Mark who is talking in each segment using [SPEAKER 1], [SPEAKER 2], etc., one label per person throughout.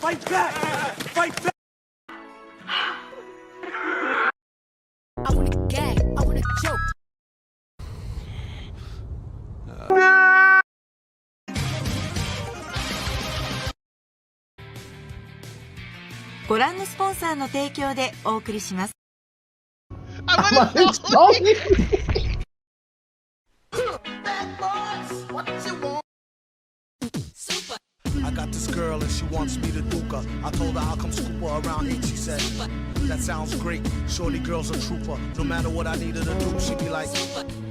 [SPEAKER 1] Fight back! Fight back!
[SPEAKER 2] I wanna gag, I wanna choke.
[SPEAKER 3] ご覧のスポンサーの提供でお送りします。
[SPEAKER 1] I got this girl and she wants me to duke her. I told her I'll come scoop her around 8. She said, that sounds great. Shorty girl's a trooper. No matter what I need her to do, she be like,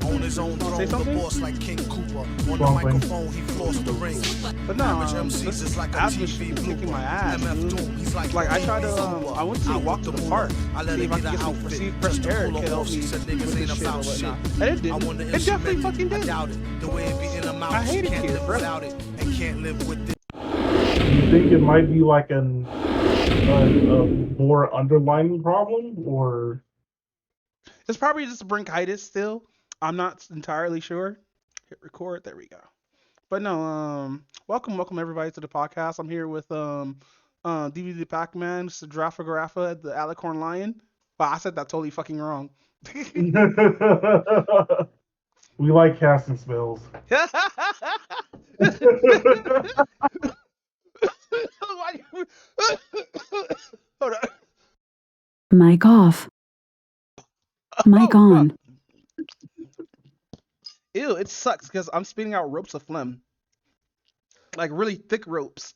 [SPEAKER 1] on his own throne, the boss like King Cooper. On the microphone, he floors the ring.
[SPEAKER 4] But no,
[SPEAKER 1] Average MCs is like a TV blooper.
[SPEAKER 4] my ass,
[SPEAKER 1] MF Doom, he's like
[SPEAKER 4] I tried to, I went to walk to the park.
[SPEAKER 1] I let
[SPEAKER 4] See
[SPEAKER 1] her
[SPEAKER 4] if I
[SPEAKER 1] get
[SPEAKER 4] could
[SPEAKER 1] an
[SPEAKER 4] get some
[SPEAKER 1] outfit
[SPEAKER 4] perceived
[SPEAKER 1] just
[SPEAKER 4] fresh
[SPEAKER 1] to
[SPEAKER 4] air
[SPEAKER 1] pull
[SPEAKER 4] to
[SPEAKER 1] her
[SPEAKER 4] help
[SPEAKER 1] off.
[SPEAKER 4] me
[SPEAKER 1] She said niggas
[SPEAKER 4] with
[SPEAKER 1] ain't
[SPEAKER 4] this shit
[SPEAKER 1] about
[SPEAKER 4] or
[SPEAKER 1] shit.
[SPEAKER 4] whatnot. And it
[SPEAKER 1] I
[SPEAKER 4] didn't.
[SPEAKER 1] wonder if
[SPEAKER 4] It
[SPEAKER 1] she
[SPEAKER 4] definitely
[SPEAKER 1] meant
[SPEAKER 4] fucking
[SPEAKER 1] it. I
[SPEAKER 4] did.
[SPEAKER 1] doubt it. The way it be in her mouth,
[SPEAKER 4] I
[SPEAKER 1] she
[SPEAKER 4] hated
[SPEAKER 1] can't
[SPEAKER 4] it,
[SPEAKER 1] live
[SPEAKER 4] bro.
[SPEAKER 1] without it and can't live with it.
[SPEAKER 5] You think it might be like a more underlying problem, or
[SPEAKER 4] It's probably just bronchitis still. I'm not entirely sure. Hit record. There we go. But no, welcome everybody to the podcast. I'm here with DVD Pac-Man, Mr. Giraffa, the Alicorn Lion. Wow, I said that totally fucking wrong.
[SPEAKER 5] we like casting spells?
[SPEAKER 4] Hold on.
[SPEAKER 6] Mic off. Mic on.
[SPEAKER 4] Ew, it sucks because I'm spitting out ropes of phlegm. Like really thick ropes.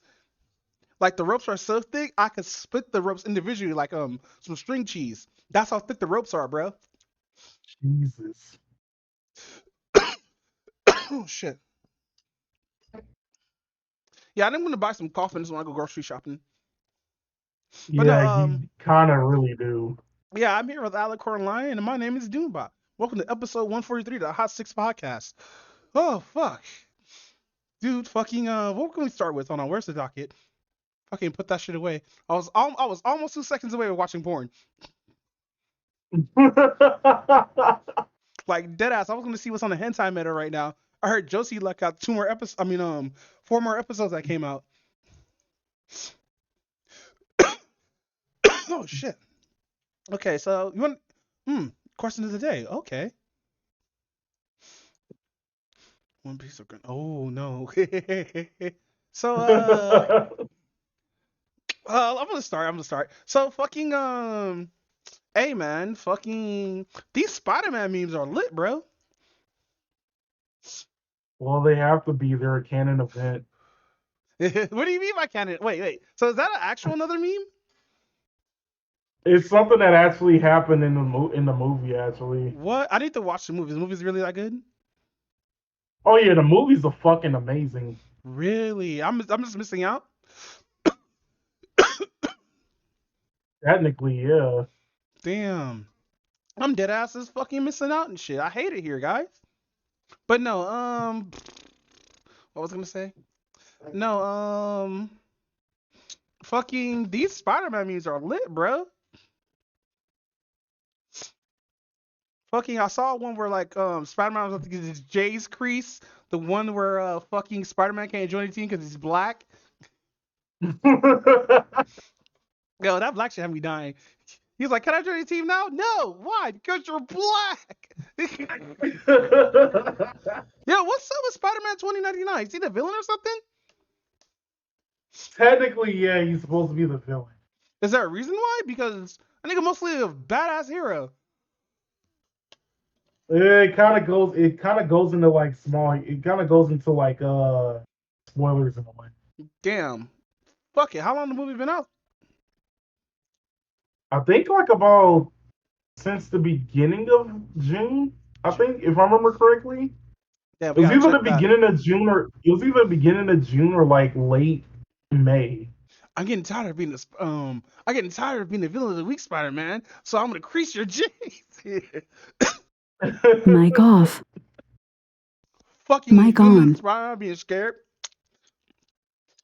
[SPEAKER 4] Like the ropes are so thick, I could split the ropes individually like some string cheese. That's how thick the ropes are, bro.
[SPEAKER 5] Jesus.
[SPEAKER 4] Oh shit. Yeah, I think I'm gonna buy some coffins when I go grocery shopping. But
[SPEAKER 5] Yeah, you kind of really do.
[SPEAKER 4] Yeah, I'm here with Alicorn Lion, and my name is Doombot. Welcome to episode 143 of the HotSticks Podcast. Oh fuck, dude, fucking what can we start with? Hold on, where's the docket? Fucking put that shit away. I was almost 2 seconds away with watching porn. Like dead ass. I was gonna see what's on the hentai meta right now. I heard Josie like got 4 more episodes that came out. Oh shit. Okay, so you want question of the day. Okay. One piece of oh no. So I'm gonna start. So fucking hey man, fucking these Spider-Man memes are lit, bro.
[SPEAKER 5] Well, they have to be. They're a canon event.
[SPEAKER 4] What do you mean by canon? Wait. So is that an actual another meme?
[SPEAKER 5] It's something that actually happened in the movie. Actually,
[SPEAKER 4] What? I need to watch the movie. The movie's really that good?
[SPEAKER 5] oh yeah, the movies are fucking amazing.
[SPEAKER 4] Really? I'm just missing out.
[SPEAKER 5] Technically, yeah.
[SPEAKER 4] Damn. I'm dead ass is fucking missing out and shit. I hate it here, guys. But no, what was I gonna say? No, fucking these Spider-Man memes are lit, bro. Fucking, I saw one where like Spider-Man was about to get his J's crease. The one where fucking Spider-Man can't join the team because he's black. Yo, that black shit had me dying. He's like, "Can I join the team now?" No, why? Because you're black. Yo, what's up with Spider-Man 2099? Is he the villain or something?
[SPEAKER 5] Technically, yeah, he's supposed to be the villain.
[SPEAKER 4] Is there a reason why? Because I think I'm mostly a badass hero.
[SPEAKER 5] It kind of goes into like spoilers in a way.
[SPEAKER 4] Damn. Fuck it. How long the movie been out?
[SPEAKER 5] I think like about since the beginning of June. I think, if I remember correctly.
[SPEAKER 4] Yeah,
[SPEAKER 5] It was either the beginning of June or like late May.
[SPEAKER 4] I'm getting tired of being the villain of the week, Spider-Man. So I'm gonna crease your J's.
[SPEAKER 6] Mic off.
[SPEAKER 4] Fucking
[SPEAKER 6] Mic
[SPEAKER 4] villain,
[SPEAKER 6] on.
[SPEAKER 4] Spider-Man being scared.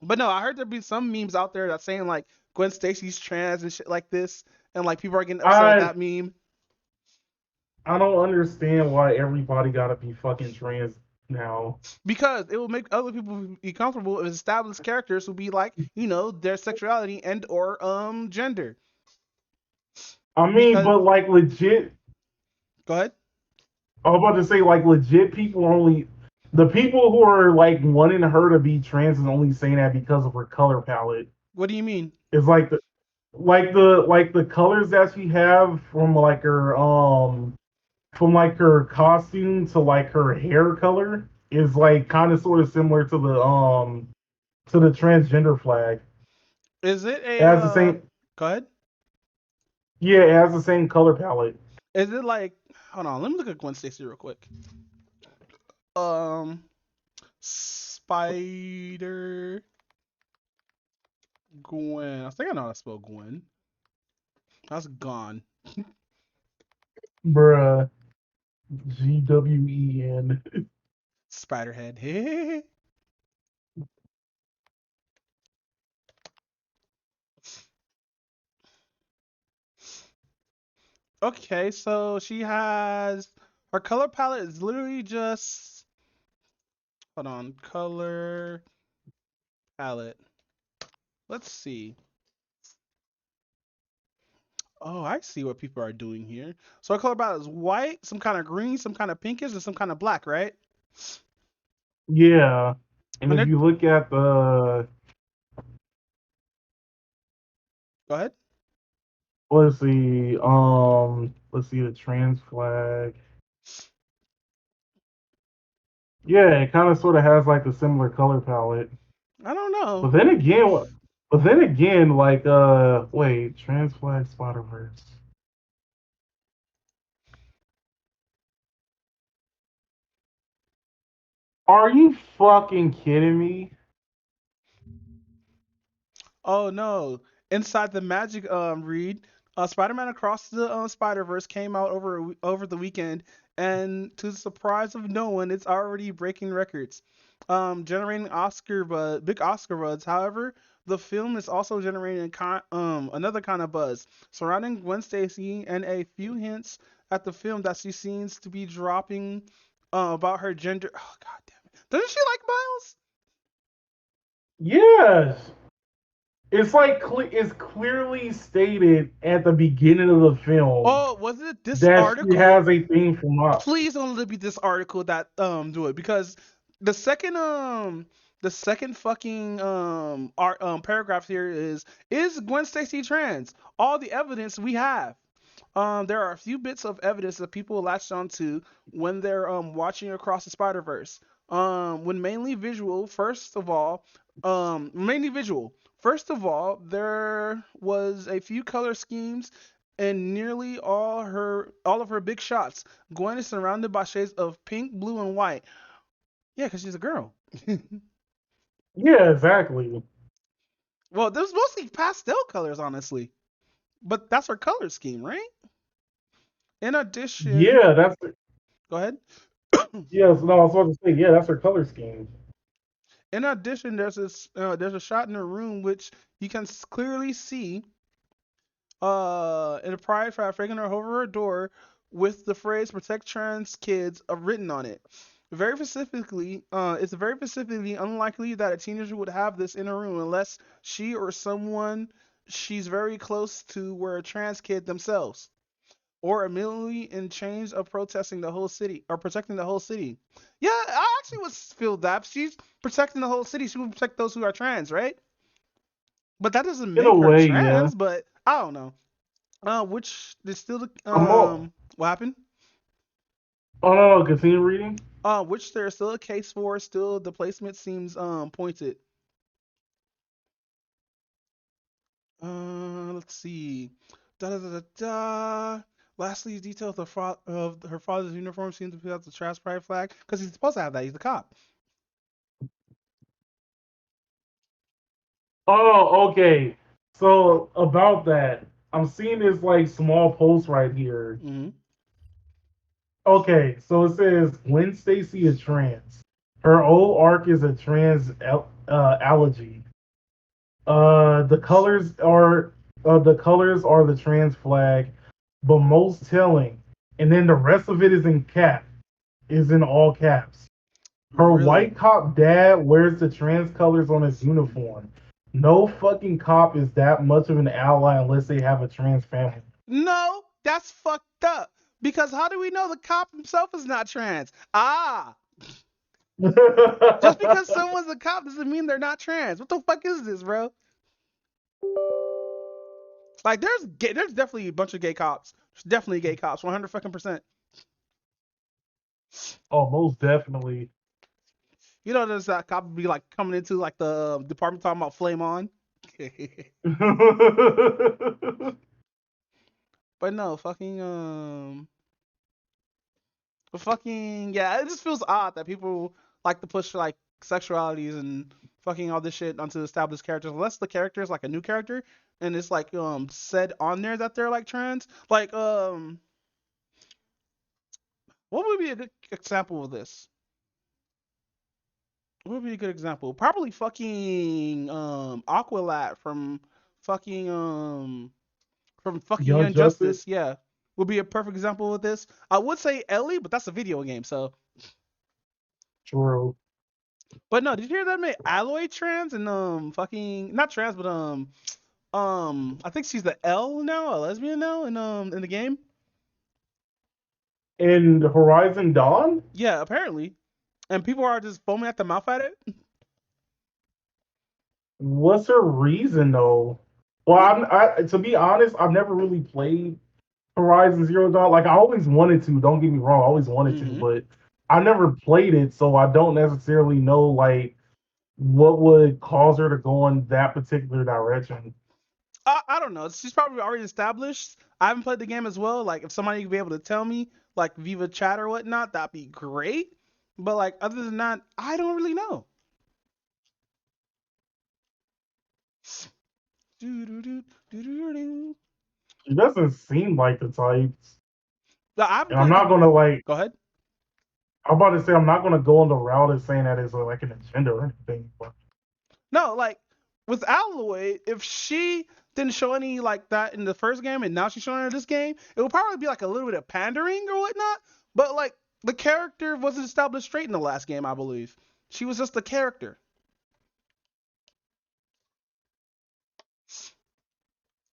[SPEAKER 4] But no, I heard there be some memes out there that's saying like Gwen Stacy's trans and shit like this, and like people are getting upset at that meme.
[SPEAKER 5] I don't understand why everybody gotta be fucking trans. now.
[SPEAKER 4] Because it will make other people be comfortable with established characters who be like, their sexuality and or gender.
[SPEAKER 5] I mean,
[SPEAKER 4] Because
[SPEAKER 5] but like legit,
[SPEAKER 4] go ahead.
[SPEAKER 5] I was about to say like legit people only. The people who are like wanting her to be trans is only saying that because of her color palette.
[SPEAKER 4] What do you mean?
[SPEAKER 5] It's like the colors that she have from like her costume to like her hair color is like kind of sort of similar to the transgender flag.
[SPEAKER 4] Is it
[SPEAKER 5] It has the same
[SPEAKER 4] go ahead.
[SPEAKER 5] Yeah, it has the same color palette.
[SPEAKER 4] Is it like hold on, let me look at Gwen Stacy real quick. Spider Gwen. I think I know how to spell Gwen. That's gone.
[SPEAKER 5] Bruh. GWEN.
[SPEAKER 4] Spiderhead. Okay, so she has her color palette is literally just hold on, color palette. Let's see. Oh, I see what people are doing here. So her color palette is white, some kind of green, some kind of pinkish, and some kind of black, right?
[SPEAKER 5] Yeah. And
[SPEAKER 4] And
[SPEAKER 5] if
[SPEAKER 4] they're
[SPEAKER 5] you look at the
[SPEAKER 4] go ahead.
[SPEAKER 5] let's see the trans flag. Yeah, it kind of sort of has like a similar color palette.
[SPEAKER 4] I don't know.
[SPEAKER 5] But then again, like wait, trans flag Spider-Verse. Are you fucking kidding me?
[SPEAKER 4] Oh no! Inside the Magic read, Spider-Man Across the Spider-Verse came out over the weekend, and to the surprise of no one, it's already breaking records, generating big Oscar buzz. However, the film is also generating another kind of buzz surrounding Gwen Stacy and a few hints at the film that she seems to be dropping about her gender. Oh god damn it! Doesn't she like Miles?
[SPEAKER 5] Yes. It's like it's clearly stated at the beginning of the film
[SPEAKER 4] Oh, was it this
[SPEAKER 5] that she
[SPEAKER 4] article?
[SPEAKER 5] has a thing for Miles.
[SPEAKER 4] Please don't let it be this article that do it because the second the second fucking paragraph here is Gwen Stacy trans? All the evidence we have. There are a few bits of evidence that people latched onto when they're watching Across the Spider Verse. When mainly visual, mainly visual. First of all, there was a few color schemes in nearly all of her big shots. Gwen is surrounded by shades of pink, blue, and white. Yeah, because she's a girl.
[SPEAKER 5] Yeah, exactly.
[SPEAKER 4] Well, there's mostly pastel colors, honestly, but that's her color scheme, right? In addition,
[SPEAKER 5] Yeah,
[SPEAKER 4] go ahead.
[SPEAKER 5] yes. No, I was about to say, yeah, that's her color scheme.
[SPEAKER 4] In addition, there's a shot in the room which you can clearly see in a pride flag flagging over her door with the phrase "Protect Trans Kids" written on it. It's very specifically unlikely that a teenager would have this in a room unless she or someone she's very close to were a trans kid themselves, or immediately in chains of protesting the whole city or protecting the whole city. Yeah, I actually would feel that she's protecting the whole city. She would protect those who are trans, right? But that doesn't
[SPEAKER 5] In a
[SPEAKER 4] make her
[SPEAKER 5] way, yeah.
[SPEAKER 4] trans. But I don't know. Which there's still the
[SPEAKER 5] I'm all,
[SPEAKER 4] what happened?
[SPEAKER 5] oh no, no, continue reading.
[SPEAKER 4] Which there's still a case for. Still, the placement seems pointed. Let's see. Da da da da da. Lastly, details of her father's uniform seem to be out the trash pride flag because he's supposed to have that. He's a cop.
[SPEAKER 5] Oh, okay. So about that, I'm seeing this like small post right here.
[SPEAKER 4] Mm-hmm.
[SPEAKER 5] Okay, so it says Gwen Stacy is trans. Her old arc is a trans allergy. The colors are the trans flag, but most telling, and then the rest of it is in all caps. Her
[SPEAKER 4] Really?
[SPEAKER 5] white cop dad wears the trans colors on his uniform. No fucking cop is that much of an ally unless they have a trans family.
[SPEAKER 4] No, that's fucked up. Because how do we know the cop himself is not trans? Just because someone's a cop doesn't mean they're not trans. What the fuck is this, bro? Like, there's definitely a bunch of gay cops. There's definitely gay cops, 100 fucking percent.
[SPEAKER 5] Oh, most definitely.
[SPEAKER 4] You know, there's that cop be like coming into like the department talking about flame on. But no, fucking yeah, it just feels odd that people like to push like sexualities and fucking all this shit onto established characters, unless the character is like a new character and it's like said on there that they're like trans. Like what would be a good example of this? What would be a good example? Probably fucking Aqualad from fucking
[SPEAKER 5] Young
[SPEAKER 4] Young
[SPEAKER 5] Justice?
[SPEAKER 4] Justice, yeah. Would be a perfect example of this. I would say Ellie, but that's a video game, so.
[SPEAKER 5] True.
[SPEAKER 4] But no, did you hear that made Alloy trans and fucking not trans, but I think she's the L now, a lesbian now in the game?
[SPEAKER 5] In Horizon Dawn?
[SPEAKER 4] Yeah, apparently. And people are just foaming at the mouth at it.
[SPEAKER 5] What's her reason though? Well, to be honest, I've never really played Horizon Zero Dawn. Like I always wanted to. Don't get me wrong, I always wanted to, but I never played it, so I don't necessarily know like what would cause her to go in that particular direction.
[SPEAKER 4] I don't know. She's probably already established. I haven't played the game as well. Like if somebody could be able to tell me, like Viva Chat or whatnot, that'd be great. But like other than that, I don't really know.
[SPEAKER 5] She doesn't seem like the type.
[SPEAKER 4] I'm
[SPEAKER 5] And I'm not gonna like.
[SPEAKER 4] Go ahead.
[SPEAKER 5] I'm about to say I'm not gonna go on the route of saying that it's like an agenda or anything. But
[SPEAKER 4] No, like with Alloy, if she didn't show any like that in the first game and now she's showing in this game, it would probably be like a little bit of pandering or whatnot. But like the character wasn't established straight in the last game, I believe. She was just a character.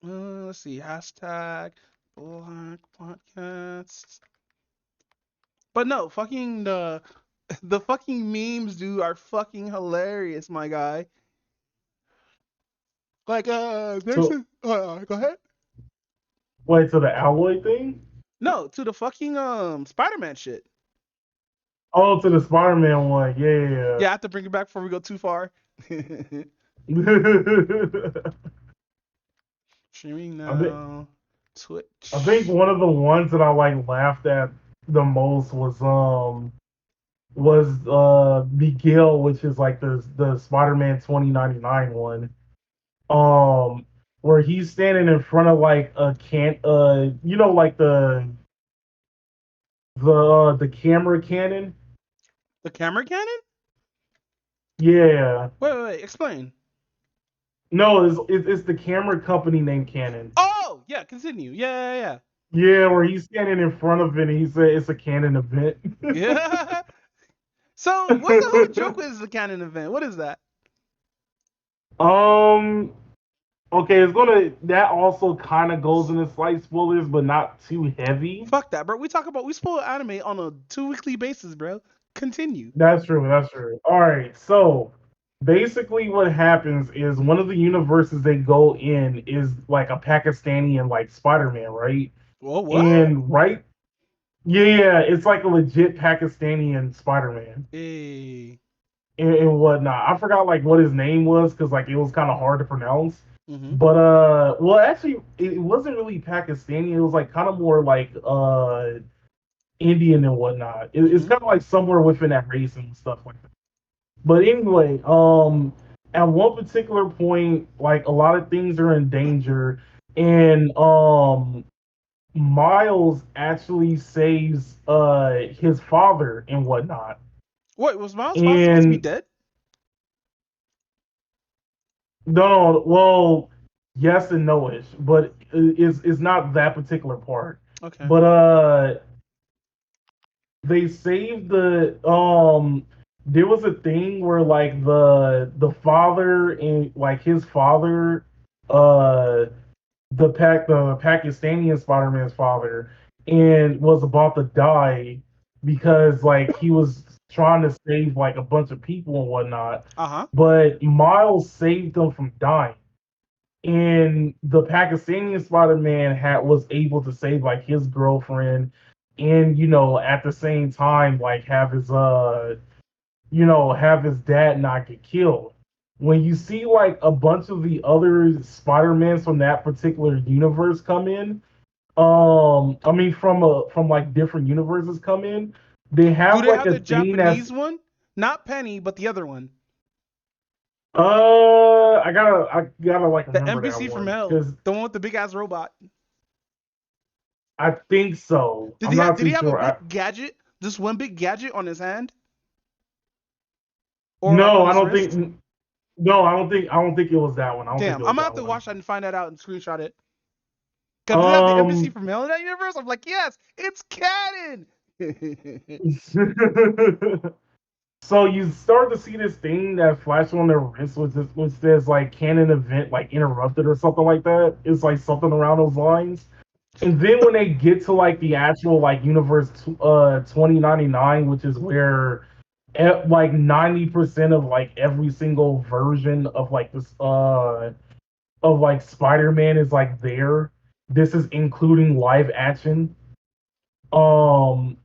[SPEAKER 4] Let's see, hashtag Black Podcasts. But no, fucking the fucking memes, dude, are fucking hilarious, my guy. Like go ahead.
[SPEAKER 5] wait, to the alloy thing?
[SPEAKER 4] No, to the fucking Spider-Man shit.
[SPEAKER 5] Oh, to the Spider-Man one. Yeah.
[SPEAKER 4] Yeah, I have to bring it back before we go too far. Streaming now. Twitch.
[SPEAKER 5] I think one of the ones that I like laughed at the most was Miguel, which is like the Spider-Man 2099 one. Where he's standing in front of like a like the camera cannon.
[SPEAKER 4] The camera cannon?
[SPEAKER 5] Yeah.
[SPEAKER 4] Wait, explain.
[SPEAKER 5] No, it's the camera company named Canon.
[SPEAKER 4] Oh, yeah, continue. Yeah.
[SPEAKER 5] Yeah, where he's standing in front of it and he said it's a Canon event.
[SPEAKER 4] Yeah. So, what's the whole joke with the canon event? What is that?
[SPEAKER 5] Okay, that also kind of goes into slight spoilers, but not too heavy.
[SPEAKER 4] Fuck that, bro. We spoil anime on a 2-weekly basis, bro. Continue.
[SPEAKER 5] That's true. All right, so basically what happens is one of the universes they go in is like a Pakistani and like Spider-Man, right?
[SPEAKER 4] Whoa, what?
[SPEAKER 5] And yeah, it's like a legit Pakistani and Spider-Man.
[SPEAKER 4] Hey.
[SPEAKER 5] And whatnot. I forgot like what his name was because like it was kind of hard to pronounce.
[SPEAKER 4] Mm-hmm.
[SPEAKER 5] But well, actually, it wasn't really Pakistani. It was like kind of more like Indian and whatnot. It's kind of like somewhere within that race and stuff like that. But anyway, at one particular point, like a lot of things are in danger, and Miles actually saves his father and whatnot.
[SPEAKER 4] Wait, was Miles supposed to be dead?
[SPEAKER 5] No, well, yes and no-ish, but it's not that particular part.
[SPEAKER 4] Okay.
[SPEAKER 5] But they saved there was a thing where like the father and like his father, uh, the Pakistani Spider-Man's father, and was about to die because like he was trying to save like a bunch of people and whatnot,
[SPEAKER 4] Uh-huh.
[SPEAKER 5] but Miles saved him from dying. And the Pakistani Spider-Man had was able to save like his girlfriend, and at the same time like have his have his dad not get killed. When you see like a bunch of the other Spider-Mans from that particular universe come in, I mean from like different universes come in, they
[SPEAKER 4] Do
[SPEAKER 5] have
[SPEAKER 4] they
[SPEAKER 5] like
[SPEAKER 4] have
[SPEAKER 5] a
[SPEAKER 4] the
[SPEAKER 5] thing that's
[SPEAKER 4] Japanese one? Not Penny, but the other one.
[SPEAKER 5] I gotta like
[SPEAKER 4] The
[SPEAKER 5] remember that
[SPEAKER 4] NPC from
[SPEAKER 5] one
[SPEAKER 4] Hell.
[SPEAKER 5] because
[SPEAKER 4] The one with the big ass robot.
[SPEAKER 5] I think so. I'm not
[SPEAKER 4] Did
[SPEAKER 5] too
[SPEAKER 4] he have a
[SPEAKER 5] sure.
[SPEAKER 4] big gadget? Just one big gadget on his hand? Or like
[SPEAKER 5] No,
[SPEAKER 4] on
[SPEAKER 5] I
[SPEAKER 4] his
[SPEAKER 5] don't
[SPEAKER 4] wrist?
[SPEAKER 5] think. No, I don't think it was that one. I don't think
[SPEAKER 4] Damn,
[SPEAKER 5] it
[SPEAKER 4] I'm
[SPEAKER 5] was
[SPEAKER 4] gonna have
[SPEAKER 5] that
[SPEAKER 4] to
[SPEAKER 5] one.
[SPEAKER 4] watch that and find that out and screenshot it. Cause they have the NPC
[SPEAKER 5] Um.
[SPEAKER 4] from Hell in that universe. I'm like, yes, it's canon.
[SPEAKER 5] So you start to see this thing that flashes on their wrist, which says like canon event like interrupted or something like that. It's like something around those lines. And then when they get to like the actual like universe 2099, which is where like 90% of like every single version of like this of like Spider-Man is like there. This is including live action. Um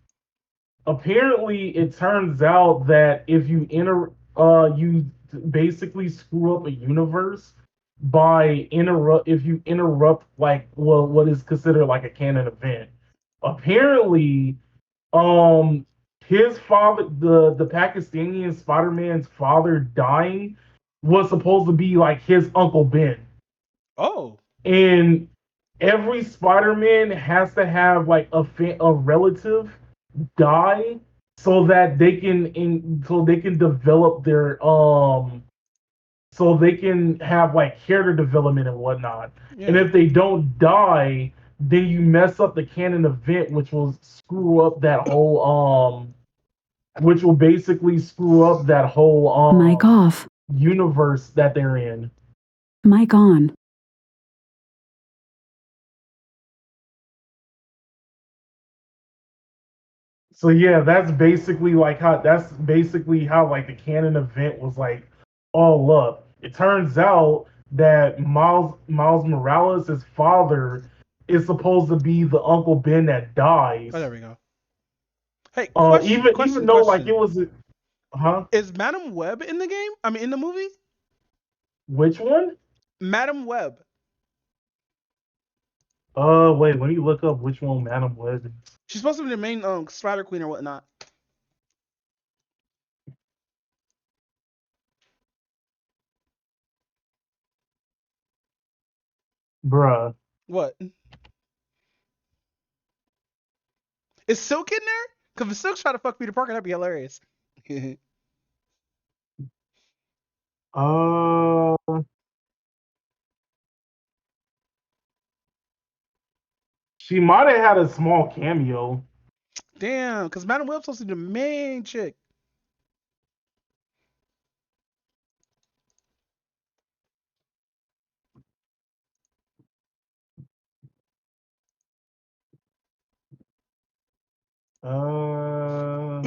[SPEAKER 5] Apparently it turns out that if you you basically screw up a universe by interrupt if you interrupt like what is considered like a canon event. Apparently, um his father, the Pakistani Spider-Man's father dying was supposed to be like his Uncle Ben.
[SPEAKER 4] Oh.
[SPEAKER 5] And every Spider-Man has to have like a relative die so that so they can develop their so they can have like character development and whatnot. And
[SPEAKER 4] Yeah.
[SPEAKER 5] if they don't die, then you mess up the canon event, which will screw up that whole which will basically screw up that whole
[SPEAKER 6] Mic off.
[SPEAKER 5] universe that they're in.
[SPEAKER 6] Mic on.
[SPEAKER 5] So yeah, that's basically how like the canon event was like all up. It turns out that Miles Morales' father is supposed to be the Uncle Ben that dies.
[SPEAKER 4] Oh, there we go. Hey, question,
[SPEAKER 5] Even
[SPEAKER 4] question,
[SPEAKER 5] though like
[SPEAKER 4] question.
[SPEAKER 5] it was, huh?
[SPEAKER 4] Is Madam Web in the game? I mean, in the movie?
[SPEAKER 5] Which one?
[SPEAKER 4] Madam Web.
[SPEAKER 5] Wait, let me look up which one Madam was.
[SPEAKER 4] She's supposed to be the main Spider Queen or whatnot.
[SPEAKER 5] Bruh.
[SPEAKER 4] What? Is Silk in there? Because if Silk's trying to fuck Peter Parker, that'd be hilarious.
[SPEAKER 5] Uh, she might have had a small cameo.
[SPEAKER 4] Damn, because Madam Web's supposed to be the main chick.
[SPEAKER 5] Uh,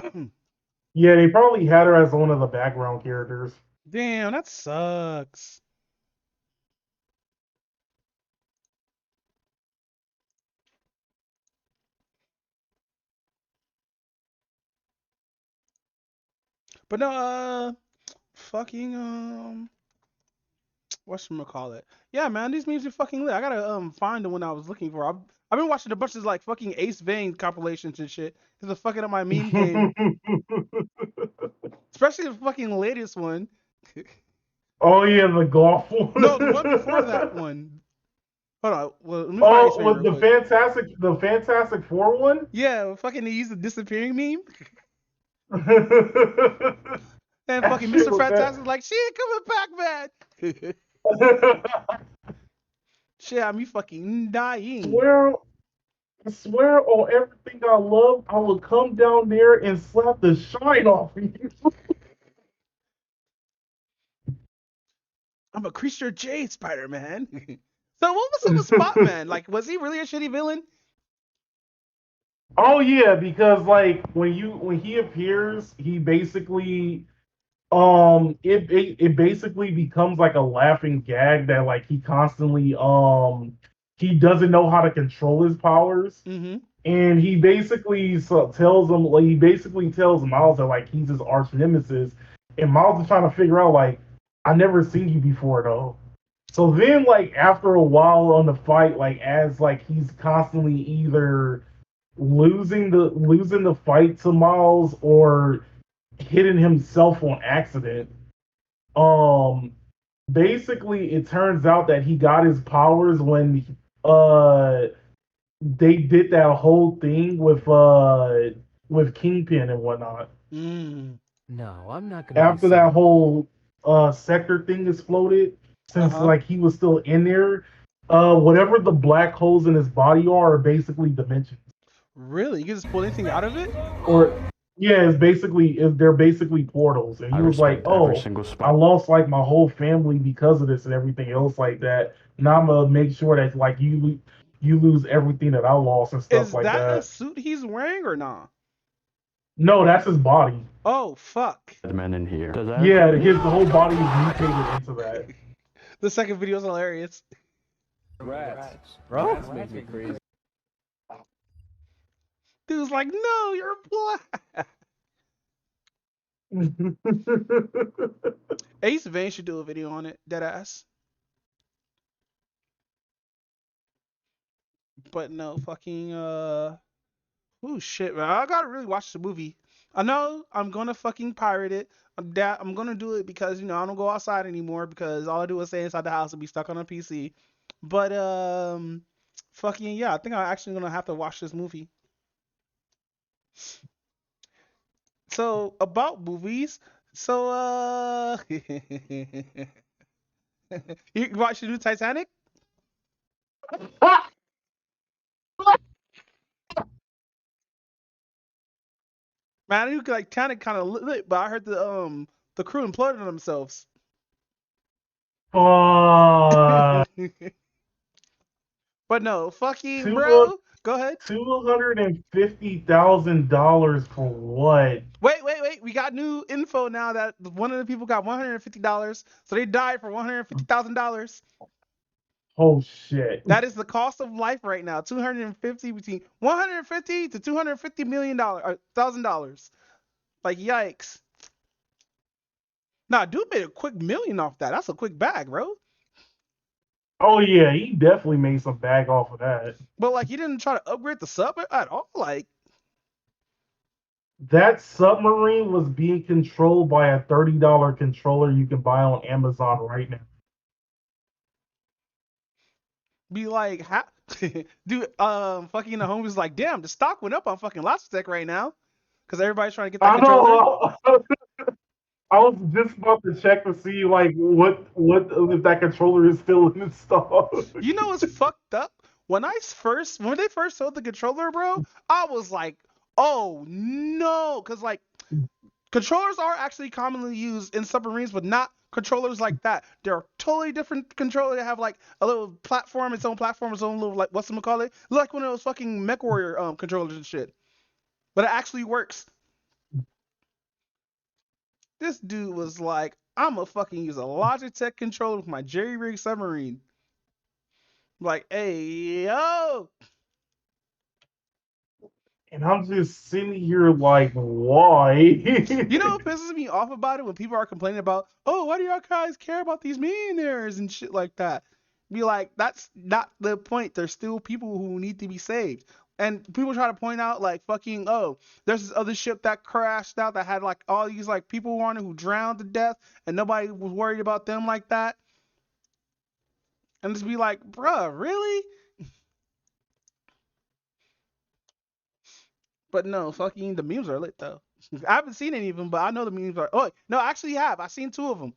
[SPEAKER 5] yeah, they probably had her as one of the background characters.
[SPEAKER 4] Damn, that sucks. But no, fucking whatchamacallit? Yeah, man, these memes are fucking lit. I gotta find the one I was looking for. I've been watching a bunch of like fucking Ace Vane compilations and shit. This is fucking up my meme game, especially the fucking latest one.
[SPEAKER 5] Oh yeah, the golf one.
[SPEAKER 4] No, the one before that one. Hold on, well, let me find Ace
[SPEAKER 5] Oh,
[SPEAKER 4] Vane
[SPEAKER 5] with
[SPEAKER 4] real quick.
[SPEAKER 5] the Fantastic Four one.
[SPEAKER 4] Yeah, fucking they used the disappearing meme.
[SPEAKER 5] That
[SPEAKER 4] And fucking
[SPEAKER 5] shit
[SPEAKER 4] Mr.
[SPEAKER 5] was
[SPEAKER 4] Fantastic's like, she ain't coming back, man.
[SPEAKER 5] that.
[SPEAKER 4] Shit, I'm you fucking dying.
[SPEAKER 5] swear, I swear on everything I love, I will come down there and slap the shine off of you.
[SPEAKER 4] I'm a creature Jade Spider-Man. So what was up with Spot-Man? Like, was he really a shitty villain?
[SPEAKER 5] Oh yeah, because like when he appears, he basically it basically becomes like a laughing gag that like he doesn't know how to control his powers.
[SPEAKER 4] Mm-hmm.
[SPEAKER 5] And he basically tells him, like, he basically tells Miles that like he's his arch nemesis, and Miles is trying to figure out like, I never seen you before though. So then like after a while on the fight, like as like he's constantly either losing the fight to Miles or hitting himself on accident. Um, Basically it turns out that he got his powers when they did that whole thing with Kingpin and whatnot.
[SPEAKER 4] Mm.
[SPEAKER 7] No, I'm not gonna.
[SPEAKER 5] After that whole sector thing exploded, since
[SPEAKER 4] Uh-huh.
[SPEAKER 5] like he was still in there, whatever the black holes in his body are basically dimensions.
[SPEAKER 4] Really? You can just pull anything out of it?
[SPEAKER 5] Or yeah, they're basically portals. And he was like, "Oh, I lost like my whole family because of this and everything else like that. Now I'm gonna make sure that like you lose everything that I lost and stuff
[SPEAKER 4] Is
[SPEAKER 5] like
[SPEAKER 4] that a
[SPEAKER 5] that."
[SPEAKER 4] suit he's wearing or not?
[SPEAKER 5] No, that's his body.
[SPEAKER 4] Oh, fuck.
[SPEAKER 8] Men in here.
[SPEAKER 5] Yeah, his whole body is mutated into that.
[SPEAKER 4] The second video is hilarious.
[SPEAKER 7] Rats. Rats make me crazy.
[SPEAKER 4] Dude's like, no, you're black. Ace Vane should do a video on it, deadass. But no, fucking oh shit, man. I gotta really watch the movie. I know I'm gonna fucking pirate it. I'm gonna do it because I don't go outside anymore because all I do is stay inside the house and be stuck on a PC. But fucking yeah, I think I'm actually gonna have to watch this movie. So about movies, so you watched the new Titanic? Man, I knew Titanic kind of lit, but I heard the crew imploded on themselves.
[SPEAKER 5] Uh,
[SPEAKER 4] But no, fucking
[SPEAKER 5] two
[SPEAKER 4] bro. Go ahead.
[SPEAKER 5] $250,000 for what?
[SPEAKER 4] Wait. We got new info now that one of the people got $150, so they died for $150,000.
[SPEAKER 5] Oh shit!
[SPEAKER 4] That is the cost of life right now. 250 between 150 to $250,000. Like yikes. Nah, dude made a quick million off that. That's a quick bag, bro.
[SPEAKER 5] Oh yeah, he definitely made some bag off of that.
[SPEAKER 4] But like, he didn't try to upgrade the sub at all. Like,
[SPEAKER 5] that submarine was being controlled by a $30 controller you can buy on Amazon right now.
[SPEAKER 4] be like, dude, fucking the homies like, damn, the stock went up on fucking Logitech right now, because everybody's trying to get that controller.
[SPEAKER 5] I was just about to check to see like what if that controller is still installed.
[SPEAKER 4] You know what's fucked up? When they first sold the controller, bro, I was like, oh no, because like controllers are actually commonly used in submarines, but not controllers like that. They're totally different controllers. They have like a little platform, its own little like whatchamacallit. Like one of those fucking MechWarrior controllers and shit. But it actually works. This dude was like, I'm gonna fucking use a Logitech controller with my jerry rig submarine. Like, hey, yo.
[SPEAKER 5] And I'm just sitting here like, why?
[SPEAKER 4] You know what pisses me off about it? When people are complaining about, oh, why do y'all guys care about these millionaires and shit like that? Be like, that's not the point. There's still people who need to be saved. And people try to point out, like, fucking, oh, there's this other ship that crashed out that had, like, all these, like, people on it who drowned to death, and nobody was worried about them like that. And just be like, bruh, really? But no, fucking, the memes are lit, though. I haven't seen any of them, but I know the memes are. Oh, no, I actually have. I've seen 2 of them.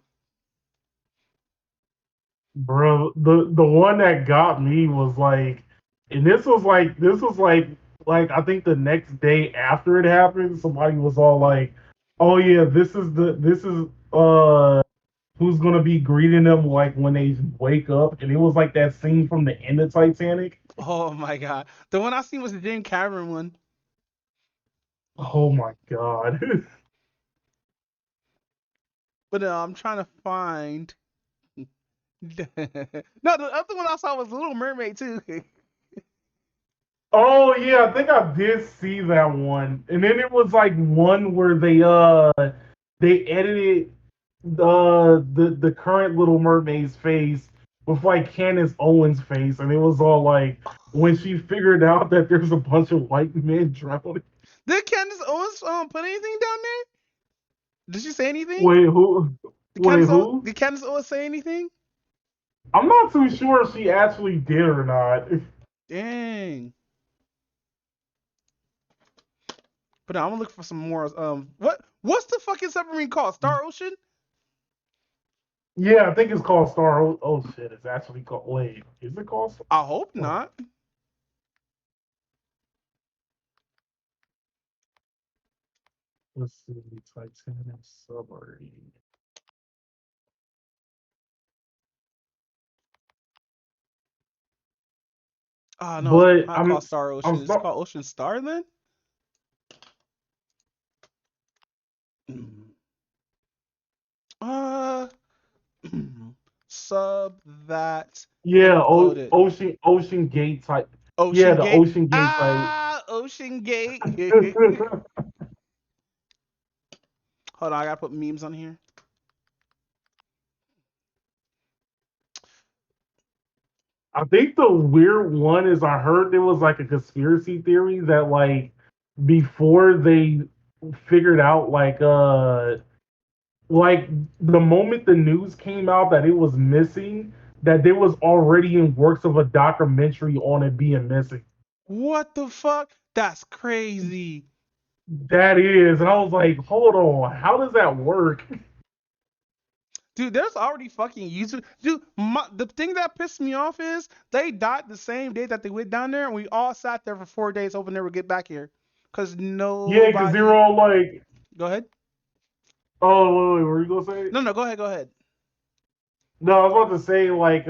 [SPEAKER 5] Bro, the one that got me was like, and this was like I think the next day after it happened, somebody was all like, "Oh yeah, this is who's gonna be greeting them like when they wake up, and it was like that scene from the end of Titanic.
[SPEAKER 4] Oh my god. The one I seen was the James Cameron one.
[SPEAKER 5] Oh my god.
[SPEAKER 4] But I'm trying to find. No, the other one I saw was Little Mermaid too.
[SPEAKER 5] Oh yeah, I think I did see that one. And then it was like one where they edited the current Little Mermaid's face with like Candace Owens' face, and it was all like when she figured out that there's a bunch of white men drowning.
[SPEAKER 4] Did Candace Owens put anything down there? Did she say anything?
[SPEAKER 5] Wait, who?
[SPEAKER 4] Did Candace Owens say anything?
[SPEAKER 5] I'm not too sure if she actually did or not.
[SPEAKER 4] Dang. But I'm gonna look for some more. What's the fucking submarine called? Star Ocean?
[SPEAKER 5] Yeah, I think it's called Star. Oh shit, it's actually called. Wait, is it called?
[SPEAKER 4] I hope not.
[SPEAKER 5] Let's see, Titanic submarine.
[SPEAKER 4] Oh no,
[SPEAKER 5] But
[SPEAKER 4] it's not called Star Ocean. It's
[SPEAKER 5] not-
[SPEAKER 4] called Ocean Star then? Uh sub that
[SPEAKER 5] yeah,
[SPEAKER 4] included.
[SPEAKER 5] Ocean Gate type.
[SPEAKER 4] Ocean
[SPEAKER 5] Yeah, the
[SPEAKER 4] Gate.
[SPEAKER 5] Ocean Gate
[SPEAKER 4] Ocean Gate.
[SPEAKER 5] type.
[SPEAKER 4] Hold on, I gotta put memes on here.
[SPEAKER 5] I think the weird one is I heard there was like a conspiracy theory that like before they figured out like the moment the news came out that it was missing, that there was already in works of a documentary on it being missing.
[SPEAKER 4] What the fuck? That's crazy.
[SPEAKER 5] That is, and I was like, hold on, how does that work?
[SPEAKER 4] Dude, there's already fucking YouTube. Dude, the thing that pissed me off is they died the same day that they went down there, and we all sat there for 4 days hoping they would get back here. Cause nobody.
[SPEAKER 5] Yeah, because they're all like,
[SPEAKER 4] Go ahead.
[SPEAKER 5] oh, wait, what were you gonna say?
[SPEAKER 4] No, go ahead. Go ahead.
[SPEAKER 5] No, I was about to say like,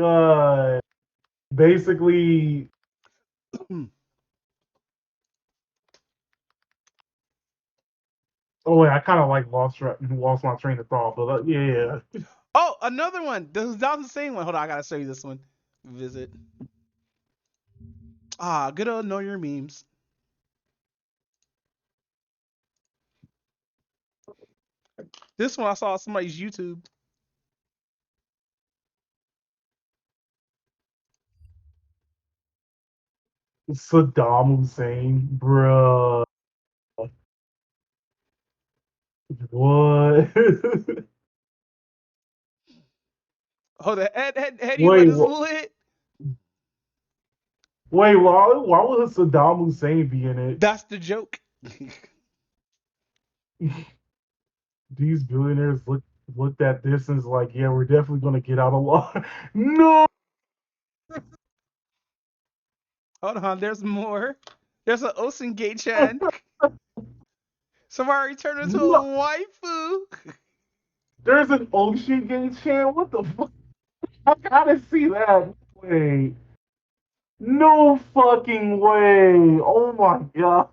[SPEAKER 5] basically. Oh wait, I kind of like lost my train of thought, but yeah.
[SPEAKER 4] Oh, another one. That was the same one. Hold on, I gotta show you this one. Visit. Good old know your memes. This one I saw on somebody's YouTube.
[SPEAKER 5] Saddam Hussein, bruh. What?
[SPEAKER 4] Oh, the head
[SPEAKER 5] Wait,
[SPEAKER 4] one is lit.
[SPEAKER 5] wait, why would Saddam Hussein be in it?
[SPEAKER 4] That's the joke.
[SPEAKER 5] These billionaires looked at this and is like, yeah, we're definitely gonna get out alive. No.
[SPEAKER 4] Hold on, there's more. There's an Ocean Gate Chan. Somebody turned into a waifu.
[SPEAKER 5] There's an Ocean Gate channel. What the fuck? I gotta see that. Wait. No fucking way. Oh my god.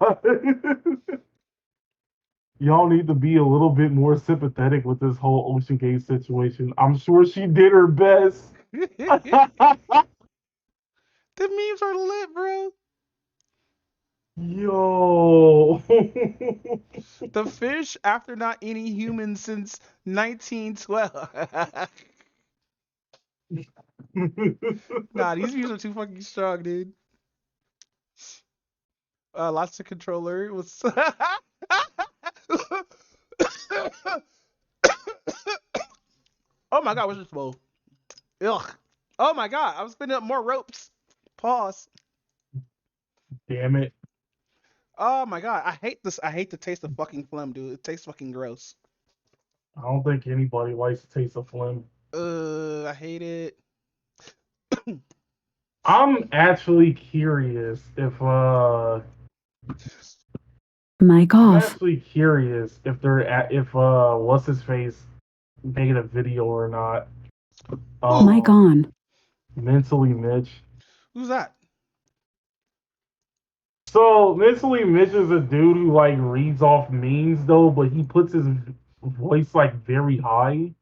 [SPEAKER 5] Y'all need to be a little bit more sympathetic with this whole Ocean Gate situation. I'm sure she did her best.
[SPEAKER 4] The memes are lit, bro.
[SPEAKER 5] Yo.
[SPEAKER 4] The fish after not eating humans since 1912. Nah, these views are too fucking strong, dude. Lots of controller was. Oh my god, what's this bowl? Ugh. Oh my god, I'm spinning up more ropes. Pause.
[SPEAKER 5] Damn it.
[SPEAKER 4] Oh my god, I hate this. I hate the taste of fucking phlegm, dude. It tastes fucking gross.
[SPEAKER 5] I don't think anybody likes the taste of phlegm.
[SPEAKER 4] I hate it.
[SPEAKER 5] I'm actually curious if
[SPEAKER 6] Mic
[SPEAKER 5] I'm
[SPEAKER 6] off.
[SPEAKER 5] actually curious if what's his face made a video or not.
[SPEAKER 6] Mic on.
[SPEAKER 5] Mentally Mitch.
[SPEAKER 4] Who's that?
[SPEAKER 5] So Mentally Mitch is a dude who like reads off memes though, but he puts his voice like very high.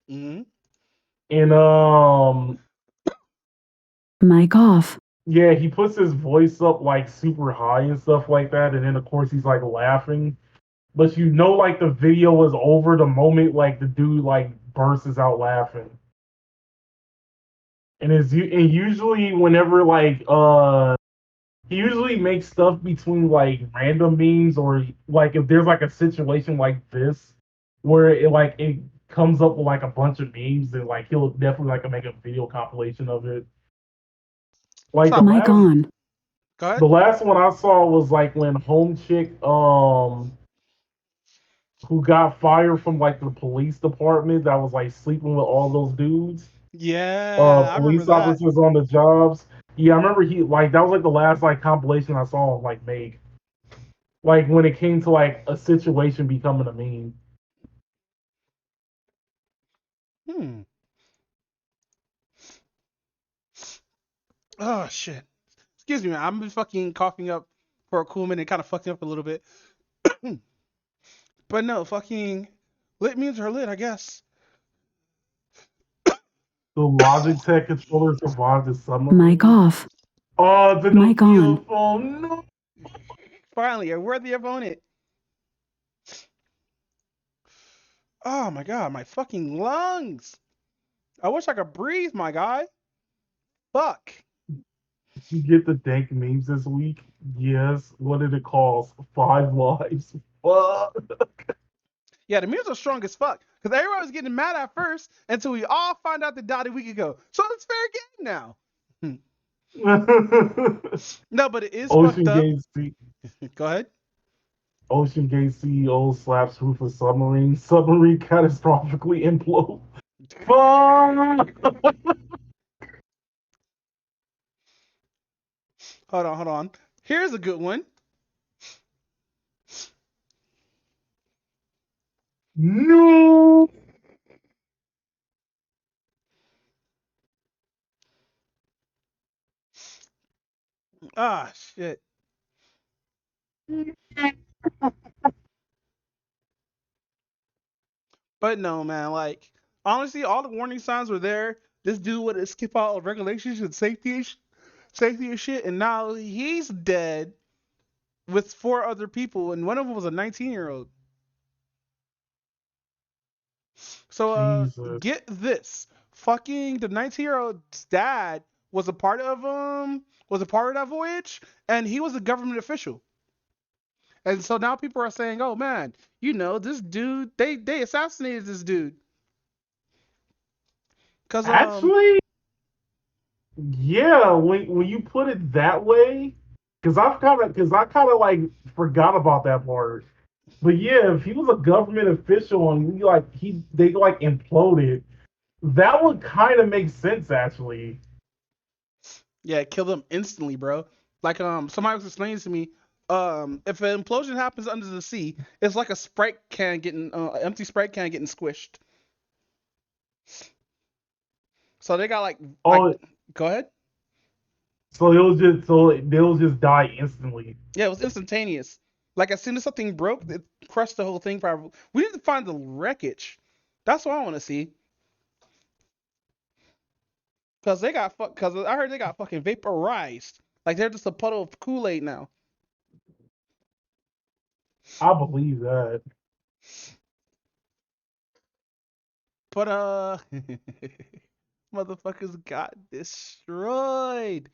[SPEAKER 4] Mm-hmm.
[SPEAKER 5] And
[SPEAKER 6] Mic off.
[SPEAKER 5] yeah, he puts his voice up like super high and stuff like that, and then of course he's like laughing. But you know like the video is over the moment like the dude like bursts out laughing. And usually whenever like he usually makes stuff between like random memes or like if there's like a situation like this where it comes up with like a bunch of memes and like he'll definitely like make a video compilation of it. Like
[SPEAKER 4] So-
[SPEAKER 6] Mic on.
[SPEAKER 4] Go ahead.
[SPEAKER 5] the last one I saw was like when Home Chick who got fired from like the police department that was like sleeping with all those dudes.
[SPEAKER 4] Yeah, I remember
[SPEAKER 5] Police
[SPEAKER 4] that.
[SPEAKER 5] officers on the jobs. Yeah, I remember he like that was like the last like compilation I saw him like make. Like when it came to like a situation becoming a meme.
[SPEAKER 4] Oh shit. Excuse me, man. I'm been fucking coughing up for a cool minute, kind of fucking up a little bit. But no, fucking lit memes are lit, I guess.
[SPEAKER 5] The Logitech controller survived the summer.
[SPEAKER 6] Mic off.
[SPEAKER 5] Oh, the
[SPEAKER 6] Mic
[SPEAKER 5] Nokia
[SPEAKER 6] on.
[SPEAKER 5] phone. No.
[SPEAKER 4] Finally, a worthy opponent. Oh my god, my fucking lungs. I wish I could breathe, my guy. Fuck.
[SPEAKER 5] Did you get the dank memes this week? Yes. What did it cost? 5 lives. Fuck.
[SPEAKER 4] Yeah, the memes are strong as fuck. Because everyone was getting mad at first until we all found out they died a week ago. So it's fair game now. No, but it is
[SPEAKER 5] Ocean
[SPEAKER 4] fucked up.
[SPEAKER 5] Gate
[SPEAKER 4] Go ahead.
[SPEAKER 5] Ocean Gate CEO slaps roof of submarine. Submarine catastrophically implode. Fuck.
[SPEAKER 4] Hold on. Here's a good one.
[SPEAKER 5] No.
[SPEAKER 4] Ah, shit. But no, man, like, honestly, all the warning signs were there. This dude would skip all of regulations and safety and shit, and now he's dead with 4 other people, and one of them was a 19-year-old. So,
[SPEAKER 5] Jesus.
[SPEAKER 4] get this. Fucking the 19-year-old's dad was a part of that voyage, and he was a government official. And so now people are saying, "Oh man, this dude, they assassinated this dude." Cause
[SPEAKER 5] Actually, yeah, when you put it that way, because I kind of like forgot about that part. But yeah, if he was a government official and they like imploded, that would kind of make sense actually.
[SPEAKER 4] yeah, it killed him instantly, bro. Like somebody was explaining to me, if an implosion happens under the sea, it's like a Sprite can getting empty Sprite can getting squished. So they got like
[SPEAKER 5] Oh,
[SPEAKER 4] go ahead.
[SPEAKER 5] so they'll just die instantly.
[SPEAKER 4] Yeah, it was instantaneous. Like as soon as something broke, it crushed the whole thing. Probably. We need to find the wreckage. That's what I want to see. Cause I heard they got fucking vaporized. Like they're just a puddle of Kool-Aid now.
[SPEAKER 5] I believe that.
[SPEAKER 4] But motherfuckers got destroyed.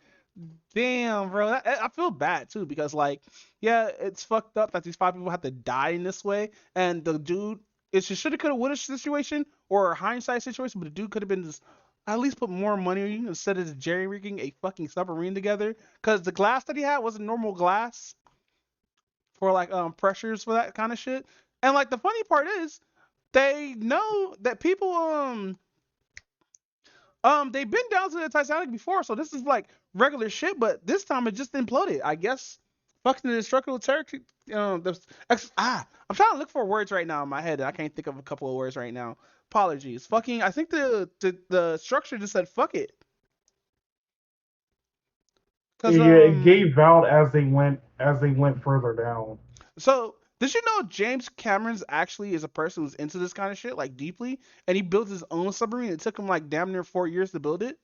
[SPEAKER 4] Damn, bro. I feel bad too because like, yeah, it's fucked up that these 5 people have to die in this way, and the dude, it should have could have would have situation or a hindsight situation, but the dude could have been just at least put more money instead of jerry rigging a fucking submarine together. Because the glass that he had wasn't normal glass for like pressures for that kind of shit. And like the funny part is, they know that people they've been down to the Titanic before, so this is like regular shit, but this time it just imploded. I guess fucking the destructible territory. I'm trying to look for words right now in my head, and I can't think of a couple of words right now. Apologies. Fucking, I think the structure just said fuck it. Cause
[SPEAKER 5] Yeah, it gave out as they went further down.
[SPEAKER 4] so did you know James Cameron's actually is a person who's into this kind of shit like deeply, and he built his own submarine. It took him like damn near 4 years to build it.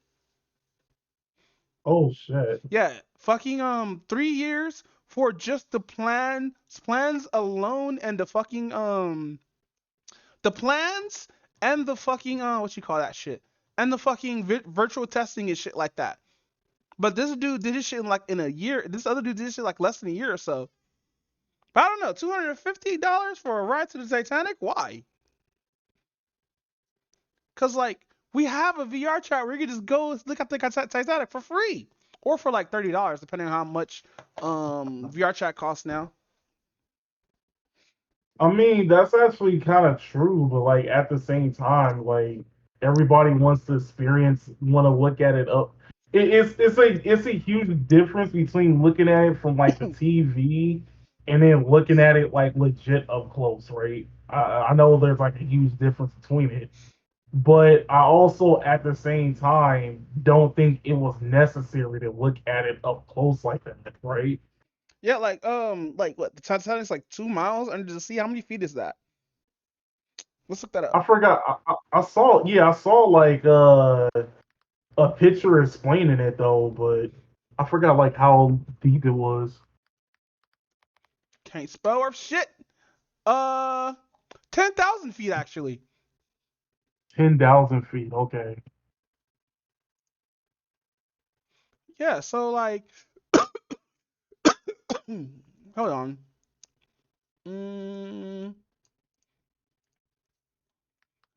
[SPEAKER 5] Oh shit.
[SPEAKER 4] Yeah, fucking 3 years for just the plans alone, and the plans and the fucking what you call that shit, and the fucking virtual testing and shit like that. But this dude did this shit in like in a year. This other dude did this shit like less than a year or so. But I don't know, $250 for a ride to the Titanic? Why? Cause like we have a VR chat where you can just go look at the Titanic for free, or for like $30, depending on how much VR chat costs now.
[SPEAKER 5] I mean, that's actually kind of true, but like at the same time, like everybody wants to want to look at it up. It's a huge difference between looking at it from like the TV and then looking at it like legit up close, right? I know there's like a huge difference between it, but I also at the same time don't think it was necessary to look at it up close like that, right?
[SPEAKER 4] Yeah, like what the Titanic's like 2 miles under the sea. How many feet is that? Let's look that up.
[SPEAKER 5] I forgot. I saw. Yeah, I saw like a picture explaining it though, but I forgot like how deep it was.
[SPEAKER 4] Can't spell or shit. Uh, 10,000 feet actually.
[SPEAKER 5] 10,000 feet. Okay.
[SPEAKER 4] Yeah, so like, hold on. Mm,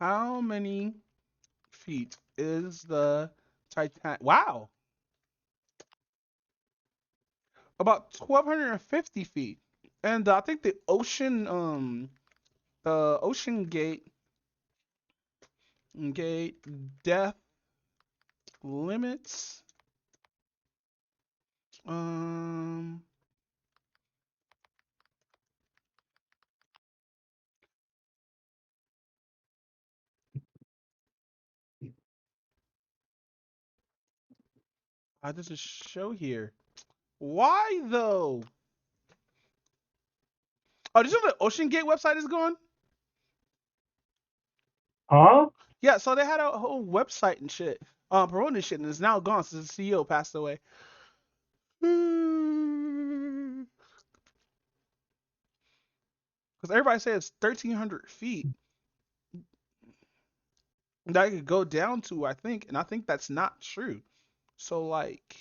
[SPEAKER 4] how many feet is the Titanic? Wow, about 1,250 feet. And I think the ocean gate depth limits. Um, how does it show here? Why though? Oh, did you know the Ocean Gate website is gone?
[SPEAKER 5] Huh?
[SPEAKER 4] Yeah, so they had a whole website and shit, promoting this shit, and it's now gone since the CEO passed away. Because everybody says it's 1,300 feet that it could go down to, I think, and I think that's not true. So like,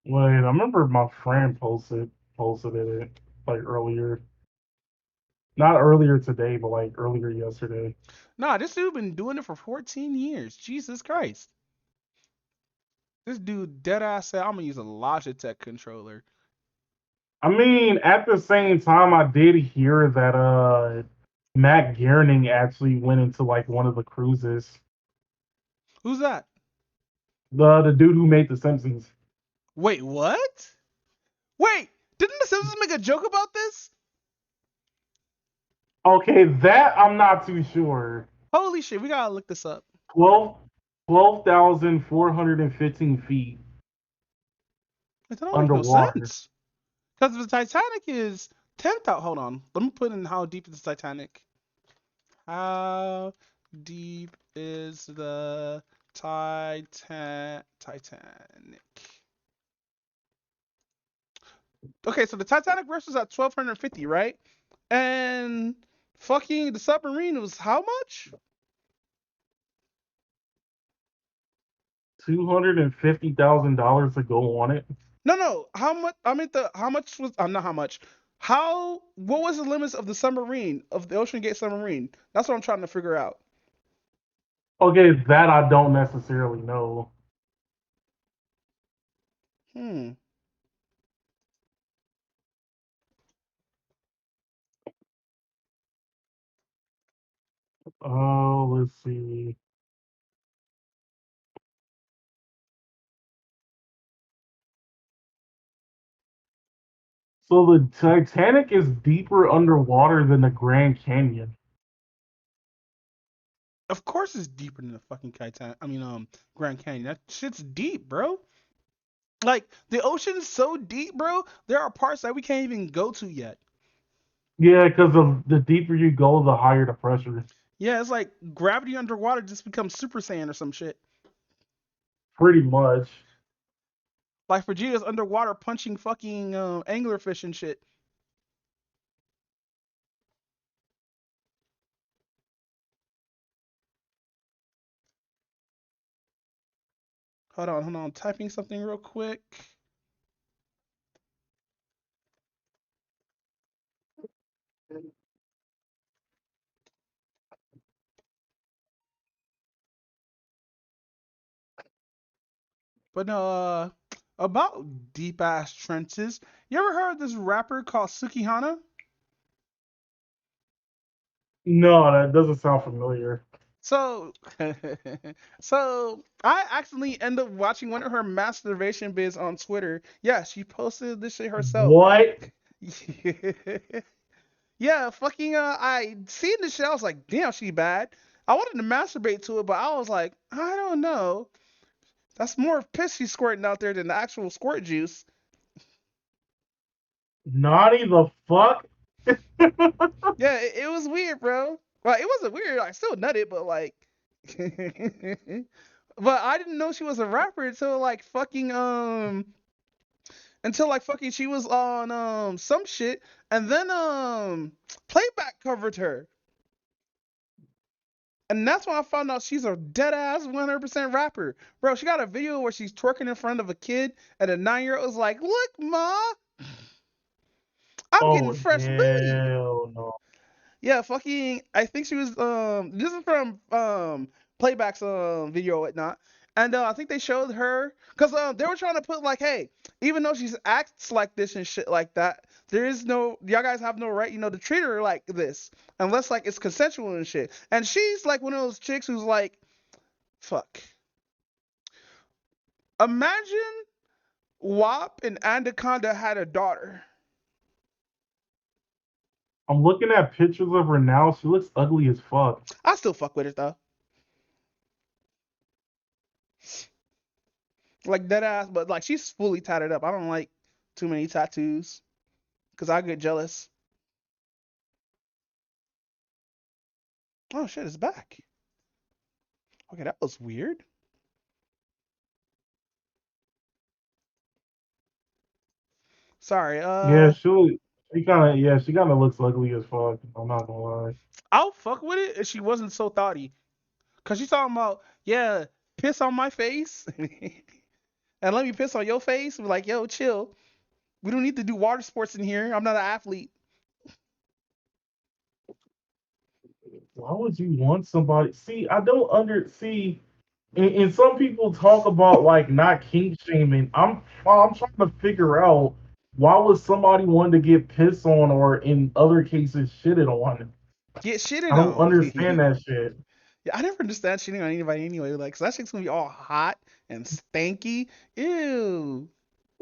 [SPEAKER 5] Wait, I remember my friend posted it like earlier. Not earlier today, but like earlier yesterday.
[SPEAKER 4] nah, this dude been doing it for 14 years. Jesus Christ. This dude dead ass said I'm gonna use a Logitech controller.
[SPEAKER 5] I mean, at the same time, I did hear that Matt Gierning actually went into like one of the cruises.
[SPEAKER 4] Who's that?
[SPEAKER 5] The dude who made The Simpsons.
[SPEAKER 4] Wait, what? Wait, didn't the Simpsons make a joke about this?
[SPEAKER 5] Okay, that I'm not too sure.
[SPEAKER 4] Holy shit, we gotta look this up.
[SPEAKER 5] 12 12,415 feet
[SPEAKER 4] It don't make no
[SPEAKER 5] underwater.
[SPEAKER 4] sense. Because the Titanic is 10,000. Hold on. Let me put in how deep is the Titanic. How deep is the Titanic? Okay, so the Titanic versus at 1,250, right? And fucking the submarine was how much?
[SPEAKER 5] $250,000 to go on it.
[SPEAKER 4] No. How much? I mean, how much was? Not how much. How? What was the limits of the submarine of the Ocean Gate submarine? That's what I'm trying to figure out.
[SPEAKER 5] Okay, that I don't necessarily know.
[SPEAKER 4] Hmm.
[SPEAKER 5] Oh, let's see. So the Titanic is deeper underwater than the Grand Canyon.
[SPEAKER 4] Of course, it's deeper than the fucking Grand Canyon. That shit's deep, bro. Like the ocean's so deep, bro. There are parts that we can't even go to yet.
[SPEAKER 5] Yeah, because of the deeper you go, the higher the pressure.
[SPEAKER 4] Yeah, it's like gravity underwater just becomes Super Saiyan or some shit.
[SPEAKER 5] Pretty much.
[SPEAKER 4] Like Vegeta's underwater punching fucking anglerfish and shit. Hold on, hold on. Typing something real quick. But no, about deep ass trenches. You ever heard of this rapper called Sukihana?
[SPEAKER 5] No, that doesn't sound familiar.
[SPEAKER 4] So, so I accidentally end up watching one of her masturbation vids on Twitter. Yeah, she posted this shit herself.
[SPEAKER 5] What?
[SPEAKER 4] Yeah, fucking I seen this shit. I was like, damn, she bad. I wanted to masturbate to it, but I was like, I don't know. That's more piss she's squirting out there than the actual squirt juice.
[SPEAKER 5] Naughty the fuck?
[SPEAKER 4] Yeah, it was weird, bro. Well, it wasn't weird. I still nutted, but like, but I didn't know she was a rapper until like fucking she was on some shit, and then Playback covered her. And that's when I found out she's a dead ass 100% rapper. Bro, she got a video where she's twerking in front of a kid, and a 9-year-old was like, look, ma, I'm getting
[SPEAKER 5] Oh,
[SPEAKER 4] fresh booty.
[SPEAKER 5] hell no.
[SPEAKER 4] Yeah, fucking, I think she was, this is from, Playback's, video or whatnot. And, I think they showed her, cause, they were trying to put like, hey, even though she's acts like this and shit like that, y'all guys have no right, to treat her like this. Unless, like, it's consensual and shit. And she's, like, one of those chicks who's like, fuck. Imagine WAP and Anaconda had a daughter.
[SPEAKER 5] I'm looking at pictures of her now. She looks ugly as fuck.
[SPEAKER 4] I still fuck with it, though. Like, dead ass, but, like, she's fully tatted up. I don't like too many tattoos. Because I get jealous. Oh, shit, it's back. Okay, that was weird. Sorry,
[SPEAKER 5] Yeah, she kind of looks ugly as fuck. I'm not gonna lie.
[SPEAKER 4] I'll fuck with it if she wasn't so thoughty. Cause she's talking about, yeah, piss on my face. And let me piss on your face. We're like, yo, chill. We don't need to do water sports in here. I'm not an athlete.
[SPEAKER 5] Why would you want somebody? See, I don't see. And some people talk about like not kink shaming. I'm trying to figure out why would somebody want to get pissed on or in other cases shitted on.
[SPEAKER 4] Get shitted
[SPEAKER 5] I don't
[SPEAKER 4] on.
[SPEAKER 5] understand that shit.
[SPEAKER 4] Yeah, I never understand shitting on anybody anyway. Like, 'cause that shit's gonna be all hot and stanky. Ew.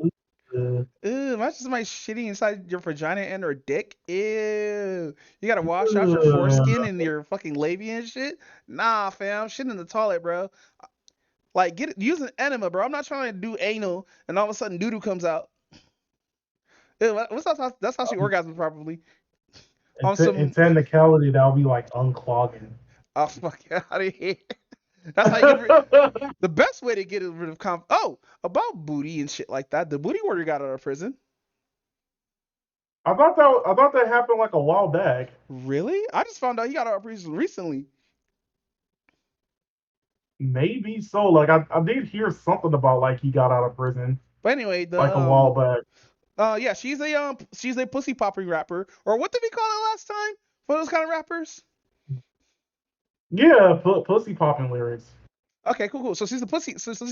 [SPEAKER 5] Uh,
[SPEAKER 4] Ew. Imagine somebody shitting inside your vagina and or dick. Ew. You gotta wash out your foreskin and your fucking labia and shit. Nah, fam. Shit in the toilet, bro. Like, use an enema, bro. I'm not trying to do anal and all of a sudden doo doo comes out. Ew, that's how she orgasms probably. On
[SPEAKER 5] in
[SPEAKER 4] some.
[SPEAKER 5] technicality, that'll be like unclogging.
[SPEAKER 4] Oh, fuck out of here. That's how you get the best way to get rid of Oh, about booty and shit like that. The booty warrior got out of prison.
[SPEAKER 5] I thought that happened like a while back.
[SPEAKER 4] Really? I just found out he got out of prison recently.
[SPEAKER 5] Maybe so. Like I did hear something about like he got out of prison
[SPEAKER 4] But anyway,
[SPEAKER 5] like a while back.
[SPEAKER 4] yeah, she's a pussy popping rapper, or what did we call it last time for those kind of rappers?
[SPEAKER 5] Yeah, pussy popping lyrics.
[SPEAKER 4] Okay, cool. So she's a pussy. So she's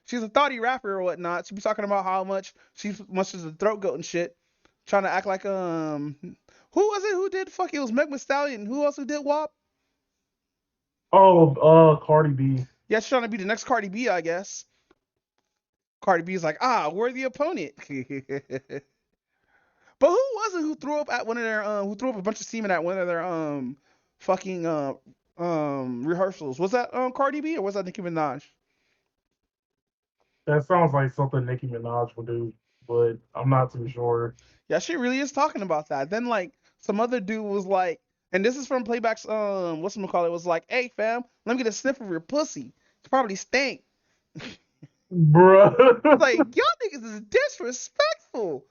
[SPEAKER 4] she's a thoughty rapper or whatnot. She be talking about how much she is a throat goat and shit, trying to act like who was it who did fuck? It was Meg Thee Stallion. Who else who did WAP?
[SPEAKER 5] Oh, Cardi B.
[SPEAKER 4] Yeah, she's trying to be the next Cardi B, I guess. Cardi B is like, worthy opponent. But who was it who threw up at one of their who threw up a bunch of semen at one of their fucking rehearsals. Was that Cardi B or was that Nicki Minaj?
[SPEAKER 5] That sounds like something Nicki Minaj would do, but I'm not too sure.
[SPEAKER 4] Yeah, she really is talking about that. Then like some other dude was like, and this is from Playback's what's it call it, was like, hey fam, let me get a sniff of your pussy. It's probably stink.
[SPEAKER 5] Bruh.
[SPEAKER 4] Like y'all niggas is disrespectful.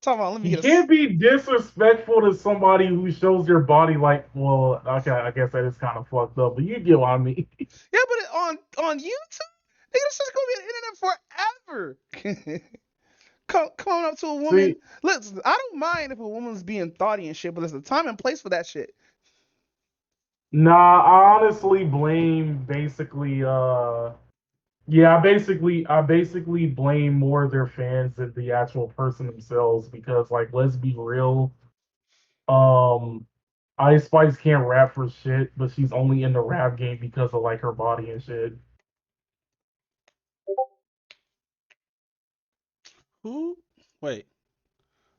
[SPEAKER 4] Talking about let me
[SPEAKER 5] You
[SPEAKER 4] get a
[SPEAKER 5] can't be disrespectful to somebody who shows your body like, well, okay, I guess that is kind of fucked up, but you get what I mean.
[SPEAKER 4] yeah, but on YouTube, nigga, this is gonna be on the internet forever. Coming up to a woman.
[SPEAKER 5] See,
[SPEAKER 4] Listen, I don't mind if a woman's being thoughty and shit, but there's a time and place for that shit.
[SPEAKER 5] nah, I honestly blame yeah, I basically blame more their fans than the actual person themselves because like let's be real, um Ice Spice can't rap for shit, but she's only in the rap game because of like her body and shit.
[SPEAKER 4] Who? Wait.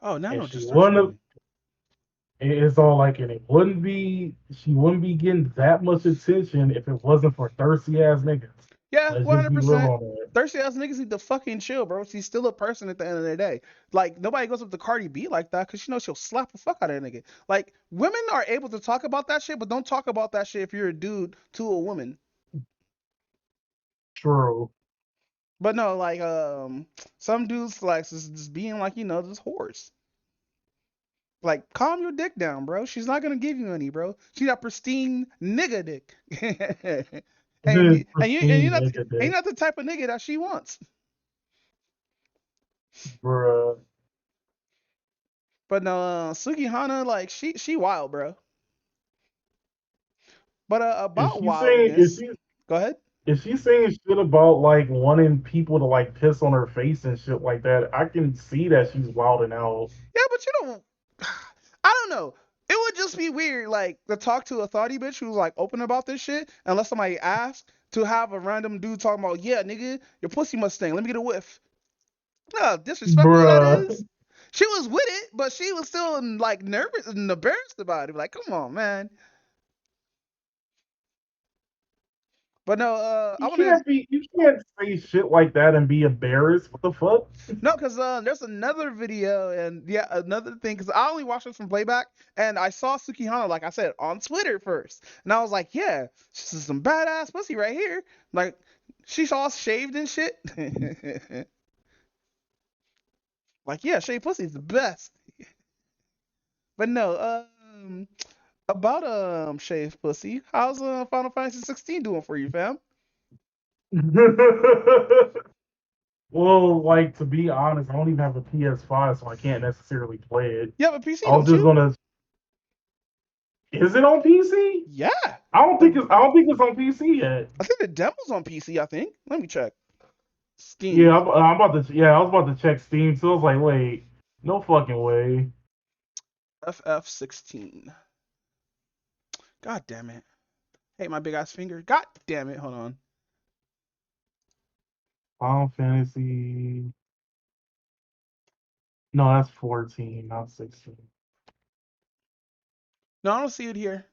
[SPEAKER 4] Oh, now I know
[SPEAKER 5] And
[SPEAKER 4] what you're
[SPEAKER 5] she
[SPEAKER 4] searching
[SPEAKER 5] wouldn't
[SPEAKER 4] me.
[SPEAKER 5] it's all like, and she wouldn't be getting that much attention if it wasn't for thirsty ass niggas.
[SPEAKER 4] Yeah,
[SPEAKER 5] Let's just be real
[SPEAKER 4] 100%.
[SPEAKER 5] on that.
[SPEAKER 4] Thirsty ass niggas need to fucking chill, bro. She's still a person at the end of the day. Like, nobody goes up to Cardi B like that because she knows she'll slap the fuck out of a nigga. Like, women are able to talk about that shit, but don't talk about that shit if you're a dude to a woman.
[SPEAKER 5] True.
[SPEAKER 4] But no, like, some dudes, like, just being like, this horse. Like, calm your dick down, bro. She's not gonna give you any, bro. She got pristine nigga dick. and you and you and
[SPEAKER 5] Pristine
[SPEAKER 4] you're not
[SPEAKER 5] nigga
[SPEAKER 4] and you're
[SPEAKER 5] dick,
[SPEAKER 4] not the type of nigga that she wants.
[SPEAKER 5] bruh.
[SPEAKER 4] But no, Suki Hana, like she wild, bro. But
[SPEAKER 5] Is
[SPEAKER 4] about
[SPEAKER 5] she saying
[SPEAKER 4] wildness, go ahead.
[SPEAKER 5] is she saying shit about like wanting people to like piss on her face and shit like that? I can see that she's wilding out.
[SPEAKER 4] Yeah, but you don't. I don't know. It would just be weird, like to talk to a thoughty bitch who's like open about this shit, unless somebody asks to have a random dude talking about, yeah, nigga, your pussy must stink. Let me get a whiff. No, disrespectful that
[SPEAKER 5] Bruh.
[SPEAKER 4] is. She was with it, but she was still like nervous and embarrassed about it. Like, come on, man. But no, I want to
[SPEAKER 5] You can't say shit like that and be embarrassed. What the fuck?
[SPEAKER 4] no, cause there's another video and yeah, another thing. Cause I only watched this from playback, and I saw Sukihana, like I said, on Twitter first, and I was like, yeah, this is some badass pussy right here. Like, she's all shaved and shit. Like, yeah, shaved pussy is the best. But no, about shaved pussy, how's Final Fantasy 16 doing for you, fam?
[SPEAKER 5] Well, like to be honest, I don't even have a PS5, so I can't necessarily play it.
[SPEAKER 4] You have a PC,
[SPEAKER 5] I was
[SPEAKER 4] don't
[SPEAKER 5] just
[SPEAKER 4] you?
[SPEAKER 5] gonna. Is it on PC?
[SPEAKER 4] Yeah,
[SPEAKER 5] I don't think it's on PC yet.
[SPEAKER 4] I think the demo's on PC. I think. Let me check.
[SPEAKER 5] Yeah,
[SPEAKER 4] Steam.
[SPEAKER 5] I'm about to. Yeah, I was about to check Steam, so I was like, wait, no fucking way.
[SPEAKER 4] FF16. God damn it. Hey, my big ass finger. God damn it. Hold on.
[SPEAKER 5] Final Fantasy. No, that's 14, not 16.
[SPEAKER 4] No, I don't see it here.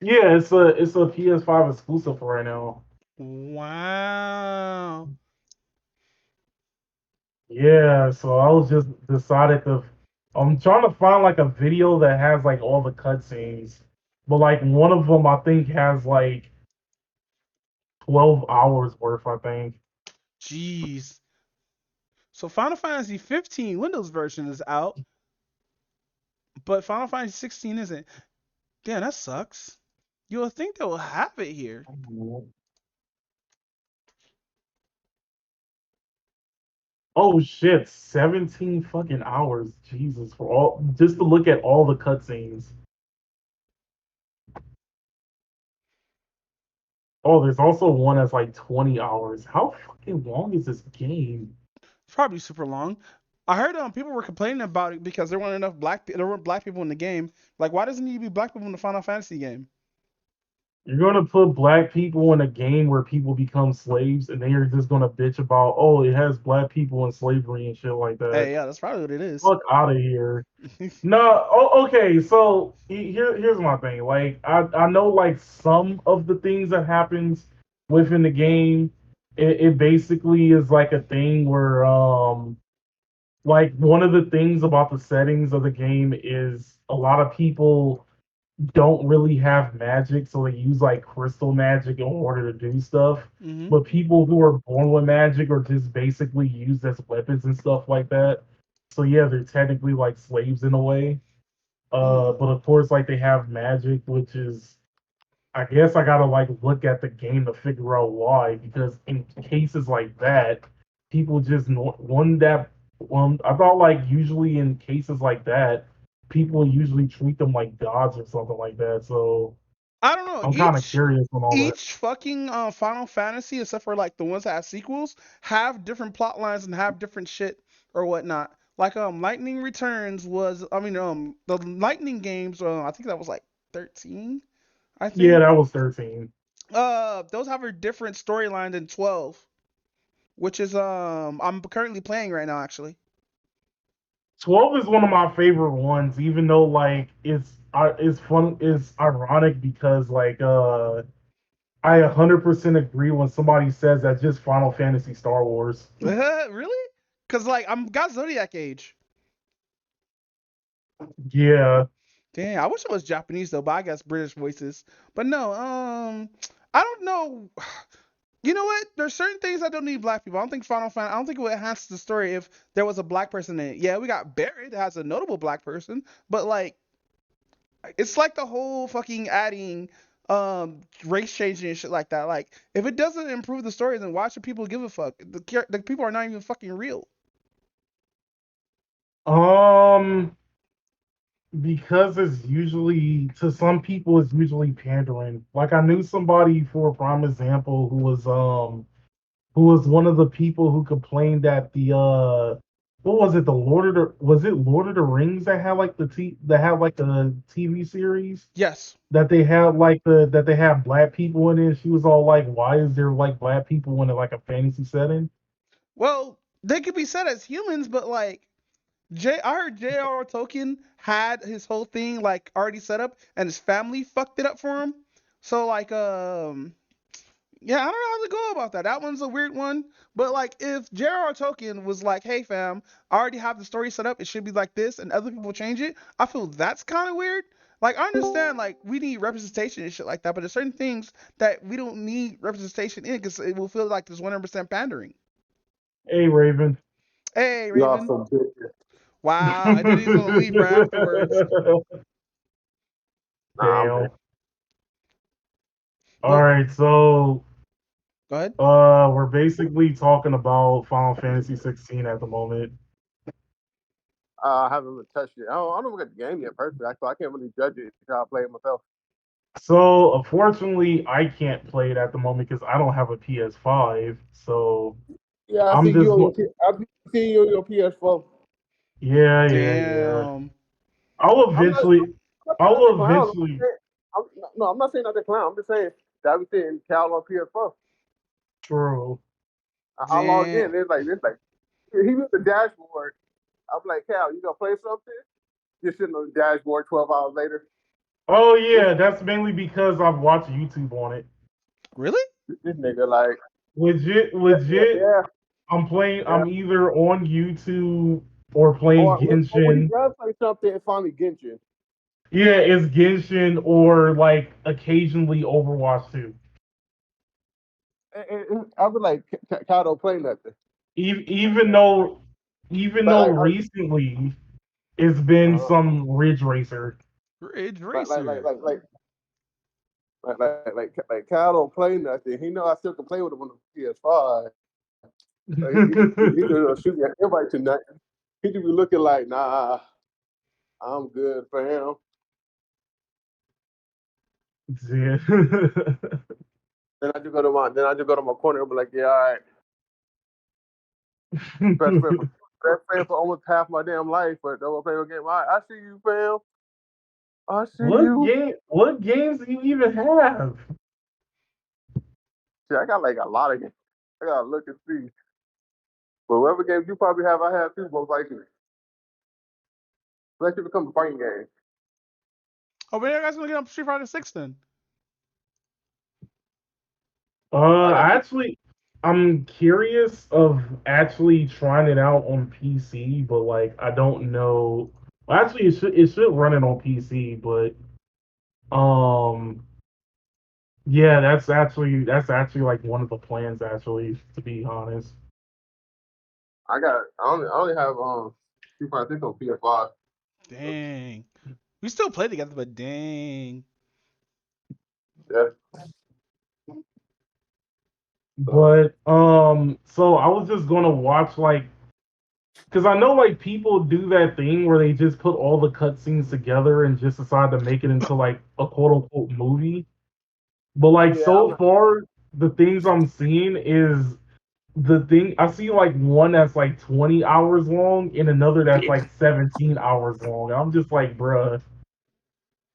[SPEAKER 5] Yeah, it's a PS5 exclusive for right now.
[SPEAKER 4] Wow.
[SPEAKER 5] Yeah, so I was just decided to. I'm trying to find like a video that has like all the cutscenes, but like one of them I think has like 12 hours worth. I think.
[SPEAKER 4] Jeez. So Final Fantasy 15 Windows version is out, but Final Fantasy 16 isn't. Damn, that sucks. You would think they will have it here.
[SPEAKER 5] Oh shit, 17 fucking hours. Jesus, for all just to look at all the cutscenes. Oh, there's also one that's like 20 hours. How fucking long is this game?
[SPEAKER 4] It's probably super long. I heard people were complaining about it because there weren't enough there weren't black people in the game. Like, why doesn't it need to be black people in the Final Fantasy game?
[SPEAKER 5] You're gonna put black people in a game where people become slaves, and then you're just gonna bitch about, oh, it has black people in slavery and shit like that.
[SPEAKER 4] Hey, yeah, that's probably what it is.
[SPEAKER 5] Fuck out of here. No, okay. So here's my thing. Like, I know like some of the things that happens within the game. It basically is like a thing where like one of the things about the settings of the game is a lot of people don't really have magic, so they use like crystal magic in order to do stuff.
[SPEAKER 4] Hmm.
[SPEAKER 5] But people who are born with magic are just basically used as weapons and stuff like that. So yeah, they're technically like slaves in a way. But of course, like they have magic, which is, I guess I gotta like look at the game to figure out why. Because in cases like that, people just one that I thought like usually in cases like that, people usually treat them like gods or something like that. So
[SPEAKER 4] I don't know.
[SPEAKER 5] I'm kind of curious on all that.
[SPEAKER 4] Each fucking Final Fantasy, except for like the ones that have sequels, have different plot lines and have different shit or whatnot. Like Lightning Returns was, I mean the Lightning games. I think that was like 13. I
[SPEAKER 5] Yeah,
[SPEAKER 4] think.
[SPEAKER 5] that was 13.
[SPEAKER 4] Those have a different storyline than 12, which is I'm currently playing right now actually.
[SPEAKER 5] 12 is one of my favorite ones, even though like it's fun, it's ironic because like I 100% agree when somebody says that just Final Fantasy Star Wars.
[SPEAKER 4] Really? Cause like I'm got Zodiac Age.
[SPEAKER 5] Yeah.
[SPEAKER 4] Dang, I wish it was Japanese though, but I guess British voices. But no, I don't know. You know what? There's certain things that don't need black people. I don't think Final Fantasy. I don't think it would enhance the story if there was a black person in it. Yeah, we got Barret that has a notable black person, but like, it's like the whole fucking adding race changing and shit like that. Like, if it doesn't improve the story, then why should people give a fuck? The people are not even fucking real.
[SPEAKER 5] Um, because it's usually to some people it's usually pandering. Like I knew somebody for a prime example who was one of the people who complained that the what was it, the Lord of the Rings that had like that had like the TV series
[SPEAKER 4] Yes.
[SPEAKER 5] that they had like that they have black people in it. She was all like, why is there like black people in like a fantasy setting?
[SPEAKER 4] Well, they could be said as humans, but like I heard J.R.R. Tolkien had his whole thing like already set up, and his family fucked it up for him. So like, yeah, I don't know how to go about that. That one's a weird one. But like, if J.R.R. Tolkien was like, "Hey, fam, I already have the story set up. It should be like this," and other people change it, I feel that's kind of weird. Like, I understand like we need representation and shit like that, but there's certain things that we don't need representation in because it will feel like there's 100% pandering.
[SPEAKER 5] Hey Raven.
[SPEAKER 4] Hey,
[SPEAKER 8] Y'all
[SPEAKER 4] Raven.
[SPEAKER 8] some bitches.
[SPEAKER 4] Wow, and then he's gonna leave right afterwards.
[SPEAKER 8] Nah, I'm
[SPEAKER 5] Damn.
[SPEAKER 8] good.
[SPEAKER 5] All
[SPEAKER 4] But
[SPEAKER 5] right, so
[SPEAKER 4] go ahead.
[SPEAKER 5] we're basically talking about Final Fantasy 16 at the moment.
[SPEAKER 8] I haven't even touched it. I don't get the game yet personally, so I can't really judge it until I play it myself.
[SPEAKER 5] So unfortunately, I can't play it at the moment because I don't have a PS5. So
[SPEAKER 8] Yeah, I
[SPEAKER 5] I'm
[SPEAKER 8] see you
[SPEAKER 5] just
[SPEAKER 8] on
[SPEAKER 5] go-
[SPEAKER 8] your I see you on your PS4.
[SPEAKER 5] yeah.
[SPEAKER 4] Damn.
[SPEAKER 5] I'll
[SPEAKER 8] I'm not
[SPEAKER 5] eventually,
[SPEAKER 8] saying not the
[SPEAKER 5] I'll
[SPEAKER 8] clown.
[SPEAKER 5] eventually.
[SPEAKER 8] I'm not saying not the clown. I'm just saying that we saying Cal on PS4.
[SPEAKER 5] True.
[SPEAKER 8] I logged
[SPEAKER 4] Damn.
[SPEAKER 8] in. It's like he was the dashboard. I'm like, Cal, you gonna play something? You're sitting on the dashboard 12 hours later.
[SPEAKER 5] Oh yeah, that's mainly because I've watched YouTube on it.
[SPEAKER 4] Really?
[SPEAKER 8] This nigga like,
[SPEAKER 5] Legit.
[SPEAKER 8] yeah.
[SPEAKER 5] I'm playing.
[SPEAKER 8] Yeah.
[SPEAKER 5] I'm either on YouTube or playing
[SPEAKER 8] Or when he
[SPEAKER 5] Genshin.
[SPEAKER 8] does play something, it's finally Genshin.
[SPEAKER 5] Yeah, it's Genshin or like occasionally Overwatch 2.
[SPEAKER 8] And I was like, Cal don't play nothing.
[SPEAKER 5] Even though
[SPEAKER 8] But
[SPEAKER 5] recently it's been some Ridge Racer.
[SPEAKER 4] Ridge
[SPEAKER 8] like
[SPEAKER 4] Racer.
[SPEAKER 8] like Cal don't play nothing. He know I still can play with him on the PS5. So he just shoot at everybody tonight. He just be looking like, nah, I'm good for him.
[SPEAKER 5] Yeah.
[SPEAKER 8] Then I just go to my corner and be like, yeah, all right. Best friend for almost half my damn life, but don't wanna play no game. I see you, fam. I see you.
[SPEAKER 5] What games do you even have?
[SPEAKER 8] Shit, I got like a lot of games. I gotta look and see. But whatever games you probably have, I have too, most likely. Unless it becomes a fighting game.
[SPEAKER 4] Oh, when are you guys gonna get on Street Fighter 6 then?
[SPEAKER 8] I got
[SPEAKER 5] Actually, I'm curious of actually trying it out on PC, but like I don't know. Well, actually, it should run it on PC, but um, yeah, that's actually like one of the plans. Actually, to be honest.
[SPEAKER 8] I only have Street Fighter 6 on PS5.
[SPEAKER 4] Dang. We still play together, but dang.
[SPEAKER 8] Yeah.
[SPEAKER 5] But so I was just gonna watch like, because I know like people do that thing where they just put all the cutscenes together and just decide to make it into like a quote unquote movie. But like
[SPEAKER 8] Yeah,
[SPEAKER 5] so far, the things I'm seeing is the thing I see like one that's like 20 hours long and another that's like 17 hours long. I'm just like, bruh.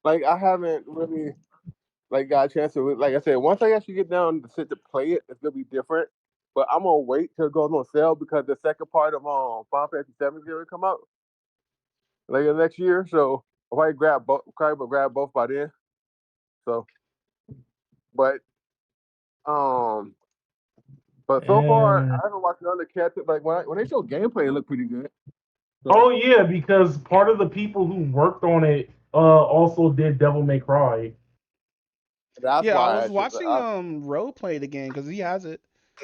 [SPEAKER 8] like I haven't really like got a chance to like I said, once I actually get down to sit to play it, it's gonna be different. But I'm gonna wait till it goes on sale because the second part of Final Fantasy 7 is gonna come out later next year. So I might grab both by then. So but um but so far
[SPEAKER 5] And
[SPEAKER 8] I haven't watched none of the cats. Like when they show gameplay, it looked pretty good. So
[SPEAKER 5] oh yeah, because part of the people who worked on it also did Devil May Cry.
[SPEAKER 8] that's
[SPEAKER 4] Yeah, I
[SPEAKER 8] why
[SPEAKER 4] was
[SPEAKER 8] I should.
[SPEAKER 4] watching Ro play the game because he has it,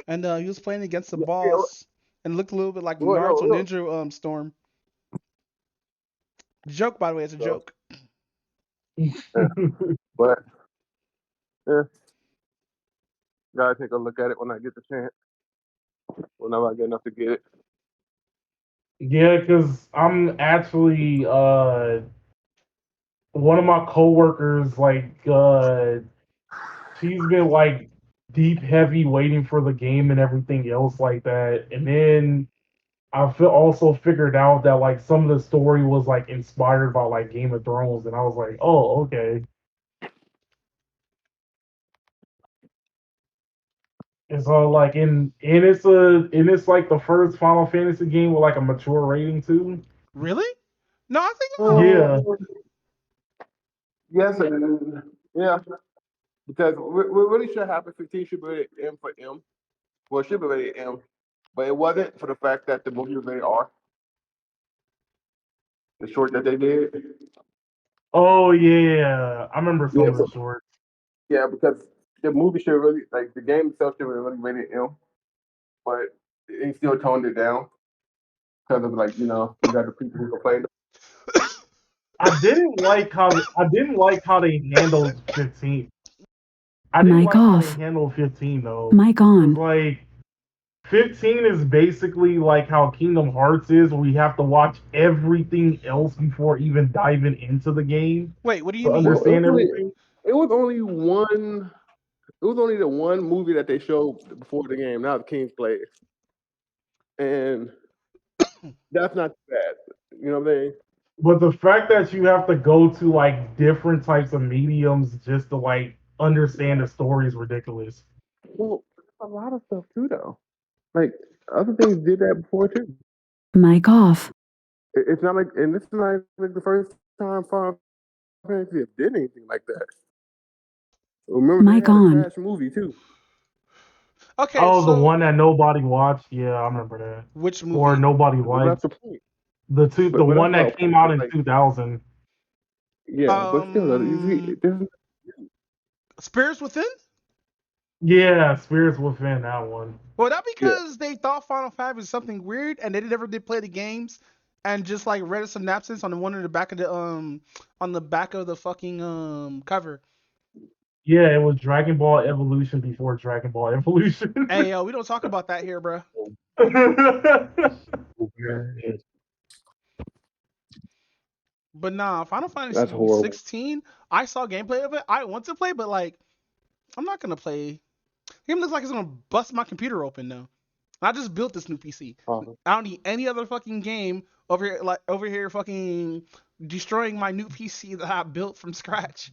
[SPEAKER 4] and he was playing against the
[SPEAKER 8] Yeah,
[SPEAKER 4] boss, and it looked a little bit like
[SPEAKER 8] no,
[SPEAKER 4] Naruto
[SPEAKER 8] no.
[SPEAKER 4] Ninja Storm. Joke, by the way, it's a
[SPEAKER 8] So,
[SPEAKER 4] joke.
[SPEAKER 8] but yeah, gotta take a look at it when I get the chance. Whenever I get enough to get it.
[SPEAKER 5] Yeah, because I'm actually one of my coworkers like she's been like deep heavy waiting for the game and everything else like that, and then I feel also figured out that like some of the story was like inspired by like Game of Thrones, and I was like, oh okay. And so like it's like the first Final Fantasy game with like a mature rating too.
[SPEAKER 4] Really? No, I think
[SPEAKER 5] Yeah.
[SPEAKER 8] Yes, and yeah, because we really should have a 15 should be rated M for M. Well, it should be rated M, but it wasn't for the fact that the movie was rated R. The short that they did.
[SPEAKER 5] Oh yeah, I remember some
[SPEAKER 8] Yeah,
[SPEAKER 5] of the shorts.
[SPEAKER 8] yeah, because the movie should really like the game itself should be really rated M, but they still toned it down because of like you got the people who complained.
[SPEAKER 5] I didn't like how they handled 15. I didn't
[SPEAKER 6] Mic
[SPEAKER 5] like how they
[SPEAKER 6] off.
[SPEAKER 5] handled 15 though.
[SPEAKER 6] Mic on.
[SPEAKER 5] Like 15 is basically like how Kingdom Hearts is, where we have to watch everything else before even diving into the game
[SPEAKER 4] Wait, what do you
[SPEAKER 5] to
[SPEAKER 4] mean?
[SPEAKER 8] Well,
[SPEAKER 5] understand everything.
[SPEAKER 8] it was only one. It was only the one movie that they showed before the game. Now the King's Play, and that's not too bad. You know what I'm saying?
[SPEAKER 5] But the fact that you have to go to like different types of mediums just to like understand the story is ridiculous.
[SPEAKER 8] Well, a lot of stuff too, though. Like other things did that before too.
[SPEAKER 6] Mic off.
[SPEAKER 8] It's not like, and this is not like the first time Final Fantasy did anything like that. Remember,
[SPEAKER 6] Mic
[SPEAKER 8] they had a
[SPEAKER 6] on.
[SPEAKER 8] trash movie too.
[SPEAKER 4] Okay,
[SPEAKER 5] Oh, the
[SPEAKER 4] so
[SPEAKER 5] one that nobody watched. Yeah, I remember that.
[SPEAKER 4] which
[SPEAKER 5] Or
[SPEAKER 4] movie?
[SPEAKER 5] nobody
[SPEAKER 8] Well, that's
[SPEAKER 5] liked.
[SPEAKER 8] the point.
[SPEAKER 5] The
[SPEAKER 8] But
[SPEAKER 5] one
[SPEAKER 8] that's
[SPEAKER 5] that
[SPEAKER 8] not
[SPEAKER 5] came out in
[SPEAKER 8] like
[SPEAKER 5] 2000.
[SPEAKER 8] yeah. But still, there's
[SPEAKER 4] Spirits Within?
[SPEAKER 5] Yeah, Spirits Within, that one.
[SPEAKER 4] Well, that
[SPEAKER 8] yeah.
[SPEAKER 4] because they thought Final Five was something weird, and they never did play the games, and just like read a synopsis on the one in the back of the on the back of the fucking cover.
[SPEAKER 5] Yeah, it was Dragon Ball Evolution before Dragon Ball Evolution.
[SPEAKER 4] Hey, yo, we don't talk about that here, bro. But nah, Final
[SPEAKER 8] That's
[SPEAKER 4] Fantasy
[SPEAKER 8] horrible.
[SPEAKER 4] 16. I saw gameplay of it. I want to play, but like, I'm not gonna play. The game looks like it's gonna bust my computer open though. I just built this new PC.
[SPEAKER 8] Uh-huh.
[SPEAKER 4] I don't need any other fucking game over here fucking destroying my new PC that I built from scratch.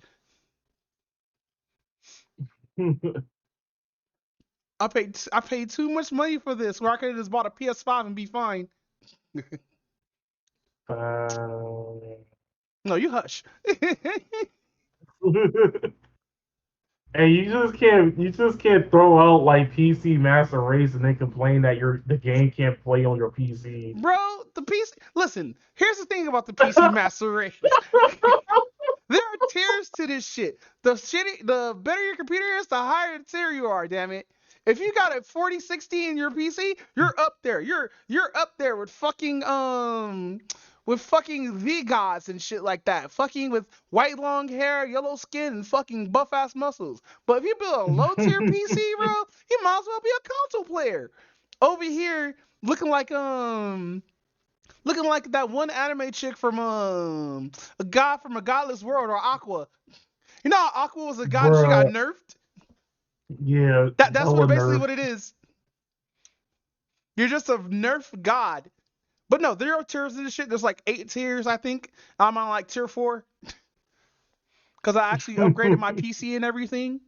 [SPEAKER 4] I paid too much money for this where I could have just bought a PS5 and be fine. No, you hush.
[SPEAKER 5] And you just can't throw out like PC Master Race and then complain that the game can't play on your PC.
[SPEAKER 4] Bro, the PC. Listen, here's the thing about the PC Master Race. There are tiers to this shit. The better your computer is, the higher the tier you are. Damn it. If you got a 4060 in your PC, you're up there. You're up there with fucking the gods and shit like that. Fucking with white long hair, yellow skin, and fucking buff ass muscles. But if you build a low tier PC, bro, you might as well be a console player. Over here, looking like that one anime chick from a god from a godless world, or Aqua. You know how Aqua was a god and she got nerfed?
[SPEAKER 5] Yeah.
[SPEAKER 4] That's basically what it is. You're just a nerf god. But no, there are tiers in this shit. There's like 8 tiers, I think. I'm on like tier 4. Because I actually upgraded my PC and everything.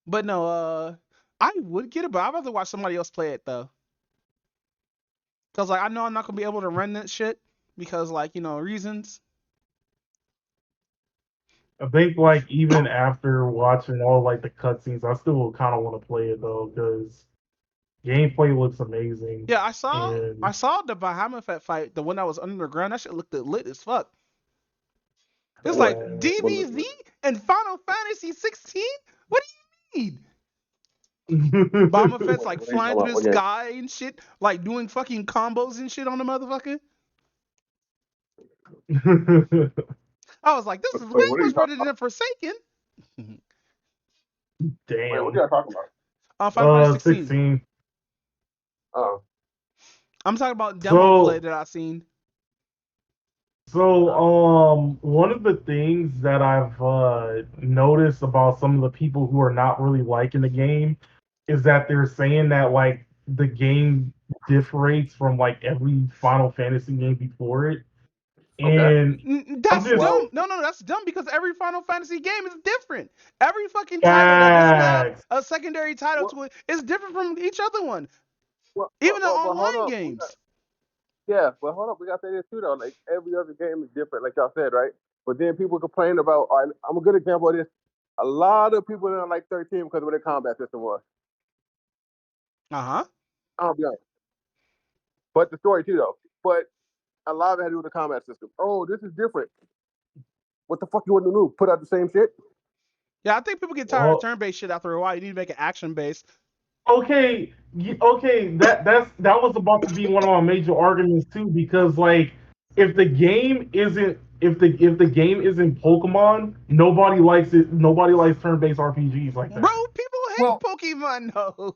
[SPEAKER 4] But no, I would get it, but I'd rather watch somebody else play it though. Because like I know I'm not gonna be able to run that shit because like, reasons.
[SPEAKER 5] I think like even after watching all like the cutscenes, I still kind of want to play it though because gameplay looks amazing.
[SPEAKER 4] Yeah, I saw the Bahamut fight, the one that was underground. That shit looked lit as fuck. It's like DBZ and Final Fantasy 16. What do you mean? Bomba Fett's like flying through the sky and shit, like doing fucking combos and shit on the motherfucker. I was like, this is way much better than Forsaken.
[SPEAKER 5] Damn.
[SPEAKER 8] Wait, what are you talking about?
[SPEAKER 4] Final Fantasy
[SPEAKER 5] 16.
[SPEAKER 8] Oh.
[SPEAKER 4] I'm talking about demo play that I've seen.
[SPEAKER 5] So, one of the things that I've noticed about some of the people who are not really liking the game is that they're saying that like the game differs from like every Final Fantasy game before it.
[SPEAKER 8] Okay.
[SPEAKER 5] And
[SPEAKER 4] that's dumb. No, that's dumb because every Final Fantasy game is different. Every fucking title that doesn't have a secondary title to it is different from each other one. Even the online games.
[SPEAKER 8] Yeah, but hold up, we gotta say this too though. Like every other game is different, like y'all said, right? But then people complain about. I'm a good example of this. A lot of people didn't like 13 because of what their combat system was. I'll be honest. But the story too though. But a lot of it had to do with the combat system. Oh, this is different. What the fuck you want to do? Put out the same shit?
[SPEAKER 4] Yeah, I think people get tired of turn-based shit after a while. You need to make it action-based.
[SPEAKER 5] Okay, that was about to be one of my major arguments too, because like if the game isn't Pokemon, nobody likes it. Nobody likes turn-based RPGs like that.
[SPEAKER 4] Bro, people hate Pokemon though.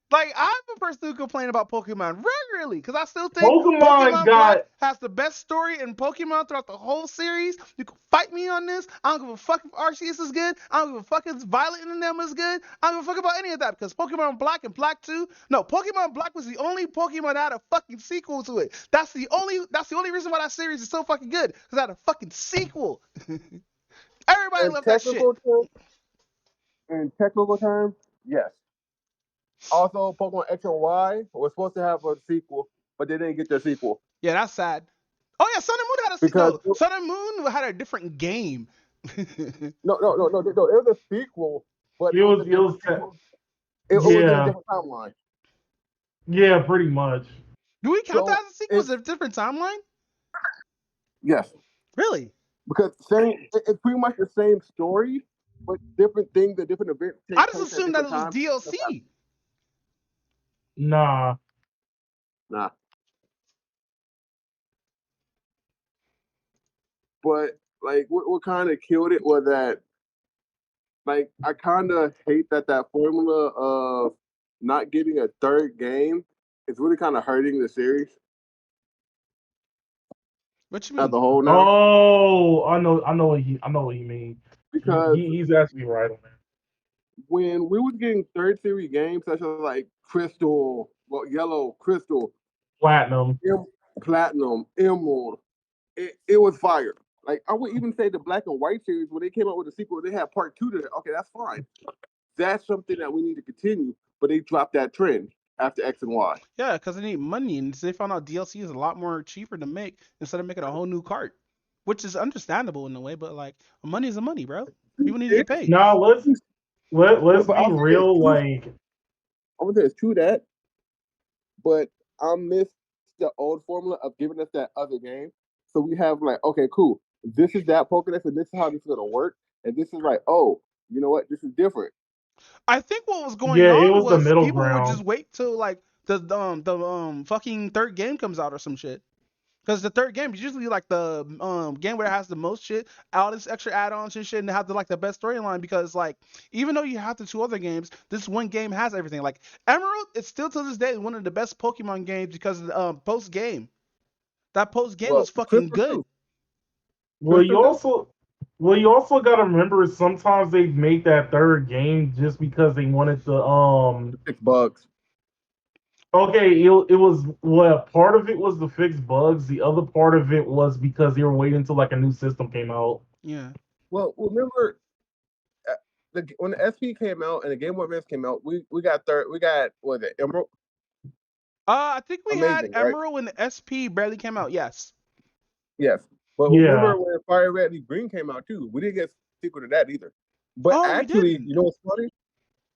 [SPEAKER 4] Like, I'm a person who complain about Pokemon regularly because I still think Pokemon Black has the best story in Pokemon throughout the whole series. You can fight me on this. I don't give a fuck if Arceus is good. I don't give a fuck if Violet and them is good. I don't give a fuck about any of that because Pokemon Black and Black 2. No, Pokemon Black was the only Pokemon that had a fucking sequel to it. That's the only reason why that series is so fucking good because it had a fucking sequel. Everybody loved that shit.
[SPEAKER 8] In technical terms, yes. Also, Pokemon X and Y was supposed to have a sequel, but they didn't get their sequel.
[SPEAKER 4] Yeah, that's sad. Oh yeah, Sun and Moon had a sequel. Sun and Moon had a different game.
[SPEAKER 8] No. It was a sequel, but it was a different timeline.
[SPEAKER 5] Yeah, pretty much.
[SPEAKER 4] Do we count that as a sequel? Is it a different timeline?
[SPEAKER 8] Yes.
[SPEAKER 4] Really?
[SPEAKER 8] Because it's pretty much the same story, but different things, different events.
[SPEAKER 4] I just assumed that it was DLC.
[SPEAKER 5] Nah.
[SPEAKER 8] But like, what kind of killed it was that, like, I kind of hate that formula of not getting a third game is really kind of hurting the series.
[SPEAKER 4] What you mean?
[SPEAKER 8] As a whole now.
[SPEAKER 5] Oh, I know what you mean.
[SPEAKER 8] Because
[SPEAKER 5] he's actually right on that.
[SPEAKER 8] when we was getting third series games such as like Crystal, Yellow, Crystal,
[SPEAKER 5] Platinum.
[SPEAKER 8] Platinum, Emerald, it was fire. Like I would even say the Black and White series when they came out with the sequel, they had part 2 to that. Okay, that's fine. That's something that we need to continue, but they dropped that trend after X and Y.
[SPEAKER 4] Yeah, because they need money, and they found out DLC is a lot more cheaper to make instead of making a whole new cart, which is understandable in a way. But like, money is money, bro. People need to get paid.
[SPEAKER 5] Now let's
[SPEAKER 8] But
[SPEAKER 5] be real. Like,
[SPEAKER 8] I'm gonna say it's true that, but I miss the old formula of giving us that other game. So we have like, okay, cool. This is that Pokédex, and this is how this is gonna work. And this is like, oh, you know what? This is different.
[SPEAKER 4] I think what was going
[SPEAKER 5] yeah, it
[SPEAKER 4] on
[SPEAKER 5] was the
[SPEAKER 4] was
[SPEAKER 5] middle
[SPEAKER 4] people would
[SPEAKER 5] ground.
[SPEAKER 4] just wait till like the fucking third game comes out or some shit. Because the third game is usually like the game where it has the most shit, all this extra add-ons and shit, and they have the best storyline. Because like even though you have the 2 other games, this one game has everything. Like Emerald, it's still to this day one of the best Pokemon games because of the post game. That post game was fucking
[SPEAKER 8] Crystal
[SPEAKER 4] good.
[SPEAKER 8] too.
[SPEAKER 5] Well, you
[SPEAKER 8] Crystal
[SPEAKER 5] also gotta remember sometimes they make that third game just because they wanted to
[SPEAKER 8] 6 bugs.
[SPEAKER 5] Okay, it was part of it was the fixed bugs. The other part of it was because they were waiting until like a new system came out.
[SPEAKER 4] Yeah.
[SPEAKER 8] Well, remember when the SP came out and the Game Boy Advance came out, we got third. We got what was it, Emerald?
[SPEAKER 4] I think we had
[SPEAKER 8] Amazing, right?
[SPEAKER 4] Emerald when the SP barely came out. Yes.
[SPEAKER 8] Yes, but
[SPEAKER 5] Yeah.
[SPEAKER 8] remember when Fire Red and Green came out too? We didn't get a sequel to that either. But
[SPEAKER 4] Oh, we
[SPEAKER 8] actually,
[SPEAKER 4] didn't.
[SPEAKER 8] you know what's funny?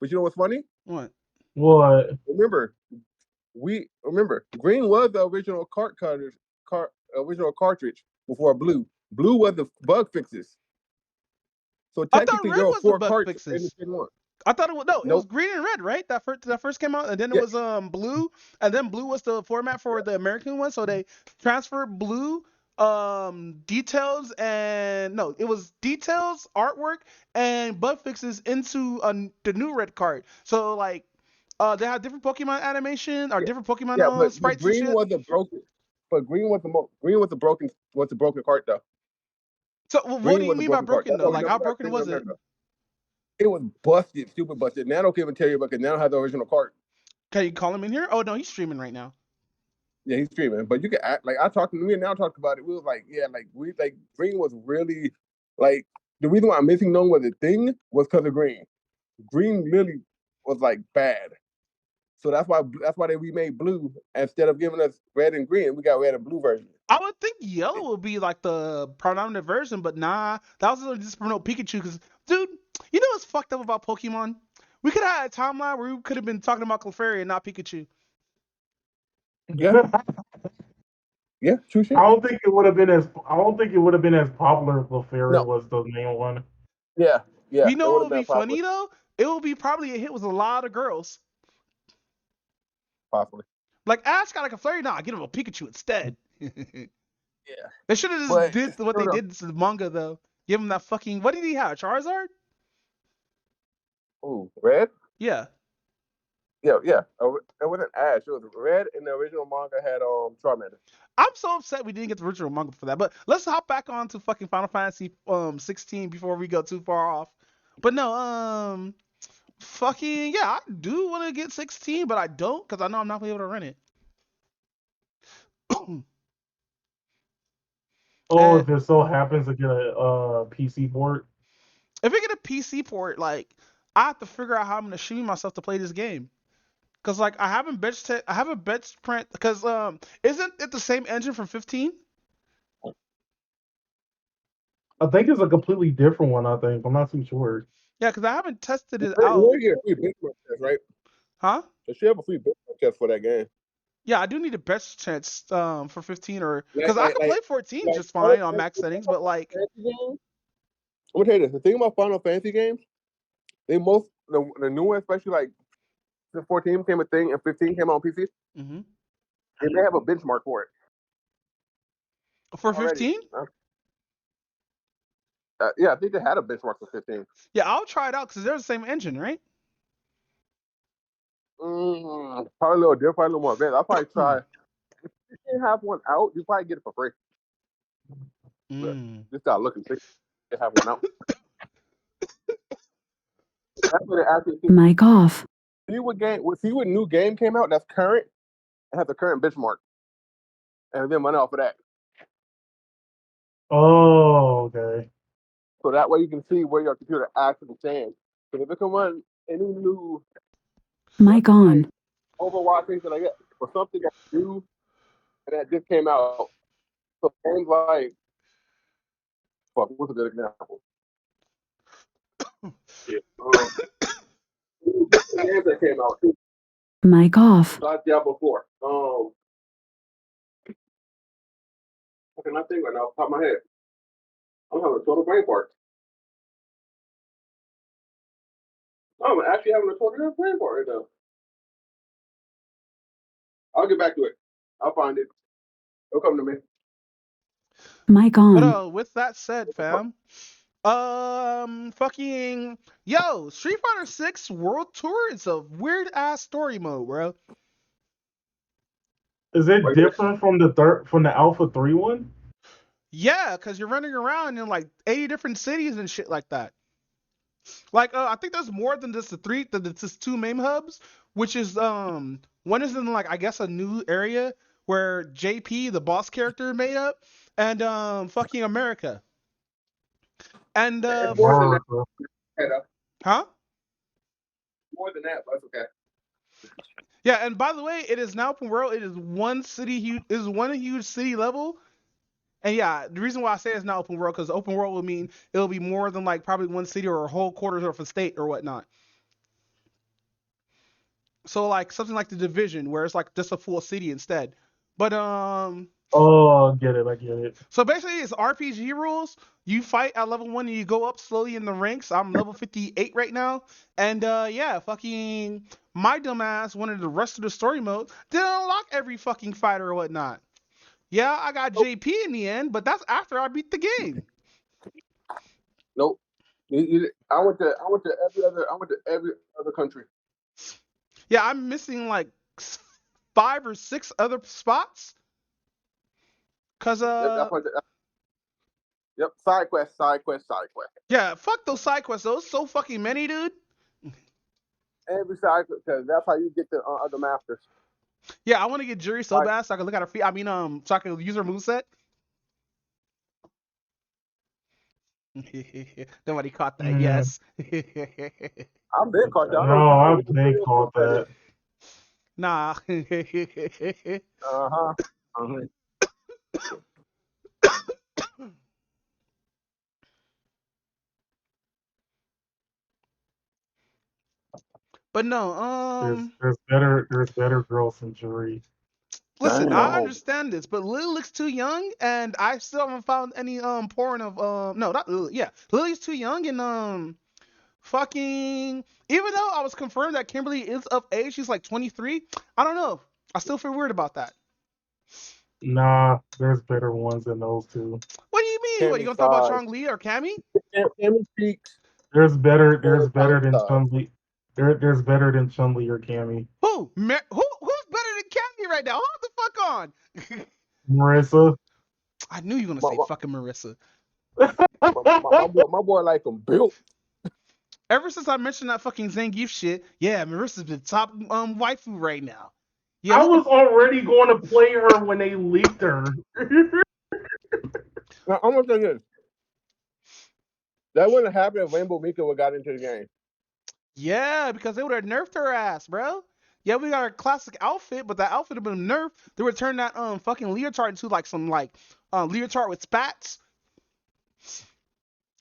[SPEAKER 8] But you know what's funny?
[SPEAKER 4] What?
[SPEAKER 5] What?
[SPEAKER 8] Remember, Green was the original original cartridge before Blue. Blue was the bug fixes. So
[SPEAKER 4] I thought
[SPEAKER 8] technically,
[SPEAKER 4] Red
[SPEAKER 8] there were
[SPEAKER 4] was the
[SPEAKER 8] 4
[SPEAKER 4] bug
[SPEAKER 8] cartridges in the
[SPEAKER 4] fixes.
[SPEAKER 8] same one.
[SPEAKER 4] I thought it was no, it was
[SPEAKER 8] Nope.
[SPEAKER 4] green and red, right? That first came out, and then it
[SPEAKER 8] Yeah.
[SPEAKER 4] was blue, and then blue was the format for the American one, so they transferred blue details and no, it was details, artwork, and bug fixes into the new red card. So like they have different Pokemon animation or different Pokemon
[SPEAKER 8] Yeah, but
[SPEAKER 4] sprites and
[SPEAKER 8] Green
[SPEAKER 4] shit.
[SPEAKER 8] was the broken. But Green was the broken cart though.
[SPEAKER 4] So what
[SPEAKER 8] Green
[SPEAKER 4] do you
[SPEAKER 8] was the
[SPEAKER 4] mean by
[SPEAKER 8] broken cart.
[SPEAKER 4] broken
[SPEAKER 8] That's
[SPEAKER 4] though?
[SPEAKER 8] why we
[SPEAKER 4] Like
[SPEAKER 8] never
[SPEAKER 4] how
[SPEAKER 8] got
[SPEAKER 4] broken
[SPEAKER 8] Green in
[SPEAKER 4] was it?
[SPEAKER 8] America. It was busted, stupid busted. Now I don't even tell you about it. Now I have the original cart.
[SPEAKER 4] Can you call him in here? Oh no, he's streaming right now.
[SPEAKER 8] Yeah, he's streaming. But you can act like I talked to me and now talked about it. We was like, yeah, like Green was really like the reason why I'm missing known was a thing was because of Green. Green really was like bad. So that's why they remade Blue instead of giving us red and green. We got red and blue version.
[SPEAKER 4] I would think yellow would be like the predominant version, but nah, that was just for no Pikachu. Because, dude, you know what's fucked up about Pokemon? We could have had a timeline where we could have been talking about Clefairy and not Pikachu.
[SPEAKER 8] Yeah, yeah, true shit.
[SPEAKER 5] I don't think it would have been as popular if Clefairy
[SPEAKER 8] No.
[SPEAKER 5] was the main one.
[SPEAKER 8] Yeah.
[SPEAKER 4] You know what would be funny though? It would be probably a hit with a lot of girls.
[SPEAKER 8] Possibly.
[SPEAKER 4] Like Ash got like a Clefairy, nah, get him a Pikachu instead.
[SPEAKER 8] Yeah.
[SPEAKER 4] They should have just did what they did to the manga though. Give him that fucking what did he have? Charizard?
[SPEAKER 8] Ooh, red?
[SPEAKER 4] Yeah.
[SPEAKER 8] Yeah. It wasn't Ash. It was red, and the original manga had Charmander.
[SPEAKER 4] I'm so upset we didn't get the original manga for that. But let's hop back on to fucking Final Fantasy 16 before we go too far off. But no, fucking yeah, I do want to get 16, but I don't because I know I'm not gonna be able to rent it.
[SPEAKER 5] If it so happens to get a PC port.
[SPEAKER 4] If I get a PC port, like I have to figure out how I'm gonna shimmy myself to play this game. Cause like I haven't bench print because isn't it the same engine from 15?
[SPEAKER 5] I think it's a completely different one. I think I'm not too sure.
[SPEAKER 4] Yeah, because I haven't tested it
[SPEAKER 8] Right,
[SPEAKER 4] out.
[SPEAKER 8] we're here, free benchmark test, right?
[SPEAKER 4] Huh?
[SPEAKER 8] So she have a free benchmark test for that game.
[SPEAKER 4] Yeah, I do need a best chance for 15 or because I can play 14 just fine on max settings, but like
[SPEAKER 8] I'm gonna tell you this: the thing about Final Fantasy games, the new one, especially like the 14 became a thing and 15 came out on PC, and they have a benchmark for it.
[SPEAKER 4] For 15?
[SPEAKER 8] Yeah, I think they had a benchmark for 15.
[SPEAKER 4] Yeah, I'll try it out because they're the same engine, right?
[SPEAKER 8] Probably a little different, probably a little more advanced. I'll probably try. If you can't have one out, you probably get it for free. Just start looking, see if you have one out. That's what it actually.
[SPEAKER 6] Mic off.
[SPEAKER 8] See what new game came out that's current. It has the current benchmark, and then run off of that.
[SPEAKER 5] Oh, okay.
[SPEAKER 8] So that way you can see where your computer actually stands. Because if it can run any new
[SPEAKER 6] Mic on.
[SPEAKER 8] Overwatch things that I get or something that's new and that just came out. So games like what's a good example? Games that came out too.
[SPEAKER 6] Mic off.
[SPEAKER 8] Like Diablo 4. I cannot think right now off the top of my head. I'm having a total brain fart. I'm actually having a total brain fart right now. I'll get back to it. I'll find it. It'll come to me.
[SPEAKER 6] Mic on.
[SPEAKER 4] But with that said, fam, fucking Street Fighter 6 World Tour is a weird ass story mode, bro.
[SPEAKER 5] Is it different from the Alpha 3 one?
[SPEAKER 4] Yeah, because you're running around in like 80 different cities and shit like that. Like, I think there's more than just just two main hubs, which is one is in like I guess a new area where JP, the boss character, made up, and fucking America. And
[SPEAKER 8] more than that.
[SPEAKER 4] Huh?
[SPEAKER 8] More than that, but that's okay.
[SPEAKER 4] Yeah, and by the way, it is now open world. It is one huge city level. And yeah, the reason why I say it's not open world, because open world will mean it'll be more than like probably one city or a whole quarter of a state or whatnot. So like something like the Division, where it's like just a full city instead. But
[SPEAKER 5] Oh, I get it.
[SPEAKER 4] So basically, it's RPG rules. You fight at level 1 and you go up slowly in the ranks. I'm level 58 right now, and fucking my dumbass wanted the rest of the story mode. Didn't unlock every fucking fighter or whatnot. Yeah, I got JP in the end, but that's after I beat the game.
[SPEAKER 8] Nope. I went to every other country.
[SPEAKER 4] Yeah, I'm missing like 5 or 6 other spots. Cause
[SPEAKER 8] Yep, side quest.
[SPEAKER 4] Yeah, fuck those side quests. Those so fucking many, dude.
[SPEAKER 8] Every side quest, because that's how you get the other masters.
[SPEAKER 4] Yeah, I want to get Jury so bad so I can look at her feet. I mean, so I can use her moveset. Nobody caught that. Yes.
[SPEAKER 8] I've been caught that.
[SPEAKER 5] No, I've been caught that.
[SPEAKER 4] Nah. But no,
[SPEAKER 5] there's better girls than Jury.
[SPEAKER 4] Listen, I understand this, but Lily looks too young, and I still haven't found any porn of no, not Lily. Yeah, Lily's too young, and fucking even though I was confirmed that Kimberly is of age, she's like 23. I don't know. I still feel weird about that.
[SPEAKER 5] Nah, there's better ones than those two.
[SPEAKER 4] What do you mean? What, you gonna talk about Chong Li or Cammy?
[SPEAKER 8] Cammy speaks.
[SPEAKER 5] There's better than Chun-Li. There's better than Chun-Li or Cammy.
[SPEAKER 4] Who's better than Cammy right now? Hold the fuck on.
[SPEAKER 5] Marissa.
[SPEAKER 4] I knew you were gonna say fucking Marissa.
[SPEAKER 8] my boy like them built.
[SPEAKER 4] Ever since I mentioned that fucking Zangief shit, yeah, Marissa's the top waifu right now. Yeah,
[SPEAKER 5] I was already going to play her when they leaked her.
[SPEAKER 8] Now, I'm gonna tell you this. That wouldn't happen if Rainbow Mika would got into the game.
[SPEAKER 4] Yeah, because they would have nerfed her ass, bro. Yeah, we got her classic outfit, but that outfit would have been nerfed. They would turn that fucking leotard into like some leotard with spats.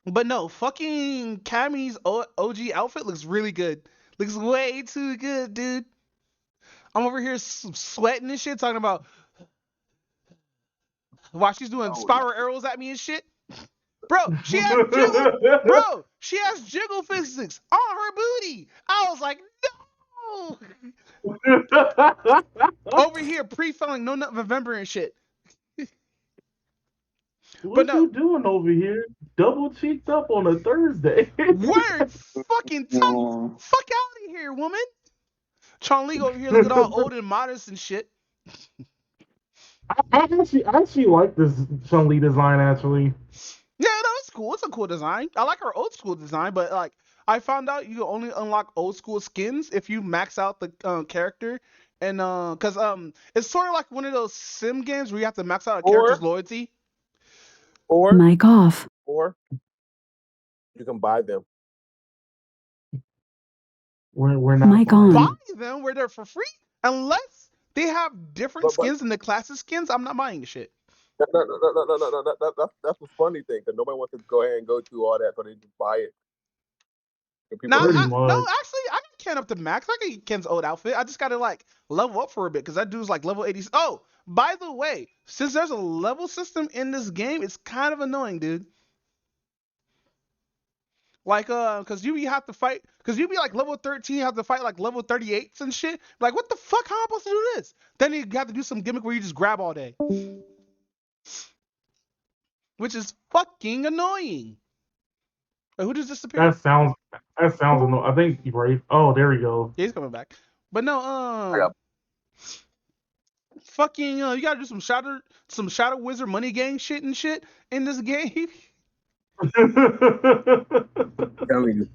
[SPEAKER 4] But no, fucking Cammy's OG outfit looks really good. Looks way too good, dude. I'm over here sweating and shit, talking about while she's doing spiral arrows at me and shit. Bro, she has jiggle physics on her booty. I was like, no. Over here pre-filling No Nut November and shit.
[SPEAKER 5] What you doing over here? Double cheeked up on a Thursday.
[SPEAKER 4] Word fucking tongue. Fuck out of here, woman. Chong-Li over here looking all old and modest and shit.
[SPEAKER 5] I actually like this Chun-Li design, actually.
[SPEAKER 4] Yeah, no, it's cool. It's a cool design. I like her old school design, but like I found out you can only unlock old school skins if you max out the character, and cause it's sort of like one of those sim games where you have to max out a character's loyalty.
[SPEAKER 8] Or
[SPEAKER 6] Mic off.
[SPEAKER 8] or you can buy them.
[SPEAKER 5] We're not
[SPEAKER 6] Mic
[SPEAKER 5] buying.
[SPEAKER 6] on.
[SPEAKER 4] Buy them where they're for free, unless they have different
[SPEAKER 8] But-
[SPEAKER 4] skins than the classic skins. I'm not buying the shit.
[SPEAKER 8] That's the funny thing, because nobody wants to go ahead and go through all that, so they just buy it. And people
[SPEAKER 4] No,
[SPEAKER 5] Pretty
[SPEAKER 8] are-
[SPEAKER 5] much.
[SPEAKER 4] no, actually, I can Ken up to max. I can get Ken's old outfit. I just gotta like level up for a bit because that dude's like level 80. Oh, by the way, since there's a level system in this game, it's kind of annoying, dude. Like, cause you have to fight, cause you be like level 13, you have to fight like level 38s and shit. Like, what the fuck? How am I supposed to do this? Then you have to do some gimmick where you just grab all day, which is fucking annoying. Wait, who just disappeared?
[SPEAKER 5] That sounds annoying. I think right. Oh, there we go.
[SPEAKER 4] Yeah, he's coming back. But no,
[SPEAKER 8] got-
[SPEAKER 4] fucking, you gotta do some Shadow Wizard money gang shit and shit in this game.
[SPEAKER 8] telling you.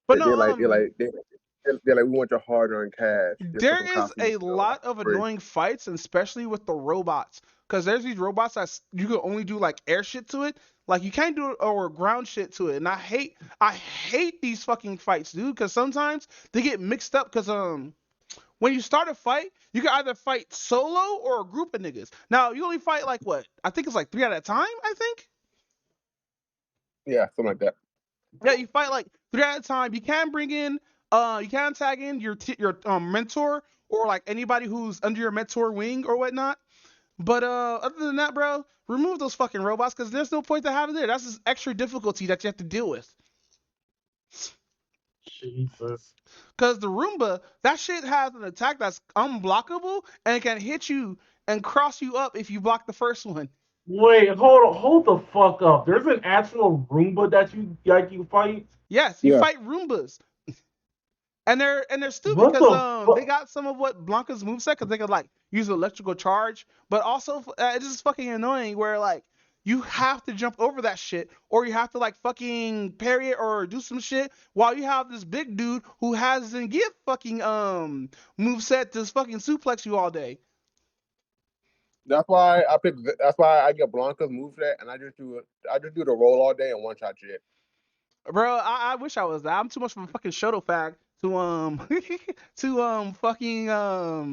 [SPEAKER 4] But
[SPEAKER 8] they're
[SPEAKER 4] no,
[SPEAKER 8] like, we want your hard-earned cash.
[SPEAKER 4] there is a lot of annoying fights, and especially with the robots, because there's these robots that you can only do like air shit to it, like you can't do it or ground shit to it, and I hate these fucking fights, dude, because sometimes they get mixed up, because when you start a fight, you can either fight solo or a group of niggas. Now you only fight like what? I think it's like 3 at a time. I think.
[SPEAKER 8] Yeah, something like that.
[SPEAKER 4] Yeah, you fight like 3 at a time. You can bring in, you can tag in your mentor or like anybody who's under your mentor wing or whatnot. But other than that, bro, remove those fucking robots because there's no point to have it there. That's just extra difficulty that you have to deal with.
[SPEAKER 5] Jesus.
[SPEAKER 4] Because the Roomba, that shit has an attack that's unblockable and it can hit you and cross you up if you block the first one.
[SPEAKER 5] Wait, hold the fuck up. There's an actual Roomba that you fight.
[SPEAKER 4] Yes, you
[SPEAKER 8] Yeah.
[SPEAKER 4] fight Roombas. And they're stupid
[SPEAKER 5] What the
[SPEAKER 4] because
[SPEAKER 5] fuck?
[SPEAKER 4] they got some of what Blanca's moveset because they could like use electrical charge, but also it's just fucking annoying where like you have to jump over that shit or you have to like fucking parry it or do some shit while you have this big dude who hasn't get fucking moveset to fucking suplex you all day.
[SPEAKER 8] That's why I pick. That's why I get Blanca's moveset, and I just do the roll all day and one shot shit.
[SPEAKER 4] Bro, I wish I was that. I'm too much of a fucking Shoto fag to fucking
[SPEAKER 8] Yeah,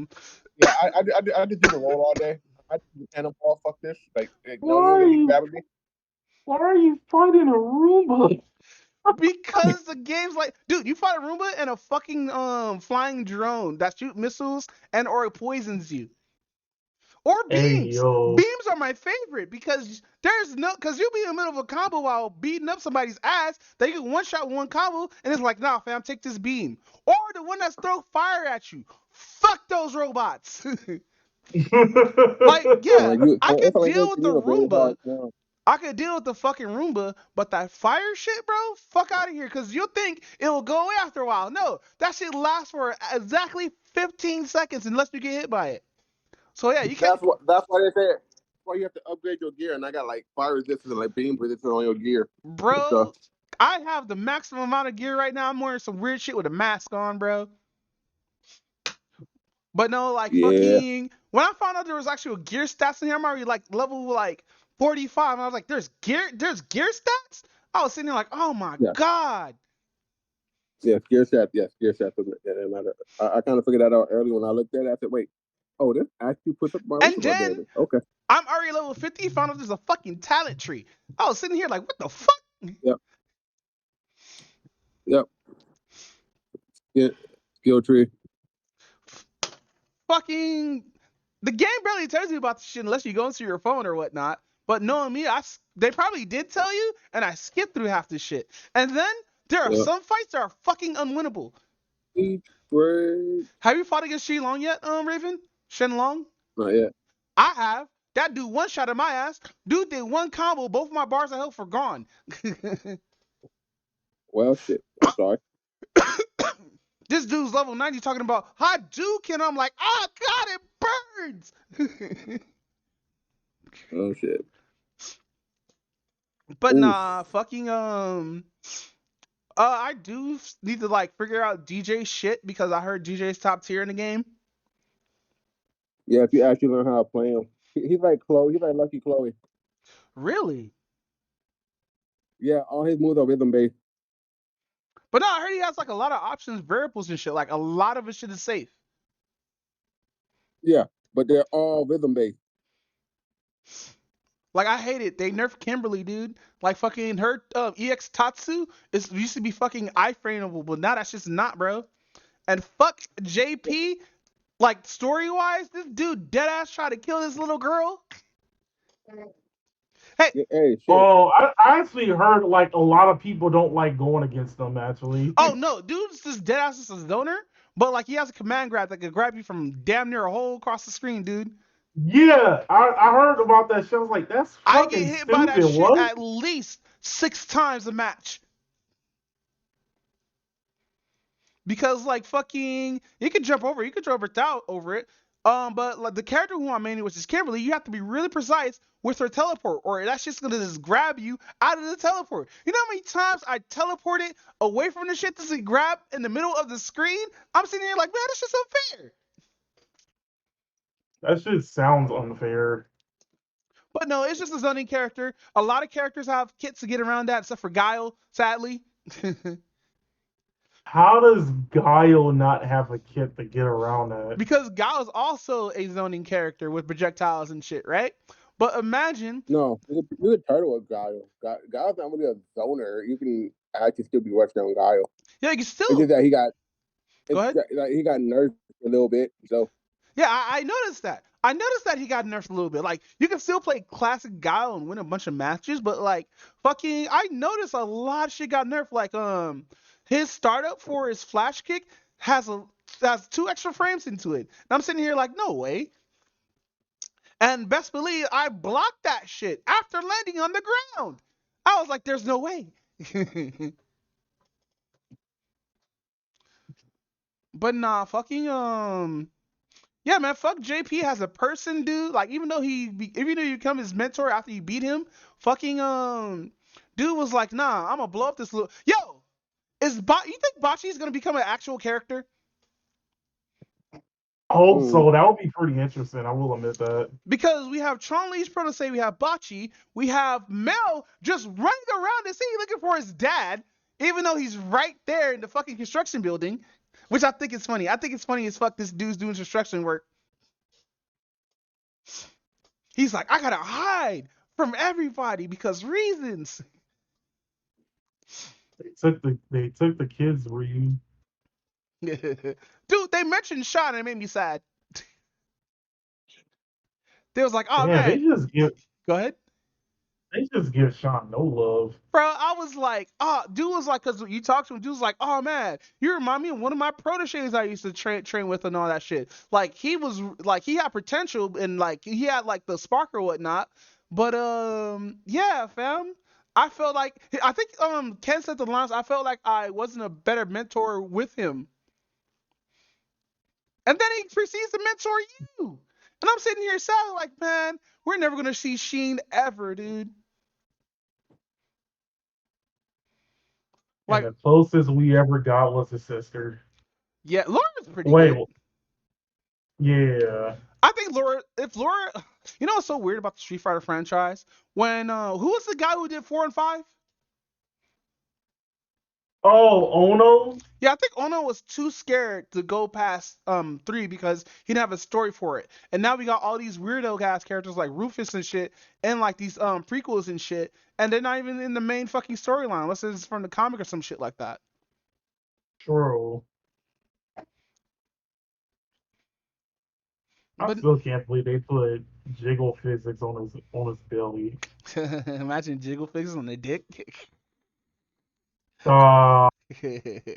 [SPEAKER 8] I just do the roll all day. I just do cannonball. Fuck this. Like
[SPEAKER 5] Why
[SPEAKER 8] no,
[SPEAKER 5] are
[SPEAKER 8] you
[SPEAKER 5] you-
[SPEAKER 8] grabbing me.
[SPEAKER 5] Why are you fighting a Roomba?
[SPEAKER 4] because the game's like, dude, you fight a Roomba and a fucking flying drone that shoot missiles and or it poisons you. Or
[SPEAKER 5] Hey,
[SPEAKER 4] beams.
[SPEAKER 5] yo.
[SPEAKER 4] Beams are my favorite because because you'll be in the middle of a combo while beating up somebody's ass. They can one shot one combo and it's like, nah, fam, take this beam. Or the one that's throw fire at you. Fuck those robots. Like, yeah, I could deal with the Roomba. I could deal with the fucking Roomba, but that fire shit, bro, fuck out of here, because you'll think it'll go away after a while. No, that shit lasts for exactly 15 seconds unless you get hit by it. So yeah, you can't.
[SPEAKER 8] That's why they say. That's why you have to upgrade your gear, and I got like fire resistance and like beam resistance on your gear.
[SPEAKER 4] Bro, I have the maximum amount of gear right now. I'm wearing some weird shit with a mask on, bro. But no, like fucking. When I found out there was actual gear stats in here, I'm already like level like 45, and I was like, "There's gear stats." I was sitting there like, "Oh my god."
[SPEAKER 8] Yeah, gear stats. Yes, gear stats. Doesn't matter. I kind of figured that out early when I looked at it. I said, "Wait, this actually puts up my
[SPEAKER 4] And then
[SPEAKER 8] okay."
[SPEAKER 4] I'm already level 50. Found out there's a fucking talent tree. I was sitting here like, "What the fuck?"
[SPEAKER 8] Yep. Yeah. Skill tree.
[SPEAKER 4] Fucking the game barely tells you about the shit unless you go into your phone or whatnot. But knowing me, they probably did tell you, and I skipped through half this shit. And then there are some fights that are fucking unwinnable. Have you fought against Shenlong yet, Raven? Shenlong?
[SPEAKER 8] Not yet.
[SPEAKER 4] I have. That dude one shot at my ass. Dude did one combo. Both of my bars of health were gone.
[SPEAKER 8] Well, shit. I'm sorry.
[SPEAKER 4] This dude's level 90 talking about Hadouken. I'm like, oh god, it burns.
[SPEAKER 8] Oh shit.
[SPEAKER 4] But
[SPEAKER 8] Oof.
[SPEAKER 4] nah, fucking I do need to like figure out DJ shit because I heard DJ's top tier in the game.
[SPEAKER 8] Yeah, if you actually learn how to play him, he's like Chloe. He's like Lucky Chloe.
[SPEAKER 4] Really?
[SPEAKER 8] Yeah, all his moves are rhythm based.
[SPEAKER 4] But no, I heard he has like a lot of options, variables and shit. Like a lot of his shit is safe.
[SPEAKER 8] Yeah, but they're all rhythm based.
[SPEAKER 4] Like I hate it. They nerfed Kimberly, dude. Like fucking her EX Tatsu is used to be fucking iframeable, but now that's just not, bro. And fuck JP. Like story wise, this dude dead ass tried to kill this little girl. Hey,
[SPEAKER 8] Yeah, hey, shit.
[SPEAKER 5] Oh, I actually heard like a lot of people don't like going against them. Actually,
[SPEAKER 4] oh no, dude's just dead ass is a zoner, but like he has a command grab that can grab you from damn near a hole across the screen, dude.
[SPEAKER 5] yeah, I heard about that shit. I was like, that's
[SPEAKER 4] I get
[SPEAKER 5] fucking
[SPEAKER 4] hit by that
[SPEAKER 5] stupid.
[SPEAKER 4] shit
[SPEAKER 5] What?
[SPEAKER 4] at least 6 times a match. Because like fucking, you could jump over, over it. But like the character who I'm mainly, which is Kimberly, you have to be really precise with her teleport, or that's just gonna just grab you out of the teleport. You know how many times I teleported away from the shit to grab in the middle of the screen? I'm sitting here like, man, this shit's unfair.
[SPEAKER 5] That shit sounds unfair.
[SPEAKER 4] But no, it's just a zoning character. A lot of characters have kits to get around that, except for Guile, sadly.
[SPEAKER 5] How does Guile not have a kit to get around that?
[SPEAKER 4] Because Guile is also a zoning character with projectiles and shit, right? But imagine.
[SPEAKER 8] No, you could turtle with Guile. Guile's not really a zoner. You can actually still be rushing on Guile.
[SPEAKER 4] Yeah, you can still.
[SPEAKER 8] It's just that he got.
[SPEAKER 4] Go ahead.
[SPEAKER 8] Like he got nerfed a little bit, so.
[SPEAKER 4] Yeah, I noticed that. I noticed that he got nerfed a little bit. Like, you can still play classic Guile and win a bunch of matches, but like, fucking, I noticed a lot of shit got nerfed. Like, his startup for his flash kick has 2 extra frames into it. And I'm sitting here like, no way. And best believe I blocked that shit after landing on the ground. I was like, there's no way. But nah, fucking yeah, man, fuck JP as a person, dude. Like, even though you become his mentor after you beat him, fucking dude was like, nah, I'm gonna blow up this little. Yo, you think Bocce is gonna become an actual character?
[SPEAKER 5] Oh, so that would be pretty interesting. I will admit that.
[SPEAKER 4] Because we have Chun Li's protege, we have Bocce, we have Mel just running around the city looking for his dad, even though he's right there in the fucking construction building. Which I think is funny. I think it's funny as fuck this dude's doing construction work. He's like, I gotta hide from everybody because reasons.
[SPEAKER 5] They took the kids read.
[SPEAKER 4] Dude, they mentioned Sean and it made me sad. They was like, oh
[SPEAKER 5] Yeah,
[SPEAKER 4] man. Go ahead.
[SPEAKER 5] They just give Sean no love.
[SPEAKER 4] Bro, I was like, dude was like, because you talked to him, dude was like, oh man, you remind me of one of my proteges I used to train with and all that shit. Like, he was, like, he had potential and, like, he had, like, the spark or whatnot. But, yeah, fam. I felt like, I think, Ken said the lines, I felt like I wasn't a better mentor with him. And then he proceeds to mentor you. And I'm sitting here sad, like, man, we're never going to see Sheen ever, dude.
[SPEAKER 5] Like, and the closest we ever got was his sister.
[SPEAKER 4] Yeah, Laura's pretty good.
[SPEAKER 5] Yeah.
[SPEAKER 4] I think Laura, you know what's so weird about the Street Fighter franchise? When, who was the guy who did 4 and 5?
[SPEAKER 5] Oh, Ono?
[SPEAKER 4] Yeah, I think Ono was too scared to go past 3 because he didn't have a story for it. And now we got all these weirdo ass characters like Rufus and shit, and like these prequels and shit, and they're not even in the main fucking storyline unless it's from the comic or some shit like that.
[SPEAKER 5] True. I still can't believe they put jiggle physics on his belly.
[SPEAKER 4] Imagine jiggle physics on the dick.
[SPEAKER 5] Uh,
[SPEAKER 4] jiggle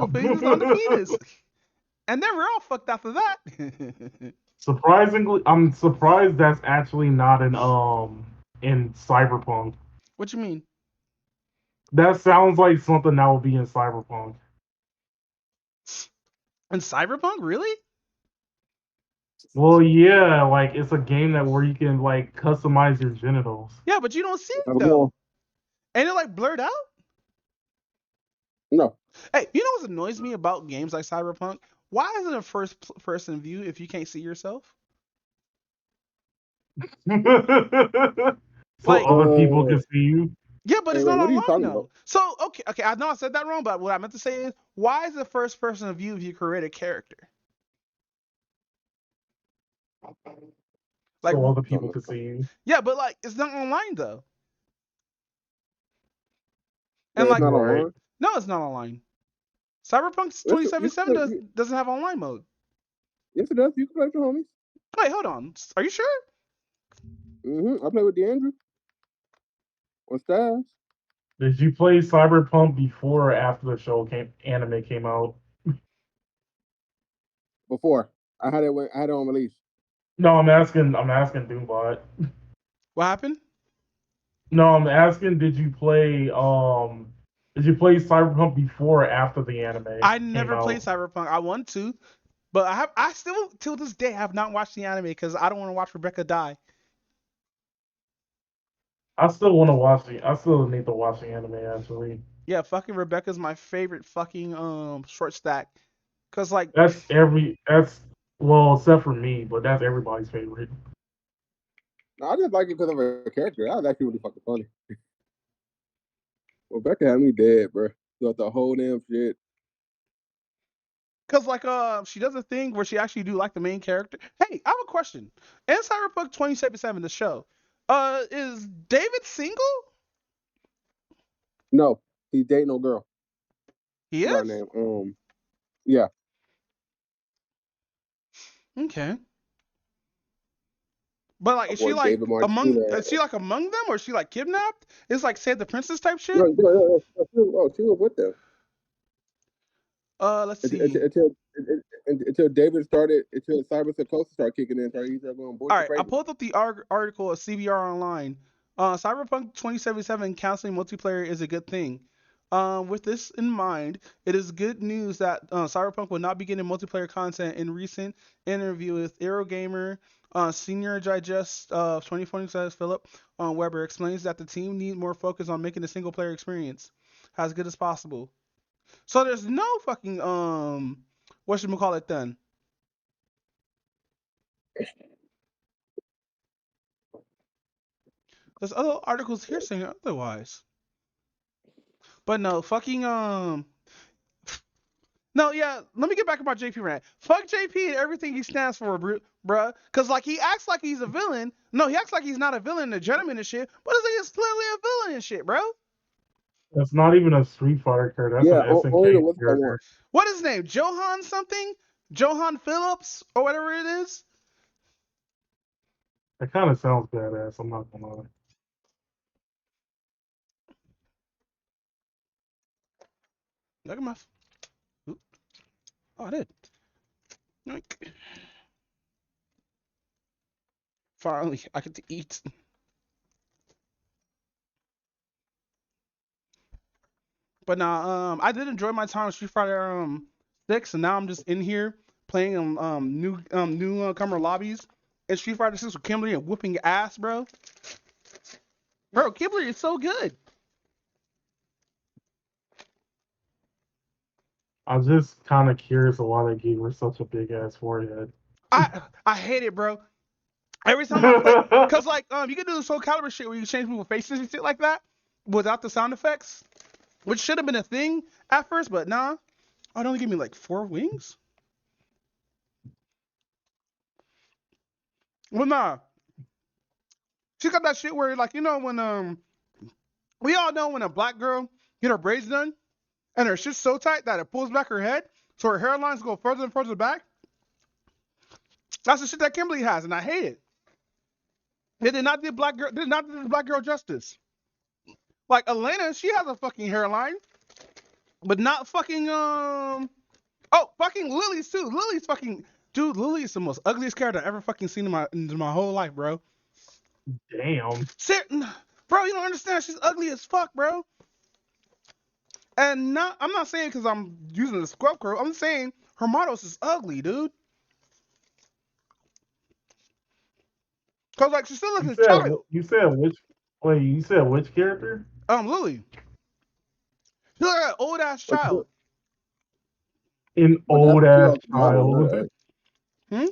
[SPEAKER 4] physics on the penis. And then we're all fucked after that.
[SPEAKER 5] Surprisingly, I'm surprised that's actually not in Cyberpunk.
[SPEAKER 4] What you mean?
[SPEAKER 5] That sounds like something that would be in Cyberpunk.
[SPEAKER 4] In Cyberpunk, really?
[SPEAKER 5] Well, yeah, like it's a game that where you can like customize your genitals.
[SPEAKER 4] Yeah, but you don't see it
[SPEAKER 8] I'm
[SPEAKER 4] though.
[SPEAKER 8] going.
[SPEAKER 4] Ain't it like blurred out?
[SPEAKER 8] No.
[SPEAKER 4] Hey, you know what annoys me about games like Cyberpunk? Why is it a person view if you can't see yourself?
[SPEAKER 5] So
[SPEAKER 4] Like,
[SPEAKER 5] other people can
[SPEAKER 8] Uh,
[SPEAKER 5] see you.
[SPEAKER 4] yeah, but
[SPEAKER 8] hey,
[SPEAKER 4] it's
[SPEAKER 8] wait,
[SPEAKER 4] not
[SPEAKER 8] what are you
[SPEAKER 4] online
[SPEAKER 8] talking about?
[SPEAKER 4] though. So okay, I know I said that wrong, but what I meant to say is, why is it first person view if you create a character? Like,
[SPEAKER 5] So other
[SPEAKER 8] Don't
[SPEAKER 5] people
[SPEAKER 8] know.
[SPEAKER 5] can see you.
[SPEAKER 4] yeah, but like, it's not online though. And
[SPEAKER 8] Wait, it's
[SPEAKER 4] like,
[SPEAKER 8] not
[SPEAKER 5] Right.
[SPEAKER 8] online.
[SPEAKER 4] no, it's not online. Cyberpunk
[SPEAKER 8] Listen, you can
[SPEAKER 4] 2077
[SPEAKER 8] play.
[SPEAKER 4] doesn't have online mode.
[SPEAKER 8] Yes, it does. You can play with your homies.
[SPEAKER 4] Wait, hold on. Are you sure?
[SPEAKER 8] I play with DeAndre on Styles
[SPEAKER 5] Did you play Cyberpunk before or after the anime came out?
[SPEAKER 8] before. I had it on release.
[SPEAKER 5] No, I'm asking Doombot.
[SPEAKER 4] What happened?
[SPEAKER 5] No, I'm asking did you play Cyberpunk before or after the anime
[SPEAKER 4] I
[SPEAKER 5] came
[SPEAKER 4] never played
[SPEAKER 5] out?
[SPEAKER 4] Cyberpunk. I want to, but I still till this day have not watched the anime because I don't want to watch Rebecca die.
[SPEAKER 5] I still need to watch the anime actually.
[SPEAKER 4] Yeah, fucking Rebecca's my favorite fucking short stack. Cause like,
[SPEAKER 5] That's well, except for me, but that's everybody's favorite.
[SPEAKER 8] No, I just like it because of her character. That was actually really fucking funny. Rebecca had me dead, bro. Throughout the whole damn shit.
[SPEAKER 4] cause like she does a thing where she actually do like the main character. Hey, I have a question. In Cyberpunk 2077, the show, is David single?
[SPEAKER 8] No, he's dating no girl.
[SPEAKER 4] He
[SPEAKER 8] By
[SPEAKER 4] is.
[SPEAKER 8] name. Yeah.
[SPEAKER 4] Okay. But like,
[SPEAKER 8] My boy David
[SPEAKER 4] is
[SPEAKER 8] Martinez.
[SPEAKER 4] she like among them, or is she like kidnapped? It's like Save the Princess type shit.
[SPEAKER 8] She was with them
[SPEAKER 4] Let's see.
[SPEAKER 8] until David started, until Cyber Psychosis started kicking in, started going
[SPEAKER 4] All
[SPEAKER 8] bullshit
[SPEAKER 4] right, I
[SPEAKER 8] crazy.
[SPEAKER 4] pulled up the article of CBR Online. Cyberpunk 2077 canceling multiplayer is a good thing. With this in mind, it is good news that Cyberpunk will not be getting multiplayer content. In recent interview with Eurogamer, Senior Digest 2020 says Philip Weber explains that the team need more focus on making the single player experience as good as possible. So there's no fucking what should we call it then? There's other articles here saying otherwise. But no, fucking no, yeah. Let me get back about JP rant. Fuck JP and everything he stands for, bruh. Cause like he acts like he's a villain. No, he acts like he's not a villain, a gentleman and shit. But this nigga's clearly a villain and shit, bro.
[SPEAKER 5] That's not even a Street Fighter character. That's
[SPEAKER 8] Yeah,
[SPEAKER 5] an
[SPEAKER 8] only the
[SPEAKER 5] SNK
[SPEAKER 8] what's that one.
[SPEAKER 5] character.
[SPEAKER 4] What is his name? Johan something? Johan Phillips or whatever it is.
[SPEAKER 5] That kind of sounds badass. I'm not gonna lie.
[SPEAKER 4] Look at my. Oh, I did. Yoink. Finally, I get to eat. But now, I did enjoy my time with Street Fighter 6, and now I'm just in here playing newcomer lobbies in Street Fighter 6 with Kimberly and whooping ass, bro. Bro, Kimberly is so good.
[SPEAKER 5] I'm just kind of curious of why they gave her such a big ass forehead.
[SPEAKER 4] I hate it, bro. Every time I play, cause like you can do the Soul Calibur shit where you change people's faces and shit like that without the sound effects, which should have been a thing at first, but nah. Oh, it only give me like 4 wings. Well, nah. She got that shit where like when we all know when a black girl get her braids done and her shit's so tight that it pulls back her head, so her hairlines go further and further back. That's the shit that Kimberly has, and I hate it. They did not do the black girl justice. Like Elena, she has a fucking hairline, but not fucking oh, fucking Lily's too. Lily's fucking dude. Lily is the most ugliest character I've ever fucking seen in my whole life, bro.
[SPEAKER 5] Damn.
[SPEAKER 4] Bro, you don't understand. She's ugly as fuck, bro. And I'm not saying because I'm using the scrub curl. I'm saying her models is ugly, dude. Cause like she still looks
[SPEAKER 5] You
[SPEAKER 4] a
[SPEAKER 5] said
[SPEAKER 4] child.
[SPEAKER 5] you said which wait, you said which character?
[SPEAKER 4] Lily. She look like an old ass
[SPEAKER 8] But,
[SPEAKER 4] child.
[SPEAKER 5] An
[SPEAKER 8] but that's
[SPEAKER 5] old ass
[SPEAKER 8] Seahawks' daughter, you know that,
[SPEAKER 5] child.
[SPEAKER 8] right?
[SPEAKER 4] Hmm.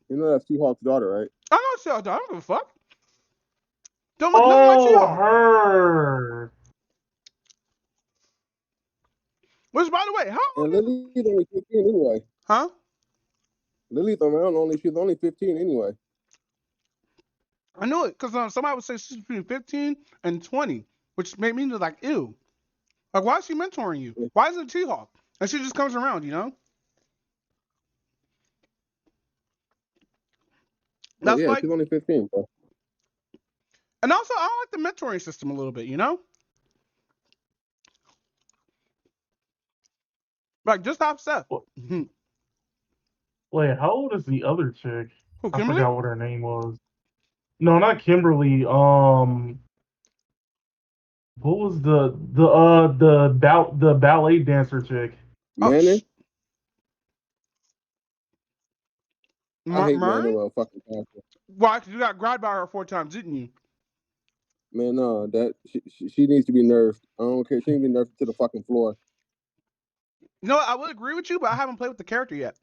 [SPEAKER 8] You know that's Seahawks' daughter, right?
[SPEAKER 4] I know she. I don't give a fuck. Don't look nothing like
[SPEAKER 5] Oh,
[SPEAKER 4] She-Hulk.
[SPEAKER 5] her.
[SPEAKER 4] Which, by the way, how
[SPEAKER 8] And
[SPEAKER 4] old is?
[SPEAKER 8] Lily's only 15 anyway.
[SPEAKER 4] Huh?
[SPEAKER 8] Lily's around only. She's only 15 anyway.
[SPEAKER 4] I knew it because somebody would say she's between 15 and 20, which made me like, ew. Like, why is she mentoring you? Why isn't it She-Hulk? And she just comes around, you know?
[SPEAKER 8] But
[SPEAKER 4] That's
[SPEAKER 8] yeah,
[SPEAKER 4] like,
[SPEAKER 8] she's only 15. Bro.
[SPEAKER 4] and also I don't like the mentoring system a little bit, you know? Like, just have Seth. Who,
[SPEAKER 5] Wait, how old is the other chick? I
[SPEAKER 4] Kimberly?
[SPEAKER 5] forgot what her name was. No, not Kimberly. What was the ballet dancer chick?
[SPEAKER 4] Oh,
[SPEAKER 8] Manning? I hate
[SPEAKER 4] Murray?
[SPEAKER 8] Manning with a fucking passion.
[SPEAKER 4] Why? Because you got grabbed by her 4 times, didn't you?
[SPEAKER 8] Man, no, that she needs to be nerfed. I don't care. She needs to be nerfed to the fucking floor.
[SPEAKER 4] No, I would agree with you, but I haven't played with the character yet.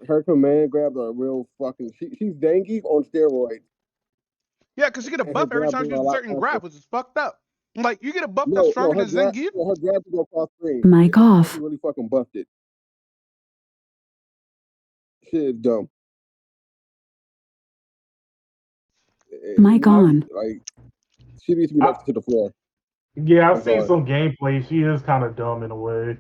[SPEAKER 8] Her command grabs are real fucking. She's Zangief on steroids,
[SPEAKER 4] Yeah, because you get a
[SPEAKER 8] and her
[SPEAKER 4] buff every
[SPEAKER 8] grabs
[SPEAKER 4] time
[SPEAKER 8] are
[SPEAKER 4] you
[SPEAKER 8] a
[SPEAKER 4] use a
[SPEAKER 8] lot
[SPEAKER 4] certain
[SPEAKER 8] faster.
[SPEAKER 4] grab, which is fucked up. Like, you get a buff that's
[SPEAKER 8] No,
[SPEAKER 4] stronger than Zangief.
[SPEAKER 8] her grabs go across screen.
[SPEAKER 6] Mic
[SPEAKER 8] She
[SPEAKER 6] off.
[SPEAKER 8] really fucking buffed it. Shit is dumb.
[SPEAKER 6] Mic on.
[SPEAKER 8] Like she needs to be left to the floor.
[SPEAKER 5] Yeah,
[SPEAKER 8] I'm
[SPEAKER 5] I've seen
[SPEAKER 8] sorry.
[SPEAKER 5] some gameplay. She is kind of dumb in a way.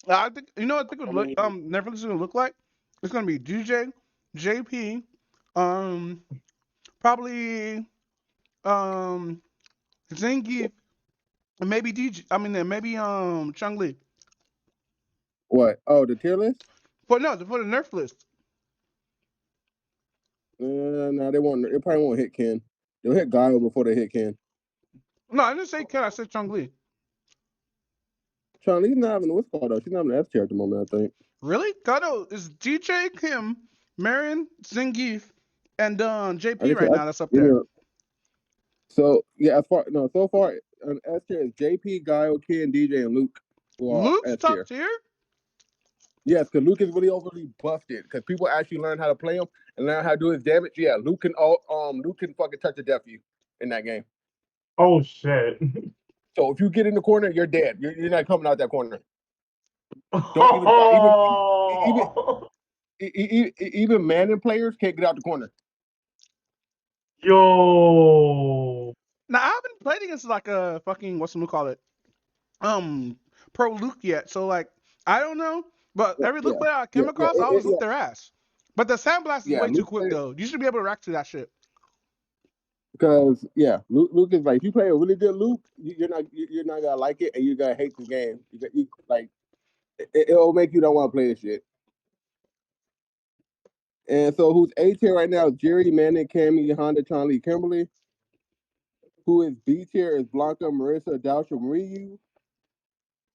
[SPEAKER 4] I think you know what I think it would look
[SPEAKER 8] mean,
[SPEAKER 4] Netflix is gonna look like? It's gonna be DJ, JP, probably Zangief, and maybe DJ. I mean, maybe Chung Li.
[SPEAKER 8] what? Oh, the tier list?
[SPEAKER 4] But no, to put a nerf list.
[SPEAKER 8] No, they won't. They probably won't hit Ken. They'll hit Guile before they hit Ken.
[SPEAKER 4] No, I didn't say Ken. I said Chung Li.
[SPEAKER 8] Charlie's not having what's called though. She's not having an S tier at the moment, I think.
[SPEAKER 4] Really? Gato is DJ, Kim, Marion, Zangief, and JP right now. That's up there.
[SPEAKER 8] So yeah, so far an S tier is JP, Guile, Ken, DJ, and Luke. Well,
[SPEAKER 4] Luke's
[SPEAKER 8] S
[SPEAKER 4] top
[SPEAKER 8] tier.
[SPEAKER 4] tier.
[SPEAKER 8] Yes, because Luke is really overly buffed it. Because people actually learn how to play him and learn how to do his damage. Yeah, Luke can fucking touch a death you in that game.
[SPEAKER 5] Oh shit!
[SPEAKER 8] So if you get in the corner, you're dead. You're not coming out that corner. Don't even try. Even Manning players can't get out the corner.
[SPEAKER 5] Yo.
[SPEAKER 4] Now I haven't played against like a fucking what's call it, pro Luke yet. So like I don't know, but every Luke player I came across, I always look their ass. But the sandblast is way too quick though. You should be able to react to that shit.
[SPEAKER 8] Because Luke is like if you play a really good Luke, you're not gonna like it and you're gonna hate the game. It'll make you don't want to play this shit. And so who's A tier right now is Jerry, Manning, Cammy, Honda, Chun-Li, Kimberly. Who is B tier is Blanca, Marissa, Dausha, Ryu.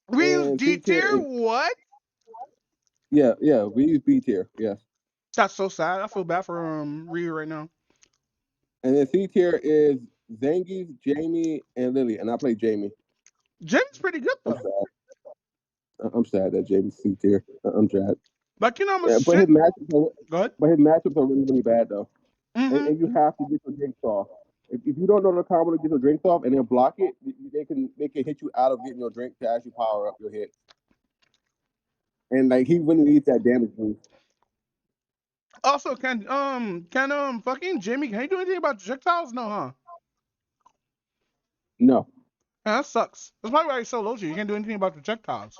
[SPEAKER 4] Ryu's
[SPEAKER 8] And
[SPEAKER 4] D
[SPEAKER 8] C tier
[SPEAKER 4] tier?
[SPEAKER 8] is
[SPEAKER 4] What?
[SPEAKER 8] Ryu's B tier, yes.
[SPEAKER 4] That's so sad. I feel bad for Ryu right now.
[SPEAKER 8] And then C tier is Zangief, Jamie, and Lily. And I play Jamie.
[SPEAKER 4] Jamie's pretty good though.
[SPEAKER 8] I'm sad that Jamie's C tier. I'm sad.
[SPEAKER 4] Like you know, I'm a
[SPEAKER 8] But
[SPEAKER 4] shit.
[SPEAKER 8] his matchups
[SPEAKER 4] Go ahead.
[SPEAKER 8] are really, really bad though.
[SPEAKER 4] Mm-hmm.
[SPEAKER 8] And you have to get your drinks off. If you don't know the combo to get your drinks off and then block it, they can hit you out of getting your drink to actually power up your hit. And like he really needs that damage boost.
[SPEAKER 4] Also, can fucking Jamie, can he do anything about projectiles? No, huh?
[SPEAKER 8] No.
[SPEAKER 4] Yeah, that sucks. That's probably why he's so low tier. You can't do anything about projectiles.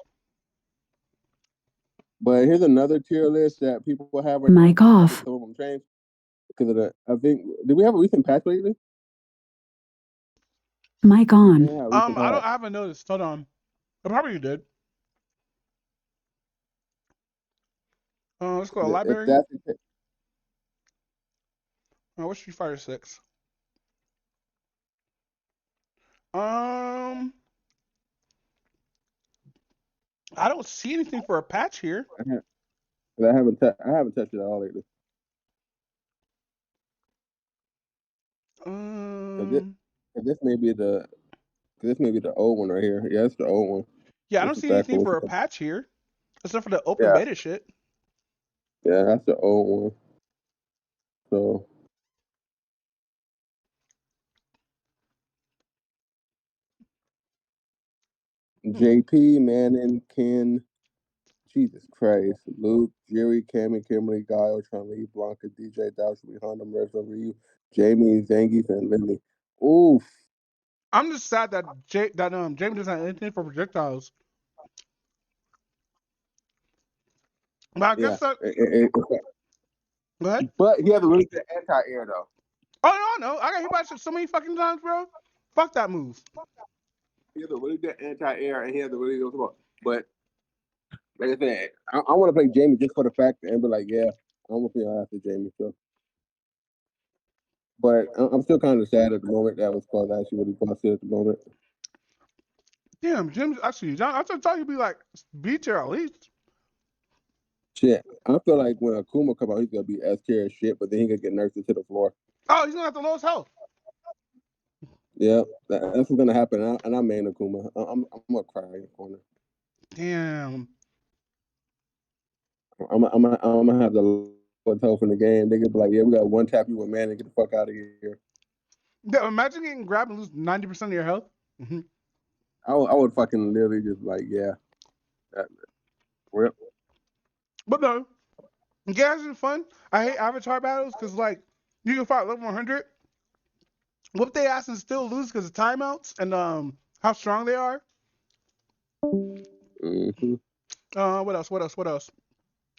[SPEAKER 8] But here's another tier list that people have right
[SPEAKER 6] Mic
[SPEAKER 8] now.
[SPEAKER 6] off.
[SPEAKER 8] Some of them changed because of the. I think did we have a recent patch lately?
[SPEAKER 6] Mic on.
[SPEAKER 8] Yeah,
[SPEAKER 4] I haven't noticed. Hold on. I probably did. Let's go to library. What's Street Fighter 6? I don't see anything for a patch here.
[SPEAKER 8] I haven't touched it at all lately. This, this may be the old one right here. Yeah, it's the old one.
[SPEAKER 4] Yeah, I
[SPEAKER 8] This
[SPEAKER 4] don't
[SPEAKER 8] is
[SPEAKER 4] see
[SPEAKER 8] back
[SPEAKER 4] anything
[SPEAKER 8] when
[SPEAKER 4] for a
[SPEAKER 8] we-
[SPEAKER 4] patch here, except for the open
[SPEAKER 8] Yeah,
[SPEAKER 4] beta shit.
[SPEAKER 8] yeah, that's the old one. So JP, Manning, Ken, Jesus Christ, Luke, Jerry, Cammy, Kimberly, Guile, Chun-Li, Blanca, DJ, Dawson, Honda, Mirza, Ryu, Jamie, Zangief, and Lily. Oof.
[SPEAKER 4] I'm just sad that Jamie doesn't have anything for projectiles. But I
[SPEAKER 8] Yeah.
[SPEAKER 4] guess that. Go ahead.
[SPEAKER 8] But he has a really good anti-air though.
[SPEAKER 4] Oh no, I got hit by shit so many fucking times, bro. Fuck that move.
[SPEAKER 8] He has a really good anti-air, and he has a really good support. But like I said, I want to play Jamie just for the fact and be like, yeah, I'm gonna play after Jamie. So, but I'm still kind of sad at the moment that was called actually what he posted at the moment.
[SPEAKER 4] Damn, Jim's actually. I thought he'd be like B tier at least.
[SPEAKER 8] Shit, I feel like when Akuma come out, he's gonna be S tier as shit, but then he gonna get nursed to the floor.
[SPEAKER 4] Oh, he's gonna have the lowest health.
[SPEAKER 8] Yeah, that's what's gonna happen. And I main Akuma. I'm gonna cry in the corner.
[SPEAKER 4] Damn.
[SPEAKER 8] I'm gonna have the lowest health in the game. They could be like, yeah, we got one tap you with man and get the fuck out of here.
[SPEAKER 4] Yeah, imagine getting grabbed and lose 90% of your health. Mm-hmm.
[SPEAKER 8] I would fucking literally just like, yeah, rip.
[SPEAKER 4] But no, guys, it's fun. I hate avatar battles because like you can fight level 100, whoop their ass and still lose because of timeouts and how strong they are.
[SPEAKER 8] Mm-hmm.
[SPEAKER 4] What else? What else? What else?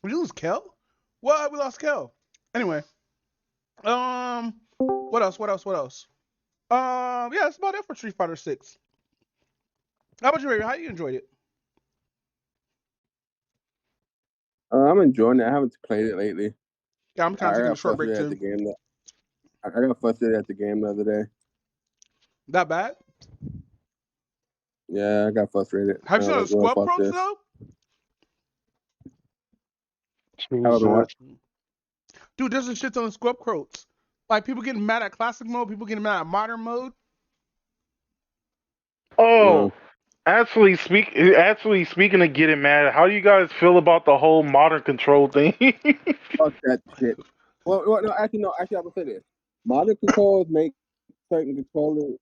[SPEAKER 4] We lose Kel? What? We lost Kel. Anyway. What else? What else? What else? Yeah, that's about it for Street Fighter 6. How about you, Ray? How you enjoyed it?
[SPEAKER 8] I'm enjoying it. I haven't played it lately.
[SPEAKER 4] Yeah, I'm kind of taking a
[SPEAKER 8] got
[SPEAKER 4] short break
[SPEAKER 8] frustrated at the
[SPEAKER 4] too.
[SPEAKER 8] game. I got frustrated at the game the other day.
[SPEAKER 4] That bad?
[SPEAKER 8] Yeah, I got frustrated.
[SPEAKER 4] Have you seen the
[SPEAKER 8] Well,
[SPEAKER 4] scrub
[SPEAKER 8] fuck
[SPEAKER 4] quotes
[SPEAKER 8] this.
[SPEAKER 4] though?
[SPEAKER 8] However, what?
[SPEAKER 4] Dude, there's a shit ton of scrub quotes. Like people getting mad at classic mode, people getting mad at modern mode.
[SPEAKER 5] Oh,
[SPEAKER 8] No.
[SPEAKER 5] actually, speaking of getting mad, how do you guys feel about the whole modern control thing?
[SPEAKER 8] Fuck that shit. Well, no. Actually, I'm gonna say this. Modern controls make certain controllers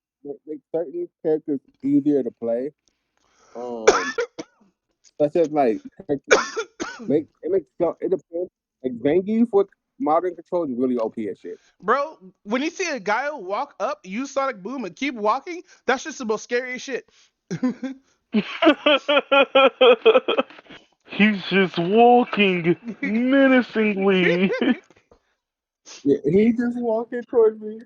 [SPEAKER 8] make certain characters easier to play. Such as like it depends. Like Zangief with modern controls is really OP as shit.
[SPEAKER 4] Bro, when you see a guy walk up, use Sonic Boom, and keep walking, that's just the most scariest shit.
[SPEAKER 5] He's just walking menacingly.
[SPEAKER 8] Yeah, he just walking towards me.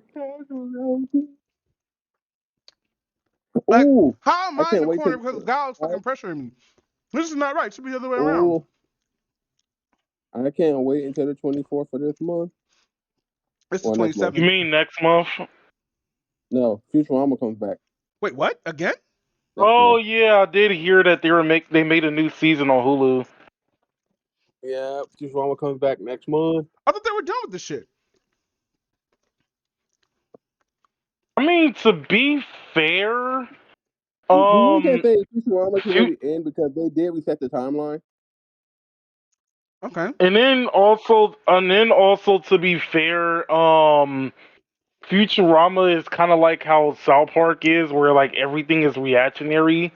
[SPEAKER 4] Like,
[SPEAKER 8] Ooh,
[SPEAKER 4] how am
[SPEAKER 8] I
[SPEAKER 4] I in
[SPEAKER 8] can't
[SPEAKER 4] the
[SPEAKER 8] wait
[SPEAKER 4] corner
[SPEAKER 8] to.
[SPEAKER 4] because the guy was fucking pressuring me? This is not right. It should be the other way around.
[SPEAKER 8] Ooh, I can't wait until the 24th of this month.
[SPEAKER 4] It's the
[SPEAKER 8] Or next month.
[SPEAKER 5] You
[SPEAKER 4] 27th.
[SPEAKER 5] mean next month?
[SPEAKER 8] No, Futurama comes back.
[SPEAKER 4] Wait, what? Again?
[SPEAKER 8] Next
[SPEAKER 5] Oh
[SPEAKER 8] month.
[SPEAKER 5] yeah, I did hear that they made a new season on Hulu.
[SPEAKER 8] Yeah, Futurama comes back next month.
[SPEAKER 4] I thought they were done with this shit.
[SPEAKER 5] I mean, to be fair,
[SPEAKER 8] You can't say Futurama can
[SPEAKER 5] Fu-
[SPEAKER 8] really end because they did reset the timeline.
[SPEAKER 4] Okay.
[SPEAKER 5] and then also to be fair, Futurama is kind of like how South Park is, where like everything is reactionary.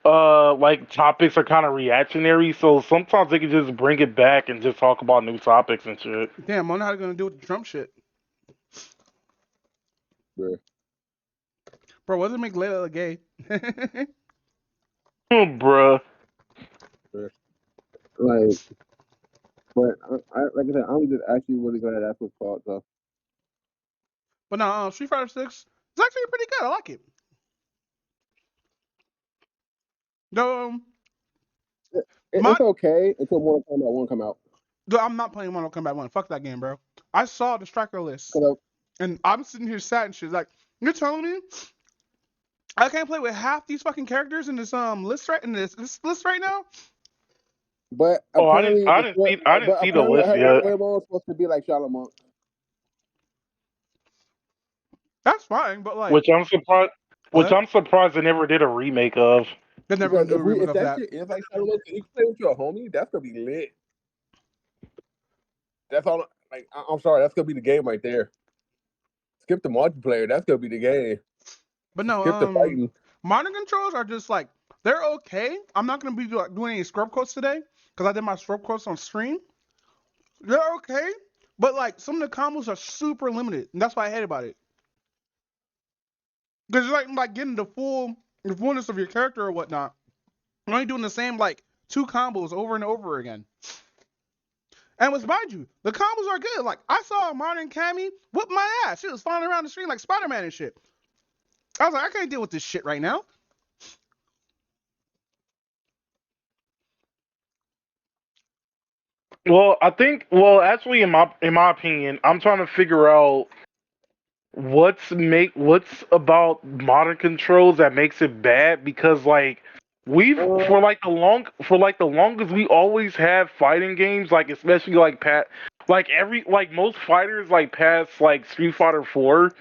[SPEAKER 5] Like topics are kind of reactionary, so sometimes they can just bring it back and just talk about new topics and shit.
[SPEAKER 4] Damn, I wonder how they're gonna do with the Trump shit.
[SPEAKER 8] Yeah.
[SPEAKER 4] Bro, what does it make Layla gay?
[SPEAKER 5] Bruh.
[SPEAKER 8] Like, but like I said, I'm just actually really glad that's what's called though.
[SPEAKER 4] But no, Street Fighter 6 is actually pretty good. I like it. No,
[SPEAKER 8] It's okay until Mortal Kombat 1 come out.
[SPEAKER 4] I'm not playing Mortal Kombat 1. Fuck that game, bro. I saw the striker list, and I'm sitting here sad and shit. Like, you're telling me I can't play with half these fucking characters in this list right now?
[SPEAKER 8] But
[SPEAKER 5] Oh,
[SPEAKER 8] apparently,
[SPEAKER 5] I didn't see the list yet.
[SPEAKER 8] Everyone's supposed to be like Charlotte Monk.
[SPEAKER 4] fine, but like,
[SPEAKER 5] which I'm surprised. Which
[SPEAKER 4] what?
[SPEAKER 5] I'm surprised they never did a remake of.
[SPEAKER 4] They're never gonna
[SPEAKER 8] Because
[SPEAKER 4] do a remake
[SPEAKER 8] if
[SPEAKER 4] of
[SPEAKER 8] that
[SPEAKER 4] that.
[SPEAKER 8] shit is like Shadow Legends, you can play with your homie. That's gonna be lit. That's all. Like I'm sorry, that's gonna be the game right there. Skip the multiplayer. That's gonna be the game.
[SPEAKER 4] But no,
[SPEAKER 8] Skip the fighting.
[SPEAKER 4] modern controls are just like they're okay. I'm not gonna be doing any scrub quotes today because I did my scrub quotes on stream. They're okay, but like some of the combos are super limited, and that's what I hate about it. Because it's like getting the fullness of your character or whatnot. You're only doing the same like 2 combos over and over again. And what's mind you, the combos are good. Like I saw a modern Cammy whip my ass. She was flying around the screen like Spider-Man and shit. I was like, I can't deal with this shit right now.
[SPEAKER 5] Well, I think. Well, actually, in my opinion, I'm trying to figure out what's about modern controls that makes it bad because like we've
[SPEAKER 8] Uh,
[SPEAKER 5] for like the longest we always have fighting games like especially like like most fighters like past like Street Fighter 4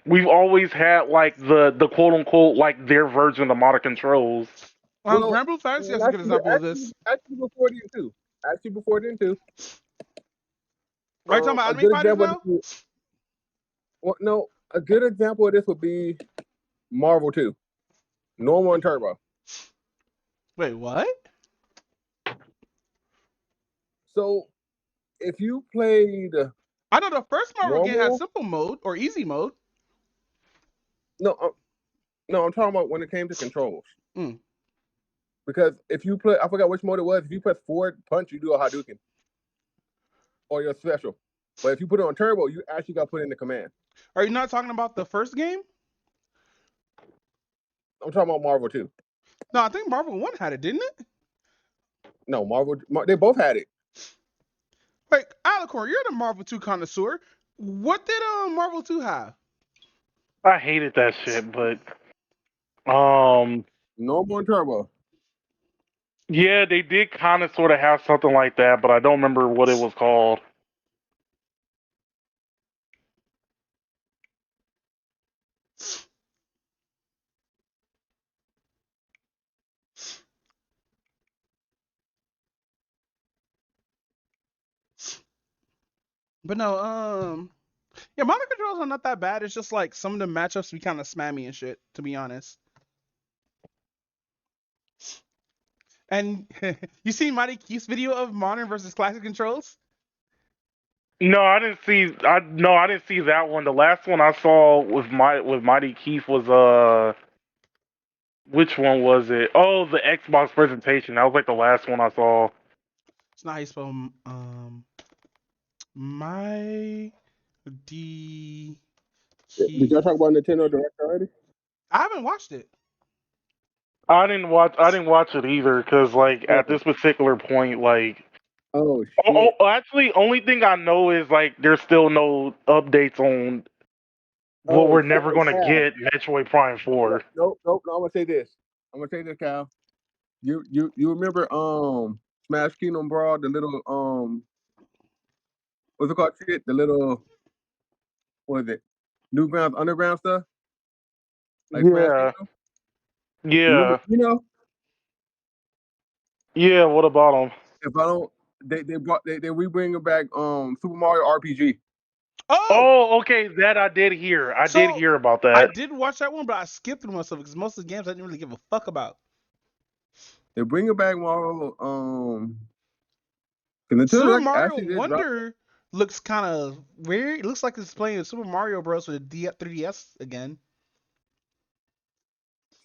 [SPEAKER 5] we've always had like the quote unquote like their version of modern controls.
[SPEAKER 8] well,
[SPEAKER 4] Grand Blue Fantasy is a good example of this.
[SPEAKER 8] actually before then too. Actually before then too.
[SPEAKER 4] Are you talking about
[SPEAKER 8] A
[SPEAKER 4] anime
[SPEAKER 8] good
[SPEAKER 4] fighters
[SPEAKER 8] example.
[SPEAKER 4] now?
[SPEAKER 8] Well, no, a good example of this would be Marvel 2, normal and turbo.
[SPEAKER 4] Wait, what?
[SPEAKER 8] So if you played
[SPEAKER 4] I know the first Marvel game had
[SPEAKER 8] normal,
[SPEAKER 4] simple mode or easy mode.
[SPEAKER 8] no, no, I'm talking about when it came to controls.
[SPEAKER 4] Mm.
[SPEAKER 8] Because if you play, I forgot which mode it was. If you press forward punch, you do a Hadouken or your special. But if you put it on turbo, you actually got put in the command.
[SPEAKER 4] Are you not talking about the first game?
[SPEAKER 8] I'm talking about Marvel 2.
[SPEAKER 4] No, I think Marvel 1 had it, didn't it?
[SPEAKER 8] No, they both had it.
[SPEAKER 4] Like, Alicorn, you're the Marvel 2 connoisseur. What did Marvel 2 have?
[SPEAKER 5] I hated that shit, but
[SPEAKER 8] Normal and turbo.
[SPEAKER 5] yeah, they did kind of sort of have something like that, but I don't remember what it was called.
[SPEAKER 4] But no, yeah, modern controls are not that bad. It's just like some of the matchups be kind of spammy and shit, to be honest. And you seen Mighty Keith's video of modern versus classic controls?
[SPEAKER 5] No, I didn't see. I didn't see that one. The last one I saw with Mighty Keith was which one was it? Oh, the Xbox presentation. That was like the last one I saw.
[SPEAKER 4] It's not how you spell my D
[SPEAKER 8] Did y'all
[SPEAKER 4] Keith.
[SPEAKER 8] talk about Nintendo Direct already?
[SPEAKER 4] I haven't watched it.
[SPEAKER 5] I didn't watch it either because like at this particular point, like
[SPEAKER 8] Oh shit.
[SPEAKER 5] actually, only thing I know is like there's still no updates on what we're never gonna get Metroid Prime 4.
[SPEAKER 8] Nope. I'm gonna say this. Cal. You remember Smash Kingdom Brawl, the little what's it called shit? The little what is it? Newgrounds Underground stuff? Like Smash
[SPEAKER 5] Yeah,
[SPEAKER 8] Kingdom?
[SPEAKER 5] yeah,
[SPEAKER 8] You know,
[SPEAKER 5] yeah. What about them?
[SPEAKER 8] if I don't they re-bringing back Super Mario RPG.
[SPEAKER 5] Oh, okay. That I did hear. I did hear about that.
[SPEAKER 4] I did watch that one, but I skipped through myself because most of the games I didn't really give a fuck about.
[SPEAKER 8] They're bringing back Mario.
[SPEAKER 4] Super Mario Wonder looks kind of weird. It looks like it's playing Super Mario Bros. With a 3DS again.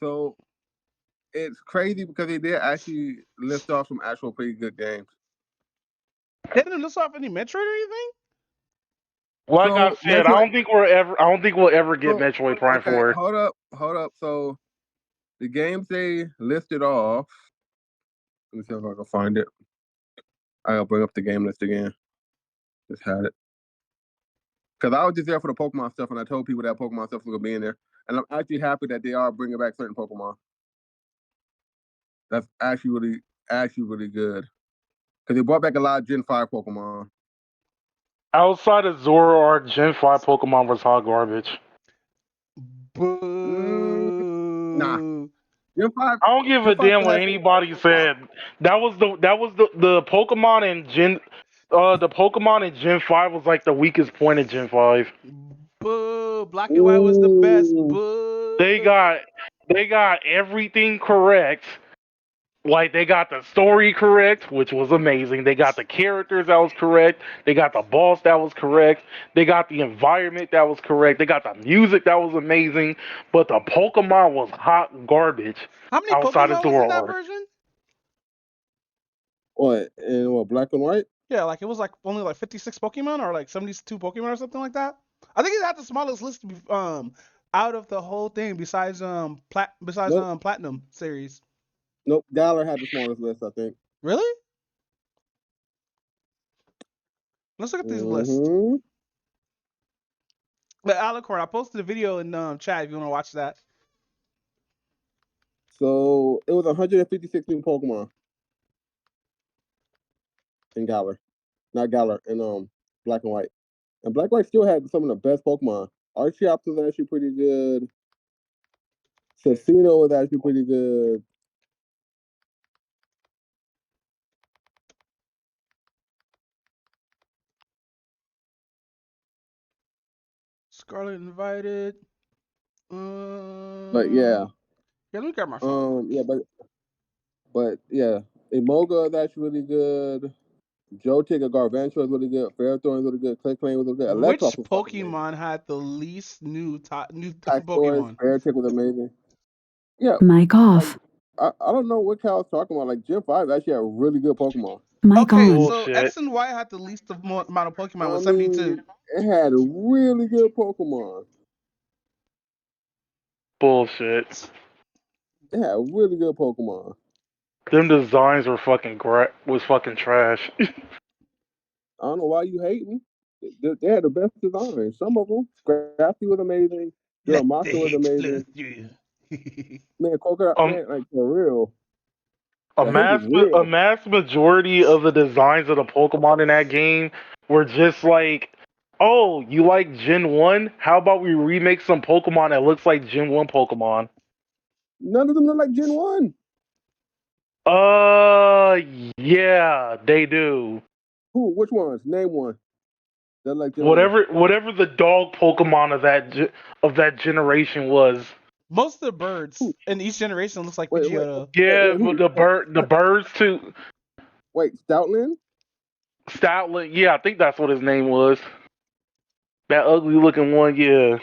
[SPEAKER 8] So it's crazy because they did actually list off some actual pretty good games.
[SPEAKER 4] They didn't list off any Metroid or anything?
[SPEAKER 5] Like I said, I don't think we'll ever get Metroid Prime 4.
[SPEAKER 8] Hold up. So the games they listed off. Let me see if I can find it. I gotta bring up the game list again. Just had it. Because I was just there for the Pokemon stuff, and I told people that Pokemon stuff was gonna be in there, and I'm actually happy that they are bringing back certain Pokemon. That's actually really good. Because they brought back a lot of Gen 5 Pokemon.
[SPEAKER 5] Outside of Zoroark, Gen 5 Pokemon was hot garbage.
[SPEAKER 4] Boo.
[SPEAKER 8] Nah. Gen 5.
[SPEAKER 9] I don't give a
[SPEAKER 8] Gen 5
[SPEAKER 9] damn what
[SPEAKER 8] has
[SPEAKER 9] anybody said. That was the Pokemon in Gen 5 was like the weakest point in Gen 5.
[SPEAKER 4] Boo. Black and white was the best.
[SPEAKER 8] Ooh.
[SPEAKER 4] Boo.
[SPEAKER 9] They got everything correct. Like they got the story correct, which was amazing. They got the characters that was correct. They got the boss that was correct. They got the environment that was correct. They got the music that was amazing. But the Pokemon was hot garbage
[SPEAKER 4] How many
[SPEAKER 9] outside of
[SPEAKER 4] Pokemon was in that
[SPEAKER 9] Zoroark.
[SPEAKER 4] version?
[SPEAKER 8] What? And what? Black and white?
[SPEAKER 4] Yeah, like it was like only like 56 Pokemon or like 72 Pokemon or something like that. I think it had the smallest list out of the whole thing besides
[SPEAKER 8] Nope.
[SPEAKER 4] Platinum series.
[SPEAKER 8] Nope. Galar had the smallest list, I think.
[SPEAKER 4] Really? Let's look at these lists.
[SPEAKER 8] Mm-hmm.
[SPEAKER 4] But Alicorn, I posted a video in chat if you want to watch that.
[SPEAKER 8] So it was 156 new Pokemon in Galar. Not Galar, in Black and White. And Black and White still had some of the best Pokemon. Archeops was actually pretty good. Cecino was actually pretty good.
[SPEAKER 4] Scarlet invited.
[SPEAKER 8] But yeah.
[SPEAKER 4] Yeah, let me grab my phone.
[SPEAKER 8] Yeah, but yeah. Emoga is actually really good. Joltik or Gargantua was really good. Ferrothorn was really good. Clickclane was really good.
[SPEAKER 4] Which
[SPEAKER 8] Electros was fucking amazing.
[SPEAKER 4] Pokemon had the least new
[SPEAKER 8] Typhloid,
[SPEAKER 4] Pokemon?
[SPEAKER 8] Ferrotic was amazing. Yeah.
[SPEAKER 6] Mic off.
[SPEAKER 8] I don't know what Cal was talking about. Like Gen 5 actually had really good Pokemon.
[SPEAKER 6] Mic
[SPEAKER 4] Okay,
[SPEAKER 6] on.
[SPEAKER 4] so
[SPEAKER 9] Bullshit.
[SPEAKER 4] X and Y had the least amount of Pokemon
[SPEAKER 8] I
[SPEAKER 4] with 72.
[SPEAKER 8] mean, it had really good Pokemon.
[SPEAKER 9] Bullshit.
[SPEAKER 8] It had really good Pokemon.
[SPEAKER 9] Them designs were fucking trash.
[SPEAKER 8] I don't know why you hating. They had the best designs. Some of them. Scrappy was amazing. Duramasa was amazing. Man, Coconut, man, like for real.
[SPEAKER 9] A
[SPEAKER 8] The hate
[SPEAKER 9] mass
[SPEAKER 8] is real.
[SPEAKER 9] a mass majority of the designs of the Pokemon in that game were just like, oh, you like Gen 1? How about we remake some Pokemon that looks like Gen 1 Pokemon?
[SPEAKER 8] None of them look like Gen 1.
[SPEAKER 9] Yeah, they do.
[SPEAKER 8] Who? Which ones? Name one. That like Gen 1.
[SPEAKER 9] Whatever the dog Pokemon of that generation was.
[SPEAKER 4] Most of the birds in each generation looks like
[SPEAKER 8] Wait,
[SPEAKER 4] Pidgeotto.
[SPEAKER 9] Yeah,
[SPEAKER 8] who?
[SPEAKER 9] the birds too.
[SPEAKER 8] Wait, Stoutland?
[SPEAKER 9] Stoutland, yeah, I think that's what his name was. That ugly looking one, yeah.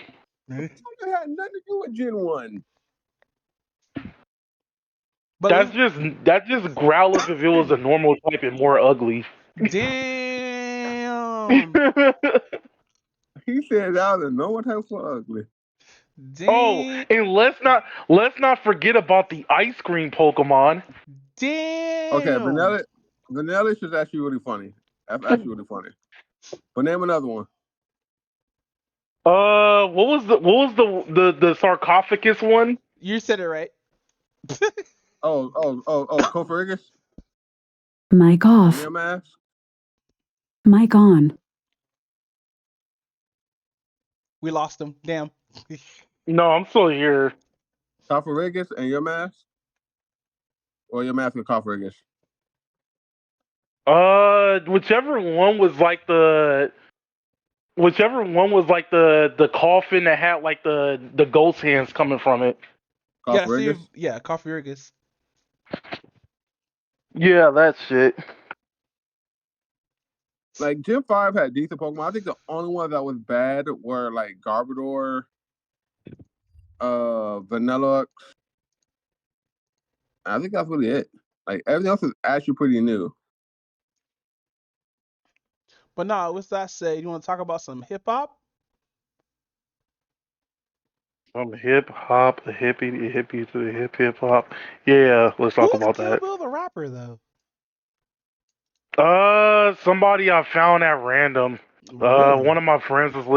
[SPEAKER 8] It had nothing to do with Gen 1.
[SPEAKER 4] But
[SPEAKER 9] That's just Growlithe if it was a normal type and more ugly.
[SPEAKER 4] damn.
[SPEAKER 8] He said that was a normal type for ugly.
[SPEAKER 4] Damn.
[SPEAKER 9] Oh, and let's not forget about the ice cream Pokemon.
[SPEAKER 4] Damn.
[SPEAKER 8] Okay, Vanilla is actually really funny. That's actually really funny. But name another one.
[SPEAKER 9] What was the sarcophagus one?
[SPEAKER 4] You said it right.
[SPEAKER 8] Oh, Coferigus?
[SPEAKER 6] Mic off.
[SPEAKER 8] Your mask?
[SPEAKER 6] Mic on.
[SPEAKER 4] We lost him. Damn.
[SPEAKER 9] No, I'm still here.
[SPEAKER 8] Coferigus and your mask? Or your mask and Coferigus?
[SPEAKER 9] Whichever one was like the coffin that had like the ghost hands coming from it.
[SPEAKER 8] Coferigus?
[SPEAKER 4] Yeah, Coferigus.
[SPEAKER 9] Yeah, that shit.
[SPEAKER 8] Like Gen 5 had decent Pokemon. I think the only ones that was bad were like Garbodor, Vanilla. I think that's really it. Like everything else is actually pretty new.
[SPEAKER 4] But no, what's that say? You want to talk about some hip hop?
[SPEAKER 9] Some hip hop, the hippie to the hip hop. Yeah, let's talk about
[SPEAKER 4] Kill
[SPEAKER 9] that.
[SPEAKER 4] Bill the rapper though?
[SPEAKER 9] Somebody I found at random. One of my friends was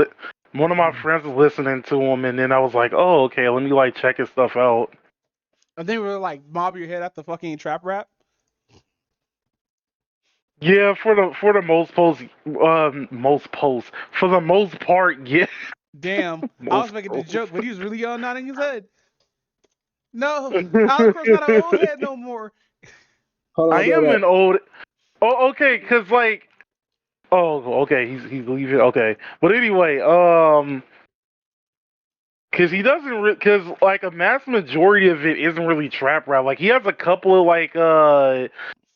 [SPEAKER 9] listening to him, and then I was like, oh, okay, let me like check his stuff out.
[SPEAKER 4] And they were like mob your head at the fucking trap rap.
[SPEAKER 9] Yeah, for the most part, yeah.
[SPEAKER 4] Damn, I was
[SPEAKER 9] Most
[SPEAKER 4] making the
[SPEAKER 9] pros.
[SPEAKER 4] joke, but he was really nodding his head. No, Alcor's not an old head no more.
[SPEAKER 8] Hold
[SPEAKER 9] I
[SPEAKER 8] on,
[SPEAKER 9] am
[SPEAKER 8] that.
[SPEAKER 9] an old. Oh, okay, cause like, oh, okay, he's leaving. Okay, but anyway, cause he doesn't, cause like a mass majority of it isn't really trap rap. Like he has a couple of like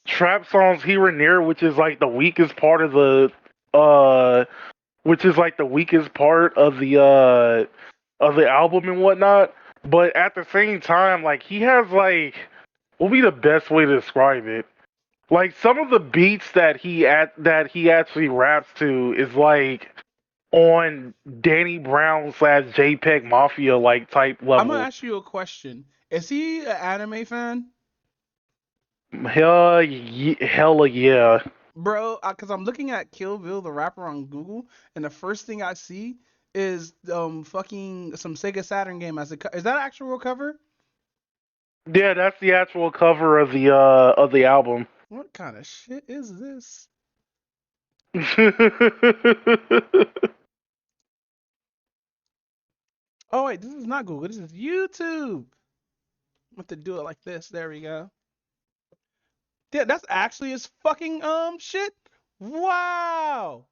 [SPEAKER 9] trap songs here and there, which is like the weakest part of the which is like the weakest part of the album and whatnot. But at the same time, like he has like, what would be the best way to describe it? Like some of the beats that he actually raps to is like on Danny Brown slash JPEG Mafia like type
[SPEAKER 4] I'm gonna
[SPEAKER 9] level.
[SPEAKER 4] ask you a question. Is he an anime fan?
[SPEAKER 9] Hella yeah.
[SPEAKER 4] Bro, because I'm looking at Kill Bill the rapper on Google, and the first thing I see is fucking some Sega Saturn game as is that an actual cover?
[SPEAKER 9] Yeah, that's the actual cover of the album.
[SPEAKER 4] What kind of shit is this? Oh wait, this is not Google. This is YouTube. I have to do it like this. There we go. Yeah, that's actually his fucking shit. Wow.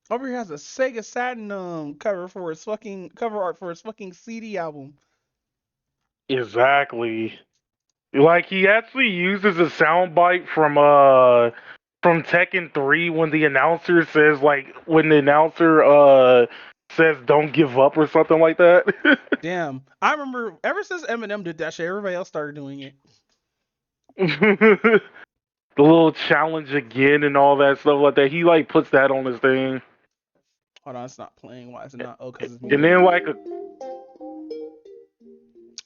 [SPEAKER 4] Over here has a Sega Saturn cover for his fucking cover art for his fucking CD album.
[SPEAKER 9] Exactly. Like he actually uses a soundbite from Tekken 3 when the announcer says like when the announcer says don't give up or something like that.
[SPEAKER 4] Damn. I remember ever since Eminem did that shit, everybody else started doing it.
[SPEAKER 9] The little challenge again and all that stuff like that. He like puts that on his thing.
[SPEAKER 4] Hold on, it's not playing. Why is it not? Oh, because it's
[SPEAKER 9] And
[SPEAKER 4] muted.
[SPEAKER 9] then like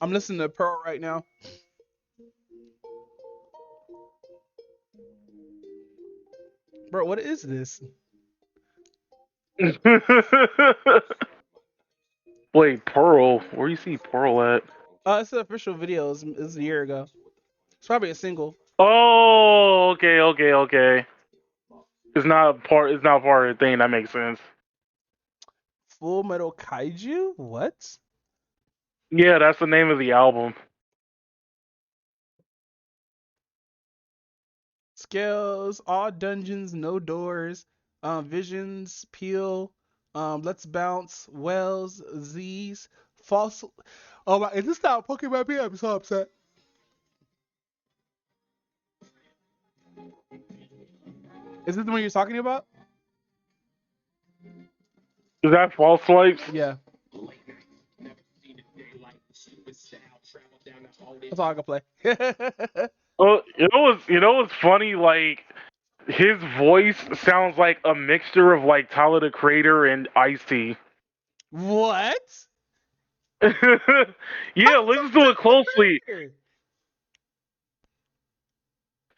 [SPEAKER 4] I'm listening to Pearl right now. Bro, what is this?
[SPEAKER 9] Wait, Pearl. Where you see Pearl at?
[SPEAKER 4] It's an official video. It's a year ago. It's probably a single.
[SPEAKER 9] Oh, okay. It's not part of the thing, that makes sense.
[SPEAKER 4] Full Metal Kaiju? What?
[SPEAKER 9] Yeah, that's the name of the album.
[SPEAKER 4] Scales, all dungeons, no doors. Visions, Peel, Let's Bounce, Wells, Z's, False. Oh my, is this not Pokemon B? I'm so upset. Is this the one you're talking about?
[SPEAKER 9] Is that False Swipes?
[SPEAKER 4] Yeah. That's all I can play.
[SPEAKER 9] Oh, you know what's funny? Like his voice sounds like a mixture of like Tyler the Creator and Ice-T.
[SPEAKER 4] What?
[SPEAKER 9] Yeah, listen to it closely.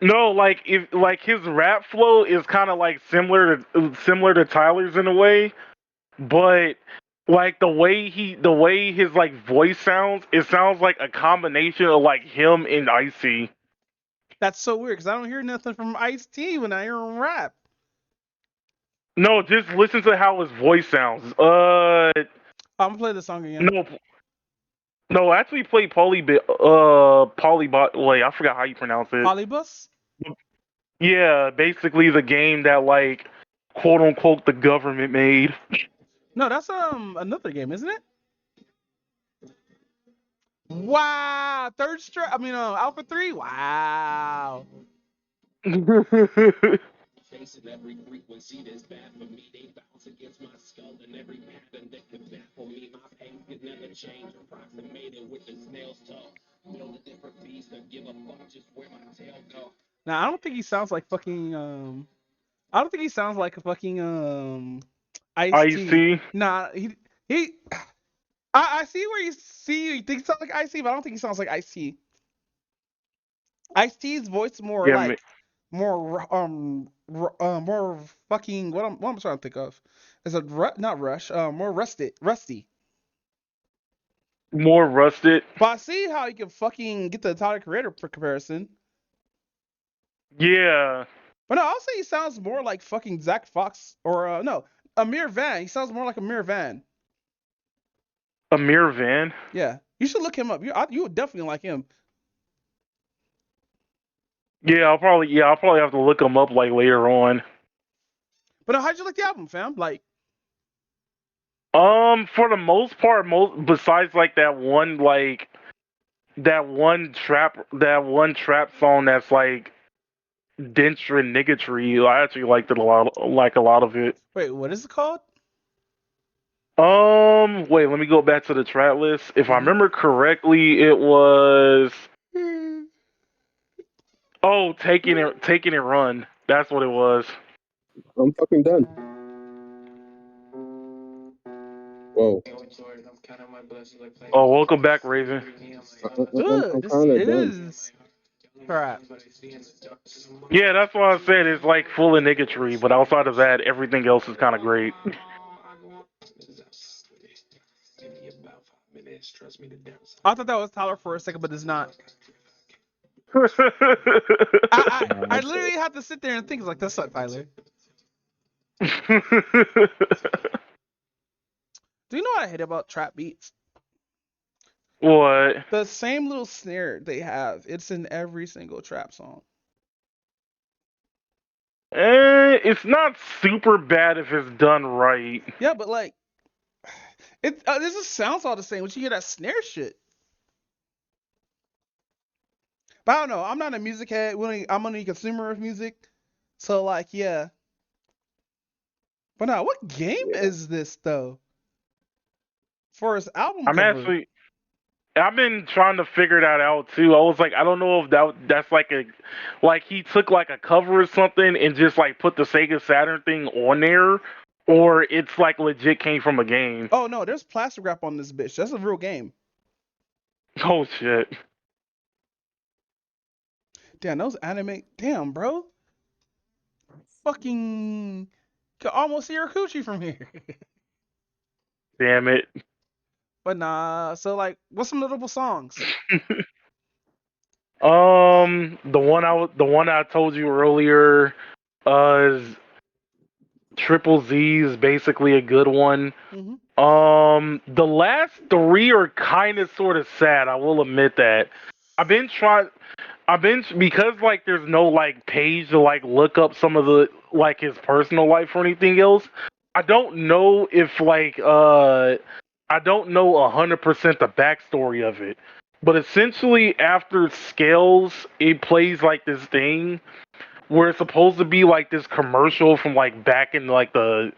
[SPEAKER 9] No, like if like his rap flow is kind of like similar to Tyler's in a way, but like the way his like voice sounds, it sounds like a combination of like him and Ice-T.
[SPEAKER 4] That's so weird because I don't hear nothing from Ice-T when I hear him rap.
[SPEAKER 9] No, just listen to how his voice sounds.
[SPEAKER 4] I'm gonna play the song again.
[SPEAKER 9] No, actually play Polybot. Wait, I forgot how you pronounce it.
[SPEAKER 4] Polybus?
[SPEAKER 9] Yeah, basically the game that like quote unquote the government made.
[SPEAKER 4] No, that's another game, isn't it? Wow, third strike. I mean, Alpha 3. Wow.
[SPEAKER 10] Facing every frequency that's bad for me, they bounce against my skull and every pattern that could baffle me. My pain could never change, approximated with the snail's toe. Build a different beast, don't give a fuck just where my tail go.
[SPEAKER 4] Now, I don't think he sounds like fucking I don't think he sounds like a fucking Ice-T. Nah, he I see where you think he sounds like Ice-T, but I don't think he sounds like Ice-T. Ice-T's voice is more like more fucking what I'm trying to think of. It's a not rush, more rusty.
[SPEAKER 9] More rusted.
[SPEAKER 4] But I see how you can fucking get the Tyler Creator comparison.
[SPEAKER 9] Yeah.
[SPEAKER 4] But no, I'll say he sounds more like fucking Zach Fox or no, Amir Van. He sounds more like Amir Van.
[SPEAKER 9] Amir Van.
[SPEAKER 4] Yeah, you should look him up. You would definitely like him.
[SPEAKER 9] Yeah, I'll probably have to look him up like later on.
[SPEAKER 4] But how'd you like the album, fam? Like,
[SPEAKER 9] for the most part, besides like that one trap song that's like denture and niggatry, I actually liked it a lot. Like a lot of it.
[SPEAKER 4] wait, what is it called?
[SPEAKER 9] Wait, let me go back to the track list. If I remember correctly, it was taking it run. That's what it was.
[SPEAKER 8] I'm fucking done. Whoa.
[SPEAKER 9] Oh, welcome back, Raven.
[SPEAKER 8] I'm kind of
[SPEAKER 4] It
[SPEAKER 8] done.
[SPEAKER 4] is. Crap.
[SPEAKER 9] Yeah, that's why I said it's like full of niggatry, but outside of that, everything else is kind of great.
[SPEAKER 4] I thought that was Tyler for a second, but it's not.
[SPEAKER 9] I
[SPEAKER 4] I literally had to sit there and think like, that's not Tyler. Do you know what I hate about trap beats?
[SPEAKER 9] What?
[SPEAKER 4] The same little snare they have. It's in every single trap song.
[SPEAKER 9] It's not super bad if it's done right.
[SPEAKER 4] Yeah, but like, it this just sounds all the same. Once you hear that snare shit. But I don't know. I'm not a music head. I'm only a consumer of music. So like, yeah. But now, what game is this though? For his album cover.
[SPEAKER 9] I've been trying to figure that out too. I was like, I don't know if that's like he took like a cover or something and just like put the Sega Saturn thing on there, or it's like legit came from a game.
[SPEAKER 4] Oh no, there's plastic wrap on this bitch. That's a real game.
[SPEAKER 9] Oh shit.
[SPEAKER 4] Damn, those anime. Damn, bro. Fucking. Can almost see her coochie from here.
[SPEAKER 9] Damn it.
[SPEAKER 4] But nah. So like, what's some notable songs?
[SPEAKER 9] The one I told you earlier, is Triple Z is basically a good one.
[SPEAKER 4] Mm-hmm.
[SPEAKER 9] The last three are kind of sort of sad. I will admit that. Because like there's no like page to like look up some of the like his personal life or anything else. I don't know if like I don't know 100% the backstory of it. But essentially after Scales, it plays like this thing where it's supposed to be like this commercial from like back in like the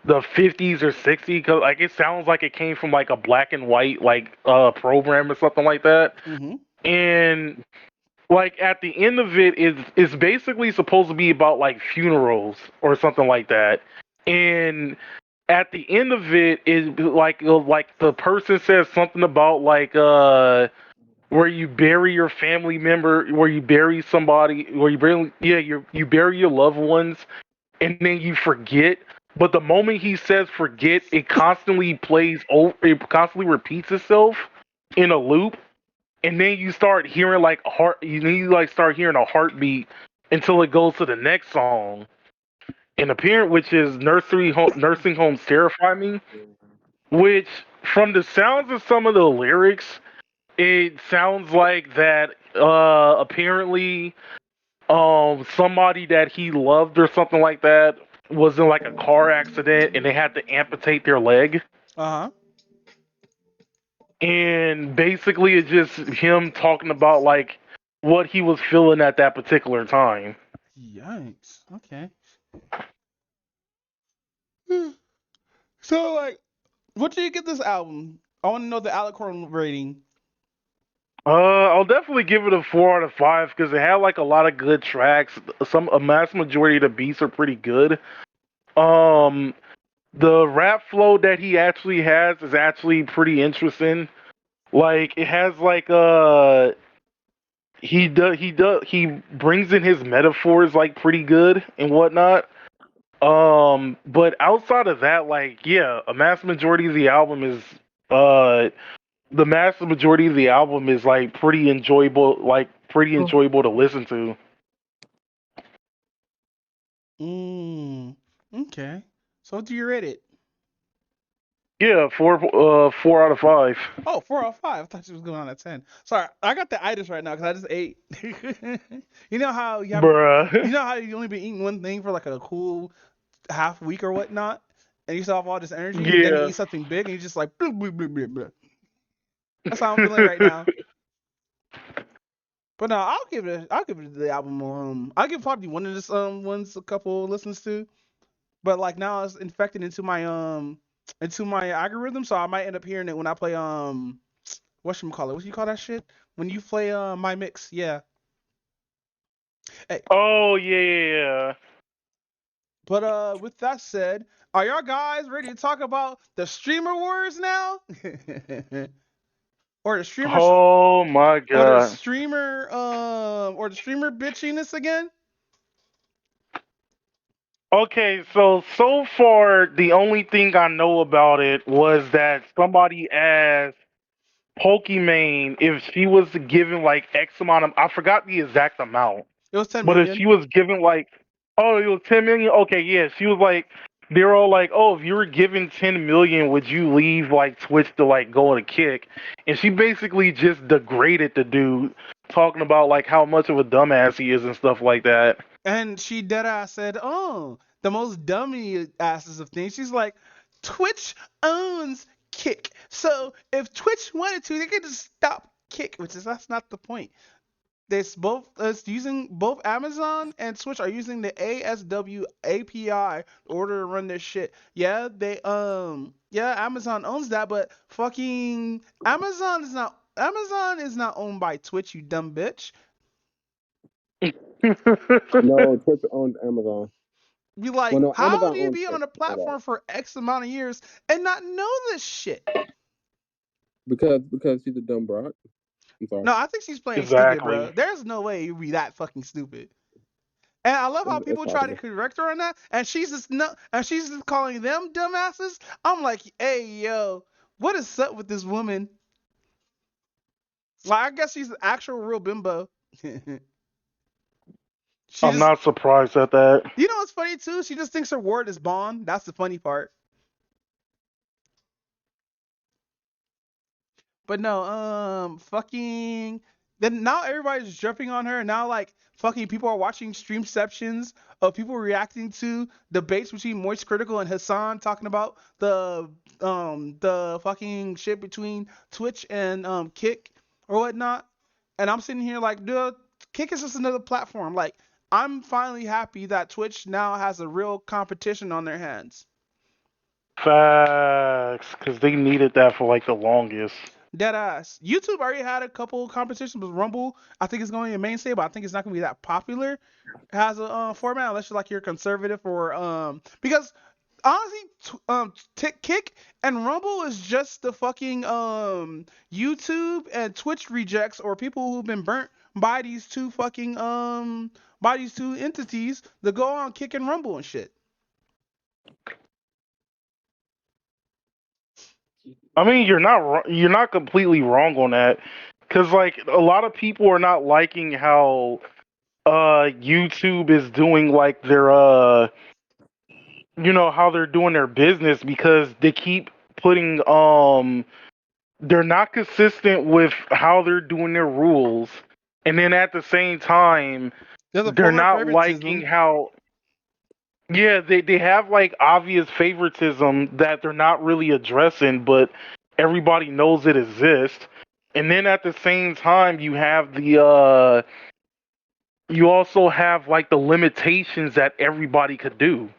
[SPEAKER 9] 50s or 60s, cause like it sounds like it came from like a black and white like program or something like that.
[SPEAKER 4] Mm-hmm.
[SPEAKER 9] And like at the end of it is basically supposed to be about like funerals or something like that. And at the end of it is like the person says something about like where you bury your family member, where you bury somebody, where you bury your loved ones, and then you forget. But the moment he says forget, it constantly repeats itself in a loop, and then you start hearing like start hearing a heartbeat until it goes to the next song. Which is nursing homes terrify me, which from the sounds of some of the lyrics, it sounds like that apparently somebody that he loved or something like that was in like a car accident and they had to amputate their leg.
[SPEAKER 4] Uh-huh.
[SPEAKER 9] And basically it's just him talking about like what he was feeling at that particular time.
[SPEAKER 4] Yikes. Okay. So like, what do you get this album? I want to know the Alicorn rating.
[SPEAKER 9] I'll definitely give it a 4 out of 5 because it had like a lot of good tracks. A mass majority of the beats are pretty good. The rap flow that he actually has is actually pretty interesting. Like it has like he brings in his metaphors like pretty good and whatnot. But outside of that, like yeah, a mass majority of the album is the massive majority of the album is like pretty enjoyable to listen to.
[SPEAKER 4] Okay. So do you rate it?
[SPEAKER 9] Yeah, 4 out of 5.
[SPEAKER 4] Oh, 4 out of 5. I thought you was going on at 10. Sorry, I got the itis right now because I just ate. You know how you haven't,
[SPEAKER 9] Bruh.
[SPEAKER 4] you know how you only been eating one thing for like a cool half week or whatnot, and you still have all this energy, and then you
[SPEAKER 9] Yeah.
[SPEAKER 4] eat something big, and you just like, bloop, bloop, bloop, bloop, bloop. That's how I'm feeling right now. But no, I'll give it the album. I'll give probably one of this ones a couple listens to. But like now it's infected into my algorithm, so I might end up hearing it when I play whatchamacallit, what you call that shit? When you play my mix, yeah. Hey,
[SPEAKER 9] Oh yeah.
[SPEAKER 4] but with that said, are y'all guys ready to talk about the streamer wars now? or the streamer
[SPEAKER 9] Oh my
[SPEAKER 4] or the
[SPEAKER 9] god.
[SPEAKER 4] streamer or the streamer bitchiness again?
[SPEAKER 9] Okay, so far the only thing I know about it was that somebody asked Pokimane if she was given like X amount of, I forgot the exact amount.
[SPEAKER 4] It was 10
[SPEAKER 9] But if
[SPEAKER 4] million.
[SPEAKER 9] she was given like, oh, it was 10 million. Okay, yeah, she was like, they're all like, oh, if you were given 10 million, would you leave like Twitch to like go on a kick? And she basically just degraded the dude, talking about like how much of a dumbass he is and stuff like that.
[SPEAKER 4] And she dead ass said, "Oh, the most dummy asses of things." She's like, "Twitch owns Kick, so if Twitch wanted to, they could just stop Kick." Which is that's not the point. This both it's using both Amazon and Twitch are using the ASW API in order to run their shit. Yeah, Amazon owns that, but fucking Amazon is not owned by Twitch, you dumb bitch.
[SPEAKER 8] No, Twitch owned Amazon.
[SPEAKER 4] Be like,
[SPEAKER 8] Well, no,
[SPEAKER 4] how
[SPEAKER 8] Amazon
[SPEAKER 4] do you
[SPEAKER 8] owns
[SPEAKER 4] be
[SPEAKER 8] Twitch.
[SPEAKER 4] on a
[SPEAKER 8] My bad.
[SPEAKER 4] platform for X amount of years and not know this shit?
[SPEAKER 8] Because she's a dumb broad. I'm sorry.
[SPEAKER 4] No, I think she's playing stupid,
[SPEAKER 9] Exactly.
[SPEAKER 4] bro. There's no way you'd be that fucking stupid. And I love how
[SPEAKER 8] It's
[SPEAKER 4] people try to
[SPEAKER 8] possible.
[SPEAKER 4] correct her on that, and she's just calling them dumbasses. I'm like, hey yo, what is up with this woman? Like, I guess she's an actual real bimbo. She
[SPEAKER 9] I'm
[SPEAKER 4] just,
[SPEAKER 9] not surprised at that.
[SPEAKER 4] you know what's funny too? She just thinks her word is bond. That's the funny part. But no, fucking. Then now everybody's jumping on her, and now like fucking people are watching streamceptions of people reacting to debates between Moist Critical and Hassan talking about the fucking shit between Twitch and Kick or whatnot. And I'm sitting here like, dude, Kick is just another platform. Like, I'm finally happy that Twitch now has a real competition on their hands.
[SPEAKER 9] Facts, because they needed that for like the longest.
[SPEAKER 4] Dead ass. YouTube already had a couple competitions with Rumble. I think it's going to be a mainstay, but I think it's not going to be that popular. It has a format unless you're like you're conservative or because honestly, Kick and Rumble is just the fucking YouTube and Twitch rejects or people who've been burnt by these two fucking by these two entities that go on Kick and Rumble and shit.
[SPEAKER 9] I mean, you're not completely wrong on that, because like a lot of people are not liking how YouTube is doing like their how they're doing their business, because they keep putting they're not consistent with how they're doing their rules, and then at the same time
[SPEAKER 4] There's a
[SPEAKER 9] they're
[SPEAKER 4] form of
[SPEAKER 9] not liking
[SPEAKER 4] favoritism.
[SPEAKER 9] how, yeah, they have like obvious favoritism that they're not really addressing, but everybody knows it exists. And then at the same time, you also have like the limitations that everybody could do.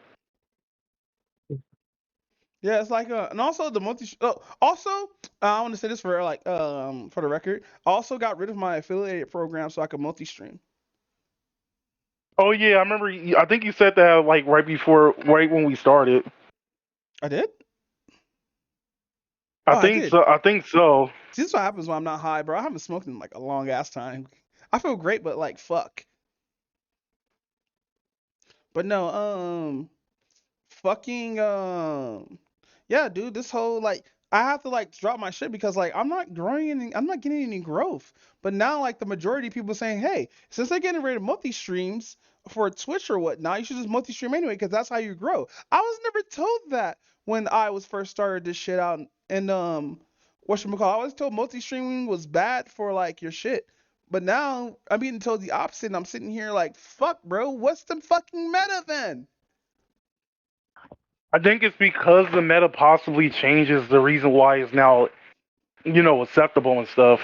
[SPEAKER 4] Yeah, it's like and also the multi. Oh, also, I want to say this for like for the record. I also got rid of my affiliated program so I could multi-stream.
[SPEAKER 9] Oh yeah, I remember. I think you said that like right when we started.
[SPEAKER 4] I did.
[SPEAKER 9] I
[SPEAKER 4] Oh, I
[SPEAKER 9] think
[SPEAKER 4] did.
[SPEAKER 9] so. I think so.
[SPEAKER 4] See, this is what happens when I'm not high, bro. I haven't smoked in like a long ass time. I feel great, but like fuck. But no, fucking yeah, dude. This whole like I have to like drop my shit because like I'm not growing any. I'm not getting any growth. But now like the majority of people are saying, hey, since they're getting rid of multi streams for Twitch or whatnot. You should just multi-stream anyway, because that's how you grow. I was never told that when I was first started this shit out, and whatchamacallit, I was told multi-streaming was bad for like your shit. But now I'm being told the opposite, and I'm sitting here like, fuck, bro, what's the fucking meta then?
[SPEAKER 9] I think it's because the meta possibly changes the reason why it's now, acceptable and stuff.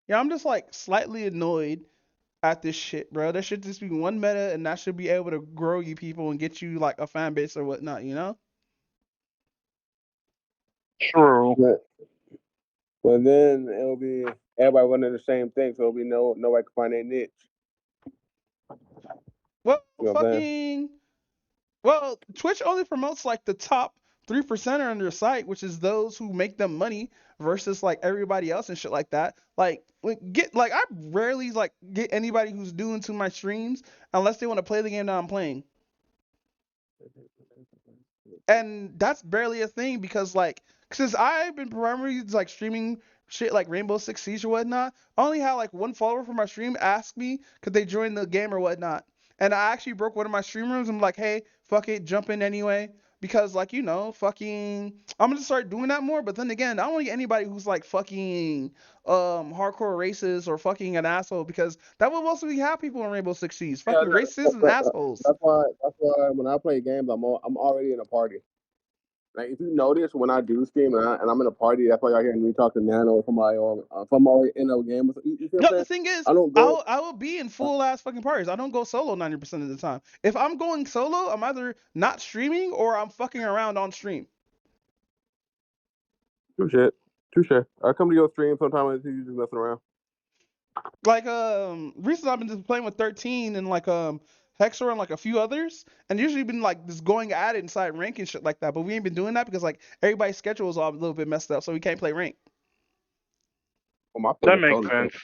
[SPEAKER 4] Yeah, I'm just like slightly annoyed at this shit, bro. There should just be one meta, and that should be able to grow you people and get you like a fan base or whatnot, you know?
[SPEAKER 9] True.
[SPEAKER 8] Well, then it'll be everybody running the same thing, so it'll be nobody can find their niche.
[SPEAKER 4] Well,
[SPEAKER 8] You know what I'm saying?
[SPEAKER 4] fucking. Well, Twitch only promotes like the top 3% on their site, which is those who make them money versus like everybody else and shit like that. Like I rarely like get anybody who's doing to my streams unless they want to play the game that I'm playing. And that's barely a thing because like since I've been primarily like streaming shit like Rainbow Six Siege or whatnot, I only had like one follower from my stream ask me could they join the game or whatnot. And I actually broke one of my stream rooms. I'm like, hey, fuck it, jump in anyway. Because like, fucking I'm gonna start doing that more, but then again, I don't want to get anybody who's like fucking hardcore racist or fucking an asshole because that will mostly have people in Rainbow Six Siege. Fucking racists and assholes.
[SPEAKER 8] That's why when I play games, I'm already in a party. Like if you notice when I do stream and I'm in a party, that's why y'all hearing me talk to Nano or somebody, or if I'm already in a game. You feel
[SPEAKER 4] No,
[SPEAKER 8] what
[SPEAKER 4] the thing is,
[SPEAKER 8] I don't go.
[SPEAKER 4] I will be in full ass fucking parties. I don't go solo 90% of the time. If I'm going solo, I'm either not streaming or I'm fucking around on stream.
[SPEAKER 8] Touche. I come to your stream sometime and see you just messing around.
[SPEAKER 4] Like recently I've been just playing with 13 and like Hexor and like a few others, and usually been like just going at it inside rank and shit like that. But we ain't been doing that because like everybody's schedule is all a little bit messed up, so we can't play rank.
[SPEAKER 8] Well,
[SPEAKER 9] That makes sense.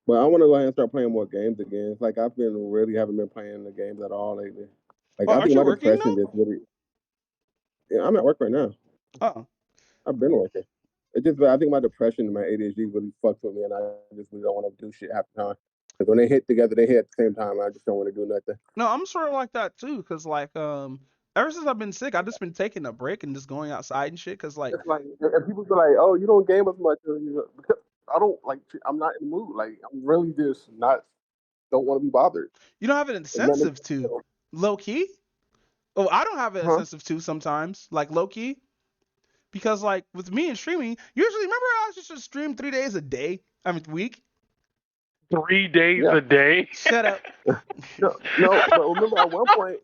[SPEAKER 8] But I want to go ahead and start playing more games again. It's like haven't been playing the games at all lately. Like
[SPEAKER 4] Well,
[SPEAKER 8] I
[SPEAKER 4] aren't
[SPEAKER 8] think
[SPEAKER 4] you
[SPEAKER 8] my
[SPEAKER 4] working
[SPEAKER 8] depression
[SPEAKER 4] though?
[SPEAKER 8] just really. Yeah, I'm at work right now.
[SPEAKER 4] Oh.
[SPEAKER 8] I've been working. It just, I think my depression and my ADHD really fucks with me, and I just really don't want to do shit half the time. Because when they hit together, they hit at the same time. I just don't want to do nothing.
[SPEAKER 4] No, I'm sort of like that too, cause like ever since I've been sick, I've just been taking a break and just going outside and shit, cause like
[SPEAKER 8] It's like, and people feel like, oh, you don't game as much. Because I don't like. I'm not in the mood. Like I'm really just don't want to be bothered.
[SPEAKER 4] you don't have an incentive to low key. Oh, I don't have an incentive to sometimes, like low key. Because like with me and streaming, usually remember I used to stream 3 days a day. Week.
[SPEAKER 9] 3 days a day?
[SPEAKER 4] Shut up.
[SPEAKER 8] no, but remember at one point,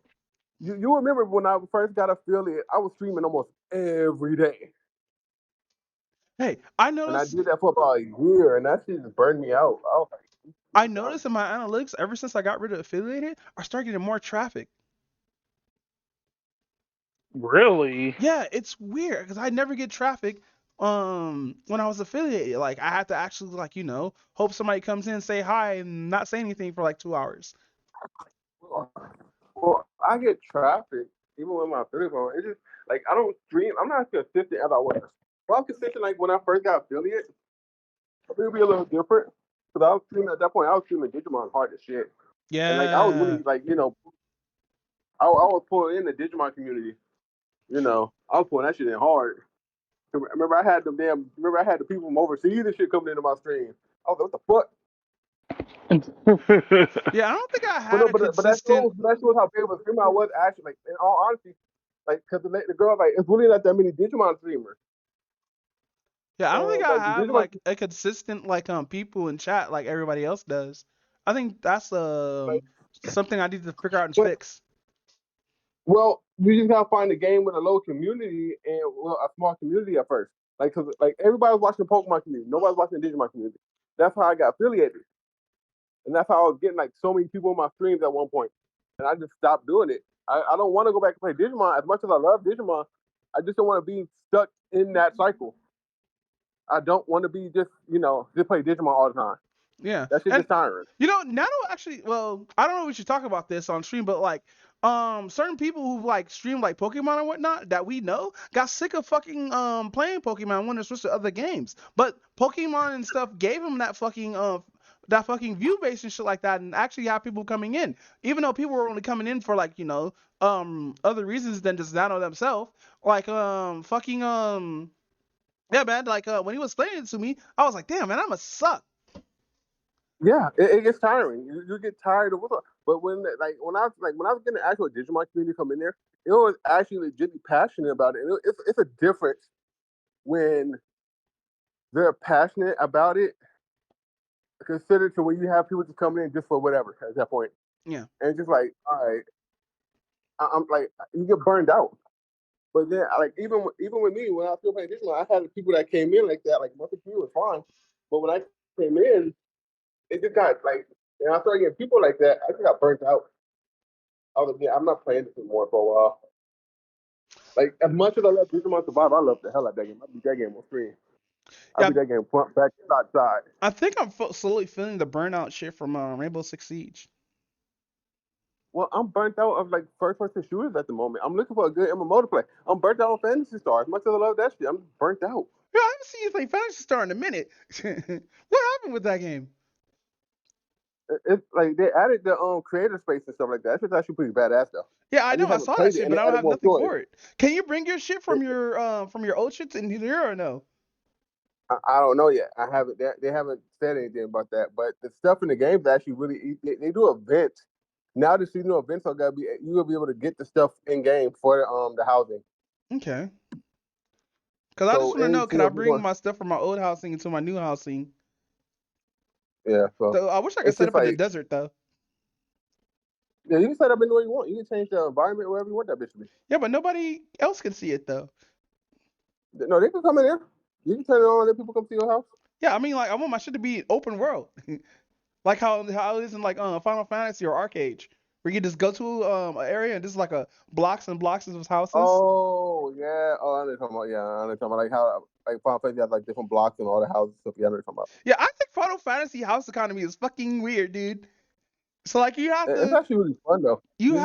[SPEAKER 8] you remember when I first got affiliate, I was streaming almost every day.
[SPEAKER 4] Hey, I noticed.
[SPEAKER 8] And I did that for about a year, and that shit just burned me out.
[SPEAKER 4] I noticed in my analytics, ever since I got rid of affiliated, I started getting more traffic.
[SPEAKER 9] Really?
[SPEAKER 4] Yeah, it's weird because I never get traffic when I was affiliated. Like I had to actually like hope somebody comes in, say hi, and not say anything for like 2 hours.
[SPEAKER 8] Well, I get traffic even with my affiliate phone. It's just like I don't stream. I'm not as consistent as I was. Well, I'm consistent like when I first got affiliate. I think it'd be a little different because I was streaming at that point. I was streaming Digimon hard as shit.
[SPEAKER 4] Yeah.
[SPEAKER 8] And like I was really like I was pulling in the Digimon community. I was pulling that shit in hard. Remember, I had the people from overseas and shit coming into my stream. I was like, what
[SPEAKER 4] the fuck? Yeah, I don't think I had
[SPEAKER 8] but that shows how big of a streamer I was actually. Like, in all honesty, like, because the girl, like, it's really not that many Digimon streamers.
[SPEAKER 4] Yeah, I don't think I have like a consistent like people in chat like everybody else does. I think that's something I need to figure out and fix.
[SPEAKER 8] Well, you just gotta find a game with a low community and a small community at first. Like, cause like everybody was watching the Pokemon community, nobody was watching the Digimon community. That's how I got affiliated, and that's how I was getting like so many people on my streams at one point, and I just stopped doing it. I don't want to go back and play Digimon as much as I love Digimon. I just don't want to be stuck in that cycle. I don't want to be just play Digimon all the time.
[SPEAKER 4] Yeah,
[SPEAKER 8] that shit is tiring.
[SPEAKER 4] Nano actually. Well, I don't know if we should talk about this on stream, but like, certain people who like stream like Pokemon and whatnot that we know got sick of fucking playing Pokemon when they switched to other games. But Pokemon and stuff gave them that fucking that fucking view base and shit like that, and actually have people coming in, even though people were only coming in for like other reasons than just Nano themselves, like fucking yeah, man, like when he was explaining it to me, I was like, damn, man, I'ma suck.
[SPEAKER 8] Yeah, it gets tiring. You get tired of what's. But when when I was getting the actual Digimon community come in there, it was actually legitimately passionate about it. And it's a difference when they're passionate about it, considered to when you have people just coming in just for whatever at that point.
[SPEAKER 4] Yeah.
[SPEAKER 8] And just like, all right, I'm like, you get burned out. But then, like, even with me, when I was still playing Digimon, I had people that came in like that. Like, most of you was fine. But when I came in, it just got like, and I started getting people like that. I just got burnt out. I was like, yeah, I'm not playing this anymore for a while. Like, as much as I love Digimon Survive, I love the hell out of that game. I beat that game on screen. I beat that game front, back, side.
[SPEAKER 4] I think I'm slowly feeling the burnout shit from Rainbow Six Siege.
[SPEAKER 8] Well, I'm burnt out of like first-person shooters at the moment. I'm looking for a good MMO to play. I'm burnt out on Fantasy Star. As much as I love that shit, I'm burnt out.
[SPEAKER 4] Yeah, I haven't seen you play Fantasy Star in a minute. What happened with that game?
[SPEAKER 8] It's like they added the creator space and stuff like that. That's actually pretty badass though.
[SPEAKER 4] Yeah, I know. I saw that shit, but I don't have nothing for it. Can you bring your shit from your old shit in here or no?
[SPEAKER 8] I don't know yet. I haven't. They haven't said anything about that. But the stuff in the game is actually really. They do events. Now the seasonal events are gonna be. You will be able to get the stuff in game for the housing.
[SPEAKER 4] Okay. Because I just want to know, can I bring my stuff from my old housing into my new housing?
[SPEAKER 8] Yeah.
[SPEAKER 4] So I wish I could set up in the desert though.
[SPEAKER 8] Yeah, you can set up anywhere you want. You can change the environment wherever you want that bitch to be.
[SPEAKER 4] Yeah, but nobody else can see it though.
[SPEAKER 8] No, they can come in there. You can turn it on and let people come to your house.
[SPEAKER 4] Yeah, I mean, like, I want my shit to be open world. Like how it is in like Final Fantasy or Arcade, where you just go to an area and just like a blocks and blocks of houses.
[SPEAKER 8] Oh yeah. Oh, I know what you're talking about. Yeah, I know what you're talking about. Like how like Final Fantasy has like different blocks and all the houses and stuff. Yeah, I know what you're talking about.
[SPEAKER 4] Yeah, I think Final Fantasy house economy is fucking weird, dude. So like you have to.
[SPEAKER 8] It's actually really fun though.
[SPEAKER 4] You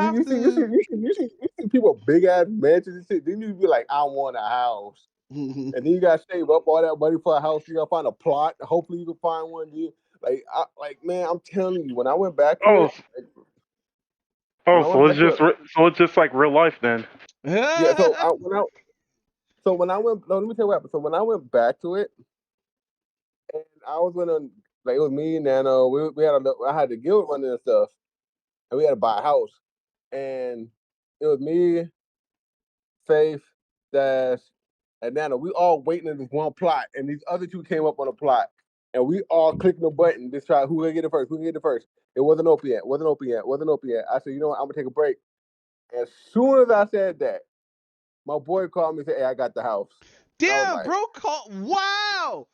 [SPEAKER 8] see people with big ass mansions and shit. Then you be like, I want a house. And then you gotta save up all that money for a house. You gotta find a plot. Hopefully you can find one. Man, I'm telling you, when I went back to it,
[SPEAKER 9] so it's just like real life then.
[SPEAKER 8] Yeah. So when I went, no, let me tell you what happened. So when I went back to it, and I was gonna like it was me and Nano. I had the guild running and stuff, and we had to buy a house, and it was me, Faith, Dash, and Nano. We all waiting in this one plot, and these other two came up on a plot, and we all clicking the button to try who gonna get it first. Who gonna get it first? It wasn't open yet. Wasn't open yet. I said, you know what? I'm gonna take a break. As soon as I said that, my boy called me and said, "Hey, I got the house."
[SPEAKER 4] Damn, bro, wow.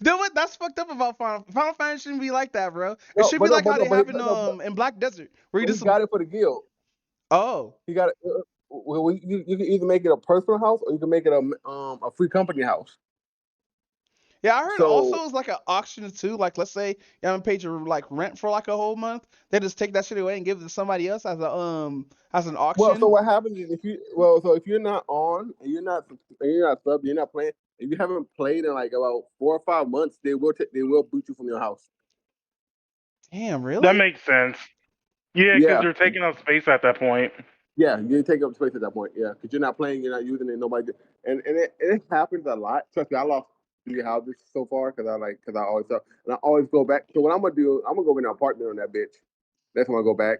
[SPEAKER 4] That's fucked up about Final Fantasy shouldn't be like that, bro. It should be like how they have in Black Desert, where you just
[SPEAKER 8] got it for the guild.
[SPEAKER 4] Oh,
[SPEAKER 8] you got it. Well, you can either make it a personal house or you can make it a free company house.
[SPEAKER 4] Yeah, I heard also it's like an auction too. Like, let's say you haven't paid your like rent for like a whole month, they just take that shit away and give it to somebody else as an auction.
[SPEAKER 8] Well, so what happens is if you're not on and you're not sub, you're not playing, if you haven't played in like about 4 or 5 months, they will boot you from your house.
[SPEAKER 4] Damn, really?
[SPEAKER 9] That makes sense. Yeah, because you're taking up space at that point.
[SPEAKER 8] Yeah, you take up space at that point. Yeah, because you're not playing, you're not using it. Nobody, and it happens a lot. Trust me, I lost 3 houses so far because I always suck, and I always go back. So what I'm gonna do, I'm gonna go in an apartment on that bitch. That's when I go back,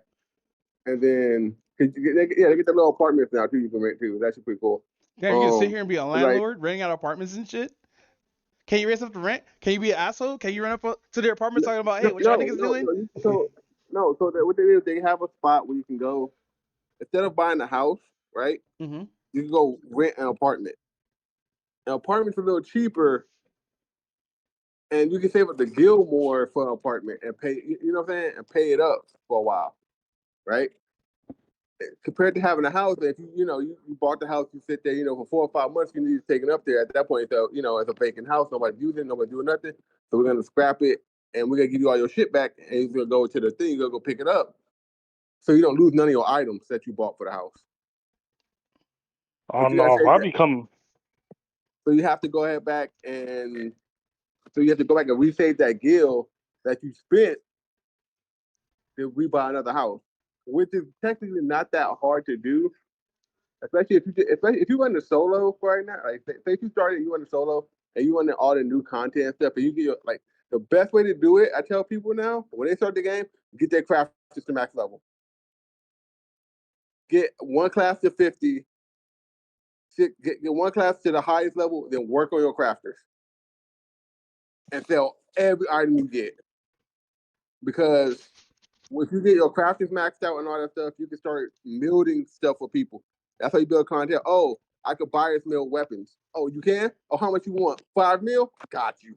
[SPEAKER 8] and then they get the little apartments now too. You can rent too. That's pretty cool.
[SPEAKER 4] Damn, you can sit here and be a landlord, renting out apartments and shit. Can you raise up the rent? Can you be an asshole? Can you run up to their apartment talking about, hey, what y'all niggas doing?
[SPEAKER 8] So what they do is they have a spot where you can go. Instead of buying a house, right?
[SPEAKER 4] Mm-hmm.
[SPEAKER 8] You can go rent an apartment. An apartment's a little cheaper, and you can save up the guild more for an apartment and pay. You know what I'm saying? And pay it up for a while, right? Compared to having a house, if you bought the house, you sit there, for 4 or 5 months, you need to take it up there. At that point, so it's a vacant house, nobody's using it, nobody's doing nothing. So we're gonna scrap it, and we're gonna give you all your shit back, and you're gonna go to the thing, you're gonna go pick it up. So you don't lose none of your items that you bought for the house.
[SPEAKER 9] Oh no, I become.
[SPEAKER 8] So you have to go ahead back and resave that guild that you spent to rebuy another house, which is technically not that hard to do. Especially if you run the solo right now, like say if you started, you run the solo, and you run all the new content and stuff, and you get like the best way to do it. I tell people now when they start the game, get their crafters to max level. Get one class to 50. Get one class to the highest level, then work on your crafters and sell every item you get. Because if you get your crafters maxed out and all that stuff, you can start building stuff for people. That's how you build content. Oh, I could buy this mill weapons. Oh, you can? Oh, how much you want? 5 mil? Got you.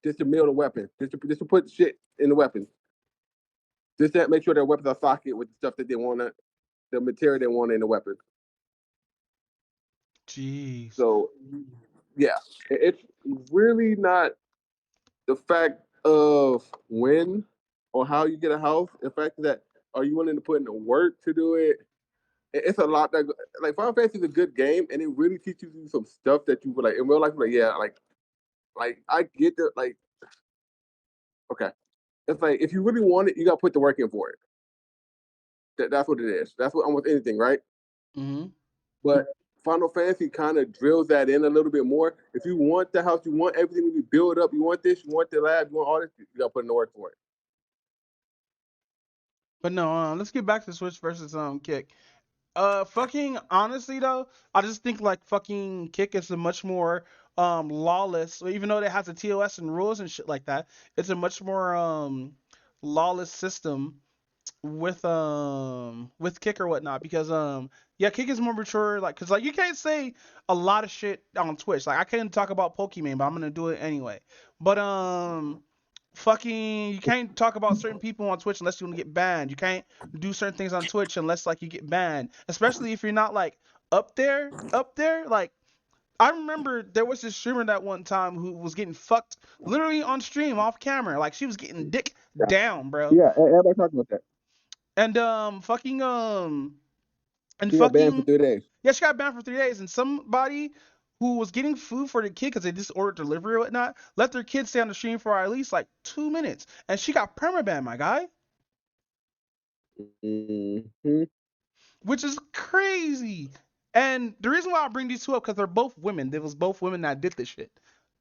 [SPEAKER 8] Just to mill the weapon. Just to put shit in the weapon. Just to make sure their weapons are socket with the stuff that they want, the material they want in the weapon.
[SPEAKER 4] Jeez.
[SPEAKER 8] So, yeah, it's really not the fact of when or how you get a house. The fact that are you willing to put in the work to do it? It's a lot that like Final Fantasy is a good game, and it really teaches you some stuff that you would like in real life. Like yeah, like I get that. Like okay, it's like if you really want it, you got to put the work in for it. That's what it is. That's what almost anything, right?
[SPEAKER 4] Mm-hmm.
[SPEAKER 8] But Final Fantasy kind of drills that in a little bit more. If you want the house, you want everything to be built up, you want this, you want the lab, you want all this, you got to put in the work for it.
[SPEAKER 4] But no, let's get back to Switch versus Kick. Fucking honestly though, I just think like fucking Kick is a much more lawless, even though it has a TOS and rules and shit like that. It's a much more lawless system with Kick or whatnot because yeah, Kick is more mature like because like you can't say a lot of shit on Twitch. Like I can't talk about Pokemon, but I'm gonna do it anyway. But fucking you can't talk about certain people on Twitch unless you want to get banned. You can't do certain things on Twitch unless like you get banned. Especially if you're not like up there. Like I remember there was this streamer that one time who was getting fucked literally on stream off camera. Like she was getting dick down, bro.
[SPEAKER 8] Yeah, everybody talking about that.
[SPEAKER 4] And
[SPEAKER 8] She got banned for 3 days.
[SPEAKER 4] Yeah, she got banned for 3 days, and somebody who was getting food for the kid because they just ordered delivery or whatnot let their kid stay on the stream for at least like 2 minutes, and she got permabanned, my guy.
[SPEAKER 8] Mm-hmm.
[SPEAKER 4] Which is crazy. And the reason why I bring these two up because they're both women. There was both women that did this shit.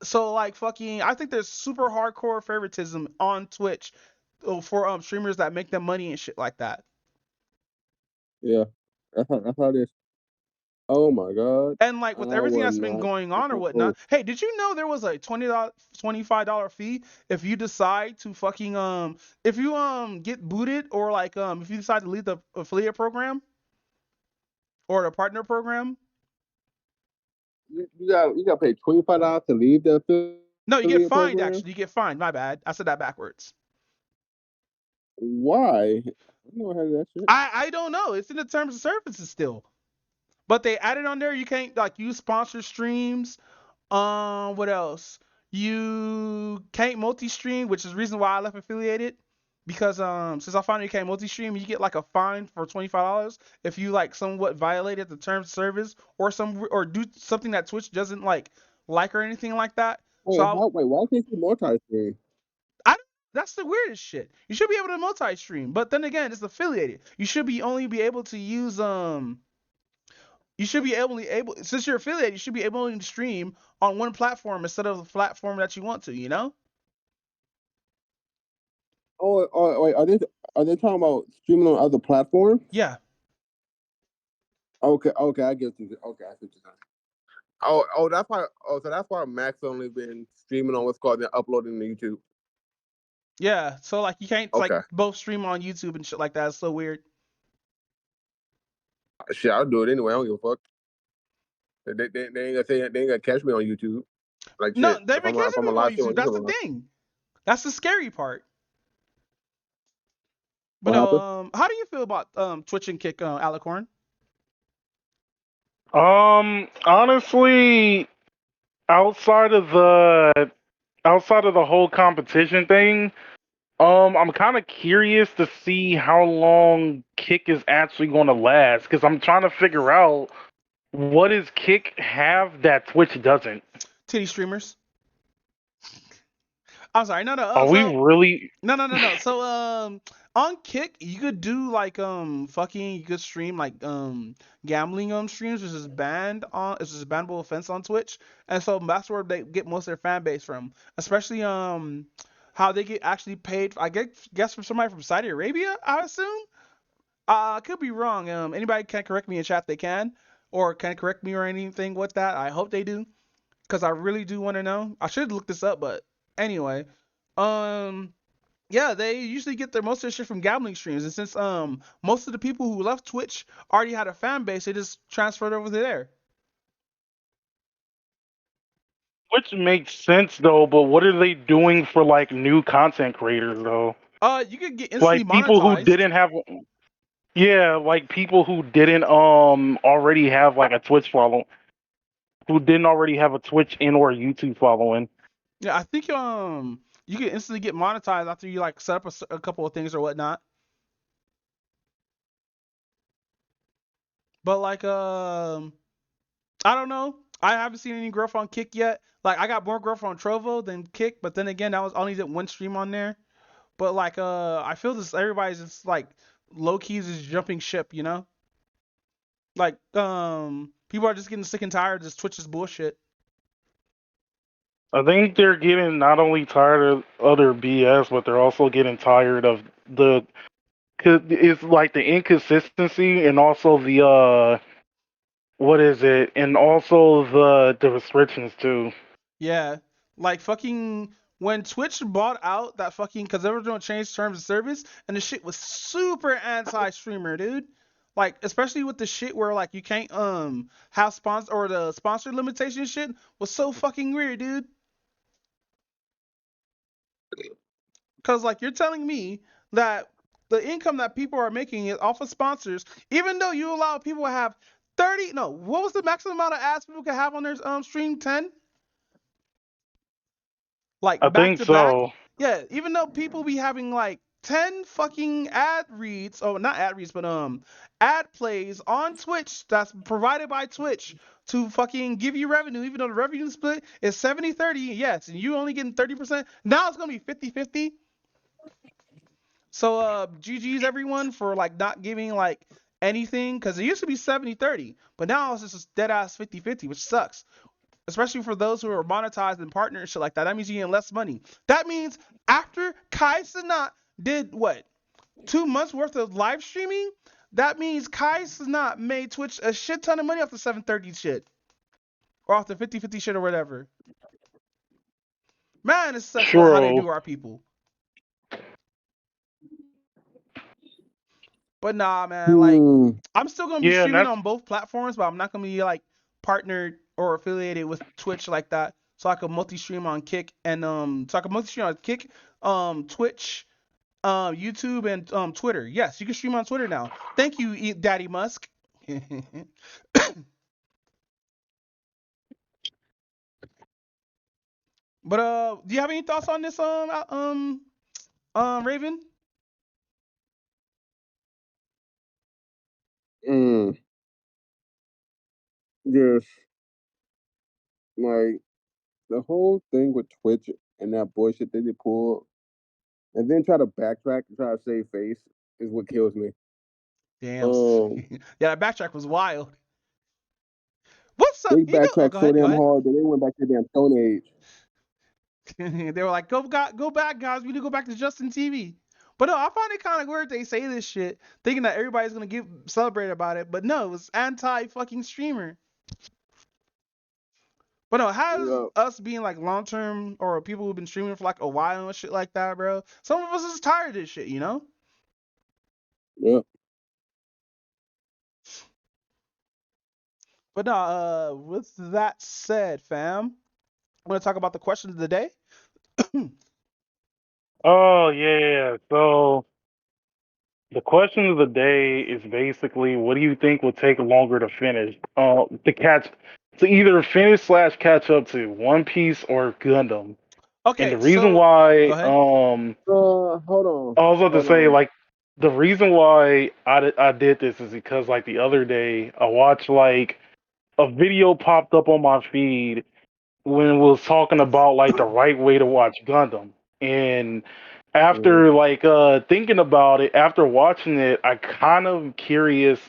[SPEAKER 4] So like fucking, I think there's super hardcore favoritism on Twitch for streamers that make them money and shit like that.
[SPEAKER 8] Yeah, that's how it is. Oh my god.
[SPEAKER 4] And like with everything that's been going on or whatnot, hey, did you know there was a $25 fee if you decide to fucking if you get booted or like if you decide to leave the affiliate program or the partner program?
[SPEAKER 8] You got to pay $25 to leave the affiliate.
[SPEAKER 4] No, you get fined program? Actually. You get fined. My bad. I said that backwards.
[SPEAKER 8] Why? I don't know how to do that shit.
[SPEAKER 4] I don't know. It's in the terms of services still. But they added on there you can't like use sponsor streams. What else? You can't multi-stream, which is the reason why I left affiliated. Because since I found you can't multi-stream, you get like a fine for $25 if you like somewhat violated the terms of service or do something that Twitch doesn't like or anything like that.
[SPEAKER 8] Wait, why can't you multi-stream?
[SPEAKER 4] That's the weirdest shit. You should be able to multi-stream, but then again, it's affiliated. You should only be able to use You should be able since you're affiliated, you should be able to stream on one platform instead of the platform that you want to. You know?
[SPEAKER 8] Oh, wait, are they talking about streaming on other platforms?
[SPEAKER 4] Yeah.
[SPEAKER 8] Okay, I get you. Okay, I see what you're saying. Oh, that's why. Oh, so that's why Max only been streaming on what's called uploading to YouTube.
[SPEAKER 4] Yeah, so like you can't like both stream on YouTube and shit like that. It's so weird.
[SPEAKER 8] Shit, I'll do it anyway. I don't give a fuck. They ain't gonna say they ain't gonna catch me on YouTube. Like
[SPEAKER 4] no,
[SPEAKER 8] shit.
[SPEAKER 4] they ain't catch me on YouTube. That's the thing. That's the scary part. But how do you feel about Twitch and Kick, Alicorn?
[SPEAKER 9] Honestly, outside of the whole competition thing, I'm kind of curious to see how long Kick is actually going to last because I'm trying to figure out what does Kick have that Twitch doesn't.
[SPEAKER 4] Titty streamers. I'm sorry. No, no.
[SPEAKER 9] Are we
[SPEAKER 4] So
[SPEAKER 9] really?
[SPEAKER 4] no. So on Kick you could do like fucking you could stream like gambling streams, which is banned on it's just a bannable offense on Twitch, and so that's where they get most of their fan base from, especially how they get actually paid. I guess from somebody from Saudi Arabia, I assume. I could be wrong. Anybody can correct me in chat, they can, or can correct me or anything with that. I hope they do, because I really do want to know. I should look this up, but anyway, um, yeah, they usually get their most of their shit from gambling streams, and since most of the people who left Twitch already had a fan base, they just transferred over to there.
[SPEAKER 9] Which makes sense though, but what are they doing for like new content creators though?
[SPEAKER 4] You could get instantly
[SPEAKER 9] Like people who
[SPEAKER 4] monetized.
[SPEAKER 9] didn't have, yeah, like people who didn't already have like a Twitch follow, who didn't already have a Twitch and or YouTube following.
[SPEAKER 4] Yeah, I think you can instantly get monetized after you like set up a couple of things or whatnot. But like I don't know. I haven't seen any growth on Kick yet. Like I got more growth on Trovo than Kick, but then again, that was only did one stream on there. But like I feel this everybody's just like low keys is jumping ship, you know? Like people are just getting sick and tired of this Twitch's bullshit.
[SPEAKER 9] I think they're getting not only tired of other BS, but they're also getting tired of the. Cause it's like the inconsistency and also the what is it? And also the restrictions too.
[SPEAKER 4] Yeah. Like fucking when Twitch bought out that fucking cause they were gonna change terms of service and the shit was super anti streamer, dude. Like especially with the shit where like you can't have sponsor or the sponsor limitation shit was so fucking weird, dude. Cause like you're telling me that the income that people are making is off of sponsors, even though you allow people to have 30 no, what was the maximum amount of ads people could have on their stream? 10? Like
[SPEAKER 9] I
[SPEAKER 4] back
[SPEAKER 9] think
[SPEAKER 4] to back.
[SPEAKER 9] so.
[SPEAKER 4] Yeah, even though people be having like 10 fucking ad reads, oh not ad reads, but ad plays on Twitch that's provided by Twitch to fucking give you revenue, even though the revenue split is 70-30, yes, and you only getting 30%. Now it's gonna be 50-50. So GG's everyone for like not giving like anything, because it used to be 70-30, but now it's just dead ass 50-50, which sucks. Especially for those who are monetized and partner and shit like that. That means you get less money. That means after Kai Sanat did what? 2 months worth of live streaming? That means Kai Sanat made Twitch a shit ton of money off the 730 shit. Or off the 50-50 shit or whatever. Man, it sucks how they do our people. But nah, man, like I'm still gonna be streaming on both platforms, but I'm not gonna be like partnered or affiliated with Twitch like that. So I can multi-stream on Kick and Twitch, YouTube, and Twitter. Yes, you can stream on Twitter now. Thank you, Daddy Musk. But do you have any thoughts on this Raven?
[SPEAKER 8] Yes. Like the whole thing with Twitch and that bullshit that they pulled, and then try to backtrack and try to save face is what kills me.
[SPEAKER 4] Damn. Yeah, that backtrack was wild. What's up?
[SPEAKER 8] They backtracked so damn hard that they went back to the damn Stone Age.
[SPEAKER 4] They were like, go back, guys. We need to go back to Justin TV. But no, I find it kind of weird they say this shit, thinking that everybody's gonna celebrate about it. But no, it was anti fucking streamer. But no, how's us being like long term or people who've been streaming for like a while and shit like that, bro? Some of us is tired of this shit, you know?
[SPEAKER 8] Yeah.
[SPEAKER 4] But no, with that said, fam, I'm gonna talk about the question of the day.
[SPEAKER 9] Oh yeah. So the question of the day is basically, what do you think would take longer to finish? To either finish / catch up to One Piece or Gundam.
[SPEAKER 4] Okay.
[SPEAKER 9] And the reason why,
[SPEAKER 8] hold on.
[SPEAKER 9] I was about to say, like, the reason why I did this is because, like, the other day I watched like a video popped up on my feed when it was talking about like the right way to watch Gundam. And after thinking about it, after watching it, I kind of curious.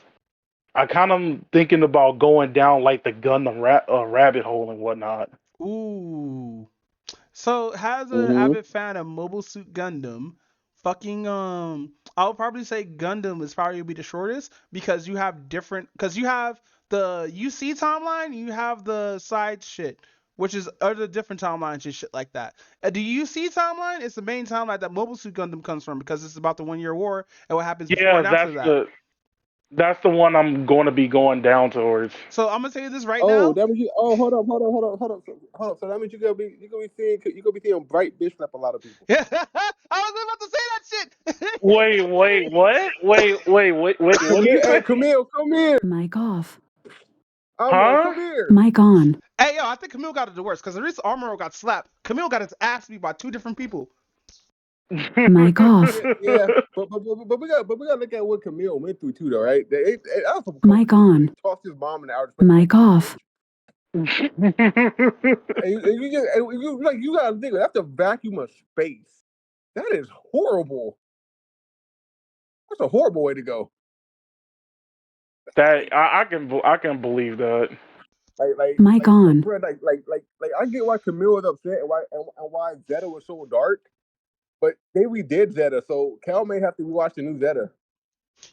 [SPEAKER 9] I kind of thinking about going down like the Gundam rabbit hole and whatnot.
[SPEAKER 4] Ooh. So, as an
[SPEAKER 8] Mm-hmm.
[SPEAKER 4] avid fan of Mobile Suit Gundam, fucking I'll probably say Gundam is probably gonna be the shortest because you have the UC timeline, and you have the side shit, which is other different timelines and shit like that. The UC timeline is the main timeline that Mobile Suit Gundam comes from because it's about the 1 year war and what happens before
[SPEAKER 9] Yeah,
[SPEAKER 4] and after that.
[SPEAKER 9] that's the one I'm going to be going down towards.
[SPEAKER 4] So I'm gonna tell you this right
[SPEAKER 8] Oh,
[SPEAKER 4] now.
[SPEAKER 8] that means you. Oh, hold up. So that means you gonna be seeing bright bitch slap a lot of people.
[SPEAKER 4] Yeah, I was about to say that shit.
[SPEAKER 9] Wait, what? What did you say?
[SPEAKER 8] Camille, come here.
[SPEAKER 6] Mic off.
[SPEAKER 8] Amro,
[SPEAKER 9] Huh?
[SPEAKER 8] come here.
[SPEAKER 6] Mic on.
[SPEAKER 4] Hey, yo, I think Camille got it the worst because the reason Armoro got slapped, Camille got his ass beat by 2 different people.
[SPEAKER 6] Mic off.
[SPEAKER 8] Yeah, but we got to look at what Camille went through too, though, right?
[SPEAKER 6] Mic on.
[SPEAKER 8] Tossed his mom in the outer space.
[SPEAKER 6] Mic off.
[SPEAKER 8] And you gotta think that's a vacuum of space. That is horrible. That's a horrible way to go.
[SPEAKER 9] That I can believe that.
[SPEAKER 6] Mic on.
[SPEAKER 8] Bro, I get why Camille was upset and why Zeta was so dark, but they redid Zeta, so Cal may have to rewatch the new Zeta.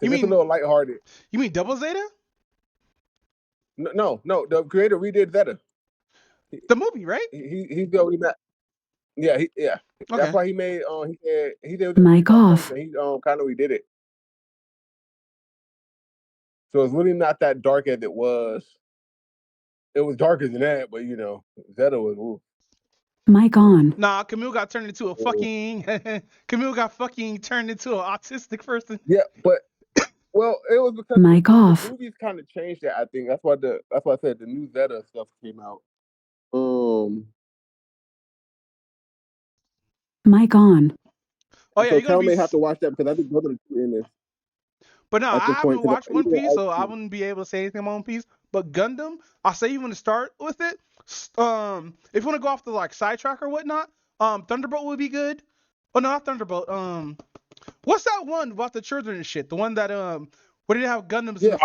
[SPEAKER 4] You
[SPEAKER 8] It's
[SPEAKER 4] mean
[SPEAKER 8] a little lighthearted?
[SPEAKER 4] You mean Double Zeta?
[SPEAKER 8] No. The creator redid Zeta.
[SPEAKER 4] The movie, right?
[SPEAKER 8] He's already not. Yeah,
[SPEAKER 4] Okay.
[SPEAKER 8] That's why he made. He did.
[SPEAKER 6] Mic off.
[SPEAKER 8] And he kind of redid it. So it's really not that dark as it was. It was darker than that, but Zeta was. Ooh.
[SPEAKER 6] Mic on.
[SPEAKER 4] Nah, Camille got turned into a fucking. Camille got fucking turned into an autistic person.
[SPEAKER 8] Yeah, but well, it was because
[SPEAKER 6] Mic off.
[SPEAKER 8] the movies kind of changed that. I think that's why I said the new Zeta stuff came out.
[SPEAKER 6] Mic on.
[SPEAKER 4] Oh yeah,
[SPEAKER 8] so
[SPEAKER 4] you're gonna
[SPEAKER 8] Cal
[SPEAKER 4] be.
[SPEAKER 8] may have to watch that because I think those are the two in this.
[SPEAKER 4] But no,
[SPEAKER 8] At
[SPEAKER 4] I
[SPEAKER 8] this point,
[SPEAKER 4] haven't watched One
[SPEAKER 8] either
[SPEAKER 4] Piece, so I
[SPEAKER 8] actually-
[SPEAKER 4] wouldn't be able to say anything about One Piece. But Gundam, I say you want to start with it. If you want to go off the like sidetrack or whatnot, Thunderbolt would be good. Oh no, not Thunderbolt. What's that one about the children and shit? The one that where did it have Gundams in the first?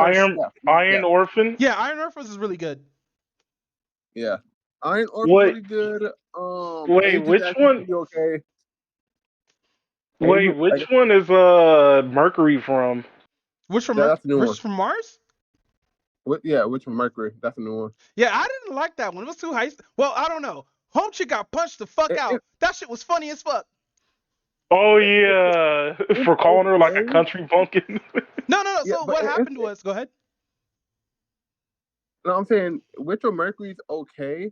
[SPEAKER 9] Iron Orphan.
[SPEAKER 4] Yeah, Iron Orphans is really good.
[SPEAKER 8] Yeah, Iron Orphan
[SPEAKER 9] Wait.
[SPEAKER 8] really good.
[SPEAKER 9] Wait,
[SPEAKER 8] Agent
[SPEAKER 9] which
[SPEAKER 8] Action
[SPEAKER 9] one?
[SPEAKER 8] pretty okay.
[SPEAKER 9] Wait,
[SPEAKER 8] Agent-
[SPEAKER 9] which one is Mercury from?
[SPEAKER 4] Which from
[SPEAKER 8] Yeah, that's the new
[SPEAKER 4] which
[SPEAKER 8] one.
[SPEAKER 4] from Mars?
[SPEAKER 8] Which from Mercury? That's a new one.
[SPEAKER 4] Yeah, I didn't like that one. It was too heist. Well, I don't know. Home chick got punched the fuck out. That shit was funny as fuck.
[SPEAKER 9] Oh yeah, for calling her like a country bumpkin.
[SPEAKER 4] No.
[SPEAKER 8] Yeah,
[SPEAKER 4] So
[SPEAKER 8] but
[SPEAKER 4] what happened was, go ahead.
[SPEAKER 8] No, I'm saying Witch of Mercury's okay.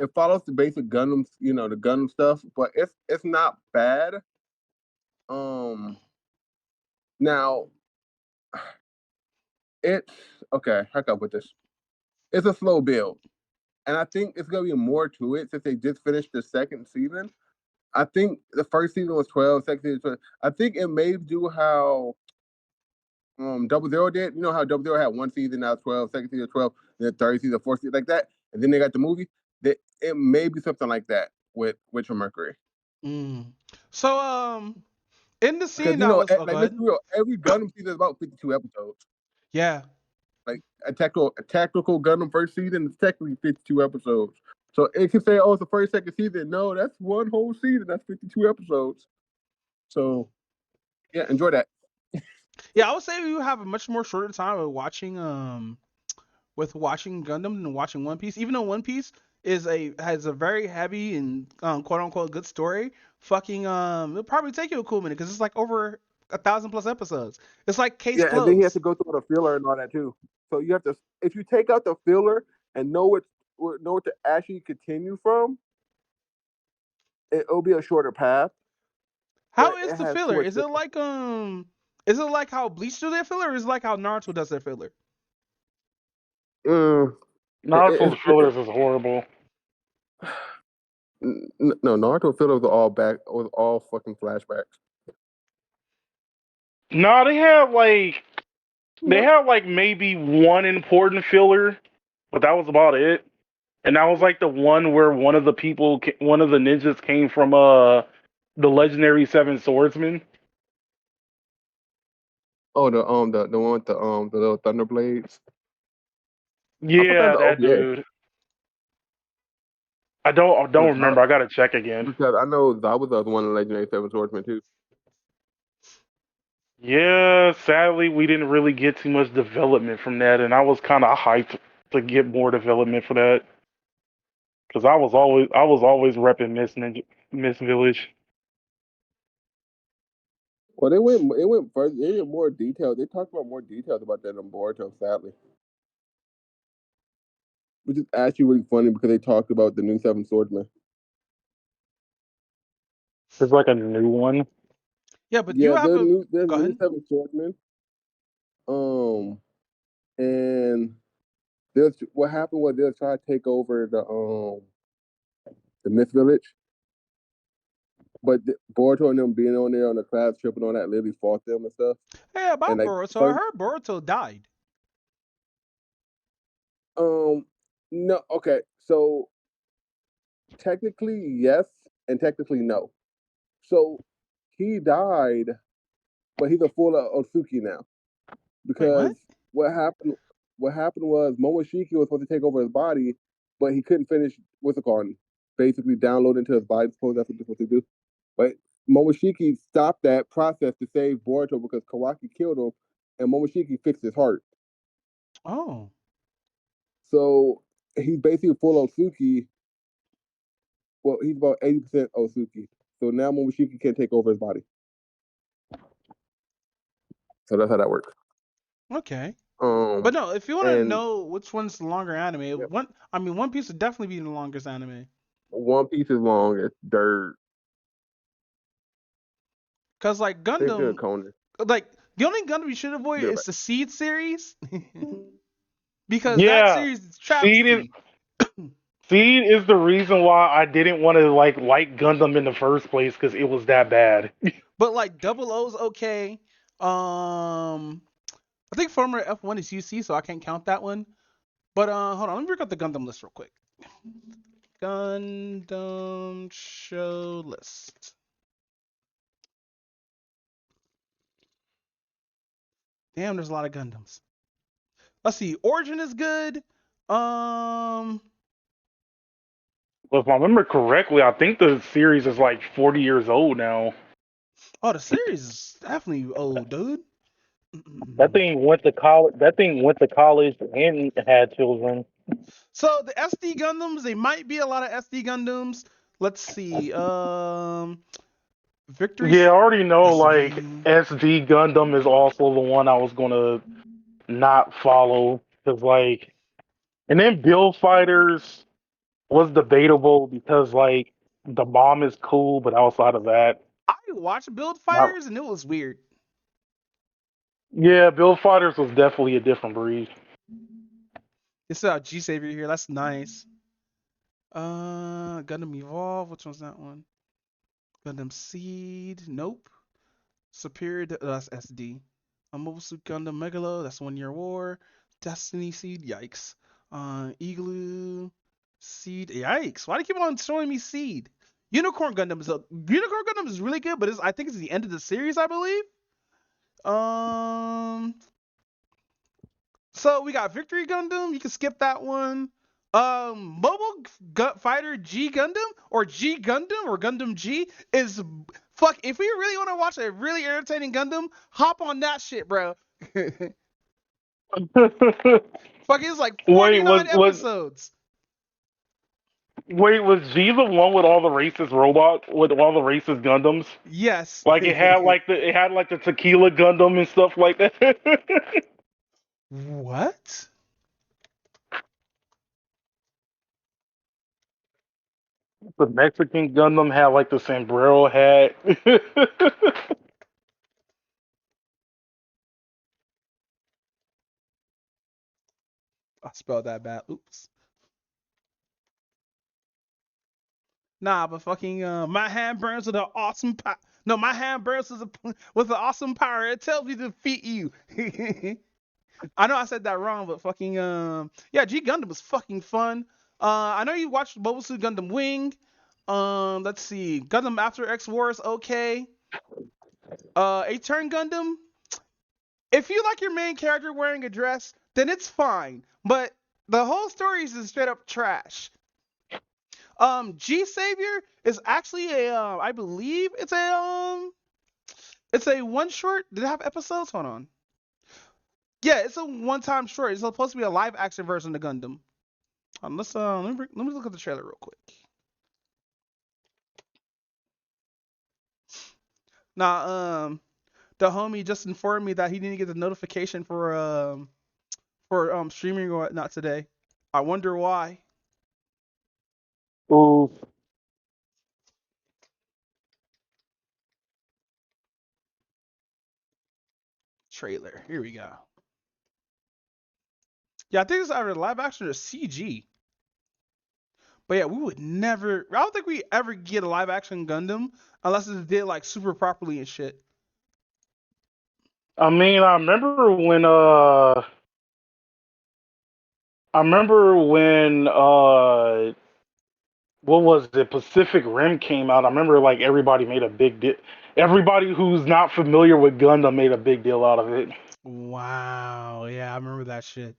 [SPEAKER 8] It follows the basic Gundam, the Gundam stuff, but it's not bad. Now it's okay. How can I put this? It's a slow build, and I think it's gonna be more to it since they just finished the second season. I think the first season was 12, second season was 12. I think it may do how Double Zero did. You know how Double Zero had one season, now 12, second season 12, then third season, fourth season, like that, and then they got the movie. That it may be something like that with Witch of Mercury.
[SPEAKER 4] So in the
[SPEAKER 8] Because
[SPEAKER 4] scene that was
[SPEAKER 8] like let's be real, every Gundam season is about 52 episodes.
[SPEAKER 4] yeah.
[SPEAKER 8] Like a tactical Gundam first season is technically 52 episodes. So it can say, oh, it's the first, second season. No, that's one whole season. That's 52 episodes. So yeah, enjoy that.
[SPEAKER 4] Yeah, I would say you have a much more shorter time of watching Gundam than watching One Piece. Even though One Piece has a very heavy and quote unquote good story, fucking it'll probably take you a cool minute because it's like over 1,000+ episodes. It's like case
[SPEAKER 8] Yeah,
[SPEAKER 4] closed.
[SPEAKER 8] and then he has to go through the filler and all that too. So you have to, if you take out the filler and know what to actually continue from, it'll be a shorter path.
[SPEAKER 4] How
[SPEAKER 8] but
[SPEAKER 4] is
[SPEAKER 8] it
[SPEAKER 4] the
[SPEAKER 8] has too
[SPEAKER 4] filler?
[SPEAKER 8] much
[SPEAKER 4] Is it like how Bleach do their filler, or is it like how Naruto does their filler?
[SPEAKER 9] Naruto's fillers is horrible.
[SPEAKER 8] No, Naruto fillers was all fucking flashbacks.
[SPEAKER 9] No, they have like maybe one important filler, but that was about it. And that was like the one where one of the ninjas came from the legendary Seven Swordsmen.
[SPEAKER 8] Oh, the one with the little thunder blades. I put that in
[SPEAKER 9] Yeah,
[SPEAKER 8] the
[SPEAKER 9] that
[SPEAKER 8] OVA
[SPEAKER 9] dude. I don't remember. I gotta check again.
[SPEAKER 8] because I know Zabuza was one of the legendary Seven Swordsmen too.
[SPEAKER 9] Yeah, sadly, we didn't really get too much development from that, and I was kind of hyped to get more development for that because I was always repping Miss Village.
[SPEAKER 8] Well, it went further. They did more details. They talked about more details about that on Boruto, sadly. Which is actually really funny because they talked about the new Seven Swordsman.
[SPEAKER 9] There's like a new one.
[SPEAKER 4] Yeah, but you
[SPEAKER 8] Yeah,
[SPEAKER 4] have a.
[SPEAKER 8] there's
[SPEAKER 4] Go
[SPEAKER 8] a new
[SPEAKER 4] ahead.
[SPEAKER 8] Seven Swordsman. And what happened was they'll try to take over the Myth Village, but Boruto and them being on there on the class trip and all that literally fought them and stuff.
[SPEAKER 4] Hey,
[SPEAKER 8] And
[SPEAKER 4] about
[SPEAKER 8] like
[SPEAKER 4] Boruto, I
[SPEAKER 8] first,
[SPEAKER 4] heard Boruto died.
[SPEAKER 8] no, okay, so technically yes, and technically no. So he died, but he's a full Otsuki now
[SPEAKER 4] Wait, what?
[SPEAKER 8] because what happened? What happened was Momoshiki was supposed to take over his body, but he couldn't finish what's it called? Basically, download into his body. Suppose that's what they're supposed to do. But Momoshiki stopped that process to save Boruto because Kawaki killed him, and Momoshiki fixed his heart.
[SPEAKER 4] Oh,
[SPEAKER 8] So he's basically full Otsuki. Well, he's about 80% Otsuki. So now Momoshiki can't take over his body. So that's how that works.
[SPEAKER 4] okay.
[SPEAKER 8] Um,
[SPEAKER 4] But no, if you want to
[SPEAKER 8] and
[SPEAKER 4] know which one's the longer anime,
[SPEAKER 8] yep,
[SPEAKER 4] One Piece would definitely be the longest anime.
[SPEAKER 8] One Piece is long as dirt.
[SPEAKER 4] Cause like
[SPEAKER 8] Same thing with
[SPEAKER 4] Gundam,
[SPEAKER 8] Conan.
[SPEAKER 4] like the only Gundam you should avoid
[SPEAKER 8] Yeah,
[SPEAKER 4] is
[SPEAKER 8] right.
[SPEAKER 4] the Seed series, because that
[SPEAKER 9] Yeah,
[SPEAKER 4] series is
[SPEAKER 9] Seed is
[SPEAKER 4] travesty.
[SPEAKER 9] Seed is the reason why I didn't want to like Gundam in the first place because it was that bad.
[SPEAKER 4] But like Double O's okay. I think former F1 is UC, so I can't count that one. But hold on, let me bring up the Gundam list real quick. Gundam show list. Damn, there's a lot of Gundams. Let's see. Origin is good. Um.
[SPEAKER 9] But if I remember correctly, I think the series is like 40 years old now.
[SPEAKER 4] Oh, the series is definitely old, dude.
[SPEAKER 9] That thing went to college. That thing went to college and had children.
[SPEAKER 4] So the SD Gundams, they might be a lot of SD Gundams. Let's see. Victory.
[SPEAKER 9] Yeah, I already know. Like
[SPEAKER 4] SD.
[SPEAKER 9] SD Gundam is also the one I was gonna not follow because like, and then Build Fighters was debatable because like the bomb is cool, but outside of that,
[SPEAKER 4] I watched Build
[SPEAKER 9] not.
[SPEAKER 4] Fighters and it was weird.
[SPEAKER 9] Yeah, Build Fighters was definitely a different breed.
[SPEAKER 4] It's a G Savior here. That's nice. Gundam Evolve. Which one's that one? Gundam Seed. Nope. Superior. That's SD. Mobile Suit Gundam Megalo. That's 1 Year War. Destiny Seed. Yikes. Igloo Seed. Yikes. Why do you keep on showing me Seed? Unicorn Gundam is really good, but I think it's the end of the series, I believe. So we got Victory Gundam. You can skip that one. Mobile Fighter G Gundam or G Gundam or Gundam G is fuck. If we really want to watch a really entertaining Gundam, hop on that shit, bro. Fuck, it's like
[SPEAKER 9] Wait,
[SPEAKER 4] 49 episodes.
[SPEAKER 9] was G the one with all the racist robots with all the racist Gundams?
[SPEAKER 4] Yes.
[SPEAKER 9] Like it had like the tequila Gundam and stuff like that.
[SPEAKER 4] What?
[SPEAKER 9] The Mexican Gundam had like the sombrero hat.
[SPEAKER 4] I spelled that bad. Oops. Nah, but fucking my hand burns with an awesome power. No, my hand burns with an awesome power. It tells me to defeat you. I know I said that wrong, but fucking yeah, G Gundam was fucking fun. I know you watched Mobile Suit Gundam Wing. Let's see. Gundam After X Wars, okay. A Turn Gundam. If you like your main character wearing a dress, then it's fine. But the whole story is straight up trash. G Savior is actually I believe it's a one short. Did it have episodes? Hold on. Yeah, it's a one-time short. It's supposed to be a live-action version of Gundam. Let me look at the trailer real quick. Now, the homie just informed me that he didn't get the notification for streaming or whatnot today. I wonder why.
[SPEAKER 9] Ooh.
[SPEAKER 4] Trailer. Here we go. Yeah, I think it's either live action or CG. But yeah, we would never. I don't think we ever get a live action Gundam unless it's did like super properly and shit.
[SPEAKER 9] I mean, I remember when what was it? Pacific Rim came out. I remember like everybody made a big deal. Everybody who's not familiar with Gundam made a big deal out of it.
[SPEAKER 4] Wow. Yeah, I remember that shit.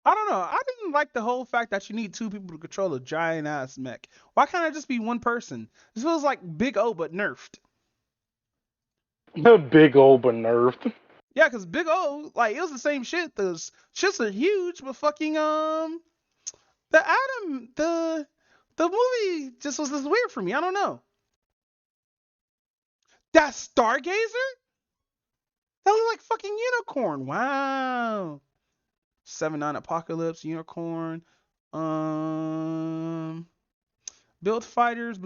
[SPEAKER 4] I don't know. I didn't like the whole fact that you need two people to control a giant ass mech. Why can't it just be one person? This feels like Big O but nerfed.
[SPEAKER 9] Big old but nerfed.
[SPEAKER 4] Yeah, because Big O, like, it was the same shit. The shits are huge, but fucking the movie just was this weird for me. I don't know. That Stargazer? That looked like fucking unicorn. Wow. 7-9 Apocalypse, Unicorn. Build Fighters.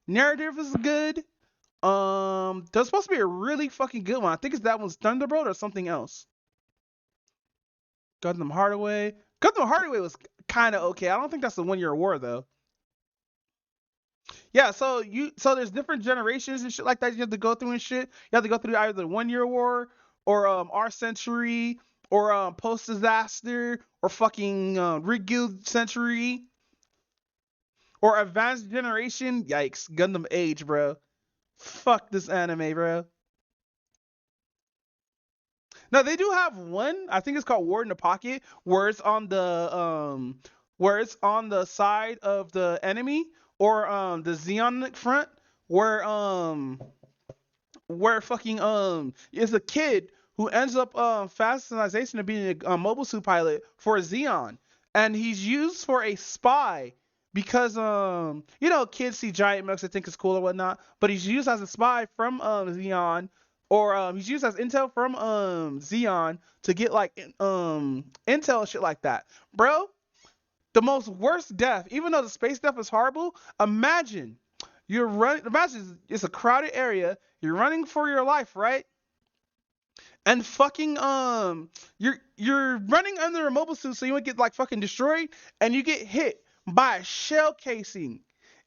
[SPEAKER 4] Narrative is good. There's supposed to be a really fucking good one. I think it's that one's Thunderbolt or something else. Gundam Hardaway. Gundam Hardaway was kind of okay. I don't think that's the 1 year war though. Yeah, so there's different generations and shit like that you have to go through and shit. You have to go through either the 1 year war or our century or post disaster or fucking Riggy's century or advanced generation. Yikes, Gundam Age, bro. Fuck this anime, bro. Now they do have one. I think it's called War in the Pocket, where it's on the side of the enemy or the Xeonic front, where fucking is a kid who ends up fascination of being a mobile suit pilot for Xeon, and he's used for a spy because kids see giant mechs they think it's cool or whatnot, but he's used as a spy from Xeon, or he's used as intel from Xeon to get like intel and shit like that, bro. The most worst death, even though the space death is horrible. Imagine it's a crowded area. You're running for your life, right? And fucking you're running under a mobile suit so you won't get like fucking destroyed, and you get hit by a shell casing.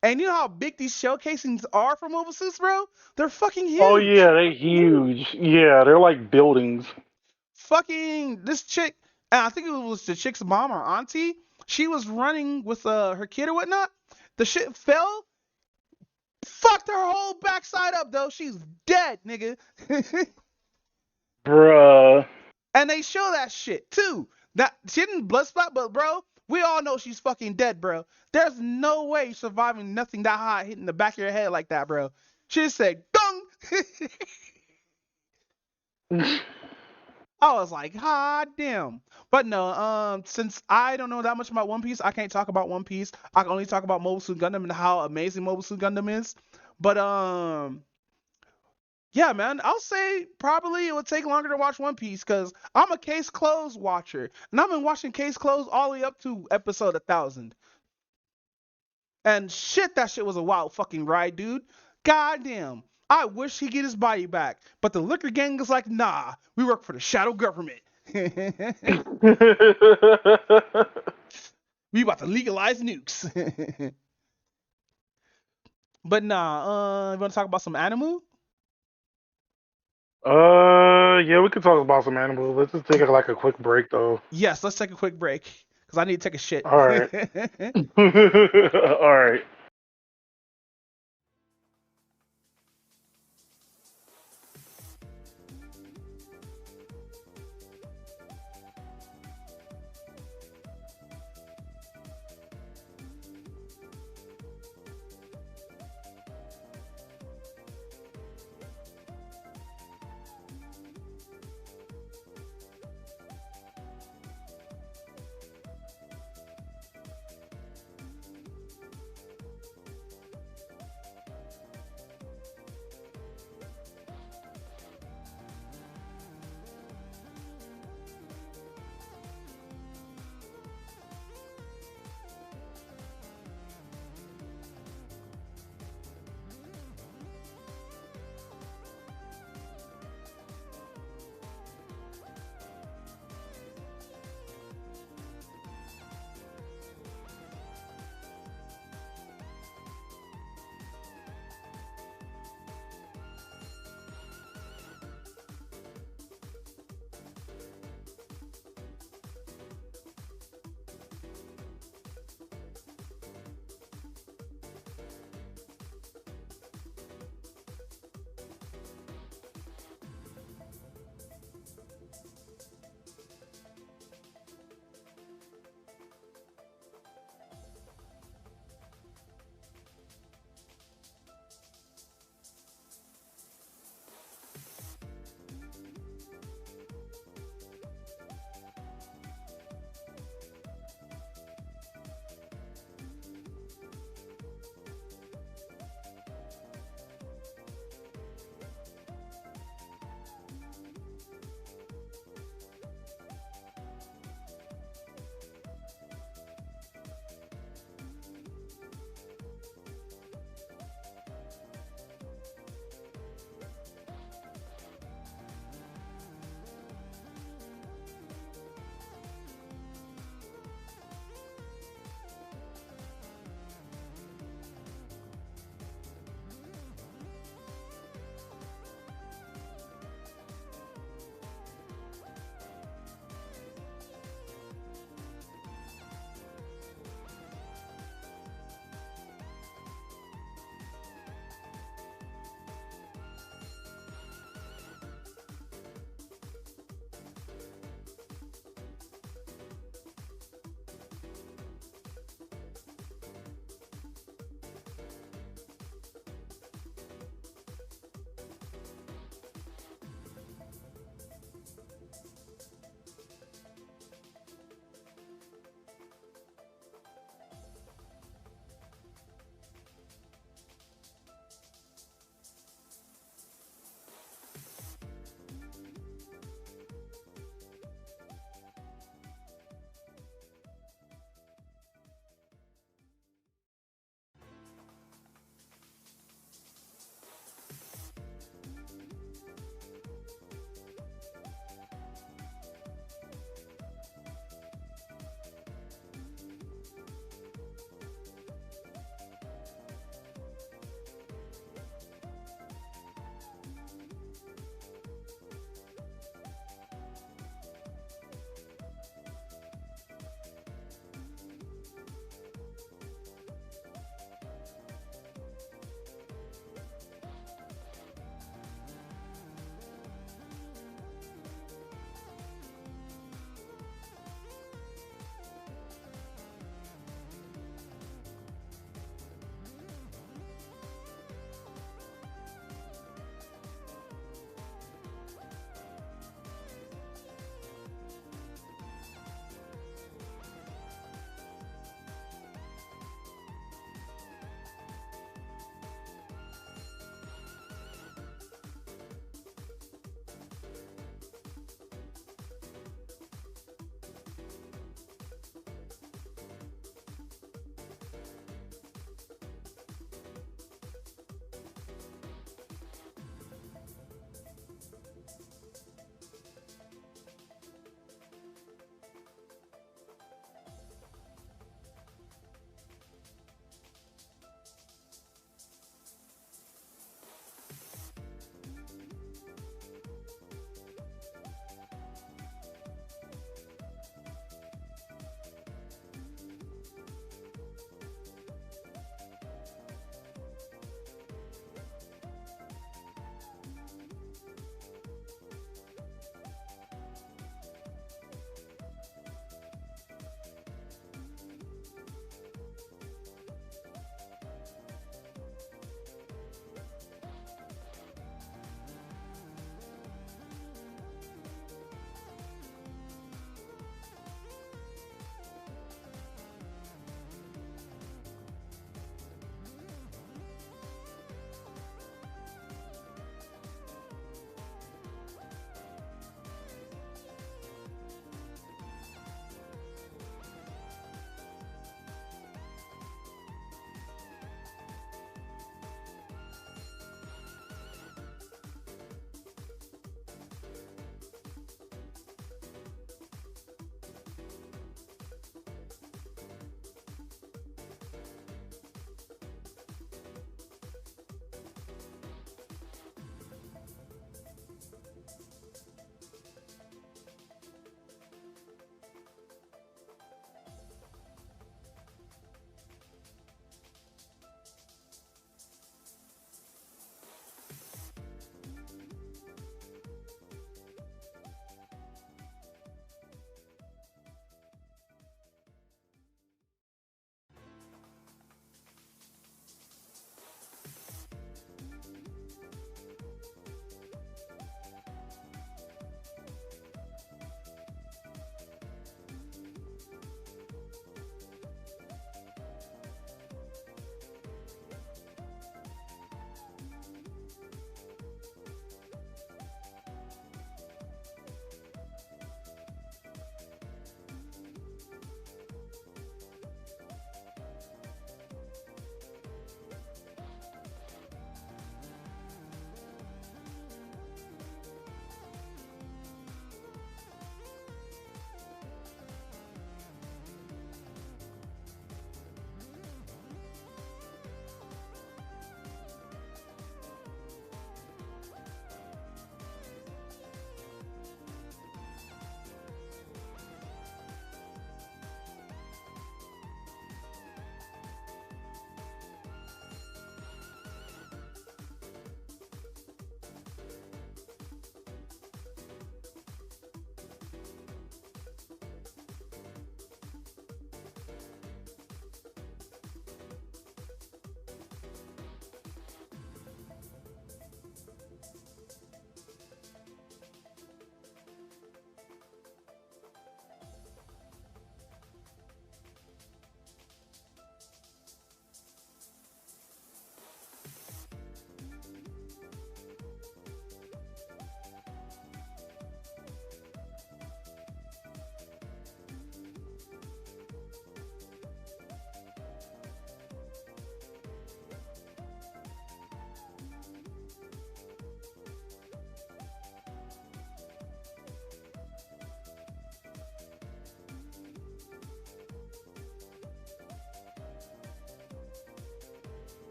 [SPEAKER 4] And you know how big these shell casings are for mobile suits, bro? They're fucking huge.
[SPEAKER 9] Oh yeah, they're huge. Yeah, they're like buildings.
[SPEAKER 4] Fucking this chick, and I think it was the chick's mom or auntie. She was running with her kid or whatnot. The shit fell. Fucked her whole backside up, though. She's dead, nigga.
[SPEAKER 9] Bruh.
[SPEAKER 4] And they show that shit, too. That she didn't blood spot, but, bro, we all know she's fucking dead, bro. There's no way surviving nothing that hot hitting the back of your head like that, bro. She just said, dung! I was like, God damn. But no, since I don't know that much about One Piece, I can't talk about One Piece. I can only talk about Mobile Suit Gundam and how amazing Mobile Suit Gundam is. But yeah, man, I'll say probably it would take longer to watch One Piece because I'm a Case Closed watcher, and I've been watching Case Closed all the way up to episode 1000. And shit, that shit was a wild fucking ride, dude. Goddamn. I wish he'd get his body back. But the liquor gang is like, nah, we work for the shadow government. We about to legalize nukes. But nah, you want to talk about some animal?
[SPEAKER 9] Yeah, we could talk about some animals. Let's just take like a quick break though.
[SPEAKER 4] Yes, let's take a quick break. because I need to take a shit.
[SPEAKER 9] All right. All right.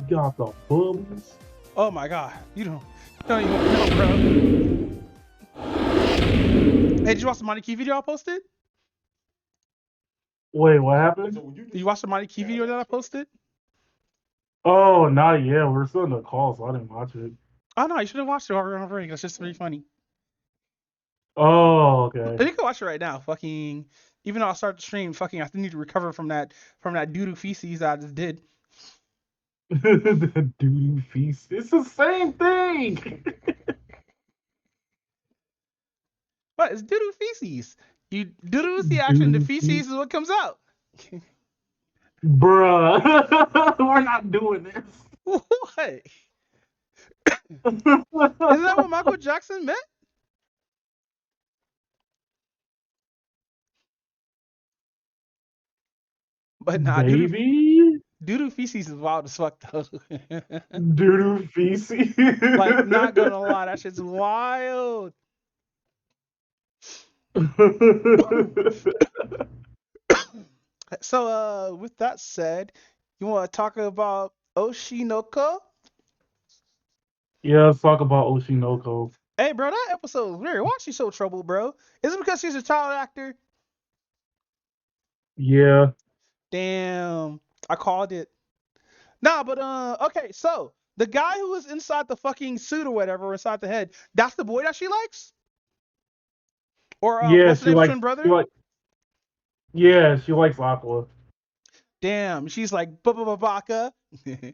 [SPEAKER 5] Got the bubbles.
[SPEAKER 4] Oh my god, you don't even know, bro. Hey, did you watch the Monty Key video I posted?
[SPEAKER 5] Wait, what happened?
[SPEAKER 4] Did you watch the Monty Key video that I posted?
[SPEAKER 5] Oh, not yet. We're still in the call, so I didn't watch it.
[SPEAKER 4] Oh no, you should have watched it over on break. That's just really funny.
[SPEAKER 5] Oh,
[SPEAKER 4] And
[SPEAKER 5] okay.
[SPEAKER 4] you can watch it right now. Fucking, even though I start the stream, fucking, I still need to recover from that doo-doo feces I just did.
[SPEAKER 5] The doo feast. It's the same thing.
[SPEAKER 4] But it's doo-doo feces. You doo-doo is the action, the feces is what comes out.
[SPEAKER 5] Bruh, we're not doing this.
[SPEAKER 4] What? Isn't that what Michael Jackson meant? But nah,
[SPEAKER 5] Baby?
[SPEAKER 4] doo-doo feces is wild as fuck though.
[SPEAKER 5] Doo feces.
[SPEAKER 4] Like, not gonna lie, that shit's wild. So, with that said, you want to talk about Oshinoko?
[SPEAKER 5] Yeah, let's talk about Oshinoko.
[SPEAKER 4] Hey, bro, that episode was weird. Why is she so troubled, bro? Is it because she's a child actor?
[SPEAKER 5] Yeah.
[SPEAKER 4] Damn, I called it. Nah, but okay, so the guy who was inside the fucking suit or whatever, inside the head, that's the boy that she likes? Or
[SPEAKER 5] Yeah,
[SPEAKER 4] what's the name, twin brother?
[SPEAKER 5] Yeah, she likes Aqua.
[SPEAKER 4] Damn, she's like Baka. Is she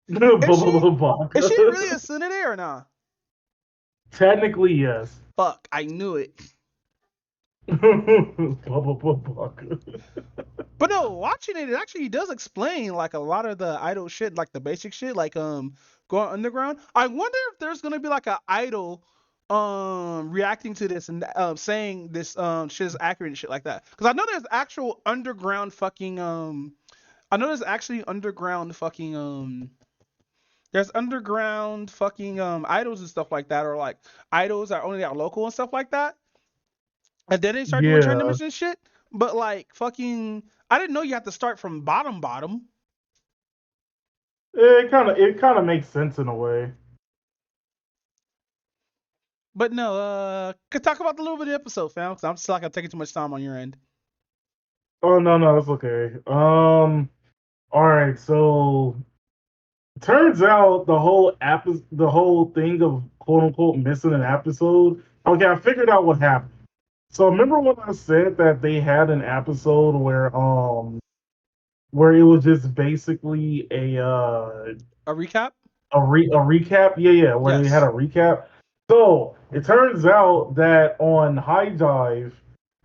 [SPEAKER 5] Baka.
[SPEAKER 4] really a Tsunade or nah?
[SPEAKER 5] Technically, yes.
[SPEAKER 4] Fuck, I knew it.
[SPEAKER 5] Baka.
[SPEAKER 4] But no, watching it actually does explain like a lot of the idol shit, like the basic shit, like going underground. I wonder if there's gonna be like an idol reacting to this and saying this shit is accurate and shit like that. Because I know there's actual underground fucking I know there's actually underground fucking there's underground fucking idols and stuff like that, or like idols that are only out local and stuff like that. And then they start doing tournaments and shit. But like fucking, I didn't know you have to start from bottom.
[SPEAKER 5] It kind of makes sense in a way.
[SPEAKER 4] But no, could talk about the little bit of the episode, fam. Cause I'm just like I'm taking too much time on your end.
[SPEAKER 5] Oh no, that's okay. All right, so turns out the whole thing of quote unquote missing an episode. Okay, I figured out what happened. So remember when I said that they had an episode where it was just basically a
[SPEAKER 4] recap?
[SPEAKER 5] A recap? Yeah, where they had a recap. So it turns out that on High Dive,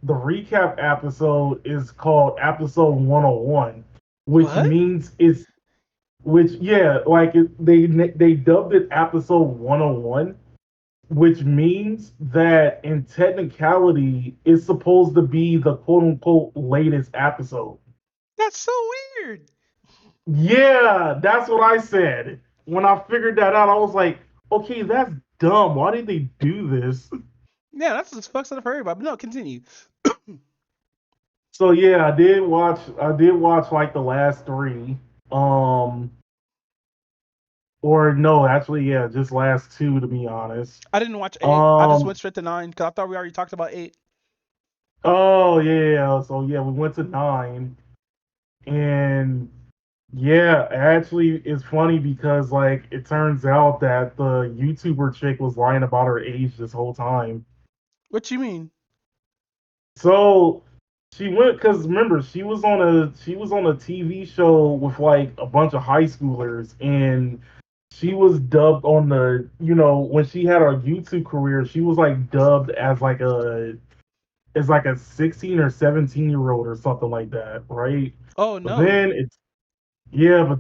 [SPEAKER 5] the recap episode is called episode 101, which means they dubbed it episode 101, which means that in technicality it's supposed to be the quote unquote latest episode.
[SPEAKER 4] That's so weird.
[SPEAKER 5] Yeah, that's what I said. When I figured that out, I was like, okay, that's dumb. Why did they do this?
[SPEAKER 4] Yeah, that's just fucks up for everybody. But no, continue.
[SPEAKER 5] So yeah, I did watch like the last three. Or no, actually, yeah, just last two to be honest.
[SPEAKER 4] I didn't watch 8. I just went straight to 9 because I thought we already talked about 8.
[SPEAKER 5] Oh yeah, so yeah, we went to 9, and yeah, actually, it's funny because like it turns out that the YouTuber chick was lying about her age this whole time.
[SPEAKER 4] What you mean?
[SPEAKER 5] So she went because remember she was on a TV show with like a bunch of high schoolers, and she was dubbed on the when she had her YouTube career, she was like dubbed as like a 16 or 17-year-old or something like that, right?
[SPEAKER 4] Oh no.
[SPEAKER 5] But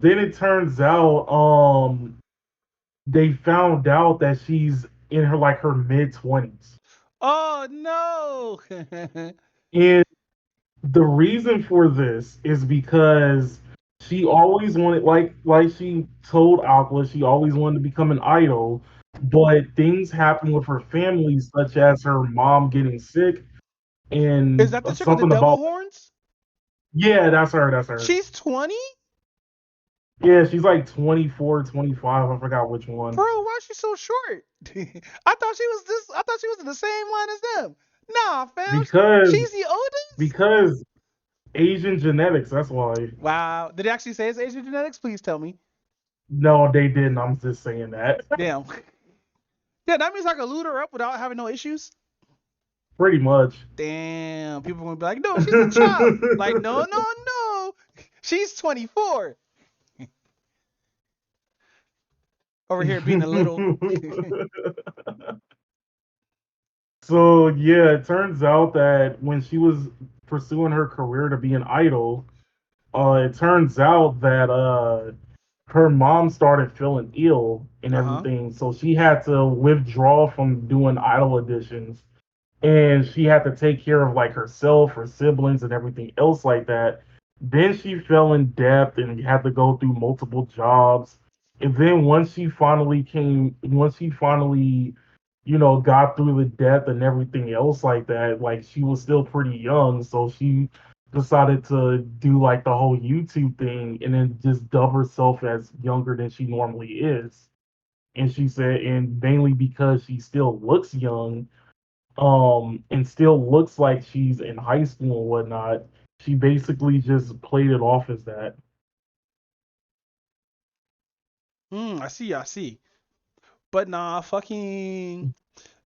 [SPEAKER 5] then it turns out they found out that she's in her mid-20s.
[SPEAKER 4] Oh no.
[SPEAKER 5] And the reason for this is because she always wanted like she told Aqua, she always wanted to become an idol, but things happened with her family, such as her mom getting sick. And
[SPEAKER 4] is that the chick with the devil horns?
[SPEAKER 5] Yeah, that's her.
[SPEAKER 4] She's 20?
[SPEAKER 5] Yeah, she's like 24, 25. I forgot which one.
[SPEAKER 4] Bro, why is she so short? I thought she was this. I thought she was in the same line as them. Nah, fam.
[SPEAKER 5] Because
[SPEAKER 4] She's the oldest.
[SPEAKER 5] because Asian genetics. That's why.
[SPEAKER 4] Wow. Did it actually say it's Asian genetics? Please tell me.
[SPEAKER 5] No, they didn't. I'm just saying that.
[SPEAKER 4] Damn. Yeah, that means I can loot her up without having no issues.
[SPEAKER 5] Pretty much.
[SPEAKER 4] Damn. People are gonna be like, no, she's a child. Like, no, no, no. She's 24. Over here being a little.
[SPEAKER 5] So yeah, it turns out that when she was pursuing her career to be an idol, it turns out that her mom started feeling ill and
[SPEAKER 4] Uh-huh.
[SPEAKER 5] everything, so she had to withdraw from doing idol auditions, and she had to take care of like herself, her siblings, and everything else like that. Then she fell in debt and had to go through multiple jobs. And then once she finally, got through the death and everything else like that, like she was still pretty young, so she decided to do like the whole YouTube thing and then just dub herself as younger than she normally is. And she said, and mainly because she still looks young, and still looks like she's in high school and whatnot, she basically just played it off as that.
[SPEAKER 4] I see. But nah, fucking.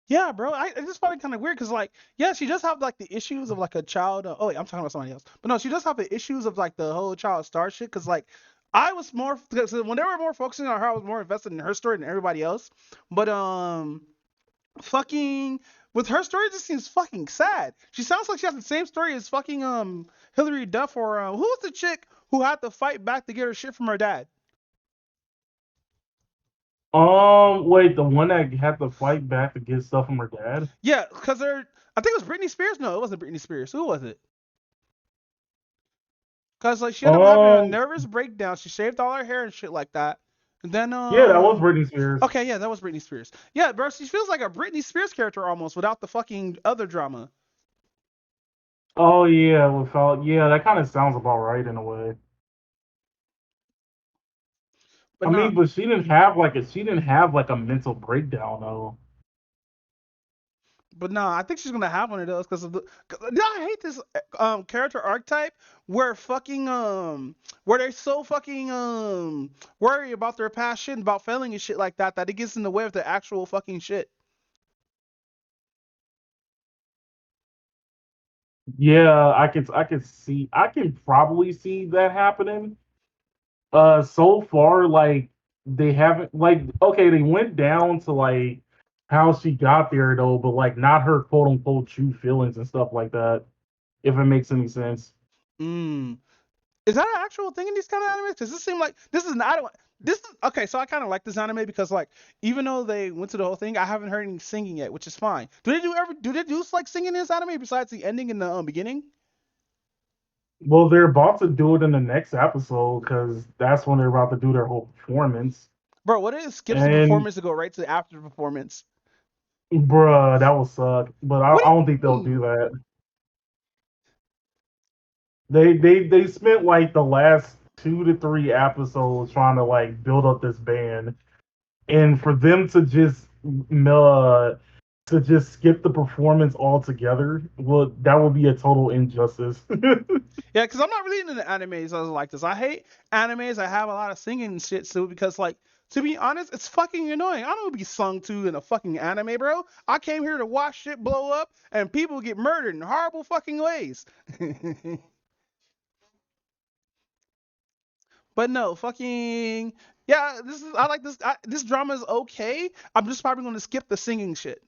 [SPEAKER 4] Yeah, bro. I just find it kind of weird because, like, yeah, she does have like the issues of like a child. Oh, wait, I'm talking about somebody else. But no, she does have the issues of like the whole child star shit. Because like, I was more because when they were more focusing on her, I was more invested in her story than everybody else. But fucking with her story, it just seems fucking sad. She sounds like she has the same story as fucking Hillary Duff or who was the chick who had to fight back to get her shit from her dad.
[SPEAKER 5] Wait, the one that had to fight back to get stuff from her dad?
[SPEAKER 4] Yeah, because they're. I think it was Britney Spears. No, it wasn't Britney Spears. Who was it? Cause like she ended up having a
[SPEAKER 5] Um,
[SPEAKER 4] nervous breakdown. She shaved all her hair and shit like that. And then
[SPEAKER 5] yeah, that was Britney Spears.
[SPEAKER 4] okay, yeah, that was Britney Spears. Yeah, bro, she feels like a Britney Spears character almost without the fucking other drama.
[SPEAKER 5] Oh yeah, yeah, that kind of sounds about right in a way.
[SPEAKER 4] But
[SPEAKER 5] I mean,
[SPEAKER 4] not.
[SPEAKER 5] but she didn't have like a mental breakdown though.
[SPEAKER 4] But no, I think she's gonna have one of those because of the. I hate this character archetype where fucking where they're so fucking worried about their past shit and about failing and shit like that that it gets in the way of the actual fucking shit.
[SPEAKER 5] Yeah, I can probably see that happening. So far, like they haven't like okay, they went down to like how she got there though, but like not her quote unquote true feelings and stuff like that, if it makes any sense.
[SPEAKER 4] Mm. Is that an actual thing in these kind of animes? Because this seems like this is not. This is okay. So I kind of like this anime because like even though they went to the whole thing, I haven't heard any singing yet, which is fine. Do they do like singing in this anime besides the ending and the beginning?
[SPEAKER 5] Well, they're about to do it in the next episode because that's when they're about to do their whole performance.
[SPEAKER 4] Bro, what if it skips the
[SPEAKER 5] And
[SPEAKER 4] performance to go right to after the performance?
[SPEAKER 5] bruh, that will suck. But I,
[SPEAKER 4] What
[SPEAKER 5] I don't think
[SPEAKER 4] do you
[SPEAKER 5] they'll do
[SPEAKER 4] mean?
[SPEAKER 5] that. They spent like the last 2 to 3 episodes trying to like build up this band, and for them uh, to just skip the performance altogether, well, that would be a total injustice.
[SPEAKER 4] Yeah, because I'm not really into the animes like this. I hate animes that have a lot of singing and shit too because like to be honest, it's fucking annoying. I don't want to be sung to in a fucking anime, bro. I came here to watch shit blow up and people get murdered in horrible fucking ways. But no, fucking yeah. I like this. This drama is okay. I'm just probably gonna skip the singing shit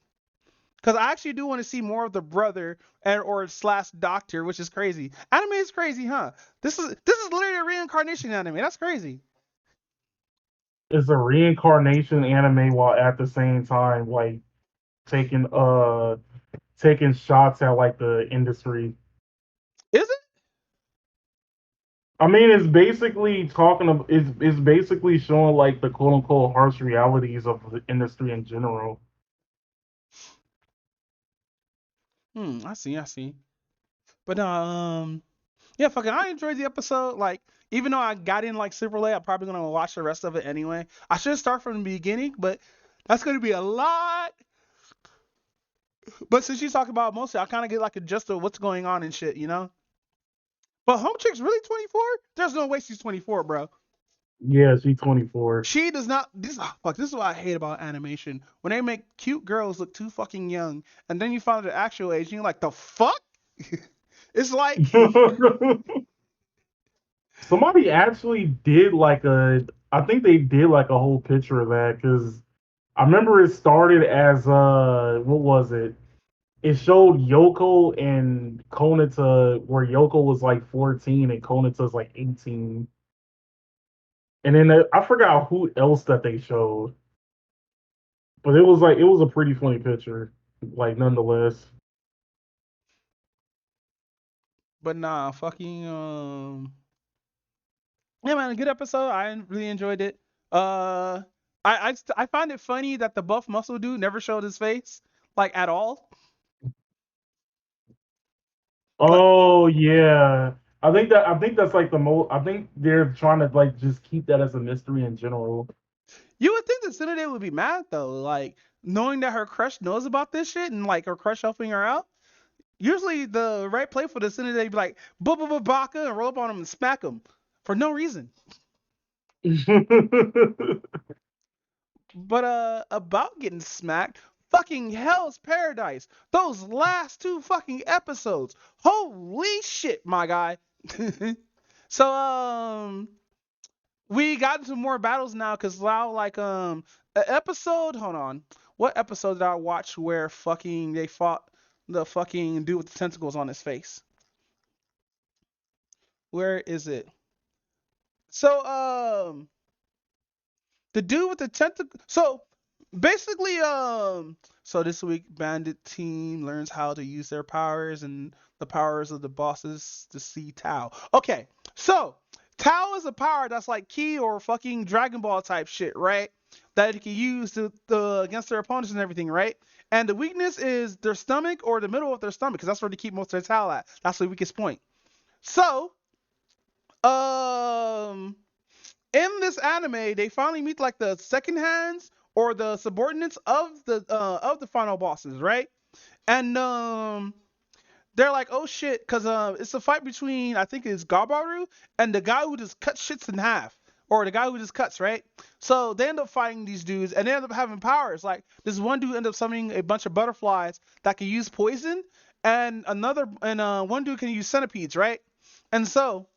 [SPEAKER 4] because I actually do want to see more of the brother and or slash doctor, which is crazy. Anime is crazy, huh? This is literally a reincarnation anime. That's crazy.
[SPEAKER 5] It's a reincarnation anime while at the same time like taking uh taking shots at like the industry.
[SPEAKER 4] Is it?
[SPEAKER 5] I mean, it's basically it's basically showing like the quote unquote harsh realities of the industry in general.
[SPEAKER 4] I see. But. Yeah, fucking, I enjoyed the episode. Like, even though I got in like super late, I'm probably gonna watch the rest of it anyway. I should start from the beginning, but that's gonna be a lot. But since you talk about mostly, I kind of get like a gist of what's going on and shit, you know. But Home Chick's really 24? There's no way she's 24, bro.
[SPEAKER 5] Yeah, she's 24.
[SPEAKER 4] She does not. This fuck. This is what I hate about animation. When they make cute girls look too fucking young, and then you find their actual age, and you're like, the fuck? It's like
[SPEAKER 5] Somebody actually did like I think they did like a whole picture of that because I remember it started as what was it? It showed Yoko and Konata where Yoko was like 14 and Konata's like 18. And then I forgot who else that they showed. But it was a pretty funny picture, like nonetheless.
[SPEAKER 4] But nah, fucking yeah, man, a good episode. I really enjoyed it. I find it funny that the buff muscle dude never showed his face, like at all. Like,
[SPEAKER 5] Oh yeah. I think that's like the most I think they're trying to like just keep that as a mystery in general.
[SPEAKER 4] you would think that Tsunade would be mad though, like knowing that her crush knows about this shit and like her crush helping her out. Usually the right play for the Tsunade would be like baka and roll up on him and smack him for no reason. But about getting smacked, fucking Hell's Paradise. Those last two fucking episodes. Holy shit, my guy. So we got into more battles now cuz now like an episode, hold on. What episode did I watch where fucking they fought the fucking dude with the tentacles on his face? Where is it? So the dude with the tentacle. So basically, so this week, Bandit team learns how to use their powers and the powers of the bosses to see Tao. Okay, so Tao is a power that's like Ki or fucking Dragon Ball type shit, right? That it can use against their opponents and everything, right? And the weakness is their stomach or the middle of their stomach, because that's where they keep most of their Tao at. That's the weakest point. So, um, in this anime, they finally meet like the second hands or the subordinates of the final bosses, right? And they're like, oh shit, because it's a fight between I think it's Gabaru and the guy who just cuts shits in half. Or the guy who just cuts, right? So they end up fighting these dudes and they end up having powers. Like this one dude ended up summoning a bunch of butterflies that can use poison, and one dude can use centipedes, right? And so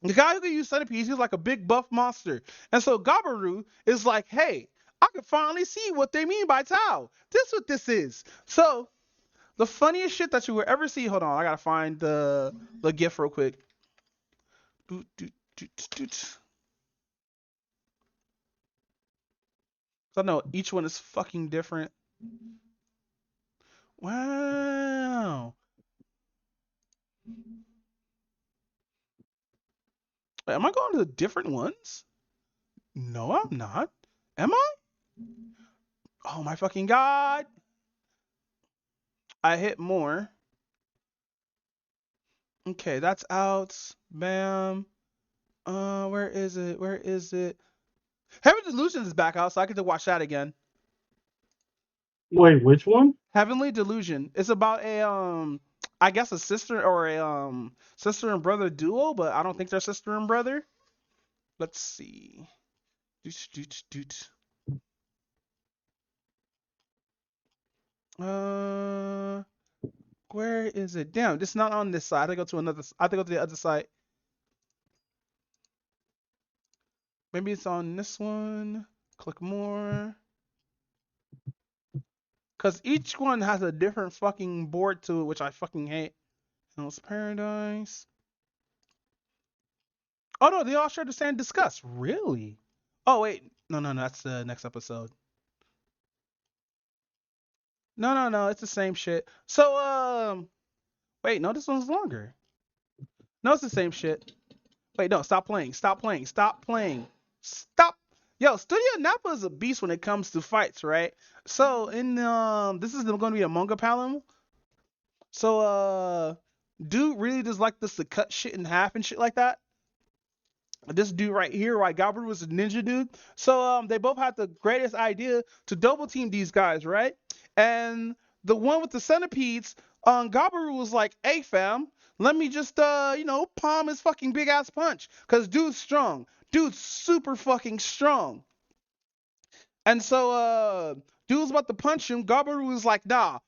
[SPEAKER 4] the guy who can use centipedes, he's like a big buff monster. And so Gabaru is like, hey, I can finally see what they mean by Tao. This is what this is. So the funniest shit that you will ever see. Hold on, I gotta find the GIF real quick. Doot, doot, doot, doot. I know each one is fucking different. Wow. Wait, am I going to the different ones? No, I'm not. Am I? Oh my fucking god. I hit more. Okay, that's out. Bam. Where is it? Where is it? Heavenly Delusion is back out, so I get to watch that again.
[SPEAKER 5] Wait, which one?
[SPEAKER 4] Heavenly Delusion. It's about I guess a sister or a sister and brother duo, but I don't think they're sister and brother. Let's see. Doot, doot, doot. Where is it? Damn, it's not on this side. I have to go to another. I have to go to the other side. Maybe it's on this one. Click more. Cause each one has a different fucking board to it, which I fucking hate. Hell's Paradise. Oh no, they all share the same discuss. Really? Oh wait, no, that's the next episode. No, it's the same shit. So wait, no, this one's longer. No, it's the same shit. Wait, no, stop playing. Stop. Yo, Studio Nappa is a beast when it comes to fights, right? So in this is going to be a manga panel. So dude really just like this to cut shit in half and shit like that. This dude right here, right, Gabaru was a ninja dude. So they both had the greatest idea to double team these guys, right? And the one with the centipedes, Gabaru was like, "Hey fam, let me just palm his fucking big ass punch, cause dude's strong. Dude's super fucking strong." And so dude was about to punch him. Gabaru was like, "Nah,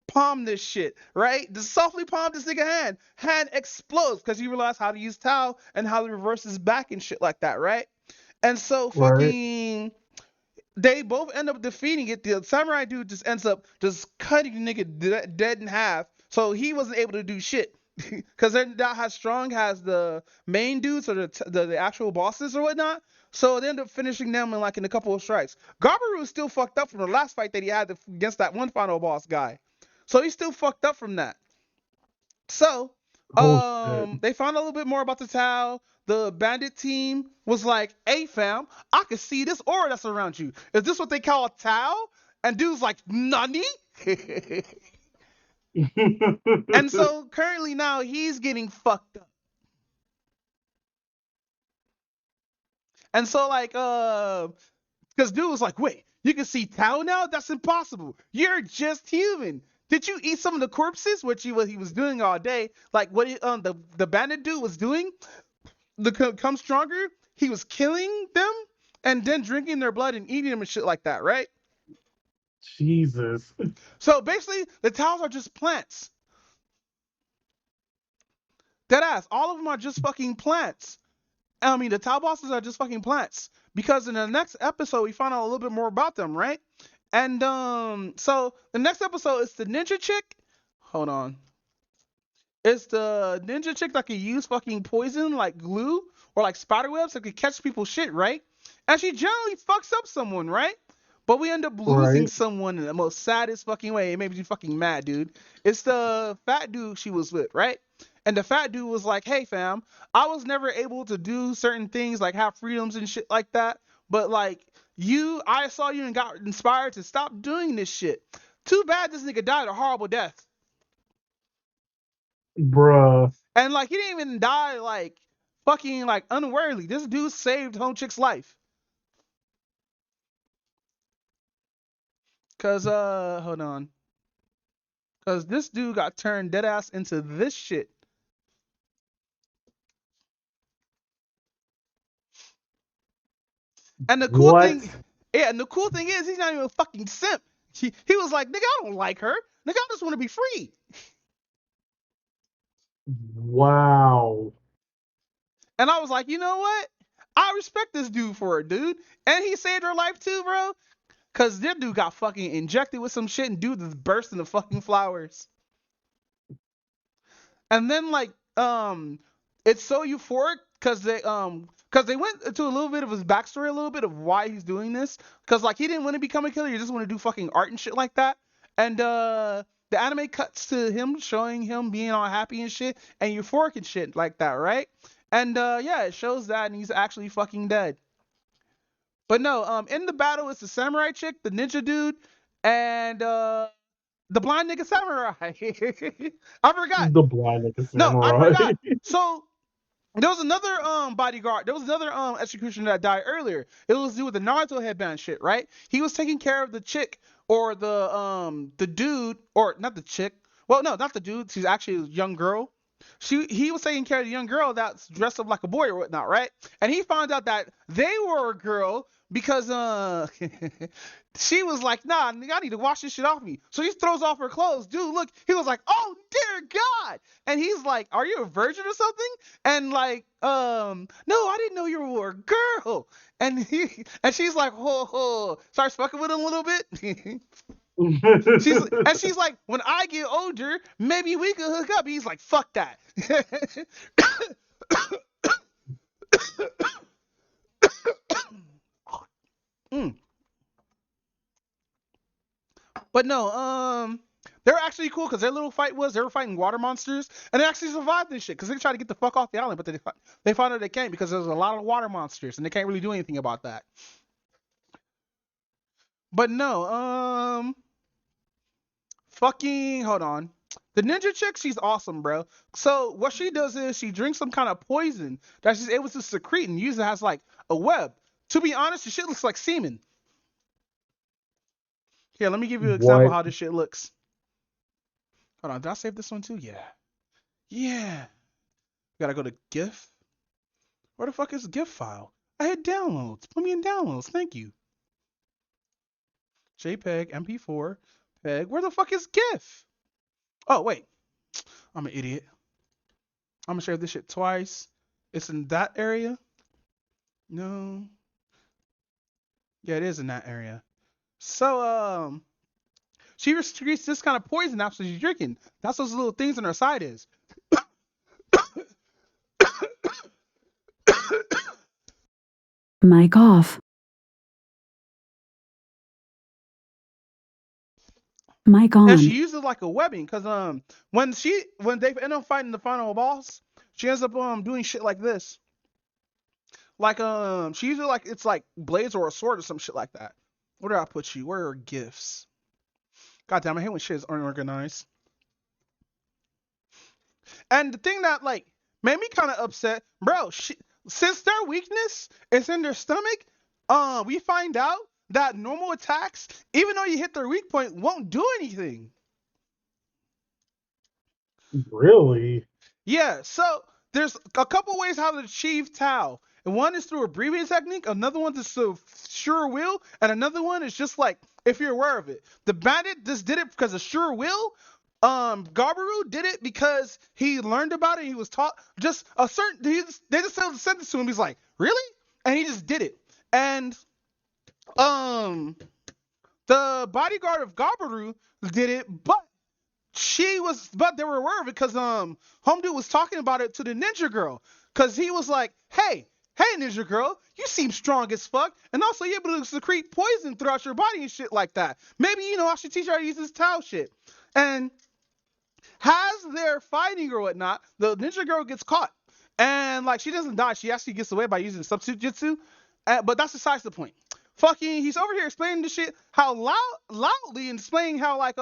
[SPEAKER 4] palm this shit," right? Just softly palm this nigga hand. Hand explodes because he realized how to use Tao and how to reverse his back and shit like that, right? And so fucking they both end up defeating it. The samurai dude just ends up just cutting the nigga dead in half. So he wasn't able to do shit. Because then that how strong has the main dudes or the actual bosses or whatnot. So they end up finishing them in a couple of strikes. Gabaru is still fucked up from the last fight that he had against that one final boss guy. So he's still fucked up from that. So, they found out a little bit more about the Tao. The bandit team was like, "Hey fam, I can see this aura that's around you. Is this what they call a Tao?" And dude's like, "Nani?" And so currently now he's getting fucked up. And so because dude was like, "Wait, you can see Tao now? That's impossible. You're just human. Did you eat some of the corpses?" Which he was doing all day. Like what the bandit dude was doing. Come stronger. He was killing them and then drinking their blood and eating them and shit like that, right?
[SPEAKER 5] Jesus.
[SPEAKER 4] So basically, the Taos are just plants. Deadass. All of them are just fucking plants. I mean, the Tao bosses are just fucking plants. Because in the next episode, we find out a little bit more about them, right? And so the next episode is the ninja chick. Hold on. It's the ninja chick that can use fucking poison like glue or like spider webs that can catch people's shit, right? And she generally fucks up someone, right? But we end up losing someone in the most saddest fucking way. It made me fucking mad, dude. It's the fat dude she was with, right? And the fat dude was like, "Hey fam, I was never able to do certain things like have freedoms and shit like that. But like I saw you and got inspired to stop doing this shit. Too bad this nigga died a horrible death."
[SPEAKER 5] Bruh.
[SPEAKER 4] And like he didn't even die like fucking like unworthily. This dude saved home chick's life. Cause hold on. Cause this dude got turned dead ass into this shit. And the cool thing, and the cool thing is he's not even a fucking simp. He was like, "Nigga, I don't like her. Nigga, I just want to be free."
[SPEAKER 5] Wow.
[SPEAKER 4] And I was like, you know what? I respect this dude for it, dude. And he saved her life too, bro. Cause this dude got fucking injected with some shit and dude just burst into fucking flowers. And then it's so euphoric because they went into a little bit of his backstory, a little bit of why he's doing this. Cause like he didn't want to become a killer, he just want to do fucking art and shit like that. And the anime cuts to him showing him being all happy and shit and euphoric and shit like that, right? And yeah, it shows that and he's actually fucking dead. But no, in the battle it's the samurai chick, the ninja dude, and the blind nigga samurai. I forgot.
[SPEAKER 5] The blind nigga samurai.
[SPEAKER 4] No, I forgot. So there was another bodyguard. There was another executioner that died earlier. It was to do with the Naruto headband shit, right? He was taking care of the chick or the dude, or not the chick. Well, no, not the dude. She's actually a young girl. He was taking care of the young girl that's dressed up like a boy or whatnot, right? And he found out that they were a girl because she was like, "Nah, I need to wash this shit off me." So he throws off her clothes. Dude, look, he was like, "Oh dear God!" And he's like, "Are you a virgin or something?" And like, "No, I didn't know you were a girl." And she's like, "Ho," starts fucking with him a little bit. She's like, "When I get older, maybe we could hook up." He's like, "Fuck that." But no, they're actually cool because their little fight was they were fighting water monsters and they actually survived this shit because they tried to get the fuck off the island, but they found out they can't because there's a lot of water monsters and they can't really do anything about that. But no, fucking hold on. The ninja chick, she's awesome, bro. So what she does is she drinks some kind of poison that she's able to secrete and use it as like a web. To be honest, the shit looks like semen. Here, let me give you an example of
[SPEAKER 5] What?
[SPEAKER 4] how this shit looks. Hold on, did I save this one too? Yeah. Yeah. Gotta go to GIF. Where the fuck is the GIF file? I hit downloads. Put me in downloads. Thank you. JPEG, MP4, PEG. Where the fuck is GIF? Oh, wait. I'm an idiot. I'm gonna share this shit twice. It's in that area. No. Yeah, it is in that area. So, she secretes this kind of poison after she's drinking. That's those little things on her side is.
[SPEAKER 6] Mic off. Mic
[SPEAKER 4] And she
[SPEAKER 6] on.
[SPEAKER 4] uses it like a webbing, cause when they end up fighting the final boss, she ends up doing shit like this. Like she uses it like it's like blades or a sword or some shit like that. Where did I put you? Where are gifts? God damn, I hate when shit is unorganized. And the thing that like made me kind of upset, bro, since their weakness is in their stomach, we find out that normal attacks, even though you hit their weak point, won't do anything.
[SPEAKER 5] Really?
[SPEAKER 4] Yeah, so there's a couple ways how to achieve Tao. And one is through a breathing technique, another one is through sure will, and another one is just like if you're aware of it. The bandit just did it because of sure will. Gabaru did it because he learned about it. He was taught just a certain. They just said the sentence to him. He's like, really? And he just did it. And the bodyguard of Gabaru did it, but they were aware of it because Home Dude was talking about it to the ninja girl. Cause he was like, hey ninja girl, you seem strong as fuck, and also you're able to secrete poison throughout your body and shit like that. Maybe I should teach her how to use this Tao shit. And as they're fighting or whatnot, the ninja girl gets caught. And like she doesn't die, she actually gets away by using substitute jutsu. But that's besides the point. Fucking he's over here explaining this shit how loudly and explaining how like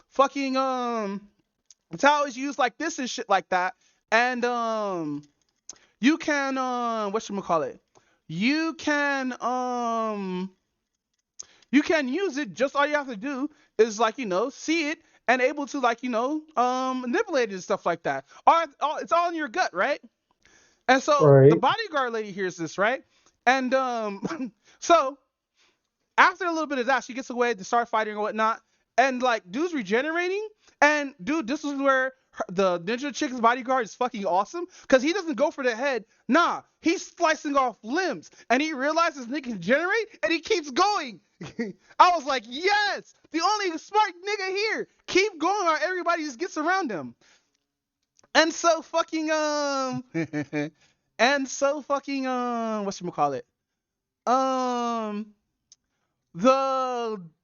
[SPEAKER 4] fucking Tao is used like this and shit like that. And you can whatchamacallit? You can use it, just all you have to do is like, see it and able to like, manipulate it and stuff like that. It's all in your gut, right? And so
[SPEAKER 5] Right.
[SPEAKER 4] the bodyguard lady hears this, right? And so after a little bit of that, she gets away to start fighting or whatnot. And like dude's regenerating. And dude, this is where the ninja chick's bodyguard is fucking awesome. Because he doesn't go for the head. Nah, he's slicing off limbs. And he realizes he can generate and he keeps going. I was like, yes, the only smart nigga here. Keep going while everybody just gets around him. And so fucking whatchamacallit?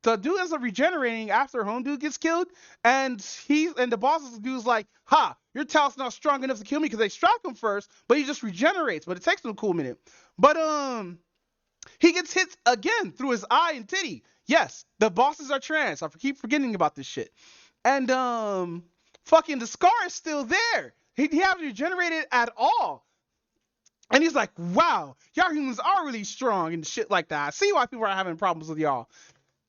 [SPEAKER 4] The dude ends up regenerating after Home Dude gets killed, and the boss dude's like, ha, your Tao's not strong enough to kill me because they strike him first, but he just regenerates, but it takes him a cool minute. But he gets hit again through his eye and titty. Yes, the bosses are trans. I keep forgetting about this shit. And fucking the scar is still there. He hasn't regenerated at all. And he's like, wow, y'all humans are really strong and shit like that. I see why people are having problems with y'all.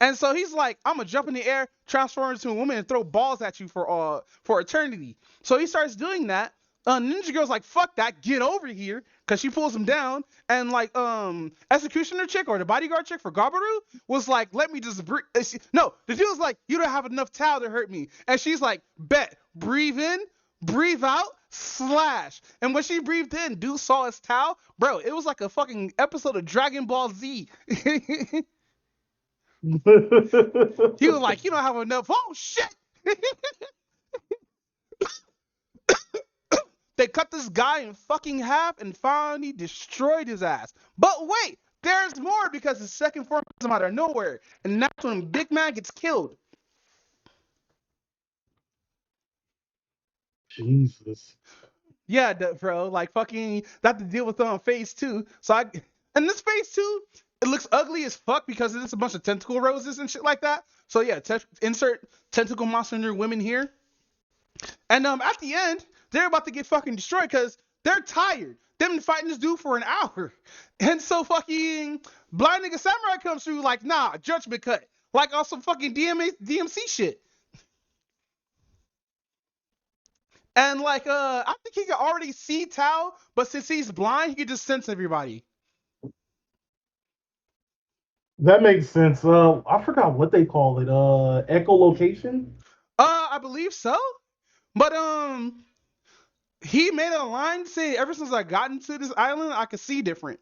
[SPEAKER 4] And so he's like, I'm gonna jump in the air, transform into a woman, and throw balls at you for eternity. So he starts doing that. Ninja Girl's like, fuck that, get over here, because she pulls him down. And like, executioner chick or the bodyguard chick for Gabaru was like, let me just breathe. No, the dude was like, you don't have enough Tao to hurt me. And she's like, bet, breathe in, breathe out, slash. And when she breathed in, dude saw his Tao. Bro, it was like a fucking episode of Dragon Ball Z. He was like, you don't have enough. Oh, shit. They cut this guy in fucking half and finally destroyed his ass. But wait, there's more, because the second form comes out of nowhere. And that's when Big Man gets killed.
[SPEAKER 5] Jesus.
[SPEAKER 4] Yeah, bro, like fucking that to deal with phase 2. And this phase 2, it looks ugly as fuck because it's a bunch of tentacle roses and shit like that. So yeah, insert tentacle monster in your women here. And at the end, they're about to get fucking destroyed because they're tired. They've been fighting this dude for an hour. And so fucking blind nigga samurai comes through like, nah, judgment cut. Like on some fucking DMC shit. And like I think he could already see Tao, but since he's blind, he could just sense everybody.
[SPEAKER 5] That makes sense. I forgot what they call it. Echolocation.
[SPEAKER 4] I believe so. But he made a line saying ever since I got into this island, I could see different.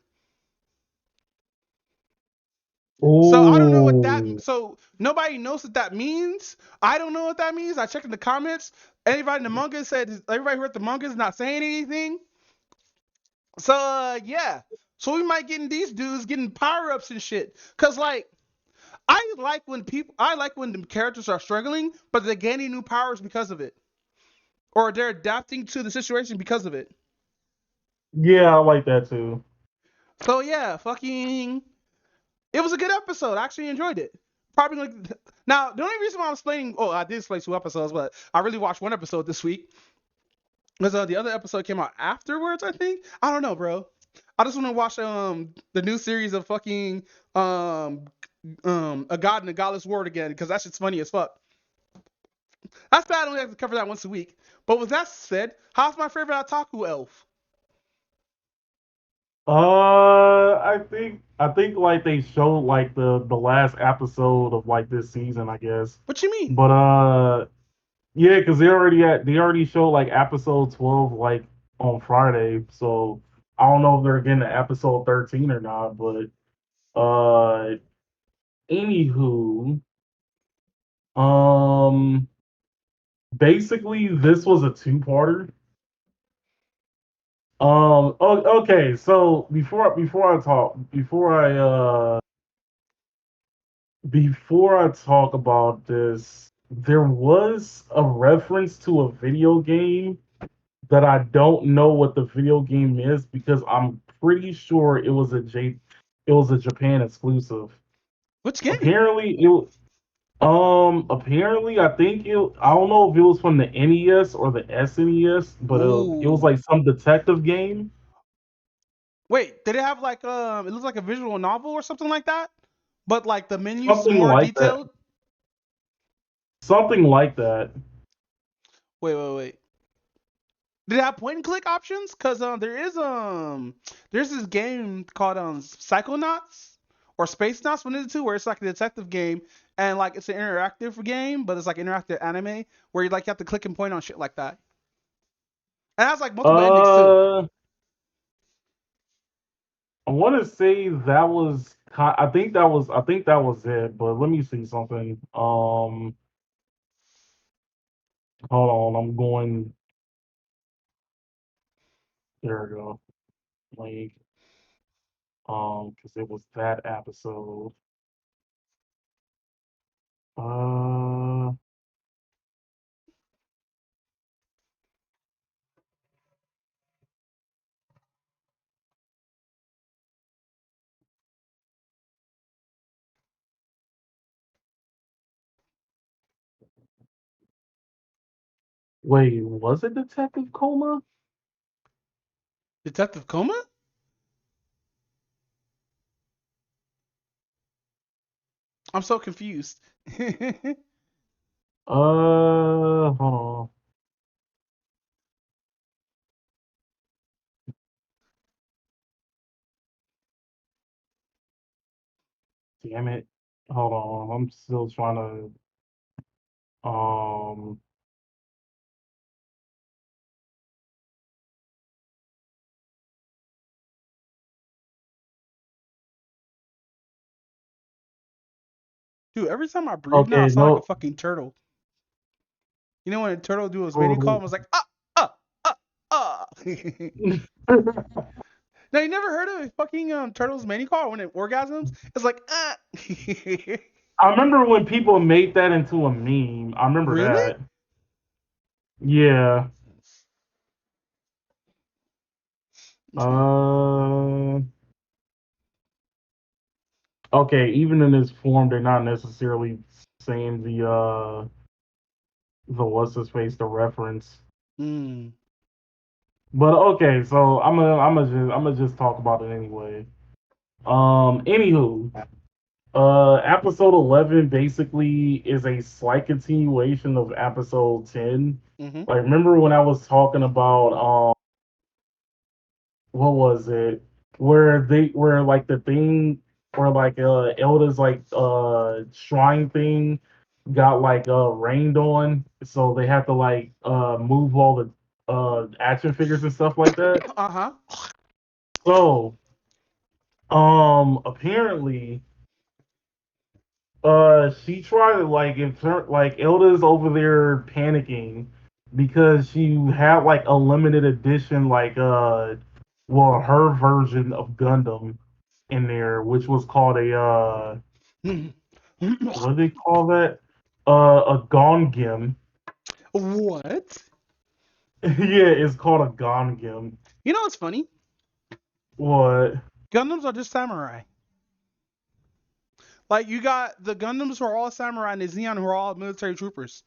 [SPEAKER 4] So I don't know what that.
[SPEAKER 5] Oh,
[SPEAKER 4] So nobody knows what that means. I don't know what that means. I checked in the comments. Anybody in the manga said everybody who read the manga is not saying anything. So yeah. So we might get in these dudes getting power ups and shit. Cause like I like when the characters are struggling, but they're gaining new powers because of it, or they're adapting to the situation because of it.
[SPEAKER 5] yeah, I like that too.
[SPEAKER 4] So yeah, fucking. It was a good episode. I actually enjoyed it. Probably like now the only reason why I'm explaining. Oh, I did explain 2 episodes, but I really watched 1 episode this week because the other episode came out afterwards. I think I don't know, bro. I just want to watch the new series of fucking a god in a godless world again because that shit's funny as fuck. That's bad. I only have to cover that once a week. But with that said, how's my favorite otaku elf?
[SPEAKER 5] I think like they showed like the last episode of like this season, I guess.
[SPEAKER 4] What you mean?
[SPEAKER 5] But yeah, because they already showed like episode 12 like on Friday, so I don't know if they're getting to episode 13 or not. But anywho, um, basically this was a two-parter. Okay, so before I talk about this, there was a reference to a video game that I don't know what the video game is because I'm pretty sure it was a Japan exclusive.
[SPEAKER 4] Which game?
[SPEAKER 5] Apparently I think I don't know if it was from the NES or the SNES, but it was
[SPEAKER 4] Ooh.
[SPEAKER 5] like some detective game.
[SPEAKER 4] Wait, did it have like it looks like a visual novel or something like that? But like the menus
[SPEAKER 5] Something
[SPEAKER 4] more
[SPEAKER 5] like that.
[SPEAKER 4] detailed?
[SPEAKER 5] Something like that.
[SPEAKER 4] Wait. Did it have point and click options? Cause there's this game called Psychonauts or Space Nauts, one of the two, where it's like a detective game and like it's an interactive game, but it's like interactive anime where you have to click and point on shit like that. And it has like multiple endings too.
[SPEAKER 5] Uh, I want to say that was. I think that was it. But let me see something. Hold on. I'm going. There we go. Like, because it was that episode. Uh, wait, was it Detective Coma?
[SPEAKER 4] Detective Coma? I'm so confused.
[SPEAKER 5] Hold on. Damn it. Hold on. I'm still trying to.
[SPEAKER 4] Dude, every time I breathe now, I
[SPEAKER 5] Okay,
[SPEAKER 4] sound like a
[SPEAKER 5] no.
[SPEAKER 4] fucking turtle. You know when a turtle do his mating call,
[SPEAKER 5] Oh.
[SPEAKER 4] it was like ah. Now you never heard of a fucking turtle's mating call when it orgasms? It's like ah.
[SPEAKER 5] I remember when people made that into a meme. I remember
[SPEAKER 4] Really?
[SPEAKER 5] that. Yeah. Uh. Okay. Even in this form, they're not necessarily saying the what's his face the reference.
[SPEAKER 4] Mm.
[SPEAKER 5] But okay, so I'm gonna just talk about it anyway. Anywho, episode 11 basically is a slight continuation of episode 10.
[SPEAKER 4] Mm-hmm.
[SPEAKER 5] Like, remember when I was talking about what was it? Where like the thing where like Elda's like shrine thing got like rained on, so they have to like move all the action figures and stuff like that.
[SPEAKER 4] Uh-huh.
[SPEAKER 5] So apparently she tried to like like Elda's over there panicking because she had like a limited edition like well her version of Gundam in there, which was called a what do they call that? A Gongim.
[SPEAKER 4] What?
[SPEAKER 5] Yeah, it's called a Gongim.
[SPEAKER 4] You know what's funny?
[SPEAKER 5] What?
[SPEAKER 4] Gundams are just samurai. Like, you got the Gundams who are all samurai and the Xeon who are all military troopers.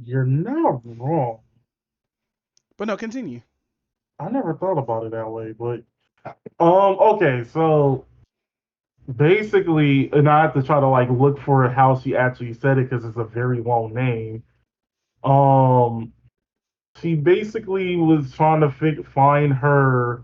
[SPEAKER 5] You're not wrong.
[SPEAKER 4] But no, continue.
[SPEAKER 5] I never thought about it that way, but okay, so basically, and I have to try to like look for how she actually said it because it's a very long name. Um, she basically was trying to find her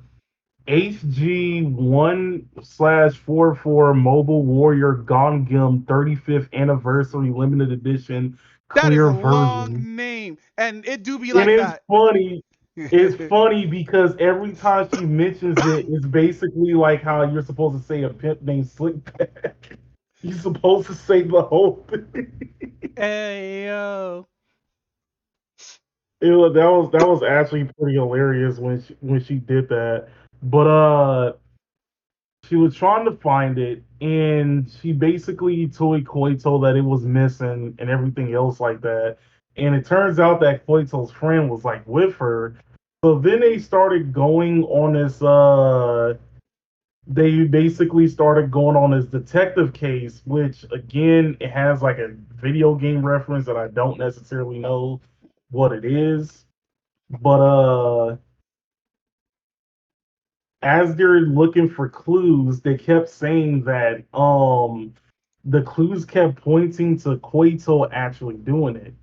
[SPEAKER 5] HG1/44 Mobile Warrior Gongam 35th Anniversary Limited Edition
[SPEAKER 4] That is
[SPEAKER 5] Clear
[SPEAKER 4] a
[SPEAKER 5] version.
[SPEAKER 4] long name. And it do be
[SPEAKER 5] And
[SPEAKER 4] like
[SPEAKER 5] it's
[SPEAKER 4] that.
[SPEAKER 5] funny. It's funny because every time she mentions it, it's basically like how you're supposed to say a pimp named Slickback. You're supposed to say the whole thing.
[SPEAKER 4] Hey, yo.
[SPEAKER 5] That was actually pretty hilarious when she did that. But she was trying to find it, and she basically told Koito that it was missing and everything else like that. And it turns out that Koito's friend was like with her. So then they started going on this. They basically started going on this detective case, which again it has like a video game reference that I don't necessarily know what it is. But as they're looking for clues, they kept saying that the clues kept pointing to Koito actually doing it.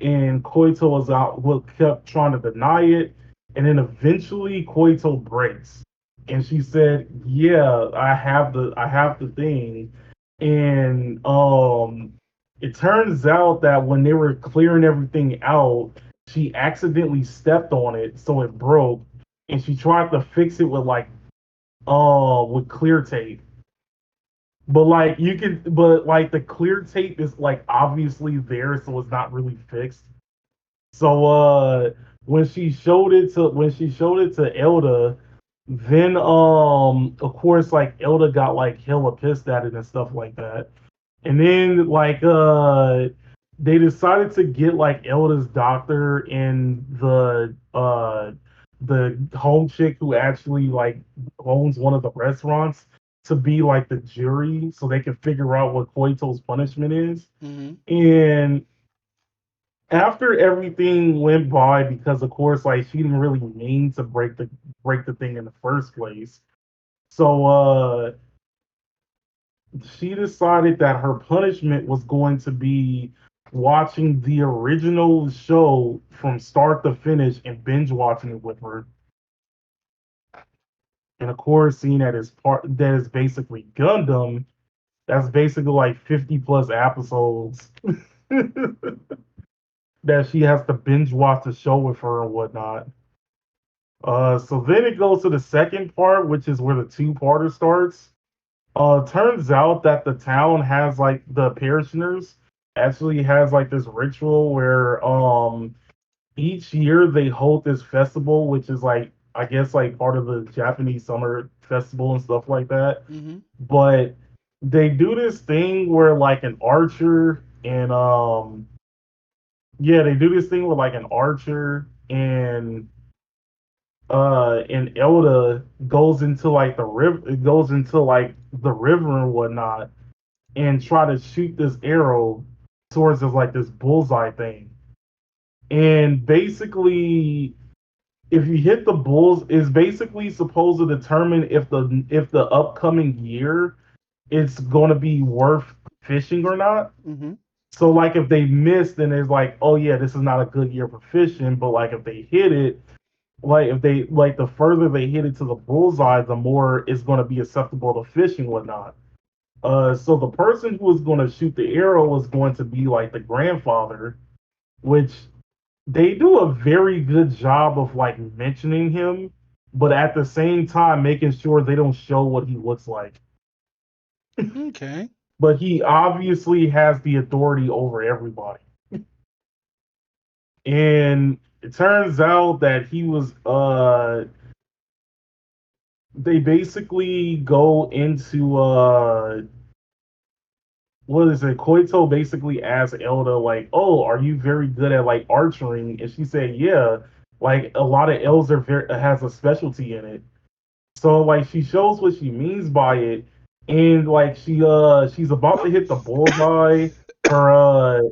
[SPEAKER 5] And Koito was out kept trying to deny it. And then eventually Koito breaks. And she said, yeah, I have the thing. And it turns out that when they were clearing everything out, she accidentally stepped on it, so it broke. And she tried to fix it with clear tape. But like the clear tape is like obviously there, so it's not really fixed. So when she showed it to Elda, then of course like Elda got like hella pissed at it and stuff like that. And then like they decided to get like Elda's doctor and the home chick who actually like owns one of the restaurants to be like the jury so they can figure out what Koito's punishment is.
[SPEAKER 4] Mm-hmm.
[SPEAKER 5] And after everything went by, because of course like she didn't really mean to break the thing in the first place. So she decided that her punishment was going to be watching the original show from start to finish and binge watching it with her. And of course, seeing that is basically Gundam, that's basically like 50 plus episodes that she has to binge watch the show with her and whatnot. So then it goes to the second part, which is where the two-parter starts. Turns out that the town has like the parishioners actually has like this ritual where each year they hold this festival, which is like I guess like part of the Japanese summer festival and stuff like that.
[SPEAKER 4] Mm-hmm.
[SPEAKER 5] But they do this thing where like an archer and yeah, they do this thing with like an archer and Elda goes into like the river and whatnot, and try to shoot this arrow towards this bullseye thing. And basically, if you hit the bulls, is basically supposed to determine if the upcoming year it's going to be worth fishing or not.
[SPEAKER 4] Mm-hmm.
[SPEAKER 5] So like if they miss, then it's like, oh yeah, this is not a good year for fishing. But like if they hit it, like if they like the further they hit it to the bullseye, the more it's going to be acceptable to fishing whatnot. So the person who was going to shoot the arrow was going to be like the grandfather, which they do a very good job of like mentioning him, but at the same time making sure they don't show what he looks like.
[SPEAKER 4] Okay.
[SPEAKER 5] But he obviously has the authority over everybody. And it turns out that he was they basically go into what is it? Koito basically asked Elda like, "Oh, are you very good at like archery?" And she said, "Yeah, like a lot of elves are has a specialty in it." So like she shows what she means by it, and like she's about to hit the bullseye. Her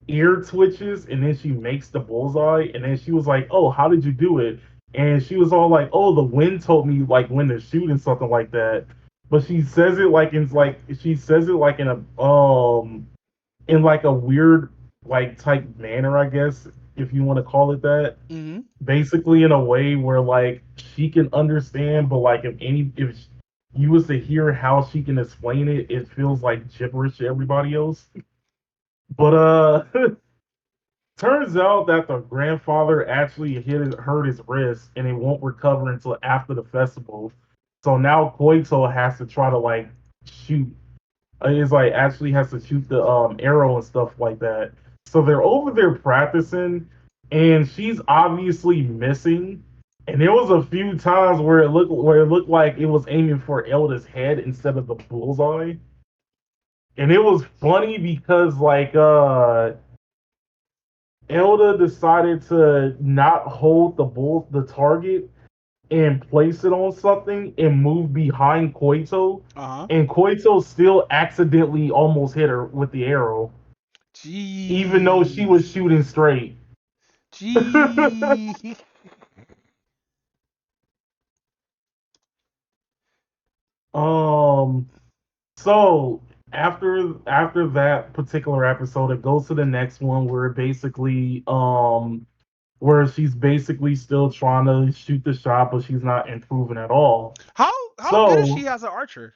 [SPEAKER 5] ear twitches, and then she makes the bullseye, and then she was like, "Oh, how did you do it?" And she was all like, "Oh, the wind told me like when to shoot and something like that." But she says it like in a in like a weird like type manner, I guess, if you want to call it that.
[SPEAKER 4] Mm-hmm.
[SPEAKER 5] Basically, in a way where like she can understand, but like if you was to hear how she can explain it, it feels like gibberish to everybody else. But turns out that the grandfather actually hurt his wrist, and it won't recover until after the festival. So now Koito has to try to like shoot. Is like actually has to shoot the arrow and stuff like that. So they're over there practicing, and she's obviously missing. And there was a few times where it looked like it was aiming for Elda's head instead of the bullseye. And it was funny because like Elda decided to not hold the target and place it on something and move behind Koito.
[SPEAKER 4] Uh-huh.
[SPEAKER 5] And Koito still accidentally almost hit her with the arrow.
[SPEAKER 4] Jeez.
[SPEAKER 5] Even though she was shooting straight.
[SPEAKER 4] Jeez.
[SPEAKER 5] So after that particular episode, it goes to the next one where basically where she's basically still trying to shoot the shot, but she's not improving at all.
[SPEAKER 4] How good is she as an archer?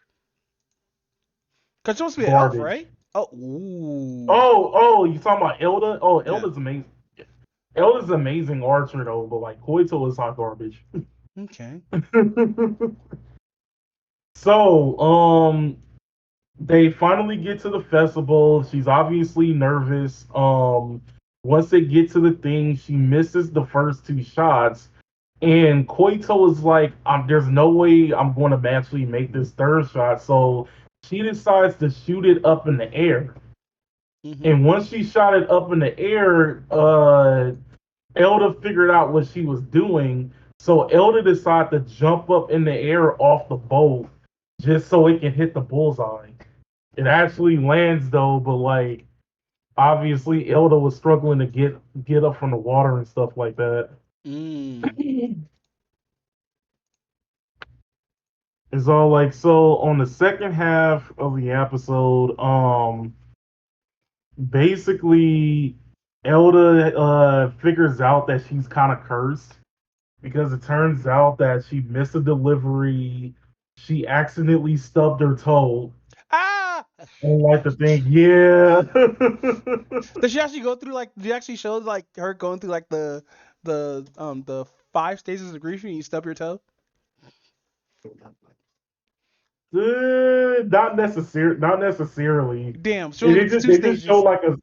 [SPEAKER 4] Because she's supposed to be an elf, right? Oh, ooh.
[SPEAKER 5] Oh, you talking about Elda? Oh, Elda's
[SPEAKER 4] Yeah.
[SPEAKER 5] amazing. Elda's amazing archer though, but like Koito is hot garbage.
[SPEAKER 4] Okay.
[SPEAKER 5] So, they finally get to the festival. She's obviously nervous. Once they get to the thing, she misses the first two shots. And Koito is like, there's no way I'm going to actually make this third shot. So she decides to shoot it up in the air.
[SPEAKER 4] Mm-hmm.
[SPEAKER 5] And once she shot it up in the air, Elda figured out what she was doing. So Elda decided to jump up in the air off the boat just so it can hit the bullseye. It actually lands though, but like obviously Elda was struggling to get up from the water and stuff like that. It's all like so on the second half of the episode, basically Elda figures out that she's kind of cursed because it turns out that she missed a delivery. She accidentally stubbed her toe.
[SPEAKER 4] Ah!
[SPEAKER 5] And like the thing, yeah.
[SPEAKER 4] Does she actually go through like? Do you actually show like her going through like the 5 stages of grief and you stub your toe?
[SPEAKER 5] Not necessarily.
[SPEAKER 4] Damn, so
[SPEAKER 5] They
[SPEAKER 4] it's 2
[SPEAKER 5] just
[SPEAKER 4] stages.
[SPEAKER 5] show like a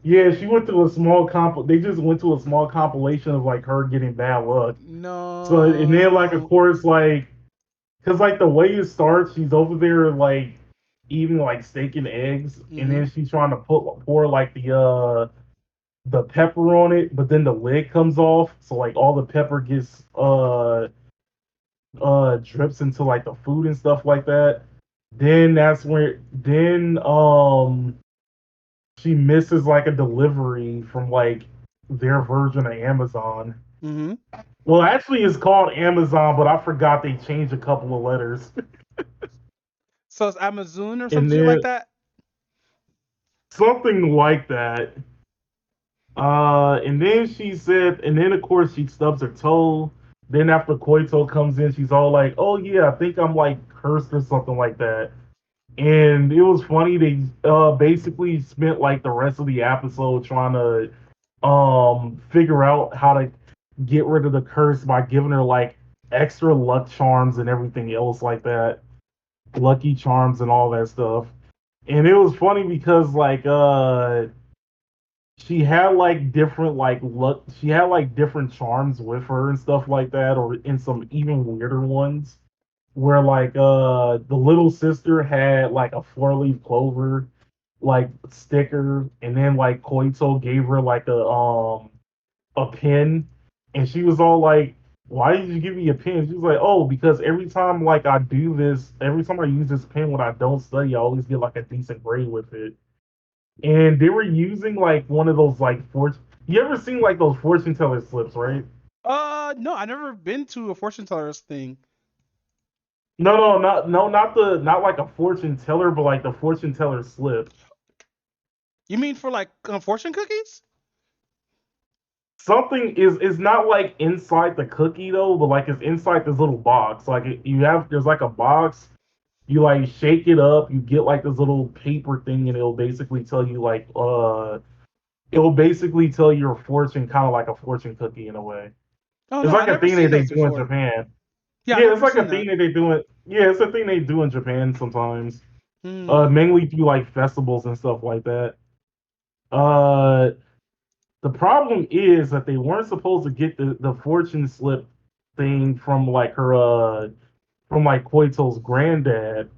[SPEAKER 5] she went to a small They just went to a small compilation of like her getting bad luck.
[SPEAKER 4] No.
[SPEAKER 5] So and then like of course like because like the way it starts, she's over there like eating like steak and eggs, and then she's trying to pour like the pepper on it, but then the lid comes off, so like all the pepper gets drips into like the food and stuff like that. Then that's where she misses like a delivery from like their version of Amazon.
[SPEAKER 4] Mm-hmm.
[SPEAKER 5] Well, actually, it's called Amazon, but I forgot they changed a couple of letters.
[SPEAKER 4] So it's Amazon or some
[SPEAKER 5] And
[SPEAKER 4] shit
[SPEAKER 5] then
[SPEAKER 4] like that.
[SPEAKER 5] something like that. And then she said, and then of course she stubs her toe. Then after Koito comes in, she's all like, "Oh yeah, I think I'm like cursed or something like that." And it was funny. They basically spent like the rest of the episode trying to figure out how to get rid of the curse by giving her like extra luck charms and everything else like that, lucky charms and all that stuff. And it was funny because like she had like different like luck, she had like different charms with her and stuff like that, or in some even weirder ones where like the little sister had like a 4-leaf clover like sticker, and then like Koito gave her like a pin, and she was all like, "Why did you give me a pin?" She was like, "Oh, because every time like I do this, every time I use this pin when I don't study, I always get like a decent grade with it." And they were using like one of those like fortune. You ever seen like those fortune teller slips, right?
[SPEAKER 4] No, I never been to a fortune teller's thing.
[SPEAKER 5] No, not like a fortune teller, but like the fortune teller slip.
[SPEAKER 4] You mean for like fortune cookies?
[SPEAKER 5] Something is not like inside the cookie though, but like it's inside this little box. Like there's like a box. You like shake it up, you get like this little paper thing, and it'll basically tell you like it'll basically tell your fortune, kind of like a fortune cookie in a way.
[SPEAKER 4] Oh
[SPEAKER 5] It's
[SPEAKER 4] no, I
[SPEAKER 5] like a
[SPEAKER 4] never
[SPEAKER 5] thing that
[SPEAKER 4] seen
[SPEAKER 5] they
[SPEAKER 4] those
[SPEAKER 5] do in
[SPEAKER 4] before.
[SPEAKER 5] Japan.
[SPEAKER 4] Yeah, I
[SPEAKER 5] Yeah, it's
[SPEAKER 4] never
[SPEAKER 5] like
[SPEAKER 4] seen
[SPEAKER 5] a
[SPEAKER 4] that.
[SPEAKER 5] thing that they do it. Yeah, it's a thing they do in Japan sometimes.
[SPEAKER 4] Hmm.
[SPEAKER 5] Mainly through like festivals and stuff like that. Uh, the problem is that they weren't supposed to get the fortune slip thing from like her from like Koito's grandfather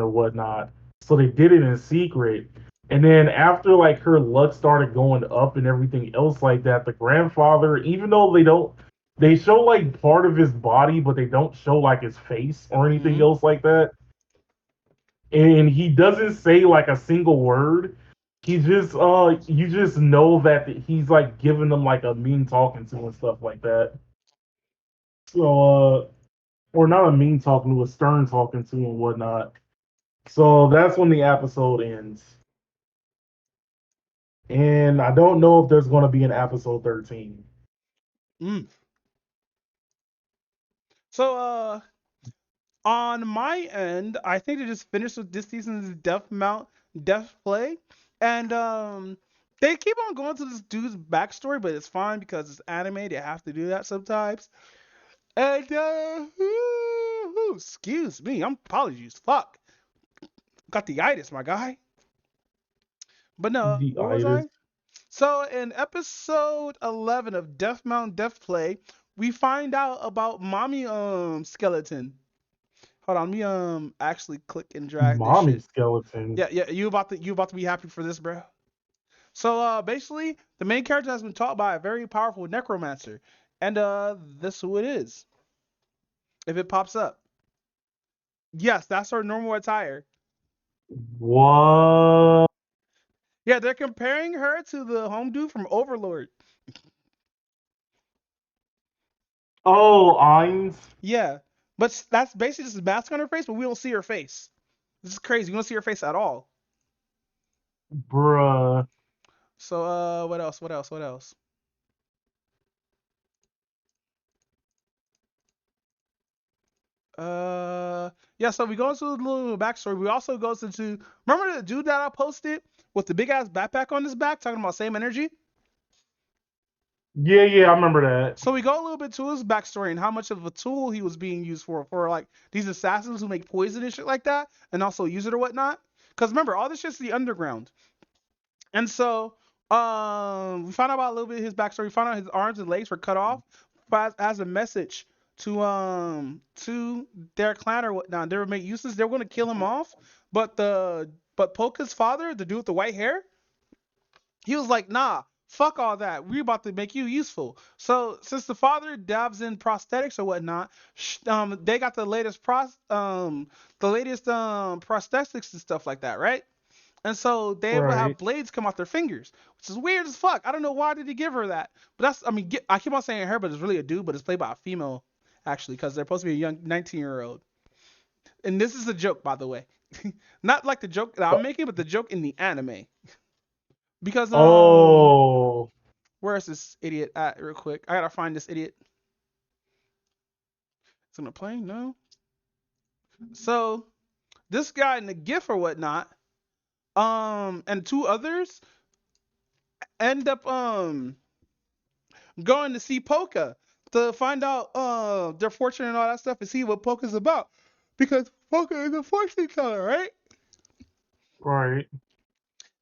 [SPEAKER 5] and whatnot. So they did it in secret. And then after like her luck started going up and everything else like that, the grandfather, even though they show like part of his body, but they don't show like his face or anything
[SPEAKER 4] Hmm.
[SPEAKER 5] else like that. And he doesn't say like a single word. He just you just know that he's like giving them like a mean talking to and stuff like that. So or not a mean talking to, a stern talking to and whatnot. So that's when the episode ends. And I don't know if there's gonna be an episode 13.
[SPEAKER 4] Mm. So on my end, I think they just finished with this season's Death Play, and they keep on going to this dude's backstory, but it's fine because it's anime. They have to do that sometimes. And excuse me, I'm apologies. Fuck, got the itis, my guy. But no,
[SPEAKER 5] The
[SPEAKER 4] where was
[SPEAKER 5] itis.
[SPEAKER 4] I? So in episode 11 of Death Mount Death Play, we find out about Mommy Skeleton. Hold on, let me actually click and drag this
[SPEAKER 5] Mommy
[SPEAKER 4] shit.
[SPEAKER 5] skeleton.
[SPEAKER 4] Yeah, you about to be happy for this, bro. So basically, the main character has been taught by a very powerful necromancer, and this who it is. If it pops up, yes, that's her normal attire.
[SPEAKER 5] What?
[SPEAKER 4] Yeah, they're comparing her to the home dude from Overlord.
[SPEAKER 5] Oh, Eins?
[SPEAKER 4] Yeah, but that's basically just a mask on her face, but we don't see her face. This is crazy. We don't see her face at all.
[SPEAKER 5] Bruh.
[SPEAKER 4] So what else? What else? What else? Yeah. So we go into a little backstory. We also goes into, remember the dude that I posted with the big ass backpack on his back, talking about same energy.
[SPEAKER 5] Yeah, I remember that.
[SPEAKER 4] So we go a little bit to his backstory and how much of a tool he was being used for like these assassins who make poison and shit like that, and also use it or whatnot. Because remember, all this shit's the underground. And so, we found out about a little bit of his backstory. We found out his arms and legs were cut off as a message to their clan or whatnot. They were made useless. They were going to kill him off, but Polka's father, the dude with the white hair, he was like, nah. Fuck all that. We about to make you useful. So since the father dabs in prosthetics or whatnot, they got the latest prosthetics and stuff like that, right? And so they will have
[SPEAKER 5] Right.
[SPEAKER 4] blades come out their fingers, which is weird as fuck. I don't know why did he give her that, but that's I mean I keep on saying her, but it's really a dude, but it's played by a female actually because they're supposed to be a young 19-year-old. And this is a joke, by the way, not like the joke that I'm making, but the joke in the anime. Because
[SPEAKER 5] Oh.
[SPEAKER 4] where's this idiot at? Real quick, I gotta find this idiot. It's on the plane, no. So this guy in the GIF or whatnot, and two others end up going to see Polka to find out their fortune and all that stuff and see what Polka's about. Because Polka is a fortune teller, right?
[SPEAKER 5] Right.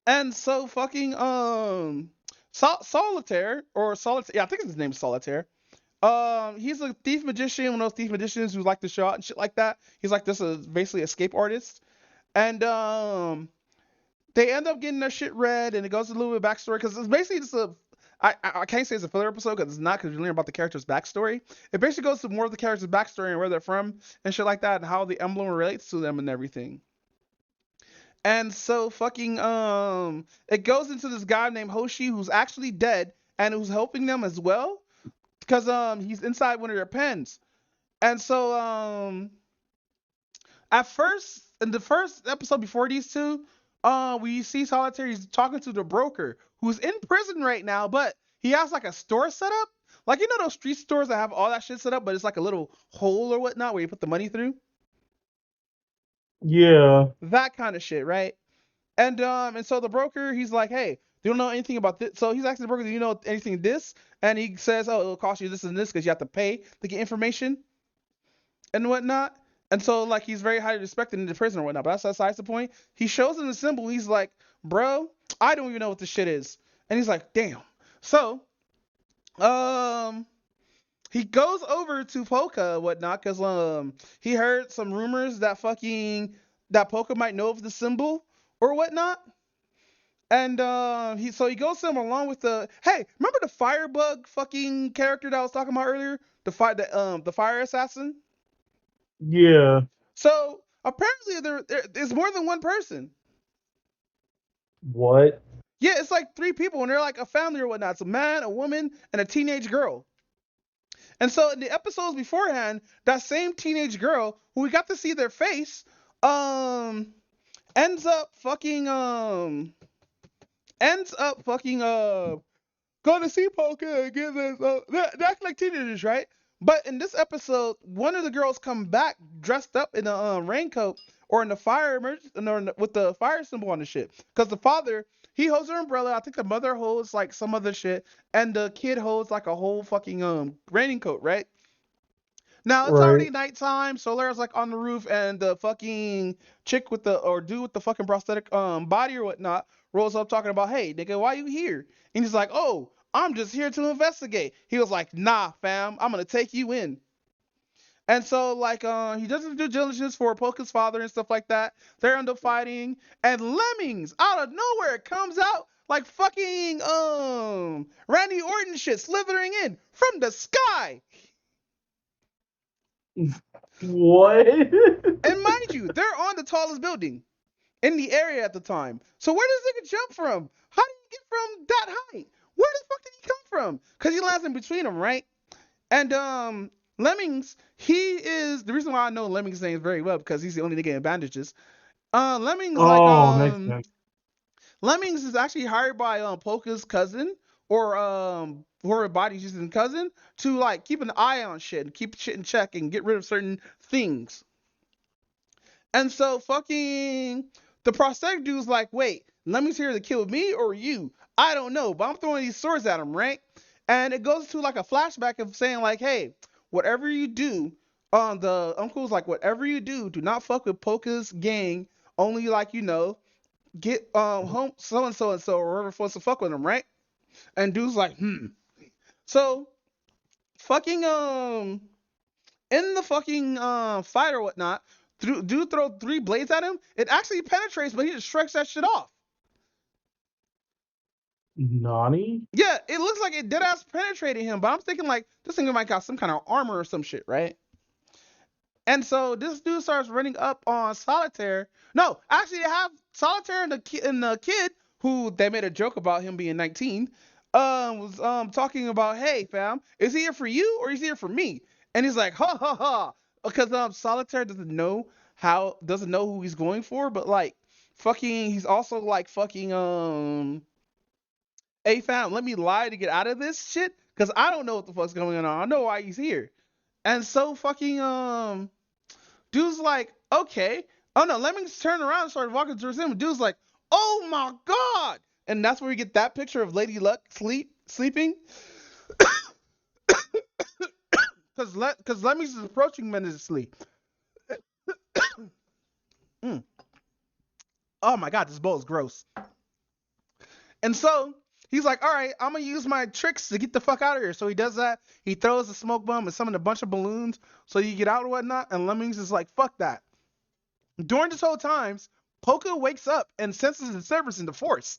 [SPEAKER 4] And so fucking Solitaire or Solitaire, yeah, I think his name's Solitaire. He's a thief magician, one of those thief magicians who like to show out and shit like that. He's like this basically escape artist. And they end up getting their shit read, and it goes a little bit of backstory because it's basically just I can't say it's a filler episode because it's not, because you learn about the character's backstory. It basically goes to more of the character's backstory and where they're from and shit like that, and how the emblem relates to them and everything. And so fucking it goes into this guy named Hoshi who's actually dead and who's helping them as well because he's inside one of their pens. And so at first, in the first episode before these two, we see Solitaire, he's talking to the broker who's in prison right now, but he has like a store set up. Like, you know those street stores that have all that shit set up, but it's like a little hole or whatnot where you put the money through?
[SPEAKER 5] Yeah.
[SPEAKER 4] That kind of shit, right? And so the broker, he's like, hey, do you know anything about this? So he's asking the broker, do you know anything this? And he says, oh, it'll cost you this and this because you have to pay to get information and whatnot. And so, like, he's very highly respected in the prison or whatnot. But that's besides the point. He shows him the symbol. He's like, bro, I don't even know what this shit is. And he's like, damn. So, he goes over to Polka and whatnot because he heard some rumors that Polka might know of the symbol or whatnot. And he goes to him along with hey, remember the Firebug fucking character that I was talking about earlier? The fire assassin?
[SPEAKER 5] Yeah.
[SPEAKER 4] So apparently there's more than one person.
[SPEAKER 5] What?
[SPEAKER 4] Yeah, it's like 3 people and they're like a family or whatnot. It's a man, a woman, and a teenage girl. And so in the episodes beforehand, that same teenage girl who we got to see their face, ends up fucking going to see Polka and get this. They act like teenagers, right? But in this episode, one of the girls come back dressed up in a raincoat or in the with the fire symbol on the shit. Because the father, he holds her umbrella. I think the mother holds like some other shit, and the kid holds like a whole fucking raincoat, right? Now it's already nighttime. Solaire's like on the roof, and the fucking chick dude with the fucking prosthetic body or whatnot rolls up talking about, hey nigga, why you here? And he's like, oh, I'm just here to investigate. He was like, nah, fam, I'm gonna take you in. And so like he does his due diligence for Polka's father and stuff like that. They end up fighting, and Lemmings out of nowhere comes out like fucking Randy Orton shit slithering in from the sky.
[SPEAKER 5] What?
[SPEAKER 4] And mind you, they're on the tallest building in the area at the time. So where does nigga jump from? How did he get from that height? Where the fuck did he come from? Because he lands in between them, right? And Lemmings, he is the reason why I know Lemmings' name very well because he's the only nigga in bandages. Lemmings
[SPEAKER 5] makes sense.
[SPEAKER 4] Lemmings is actually hired by Polka's cousin or whoever body's using cousin to like keep an eye on shit and keep shit in check and get rid of certain things. And so fucking the prosthetic dude's like, wait, Lemmings here to kill me or you? I don't know, but I'm throwing these swords at him, right? And it goes to like a flashback of saying like, hey, whatever you do, the uncle's like, whatever you do not fuck with Polka's gang. Only like, get home so and so or whoever supposed to fuck with him, right? And dude's like, So fucking in the fucking fight or whatnot, dude throw 3 blades at him. It actually penetrates, but he just shrugs that shit off.
[SPEAKER 5] Nani?
[SPEAKER 4] Yeah, it looks like it dead ass penetrated him, but I'm thinking like this thing might got some kind of armor or some shit, right? And so this dude starts running up on Solitaire. No, actually, they have Solitaire and the kid who they made a joke about him being 19. Was talking about, hey fam, is he here for you or is he here for me? And he's like, ha ha ha, because Solitaire doesn't know who he's going for, but like fucking, he's also like fucking hey fam, let me lie to get out of this shit, because I don't know what the fuck's going on. I know why he's here. And so fucking dude's like, okay. Oh no, Lemmings turned around and started walking towards him. Dude's like, oh my god. And that's where we get that picture of Lady Luck sleeping. Because Lemmings is approaching menacingly. Oh my god, this bowl is gross. And so he's like, all right, I'm gonna use my tricks to get the fuck out of here. So he does that. He throws a smoke bomb and summons a bunch of balloons so you get out or whatnot. And Lemmings is like, fuck that. During this whole time, Polka wakes up and senses a disturbance in the force.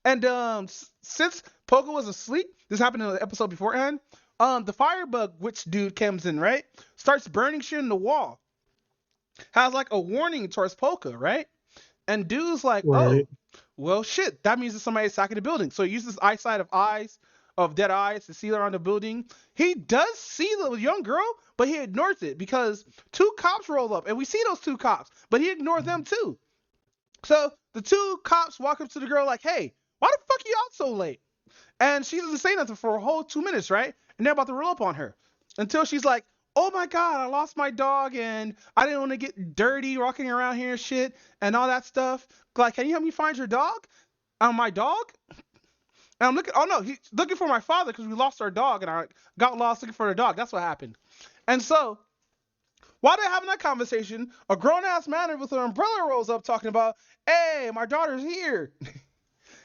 [SPEAKER 4] And since Polka was asleep, this happened in the episode beforehand. The firebug witch dude comes in, right? Starts burning shit in the wall. Has like a warning towards Polka, right? And dude's like,
[SPEAKER 5] Right.
[SPEAKER 4] oh, well, shit, that means that somebody's attacking the building. So he uses eyesight of dead eyes to see around the building. He does see the young girl, but he ignores it because two cops roll up, and we see those two cops, but he ignores them too. So the two cops walk up to the girl like, hey, why the fuck are you out so late? And she doesn't say nothing for a whole 2 minutes, right? And they're about to roll up on her until she's like, oh my god, I lost my dog and I didn't want to get dirty walking around here and shit and all that stuff. Like, can you help me find your dog? My dog? And I'm looking, oh no, he's looking for my father because we lost our dog and I got lost looking for the dog. That's what happened. And so, while they're having that conversation, a grown ass man with an umbrella rolls up talking about, hey, my daughter's here.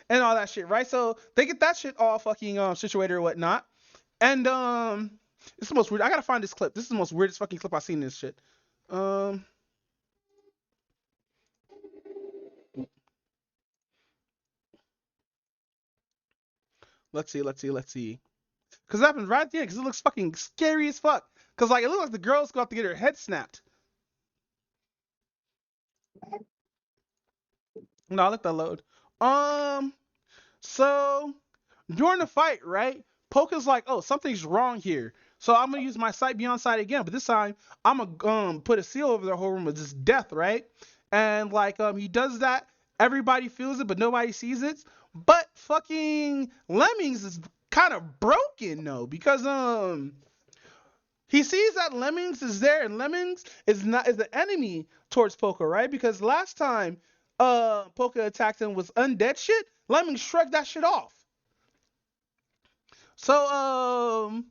[SPEAKER 4] And all that shit, right? So they get that shit all fucking situated or whatnot. And it's the most weird. I gotta find this clip. This is the most weirdest fucking clip I've seen in this shit. Let's see. Because it happens right at the end, because it looks fucking scary as fuck. Because like it looks like the girl's got to get her head snapped. No, I'll let that load. So during the fight, right? Polka's like, oh, something's wrong here. So I'm gonna use my sight beyond sight again, but this time I'm gonna put a seal over the whole room with this death, right? And like he does that, everybody feels it, but nobody sees it. But fucking Lemmings is kind of broken though, because he sees that Lemmings is there, and Lemmings is the enemy towards Polka, right? Because last time Polka attacked him with undead shit, Lemmings shrugged that shit off. So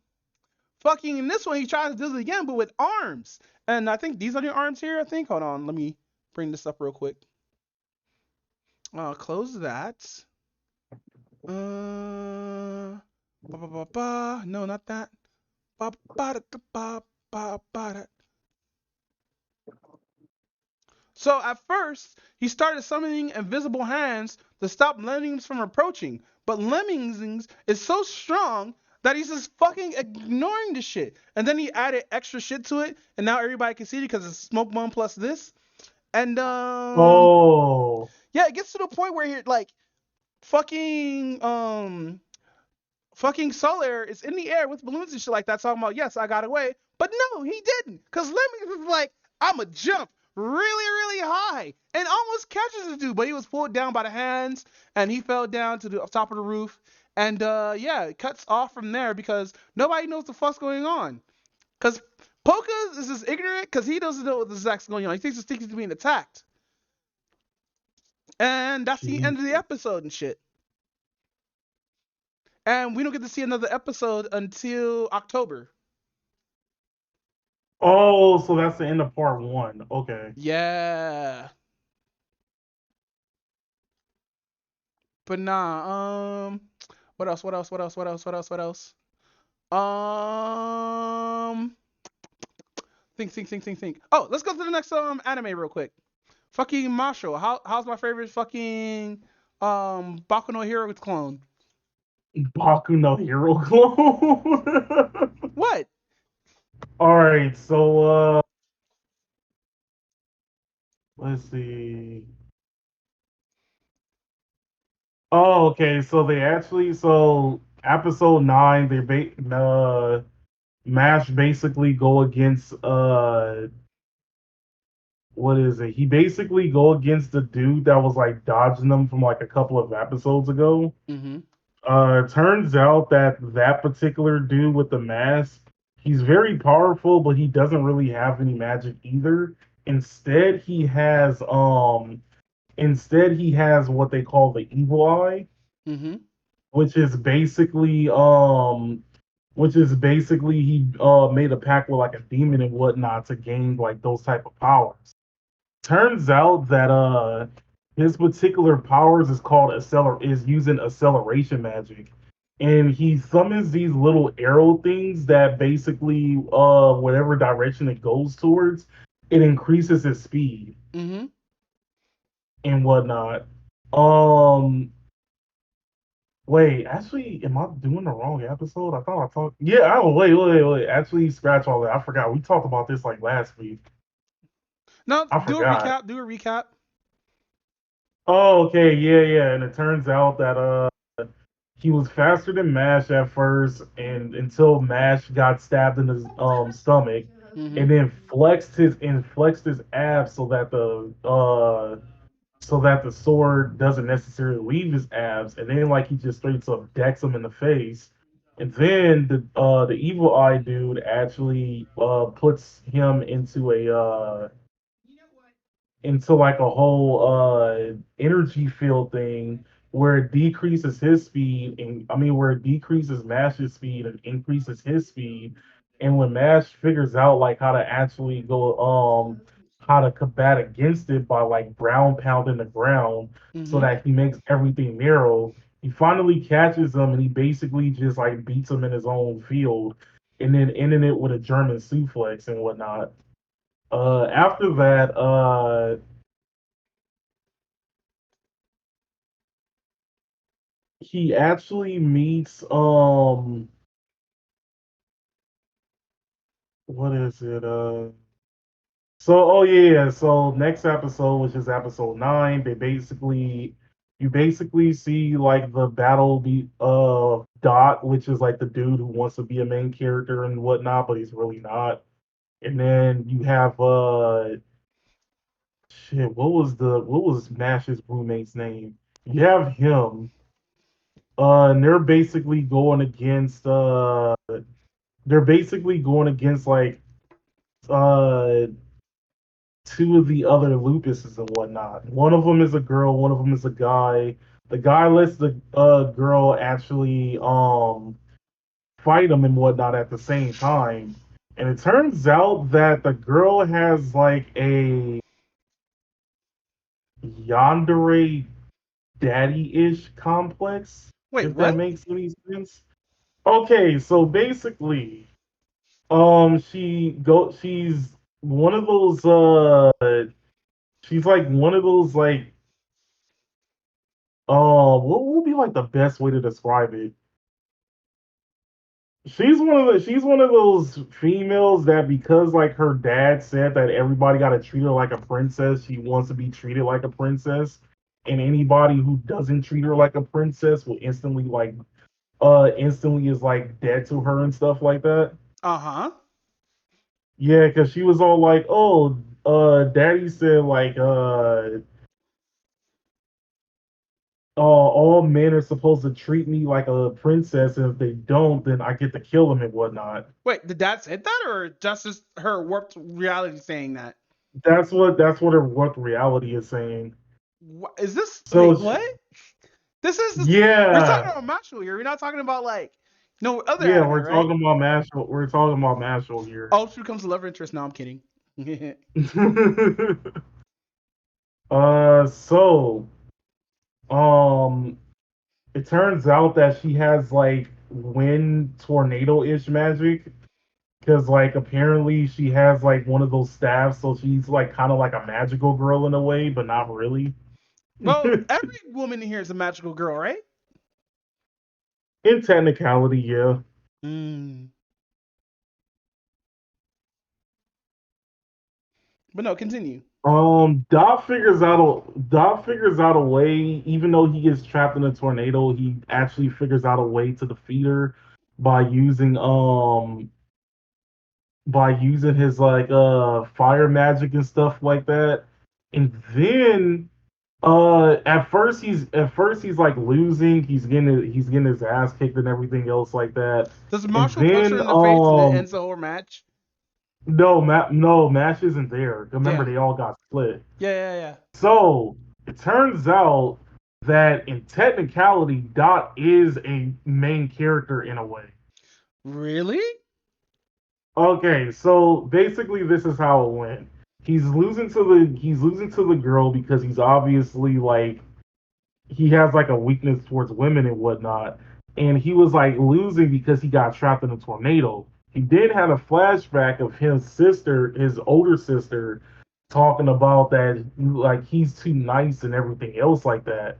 [SPEAKER 4] fucking in this one he tries to do it again, but with arms. And I think these are the arms here, I think. Hold on, let me bring this up real quick. Close that. No, not that. So at first, he started summoning invisible hands to stop Lemmings from approaching. But Lemmings is so strong that he's just fucking ignoring the shit. And then he added extra shit to it, and now everybody can see it because it's smoke bomb plus this. And yeah, it gets to the point where you're like fucking Solar is in the air with balloons and shit like that, talking about, yes, I got away. But no, he didn't. Because Lemmings was like, I'ma jump really, really high and almost catches the dude. But he was pulled down by the hands and he fell down to the top of the roof. And yeah, it cuts off from there because nobody knows the fuck's going on. Because Polka is just ignorant because he doesn't know what the exact's going on. He thinks he's being attacked. And that's the end of the episode and shit. And we don't get to see another episode until October.
[SPEAKER 5] Oh, so that's the end of part 1. Okay.
[SPEAKER 4] Yeah. But nah, what else? Think. Oh, let's go to the next anime real quick. Fucking Marshall. How's my favorite fucking Baku no Hero's clone.
[SPEAKER 5] Baku no Hero clone.
[SPEAKER 4] What?
[SPEAKER 5] All right, so let's see. Oh, okay. So they actually episode 9, Mash basically go against what is it? He basically go against the dude that was like dodging them from like a couple of episodes ago.
[SPEAKER 4] Mm-hmm.
[SPEAKER 5] Turns out that particular dude with the mask, he's very powerful, but he doesn't really have any magic either. Instead, he has what they call the evil eye,
[SPEAKER 4] Mm-hmm.
[SPEAKER 5] which is basically he made a pact with like a demon and whatnot to gain like those type of powers. Turns out that his particular powers is using acceleration magic. And he summons these little arrow things that basically whatever direction it goes towards, it increases his speed
[SPEAKER 4] Mm-hmm.
[SPEAKER 5] and whatnot. Um Wait, actually, am I doing the wrong episode? I thought I talked. Yeah, oh, wait. Actually, scratch all that. I forgot. We talked about this like last week.
[SPEAKER 4] No,
[SPEAKER 5] I
[SPEAKER 4] do a
[SPEAKER 5] forgot.
[SPEAKER 4] recap. Do a recap.
[SPEAKER 5] Oh, okay, yeah. And it turns out that he was faster than Mash at first, and until Mash got stabbed in his stomach,
[SPEAKER 4] Mm-hmm.
[SPEAKER 5] and then flexed his abs so that the sword doesn't necessarily leave his abs, and then like he just straight up decks him in the face, and then the evil eye dude actually puts him into like a whole energy field thing where it decreases his speed and where it decreases Mash's speed and increases his speed. And when Mash figures out like how to combat against it by like ground pounding the ground so
[SPEAKER 4] Mm-hmm.
[SPEAKER 5] that he makes everything narrow, he finally catches him and he basically just like beats him in his own field and then ending it with a German suplex and whatnot. After that, he actually meets what is it? So next episode, which is episode 9, you basically see like the battle be Dot, which is like the dude who wants to be a main character and whatnot, but he's really not. And then you have what was Mash's roommate's name? You have him. And they're basically going against like uh two of the other lupuses and whatnot. One of them is a girl, one of them is a guy. The guy lets the girl actually fight him and whatnot at the same time. And it turns out that the girl has like a yandere daddy-ish complex,
[SPEAKER 4] Wait,
[SPEAKER 5] if that
[SPEAKER 4] what?
[SPEAKER 5] makes any sense. Okay, so basically, she's one of those she's like one of those like what would be like the best way to describe it? She's one of those females that because like her dad said that everybody gotta treat her like a princess, she wants to be treated like a princess. And anybody who doesn't treat her like a princess will instantly is like dead to her and stuff like that.
[SPEAKER 4] Uh-huh.
[SPEAKER 5] Yeah, because she was all like, "Oh, Daddy said like all men are supposed to treat me like a princess, and if they don't, then I get to kill them and whatnot."
[SPEAKER 4] Wait, did Dad say that, or just her warped reality saying that?
[SPEAKER 5] That's what her work reality is saying.
[SPEAKER 4] What is this?
[SPEAKER 5] So
[SPEAKER 4] Wait, what? We're talking
[SPEAKER 5] yeah,
[SPEAKER 4] about Mashle here. We're not talking about like no other
[SPEAKER 5] yeah,
[SPEAKER 4] anime, right?
[SPEAKER 5] We're talking about Mashal here.
[SPEAKER 4] Oh, she becomes a love interest. No, I'm kidding.
[SPEAKER 5] So um, it turns out that she has like wind tornado-ish magic because like apparently she has like one of those staffs, so she's like kind of like a magical girl in a way, but not really.
[SPEAKER 4] Well, every woman in here is a magical girl, right?
[SPEAKER 5] In technicality, yeah.
[SPEAKER 4] Mm. But no, continue.
[SPEAKER 5] Doc figures out a way, even though he gets trapped in a tornado, he actually figures out a way to defeat her by using his like fire magic and stuff like that. And then at first he's like losing, he's getting his ass kicked and everything else like that.
[SPEAKER 4] Does
[SPEAKER 5] And
[SPEAKER 4] Marshall punch her
[SPEAKER 5] then
[SPEAKER 4] in the face and it ends the whole match?
[SPEAKER 5] no, Mash isn't there. Remember,
[SPEAKER 4] Damn.
[SPEAKER 5] they all got split.
[SPEAKER 4] Yeah.
[SPEAKER 5] So it turns out that in technicality, Dot is a main character in a way.
[SPEAKER 4] Really?
[SPEAKER 5] Okay, so basically this is how it went. He's losing to the girl because he's obviously like he has like a weakness towards women and whatnot. And he was like losing because he got trapped in a tornado. He did have a flashback of his older sister, talking about that like he's too nice and everything else like that.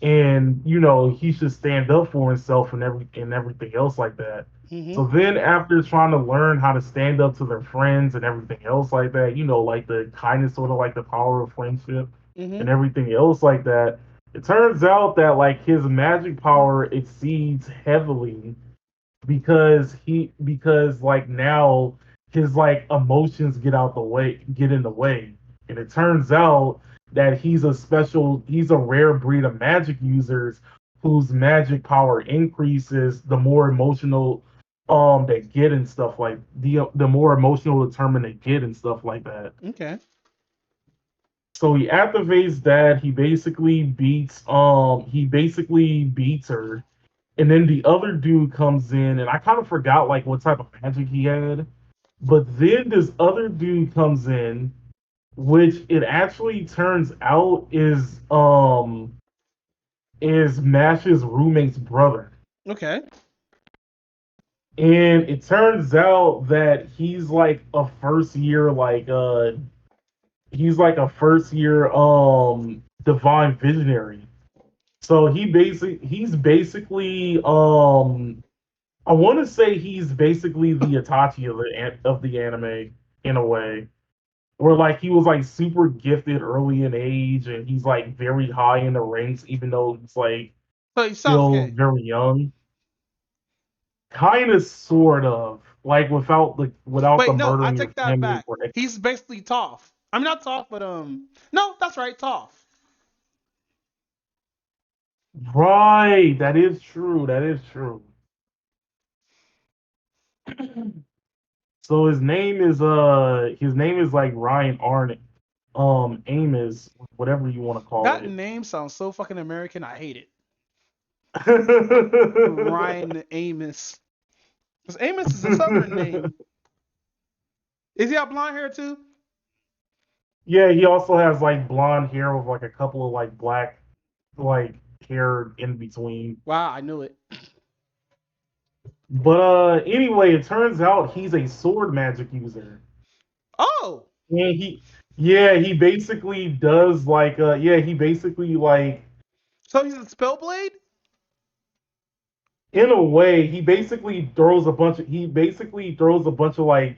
[SPEAKER 5] And he should stand up for himself and everything else like that.
[SPEAKER 4] Mm-hmm.
[SPEAKER 5] So then after trying to learn how to stand up to their friends and everything else like that, like the kindness, sort of like the power of friendship
[SPEAKER 4] Mm-hmm.
[SPEAKER 5] and everything else like that, it turns out that like his magic power exceeds heavily because like now his like emotions get in the way. And it turns out that he's a rare breed of magic users whose magic power increases the more emotional they get and stuff like the more emotional determined they get and stuff like that.
[SPEAKER 4] Okay.
[SPEAKER 5] So he activates that. He basically beats her. And then the other dude comes in, and I kind of forgot like what type of magic he had. But then this other dude comes in, which it actually turns out is Mash's roommate's brother.
[SPEAKER 4] Okay.
[SPEAKER 5] And it turns out that he's like a first year divine visionary. So he's basically I want to say he's basically the Itachi of the anime in a way, where like he was like super gifted early in age and he's like very high in the ranks even though he's like
[SPEAKER 4] So he's
[SPEAKER 5] still
[SPEAKER 4] Sasuke.
[SPEAKER 5] very young. Kind of, sort of, like without the
[SPEAKER 4] Wait, no, I
[SPEAKER 5] murdering your
[SPEAKER 4] take that
[SPEAKER 5] family
[SPEAKER 4] back.
[SPEAKER 5] or
[SPEAKER 4] He's basically Toph. I'm not Toph, but no, that's right, Toph.
[SPEAKER 5] right. That is true. That is true. So his name is like Ryan Arnott, Amos, whatever you want to call
[SPEAKER 4] That
[SPEAKER 5] it.
[SPEAKER 4] name sounds so fucking American. I hate it. Ryan Amos. Because Amos is a southern name. Is he got blonde hair too?
[SPEAKER 5] Yeah, he also has like blonde hair with like a couple of like black like hair in between.
[SPEAKER 4] Wow, I knew it.
[SPEAKER 5] But anyway, it turns out he's a sword magic user.
[SPEAKER 4] Oh!
[SPEAKER 5] And he basically does like he basically like
[SPEAKER 4] So he's a spellblade?
[SPEAKER 5] in a way he basically throws a bunch of like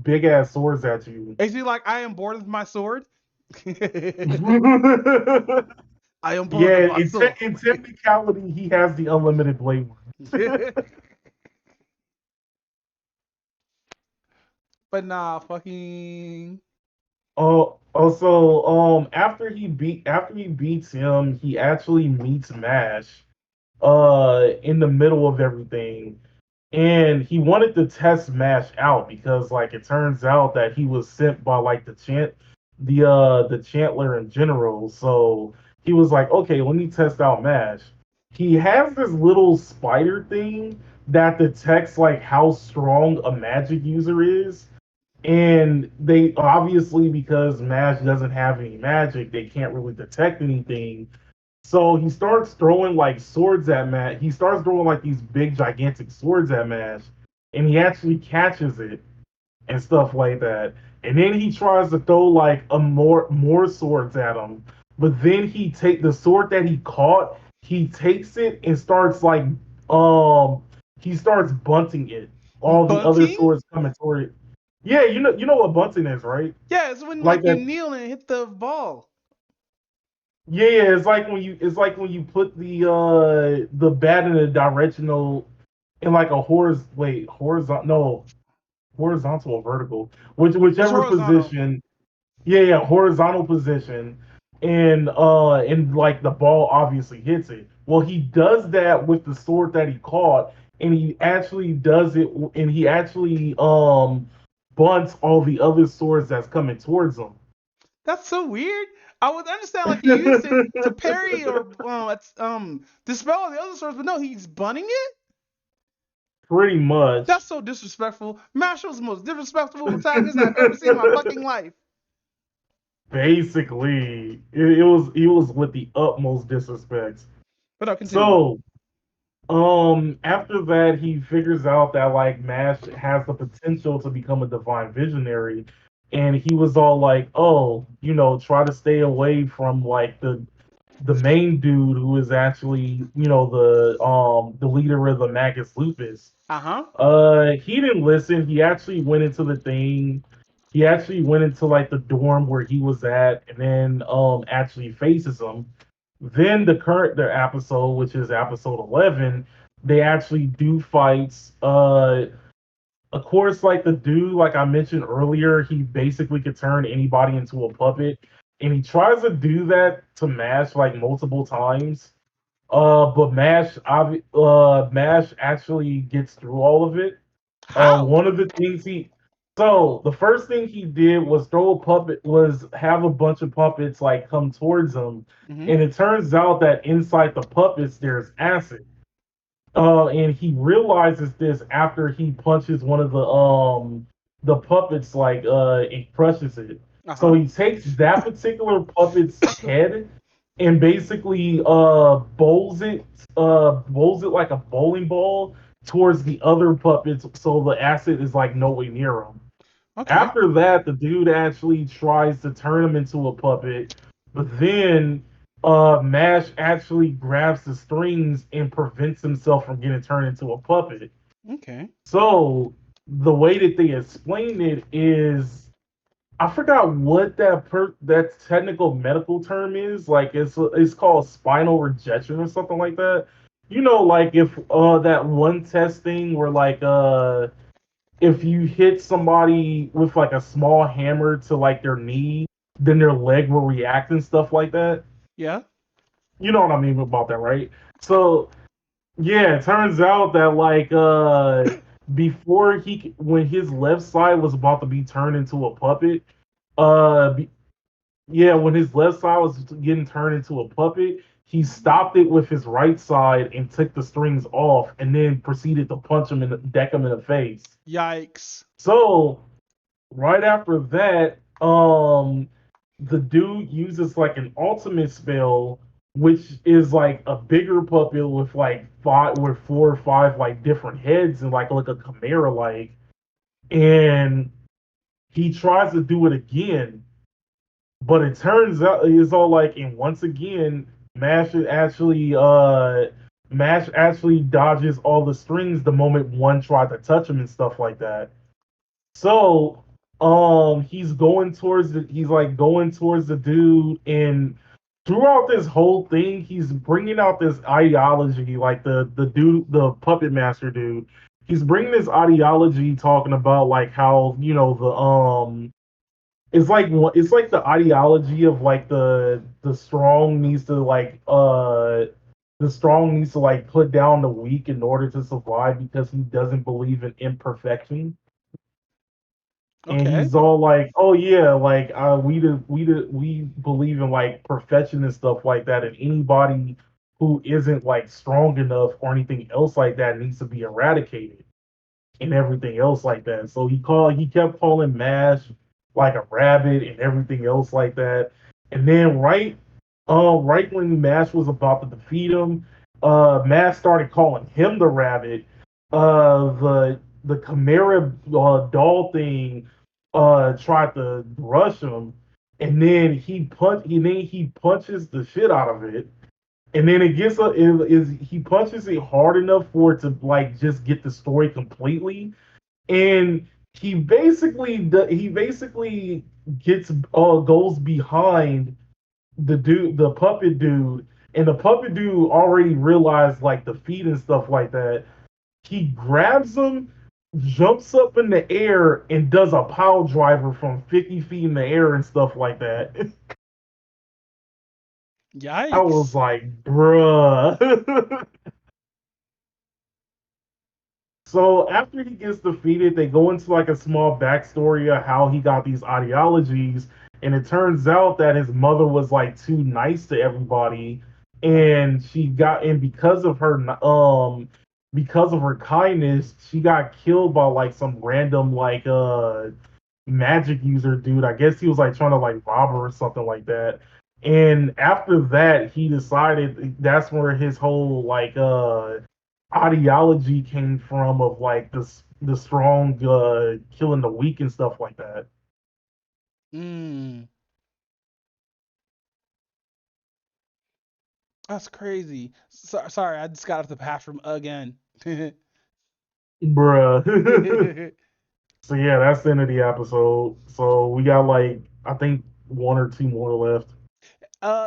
[SPEAKER 5] big ass swords at you.
[SPEAKER 4] Is he like, I am bored with my sword? I am bored
[SPEAKER 5] Yeah,
[SPEAKER 4] with my sword.
[SPEAKER 5] in technicality, he has the unlimited blade one.
[SPEAKER 4] But nah, fucking.
[SPEAKER 5] Also, after he beats him, he actually meets Mash, in the middle of everything, and he wanted to test Mash out because, like, it turns out that he was sent by like the Chantler in general. So he was like, okay, let me test out Mash. He has this little spider thing that detects like how strong a magic user is. And they obviously, because Mash doesn't have any magic, they can't really detect anything. So he starts throwing like swords at Mash. He starts throwing like these big, gigantic swords at Mash, and he actually catches it and stuff like that. And then he tries to throw like a more swords at him, but then the sword that he caught, he takes it and starts like he starts bunting it. All the other
[SPEAKER 4] Bunting?
[SPEAKER 5] swords coming toward it. Yeah, you know what bunting is, right?
[SPEAKER 4] Yeah, it's when
[SPEAKER 5] Like
[SPEAKER 4] like you
[SPEAKER 5] that.
[SPEAKER 4] kneel and hit the ball.
[SPEAKER 5] Yeah, it's like when you put the bat in a directional in like a horizontal or vertical,
[SPEAKER 4] It's
[SPEAKER 5] whichever
[SPEAKER 4] horizontal.
[SPEAKER 5] position. Yeah, horizontal position, and like the ball obviously hits it. Well, he does that with the sword that he caught, and he actually does it, and he actually bunts all the other swords that's coming towards him.
[SPEAKER 4] That's so weird. I would understand like he used it to parry or dispel the other swords, but no, he's bunning it.
[SPEAKER 5] Pretty
[SPEAKER 4] That's
[SPEAKER 5] much,
[SPEAKER 4] so disrespectful. Marshall's the most disrespectful antagonist I've ever seen in my fucking life.
[SPEAKER 5] basically, it was with the utmost disrespect.
[SPEAKER 4] But I'll continue.
[SPEAKER 5] So, after that, he figures out that like Mash has the potential to become a divine visionary, and he was all like, "Oh, try to stay away from like the main dude who is actually, the leader of the Magus Lupus."
[SPEAKER 4] Uh-huh.
[SPEAKER 5] He didn't listen. He actually went into the thing. He actually went into like the dorm where he was at, and then actually faces him. Then the episode, which is episode 11, they actually do fights. Of course, like the dude, like I mentioned earlier, he basically could turn anybody into a puppet, and he tries to do that to Mash like multiple times. But Mash actually gets through all of it.
[SPEAKER 4] How?
[SPEAKER 5] One of the things the first thing he did was have a bunch of puppets like come towards him,
[SPEAKER 4] Mm-hmm.
[SPEAKER 5] and it turns out that inside the puppets there's acid. And he realizes this after he punches one of the puppets like and crushes it. So
[SPEAKER 4] Uh-huh.
[SPEAKER 5] he takes that particular puppet's head and basically bowls it like a bowling ball towards the other puppets, so the acid is like nowhere near them.
[SPEAKER 4] Okay.
[SPEAKER 5] After that, the dude actually tries to turn him into a puppet, but then Mash actually grabs the strings and prevents himself from getting turned into a puppet.
[SPEAKER 4] Okay.
[SPEAKER 5] So the way that they explain it is, I forgot what that technical medical term is. Like it's called spinal rejection or something like that. Like if that one test thing where like if you hit somebody with like a small hammer to like their knee, then their leg will react and stuff like that.
[SPEAKER 4] Yeah.
[SPEAKER 5] You know what I mean about that, right? So yeah, it turns out that like before when his left side was about to be turned into a puppet, uh yeah, when his left side was getting turned into a puppet, he stopped it with his right side and took the strings off, and then proceeded to deck him in the face.
[SPEAKER 4] Yikes.
[SPEAKER 5] So right after that, the dude uses like an ultimate spell, which is like a bigger puppet with like four or five like different heads and like a chimera like, and he tries to do it again, but it turns out it's all like, and once again, Mash actually dodges all the strings the moment one tried to touch him and stuff like that. So, he's like going towards the dude, and throughout this whole thing, he's bringing out this ideology, like the dude, the puppet master dude. He's bringing this ideology, talking about like how it's like the ideology of like the strong needs to like put down the weak in order to survive because he doesn't believe in imperfection. And
[SPEAKER 4] Okay.
[SPEAKER 5] he's all like, "Oh yeah, like we believe in like perfection and stuff like that, and anybody who isn't like strong enough or anything else like that needs to be eradicated and everything else like that." So he kept calling Mash like a rabbit and everything else like that. And then right when Mash was about to defeat him, Mash started calling him the rabbit. The Chimera doll thing tried to rush him, and then he punches the shit out of it, and then it gets he punches it hard enough for it to like just get the story completely, and he basically gets goes behind the puppet dude, and the puppet dude already realized like the feet and stuff like that. He grabs him, jumps up in the air, and does a pile driver from 50 feet in the air and stuff like that. I was
[SPEAKER 4] Yikes.
[SPEAKER 5] like, bruh. So after he gets defeated, they go into like a small backstory of how he got these ideologies, and it turns out that his mother was like too nice to everybody, and because of her kindness, she got killed by like some random like magic user dude. I guess he was like trying to like rob her or something like that. And after that, he decided that's where his whole like ideology came from of like the strong killing the weak and stuff like that.
[SPEAKER 4] Mm. That's crazy. Sorry, I just got out of the bathroom again.
[SPEAKER 5] Bruh. So yeah, that's the end of the episode. So we got like I think one or two more left.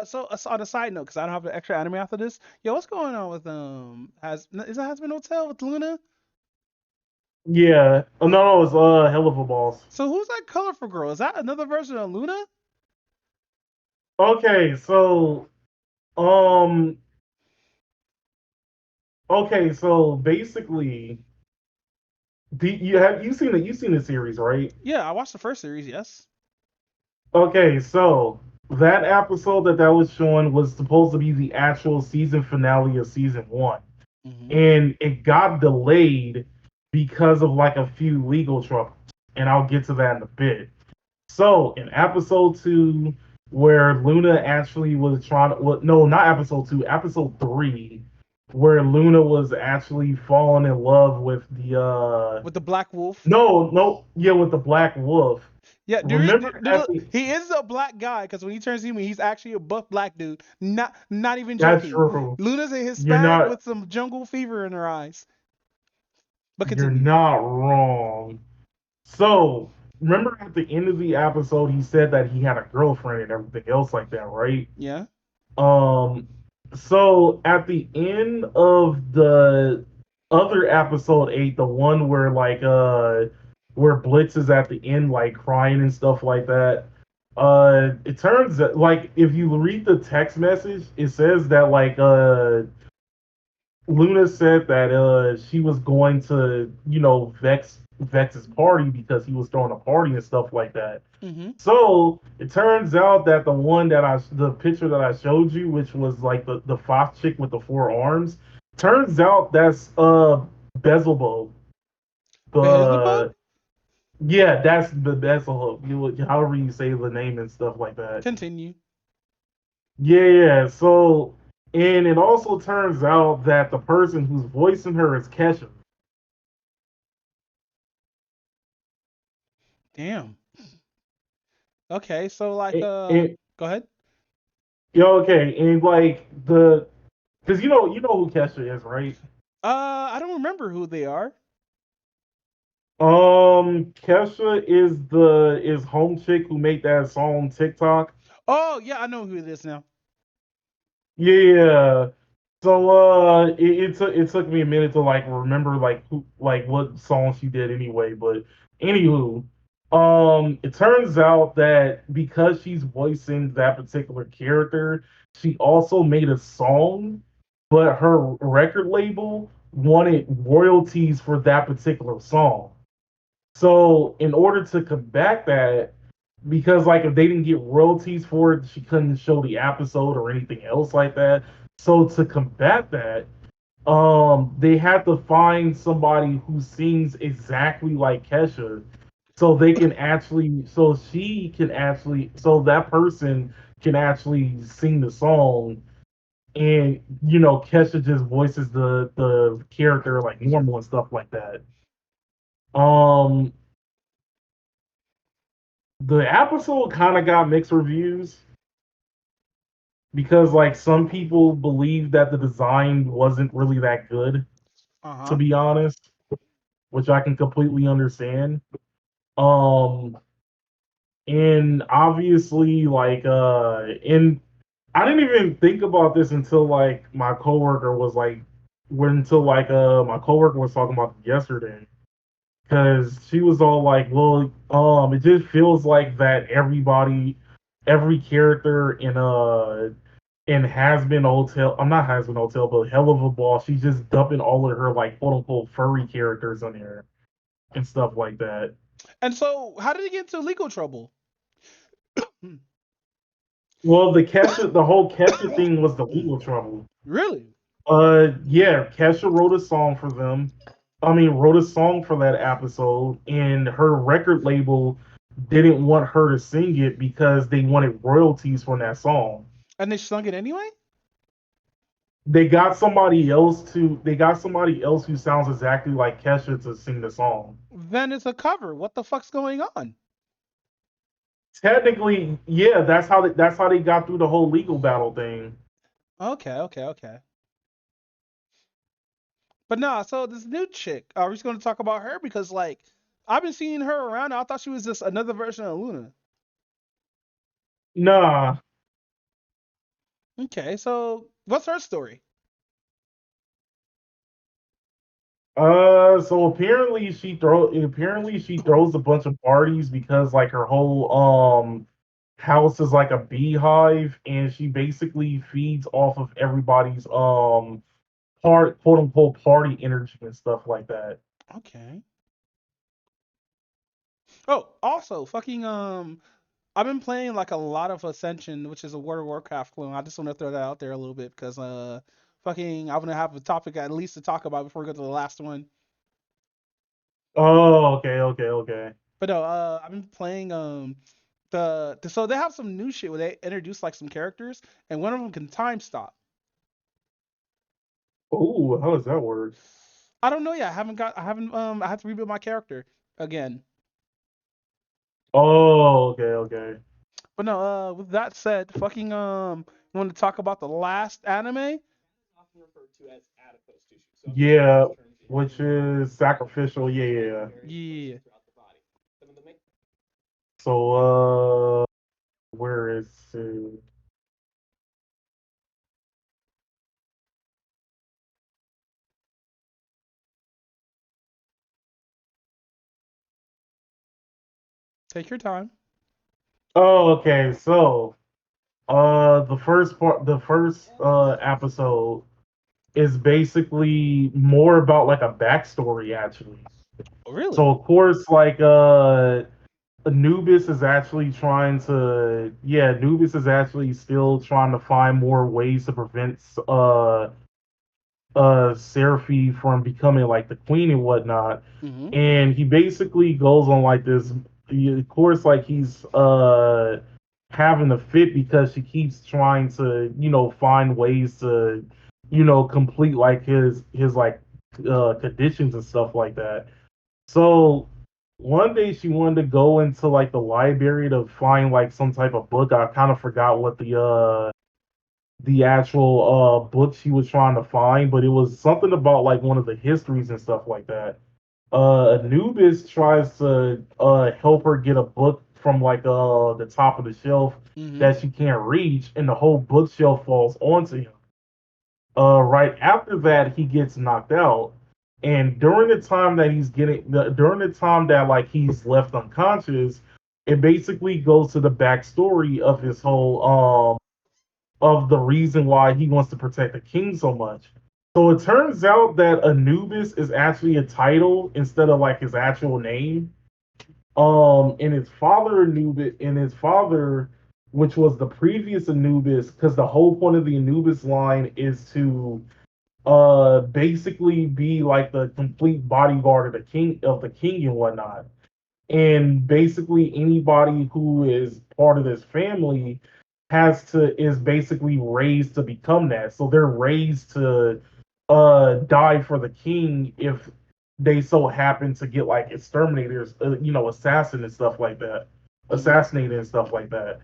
[SPEAKER 4] So on a side note, because I don't have the extra anime after this, yo, what's going on with is that Husband Hotel with Luna?
[SPEAKER 5] Yeah. Oh, no, it's Hell of a Boss.
[SPEAKER 4] So who's that colorful girl? Is that another version of Luna?
[SPEAKER 5] Okay, so um so basically you've seen the series, right?
[SPEAKER 4] Yeah, I watched the first series. Yes.
[SPEAKER 5] Okay, so that episode that was shown was supposed to be the actual season finale of season 1.
[SPEAKER 4] Mm-hmm.
[SPEAKER 5] And it got delayed because of like a few legal troubles, and I'll get to that in a bit. So in episode 2, where Luna actually was trying to, well, no, not episode 2, episode 3, where Luna was actually falling in love with
[SPEAKER 4] with the Black Wolf.
[SPEAKER 5] With the Black Wolf.
[SPEAKER 4] Yeah,
[SPEAKER 5] Remember
[SPEAKER 4] he is a black guy because when he turns human, he's actually a buff black dude. Not even
[SPEAKER 5] that's
[SPEAKER 4] joking.
[SPEAKER 5] true.
[SPEAKER 4] Luna's a
[SPEAKER 5] You're
[SPEAKER 4] Hispanic with some jungle fever in her eyes. But
[SPEAKER 5] You're
[SPEAKER 4] continue.
[SPEAKER 5] not wrong. So, remember at the end of the episode, he said that he had a girlfriend and everything else like that, right?
[SPEAKER 4] Yeah.
[SPEAKER 5] So at the end of the other episode 8, the one where like where Blitz is at the end like crying and stuff like that, it turns out like if you read the text message, it says that like Luna said that she was going to, vex Vex's party because he was throwing a party and stuff like that.
[SPEAKER 4] Mm-hmm.
[SPEAKER 5] So it turns out that the picture that I showed you, which was like the fox chick with the 4 arms, turns out that's Beelzebub.
[SPEAKER 4] Beelzebub?
[SPEAKER 5] Yeah, that's the Beelzebub. However you say the name and stuff like that.
[SPEAKER 4] Continue.
[SPEAKER 5] Yeah. So, and it also turns out that the person who's voicing her is Kesha.
[SPEAKER 4] Damn. Okay, so like
[SPEAKER 5] Go
[SPEAKER 4] ahead.
[SPEAKER 5] Yeah, okay, and like because you know who Kesha is, right?
[SPEAKER 4] I don't remember who they are.
[SPEAKER 5] Kesha is home chick who made that song TikTok.
[SPEAKER 4] Oh yeah, I know who it is now.
[SPEAKER 5] Yeah. So it took me a minute to like remember like who like what song she did anyway, but anywho, it turns out that because she's voicing that particular character, she also made a song, but her record label wanted royalties for that particular song. So in order to combat that, because like if they didn't get royalties for it, she couldn't show the episode or anything else like that. So to combat that, they had to find somebody who sings exactly like Kesha, so they can actually, so that person can actually sing the song, and Kesha just voices the character like normal and stuff like that. Um, The episode kind of got mixed reviews because like some people believe that the design wasn't really that good, to be honest, which I can completely understand. Um, and obviously, like, in I didn't even think about this until like my coworker was like, my coworker was talking about it yesterday, because she was all like, well, it just feels like that every character in Has Been Hotel, I'm not Has Been Hotel, but Hell of a Ball, she's just dumping all of her like quote unquote furry characters on there and stuff like that.
[SPEAKER 4] And so, how did he get into legal trouble?
[SPEAKER 5] Well, the whole Kesha thing was the legal trouble.
[SPEAKER 4] Really?
[SPEAKER 5] Yeah, Kesha wrote a song for them. Wrote a song for that episode, and her record label didn't want her to sing it because they wanted royalties from that song.
[SPEAKER 4] And they sung it anyway?
[SPEAKER 5] They got somebody else who sounds exactly like Kesha to sing the song.
[SPEAKER 4] Then it's a cover. What the fuck's going on?
[SPEAKER 5] Technically, yeah, that's how they got through the whole legal battle thing.
[SPEAKER 4] Okay. But nah, so this new chick, are we just going to talk about her? Because, like, I've been seeing her around. I thought she was just another version of Luna.
[SPEAKER 5] Nah.
[SPEAKER 4] Okay, so what's her story?
[SPEAKER 5] So apparently she throws a bunch of parties because like her whole house is like a beehive, and she basically feeds off of everybody's quote unquote party energy and stuff like that.
[SPEAKER 4] Okay. Oh, also, fucking I've been playing like a lot of Ascension, which is a World of Warcraft clone. I just want to throw that out there a little bit because fucking I'm gonna have a topic at least to talk about before we go to the last one.
[SPEAKER 5] Oh, okay.
[SPEAKER 4] But no, I've been playing so they have some new shit where they introduce like some characters, and one of them can time stop.
[SPEAKER 5] Oh, how does that work?
[SPEAKER 4] I don't know yet. I have to rebuild my character again.
[SPEAKER 5] Oh, okay.
[SPEAKER 4] But no, with that said, fucking you want to talk about the last anime?
[SPEAKER 5] Yeah, which is sacrificial. Yeah.
[SPEAKER 4] Yeah.
[SPEAKER 5] So where is it?
[SPEAKER 4] Take your time.
[SPEAKER 5] Oh, okay. So, the first episode is basically more about like a backstory, actually.
[SPEAKER 4] Really?
[SPEAKER 5] So, of course, like Anubis is actually still trying to find more ways to prevent Seraphi from becoming like the queen and whatnot.
[SPEAKER 4] Mm-hmm.
[SPEAKER 5] And he basically goes on like this. Of course, like he's having a fit because she keeps trying to find ways to complete like his like conditions and stuff like that. So one day she wanted to go into like the library to find like some type of book. I kind of forgot what the actual book she was trying to find, but it was something about like one of the histories and stuff like that. Anubis tries to help her get a book from like the top of the shelf that she can't reach, and the whole bookshelf falls onto him. Right after that, he gets knocked out, and during the time that like he's left unconscious, it basically goes to the backstory of his whole of the reason why he wants to protect the king so much. So it turns out that Anubis is actually a title instead of like his actual name. And his father, which was the previous Anubis, because the whole point of the Anubis line is to basically be like the complete bodyguard of the king and whatnot. And basically anybody who is part of this family is basically raised to become that. So they're raised to die for the king if they so happen to get like exterminators, assassin and stuff like that. assassinated and stuff like that.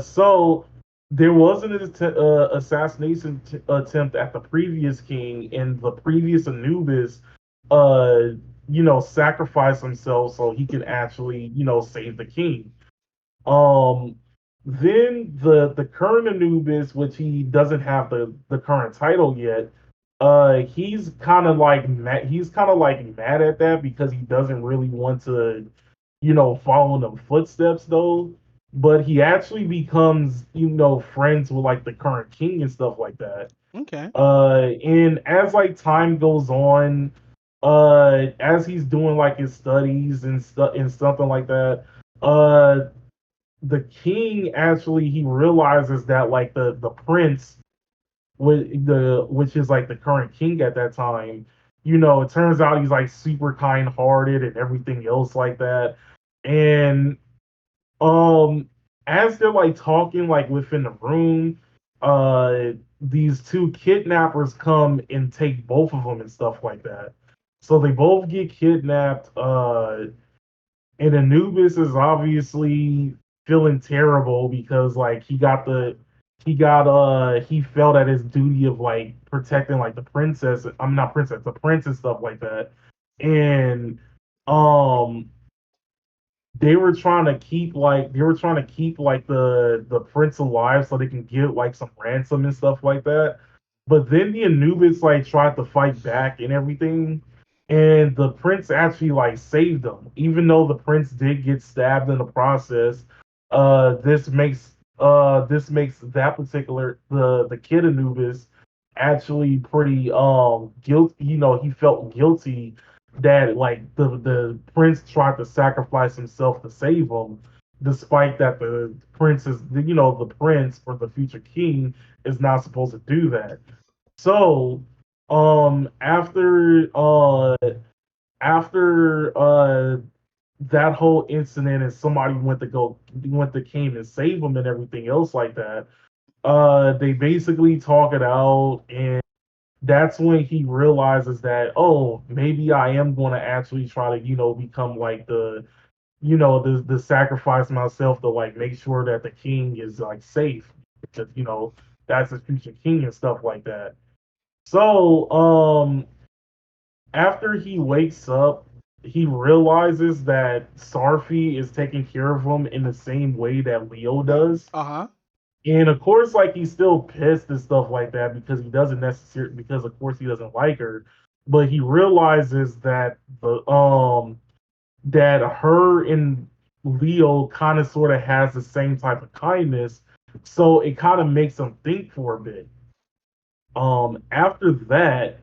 [SPEAKER 5] So there was an assassination attempt at the previous king, and the previous Anubis, uh, sacrificed himself so he could actually, save the king. Um, then the current Anubis, which he doesn't have the current title yet, he's kind of like mad at that because he doesn't really want to, follow in the footsteps though. But he actually becomes, friends with like the current king and stuff like that.
[SPEAKER 4] Okay.
[SPEAKER 5] And as like time goes on, as he's doing like his studies and stuff and something like that, uh, the king actually he realizes that like the prince with which is like the current king at that time, it turns out he's like super kind hearted and everything else like that. And um as they're like talking like within the room, these two kidnappers come and take both of them and stuff like that. So they both get kidnapped, and Anubis is obviously feeling terrible because like he felt at his duty of like protecting like the princess. I'm not princess, the prince and stuff like that. And um they were trying to keep the prince alive so they can get like some ransom and stuff like that. But then the Anubis like tried to fight back and everything, and the prince actually like saved them, even though the prince did get stabbed in the process. This makes that particular the kid Anubis actually pretty guilty. He felt guilty that like the prince tried to sacrifice himself to save him, despite that the prince is the prince or the future king is not supposed to do that. So after that whole incident and somebody went to came and save him and everything else like that, they basically talk it out, and that's when he realizes that, oh, maybe I am going to actually try to become like the sacrifice myself to like make sure that the king is like safe, because that's the future king and stuff like that. So after he wakes up, he realizes that Sarfi is taking care of him in the same way that Leo does.
[SPEAKER 4] Uh-huh.
[SPEAKER 5] And of course, like he's still pissed and stuff like that because he doesn't necessarily because of course he doesn't like her. But he realizes that her and Leo kind of sort of has the same type of kindness. So it kind of makes him think for a bit. After that,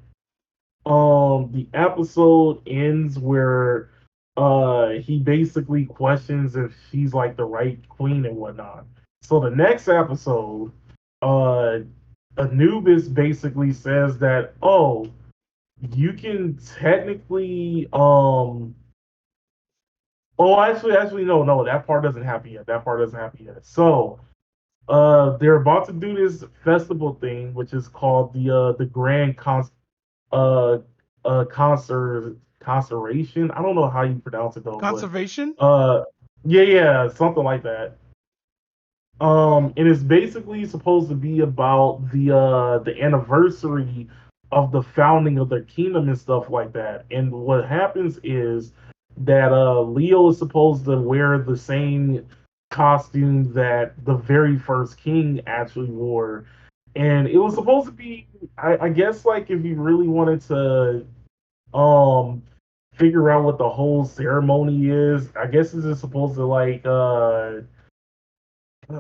[SPEAKER 5] the episode ends where he basically questions if she's like the right queen and whatnot. So the next episode, uh Anubis basically says that, oh, you can technically oh, actually no, that part doesn't happen yet. That part doesn't happen yet. So they're about to do this festival thing, which is called the Grand uh conservation. I don't know how you pronounce it though.
[SPEAKER 4] Conservation?
[SPEAKER 5] But, yeah, something like that. And it's basically supposed to be about the anniversary of the founding of their kingdom and stuff like that. And what happens is that Leo is supposed to wear the same costume that the very first king actually wore. And it was supposed to be, I guess, like if you really wanted to um figure out what the whole ceremony is, I guess this is supposed to like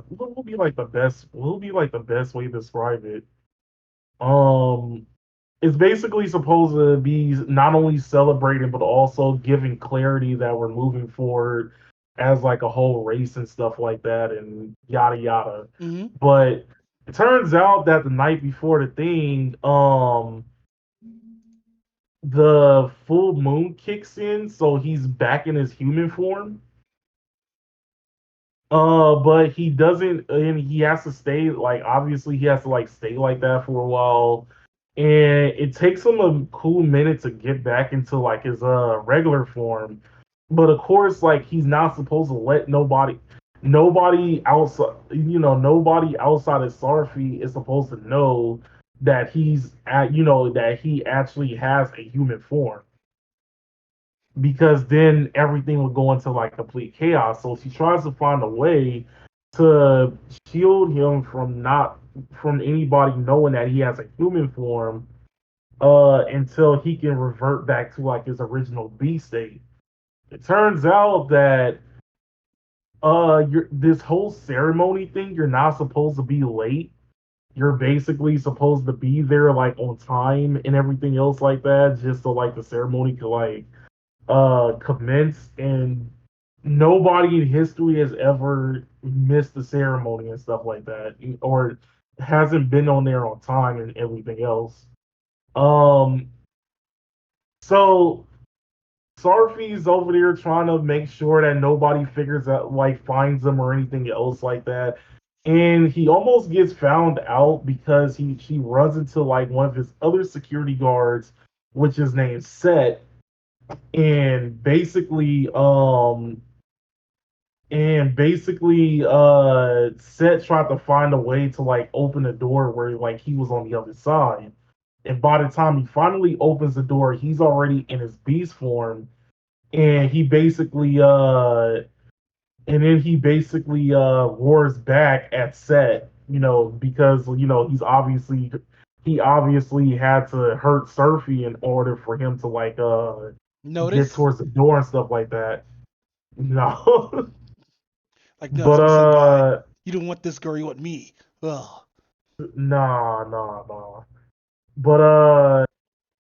[SPEAKER 5] what will be like the best way to describe it? Um it's basically supposed to be not only celebrating but also giving clarity that we're moving forward as like a whole race and stuff like that and yada yada.
[SPEAKER 4] Mm-hmm.
[SPEAKER 5] But it turns out that the night before the thing, the full moon kicks in, so he's back in his human form. But he doesn't, and he has to stay, like, obviously he has to like stay like that for a while, and it takes him a cool minute to get back into like his regular form. but of course, like he's not supposed to let nobody outside, nobody outside of Sarfi is supposed to know that that he actually has a human form, because then everything would go into like complete chaos. So she tries to find a way to shield him from anybody knowing that he has a human form, until he can revert back to like his original beast state. It turns out that this whole ceremony thing, you're not supposed to be late. You're basically supposed to be there like on time and everything else like that, just so like the ceremony could like commence. And nobody in history has ever missed the ceremony and stuff like that, or hasn't been on there on time and everything else. Um, so Sarfi's over there trying to make sure that nobody figures out, like, finds him or anything else like that. And he almost gets found out because she runs into like one of his other security guards, which is named Set, and Set tried to find a way to like open the door where like he was on the other side. And by the time he finally opens the door, he's already in his beast form, and he basically roars back at Set, because he obviously had to hurt Surfy in order for him to like get
[SPEAKER 4] Notice?
[SPEAKER 5] towards the door and stuff like that. No.
[SPEAKER 4] Like, no,
[SPEAKER 5] But
[SPEAKER 4] so senpai, you don't want this girl, you want me. Ugh.
[SPEAKER 5] nah. But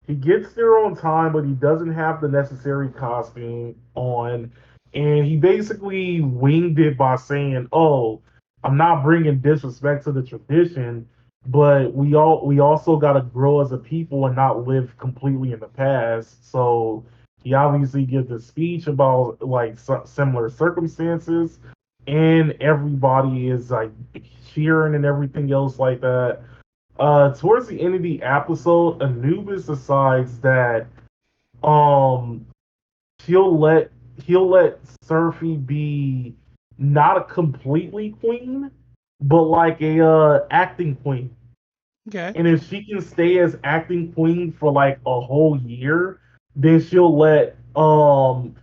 [SPEAKER 5] he gets there on time, but he doesn't have the necessary costume on, and he basically winged it by saying, "Oh, I'm not bringing disrespect to the tradition, but we also got to grow as a people and not live completely in the past." So he obviously gives a speech about like similar circumstances, and everybody is like cheering and everything else like that. Towards the end of the episode, Anubis decides that um he'll let he'll let Surfy be not a completely queen, but like a acting queen.
[SPEAKER 4] Okay.
[SPEAKER 5] And if she can stay as acting queen for like a whole year, then she'll let Leo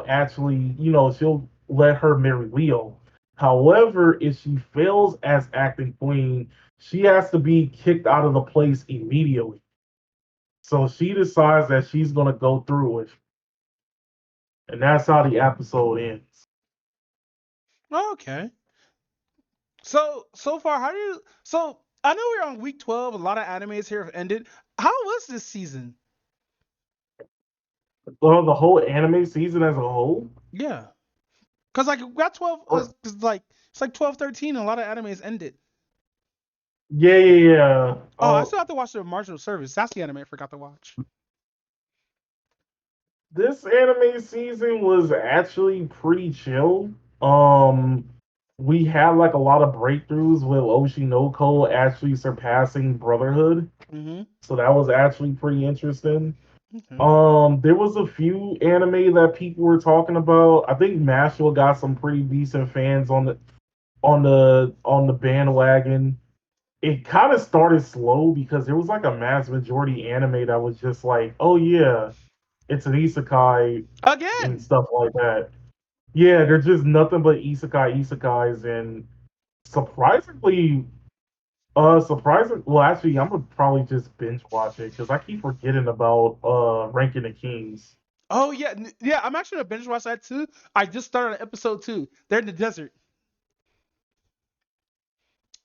[SPEAKER 5] actually, she'll let her marry Leo. However, if she fails as acting queen, she has to be kicked out of the place immediately. So she decides that she's gonna go through it, and that's how the episode ends.
[SPEAKER 4] Okay. So far, so I know we're on week 12, a lot of animes here have ended. How was this season?
[SPEAKER 5] Well, the whole anime season as a whole.
[SPEAKER 4] Yeah. Cause like we got 12, it's like 12, 13, a lot of animes ended.
[SPEAKER 5] Yeah.
[SPEAKER 4] Oh, I still have to watch the Marginal Service. That's the anime I forgot to watch.
[SPEAKER 5] This anime season was actually pretty chill. Um, we had like a lot of breakthroughs with Oshinoko actually surpassing Brotherhood,
[SPEAKER 4] Mm-hmm.
[SPEAKER 5] so that was actually pretty interesting.
[SPEAKER 4] Okay.
[SPEAKER 5] There was a few anime that people were talking about. I think Mashal got some pretty decent fans on the bandwagon. It kind of started slow because there was like a mass majority anime that was just like, oh yeah, it's an isekai and
[SPEAKER 4] Again.
[SPEAKER 5] stuff like that. Yeah, they're just nothing but isekais, and surprisingly, well, actually, I'm gonna probably just binge watch it because I keep forgetting about Ranking the Kings.
[SPEAKER 4] Oh yeah, yeah. I'm actually gonna binge watch that too. I just started episode 2. They're in the desert.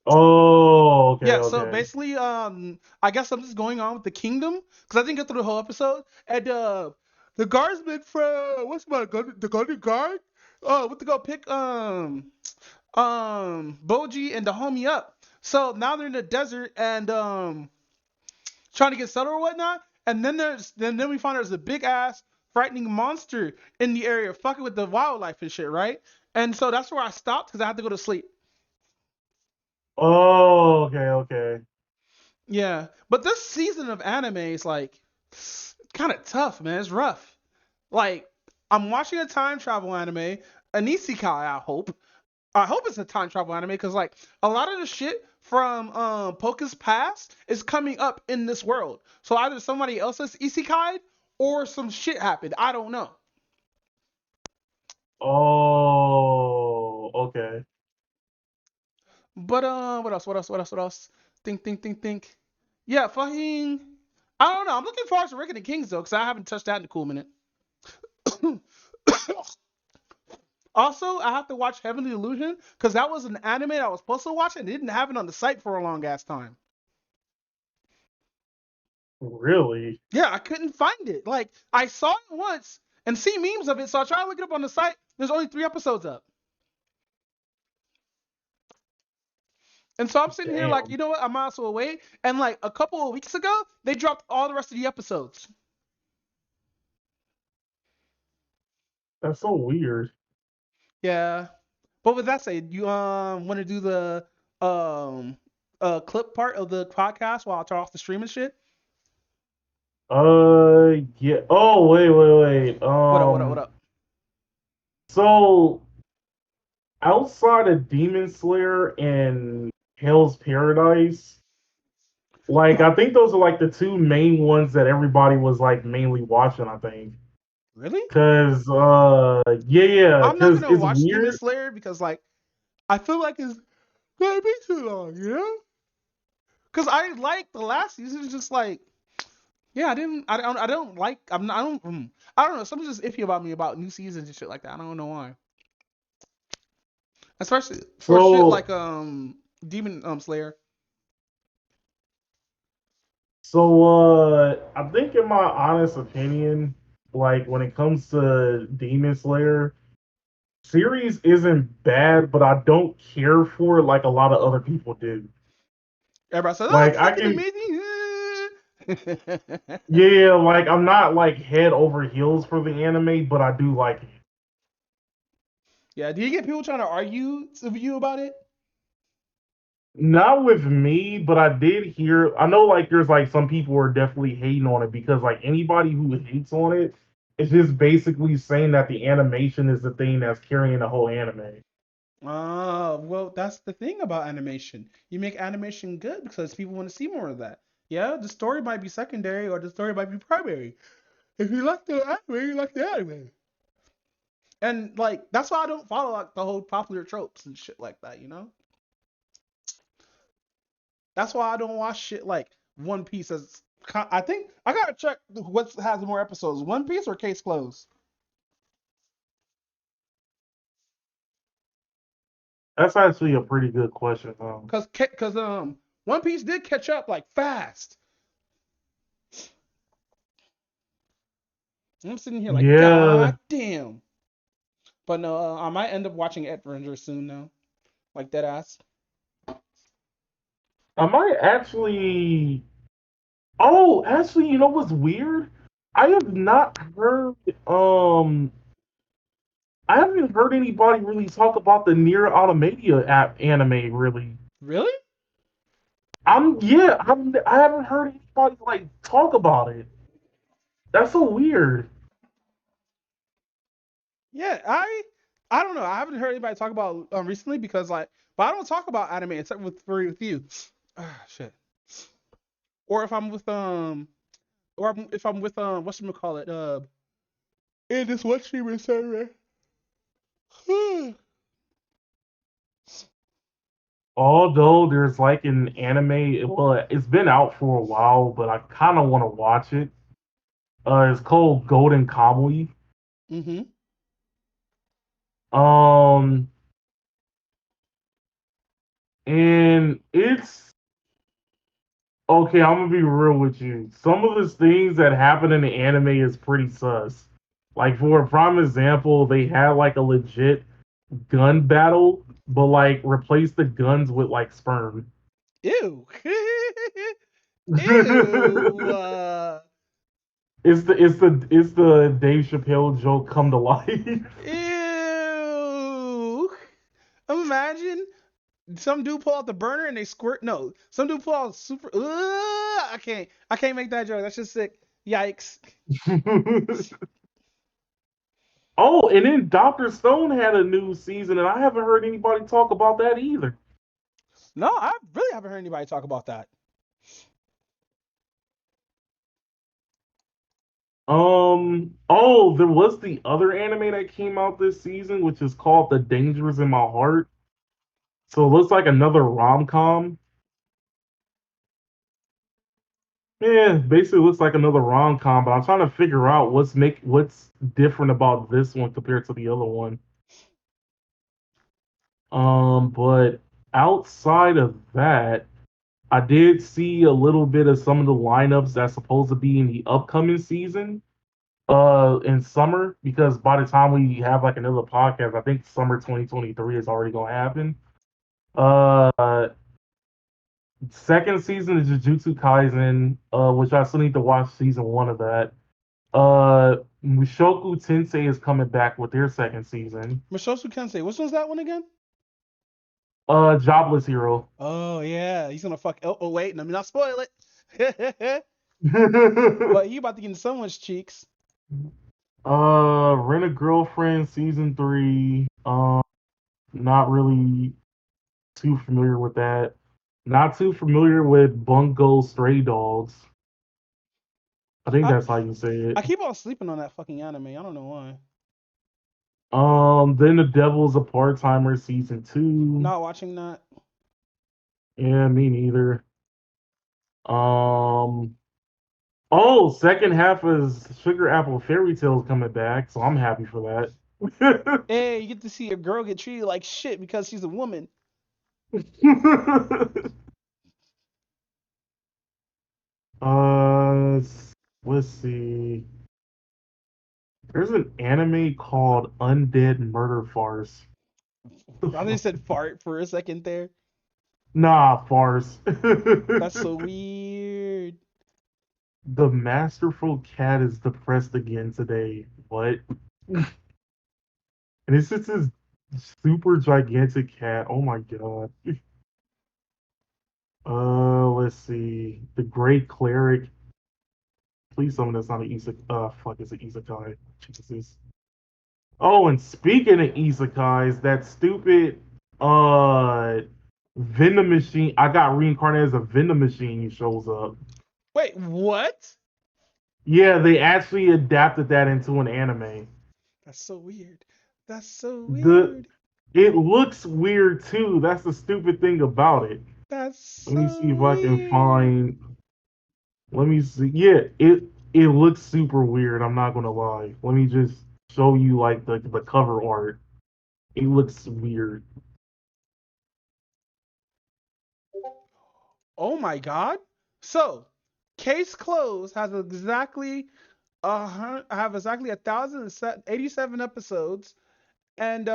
[SPEAKER 5] Oh, okay,
[SPEAKER 4] Yeah, so
[SPEAKER 5] okay.
[SPEAKER 4] basically, I guess something's going on with the kingdom because I didn't get through the whole episode. And the guardsmen from what's my the Golden Guard? What to go pick Boji and the homie up. So now they're in the desert and trying to get settled or whatnot. And then we find there's a big ass frightening monster in the area fucking with the wildlife and shit, right? And so that's where I stopped because I had to go to sleep.
[SPEAKER 5] Oh, okay.
[SPEAKER 4] Yeah, but this season of anime is like kind of tough, man. It's rough. Like I'm watching a time travel anime, an isekai. I hope. I hope it's a time travel anime because like a lot of the shit from Poke's past is coming up in this world. So either somebody else's isekai or some shit happened. I don't know.
[SPEAKER 5] Oh, okay.
[SPEAKER 4] But what else? What else? What else? What else? Think. Yeah, fucking. I don't know. I'm looking forward to Rick and the Kings though, because I haven't touched that in a cool minute. Also, I have to watch Heavenly Illusion because that was an anime I was supposed to watch and didn't have it on the site for a long ass time.
[SPEAKER 5] Really?
[SPEAKER 4] Yeah, I couldn't find it. Like I saw it once and see memes of it, so I tried to look it up on the site. There's only 3 episodes up. And so I'm sitting here like,
[SPEAKER 5] Damn.
[SPEAKER 4] you know what? I might as well wait. And like a couple of weeks ago, they dropped all the rest of the episodes.
[SPEAKER 5] That's so weird.
[SPEAKER 4] Yeah. But with that said, you want to do the clip part of the podcast while I turn off the stream and shit?
[SPEAKER 5] Yeah. Oh, wait.
[SPEAKER 4] What up?
[SPEAKER 5] So outside of Demon Slayer and Hell's Paradise, like I think those are like the 2 main ones that everybody was like mainly watching, I think.
[SPEAKER 4] Really?
[SPEAKER 5] Cause yeah,
[SPEAKER 4] I'm not
[SPEAKER 5] cause
[SPEAKER 4] gonna
[SPEAKER 5] it's
[SPEAKER 4] watch Demon
[SPEAKER 5] weird.
[SPEAKER 4] Slayer because like I feel like it's gonna be too long, you know? Because I like the last season, it's just like yeah, I don't like I'm not I don't know, something's just iffy about me about new seasons and shit like that. I don't know why. Especially for shit
[SPEAKER 5] So
[SPEAKER 4] like Demon Slayer.
[SPEAKER 5] I think in my honest opinion, like when it comes to Demon Slayer, series isn't bad, but I don't care for it like a lot of other people do.
[SPEAKER 4] Everybody says, "Oh,
[SPEAKER 5] Like
[SPEAKER 4] it's
[SPEAKER 5] I
[SPEAKER 4] fucking
[SPEAKER 5] can,
[SPEAKER 4] amazing."
[SPEAKER 5] yeah, like I'm not like head over heels for the anime, but I do like it.
[SPEAKER 4] Yeah, do you get people trying to argue with you about it?
[SPEAKER 5] Not with me, but I did hear. I know like there's like some people are definitely hating on it because like anybody who hates on it is just basically saying that the animation is the thing that's carrying the whole anime.
[SPEAKER 4] Well, that's the thing about animation. You make animation good because people want to see more of that. Yeah, the story might be secondary or the story might be primary. If you like the anime, you like the anime. And like that's why I don't follow like the whole popular tropes and shit like that, you know? That's why I don't watch shit like One Piece as I think I gotta check what has more episodes, One Piece or Case Closed.
[SPEAKER 5] That's actually a pretty good question.
[SPEAKER 4] Cause One Piece did catch up like fast. I'm sitting here like,
[SPEAKER 5] Yeah,
[SPEAKER 4] God damn. But no, I might end up watching Avengers soon now. Like that ass.
[SPEAKER 5] I might actually. Oh, actually, you know what's weird? I have not heard. I haven't heard anybody really talk about the Near Automata app anime. Really,
[SPEAKER 4] Really?
[SPEAKER 5] I haven't heard anybody like talk about it. That's so weird.
[SPEAKER 4] Yeah, I don't know. I haven't heard anybody talk about recently because like, but I don't talk about anime except with you. Ah, shit. Or if I'm with if I'm with what's you call it in this one streamer server.
[SPEAKER 5] Although there's like an anime, well, it's been out for a while, but I kind of want to watch it. It's called Golden Kamuy.
[SPEAKER 4] Mm-hmm.
[SPEAKER 5] Um, and it's okay. I'm gonna be real with you. Some of the things that happen in the anime is pretty sus. Like for a prime example, they had like a legit gun battle, but like replace the guns with like sperm.
[SPEAKER 4] Ew. Ew.
[SPEAKER 5] It's the Dave Chappelle joke come to life.
[SPEAKER 4] Ew. Imagine some dude pull out the burner and they squirt. No, some dude pull out super. I can't make that joke. That's just sick. Yikes.
[SPEAKER 5] Oh, and then Doctor Stone had a new season, and I haven't heard anybody talk about that either.
[SPEAKER 4] No, I really haven't heard anybody talk about that.
[SPEAKER 5] Oh, there was the other anime that came out this season, which is called The Dangers in My Heart. So it looks like another rom-com. Yeah, basically looks like another rom-com, but I'm trying to figure out what's different about this one compared to the other one. But outside of that, I did see a little bit of some of the lineups that's supposed to be in the upcoming season, in summer, because by the time we have like another podcast, I think summer 2023 is already gonna happen. Uh, Second season is Jujutsu Kaisen, which I still need to watch season one of that. Mushoku Tensei is coming back with their second season.
[SPEAKER 4] Mushoku Tensei, which one's that one again?
[SPEAKER 5] Jobless Hero.
[SPEAKER 4] Oh yeah, he's gonna fuck. Oh wait, let me not spoil it. But he about to get in someone's cheeks.
[SPEAKER 5] Rent a Girlfriend season 3. Not really too familiar with that. Not too familiar with Bungo Stray Dogs. I think that's how you say it.
[SPEAKER 4] I keep on sleeping on that fucking anime. I don't know why.
[SPEAKER 5] Then The Devil's a Part-Timer season 2.
[SPEAKER 4] Not watching that.
[SPEAKER 5] Yeah, me neither. Oh, second half is Sugar Apple Fairy Tales coming back, so I'm happy for that.
[SPEAKER 4] Hey, you get to see a girl get treated like shit because she's a woman.
[SPEAKER 5] Let's see. There's an anime called Undead Murder Farce.
[SPEAKER 4] I just said fart for a second there.
[SPEAKER 5] Nah, farce.
[SPEAKER 4] That's so weird.
[SPEAKER 5] The masterful cat is depressed again today. What? And it's just this super gigantic cat. Oh my god. Let's see. The Great Cleric. Please tell me that's not an isekai. Fuck, it's an isekai. Jesus. Oh, and speaking of isekais, that stupid vending machine. I got reincarnated as a vending machine shows up.
[SPEAKER 4] Wait, what?
[SPEAKER 5] Yeah, they actually adapted that into an anime.
[SPEAKER 4] That's so weird. That's so weird.
[SPEAKER 5] It looks weird too. That's the stupid thing about it.
[SPEAKER 4] That's so
[SPEAKER 5] Let me see if I can find. Let me see. Yeah, it looks super weird. I'm not gonna lie. Let me just show you like the cover art. It looks weird.
[SPEAKER 4] Oh my god. So, Case Closed has exactly have exactly 1,087 episodes, and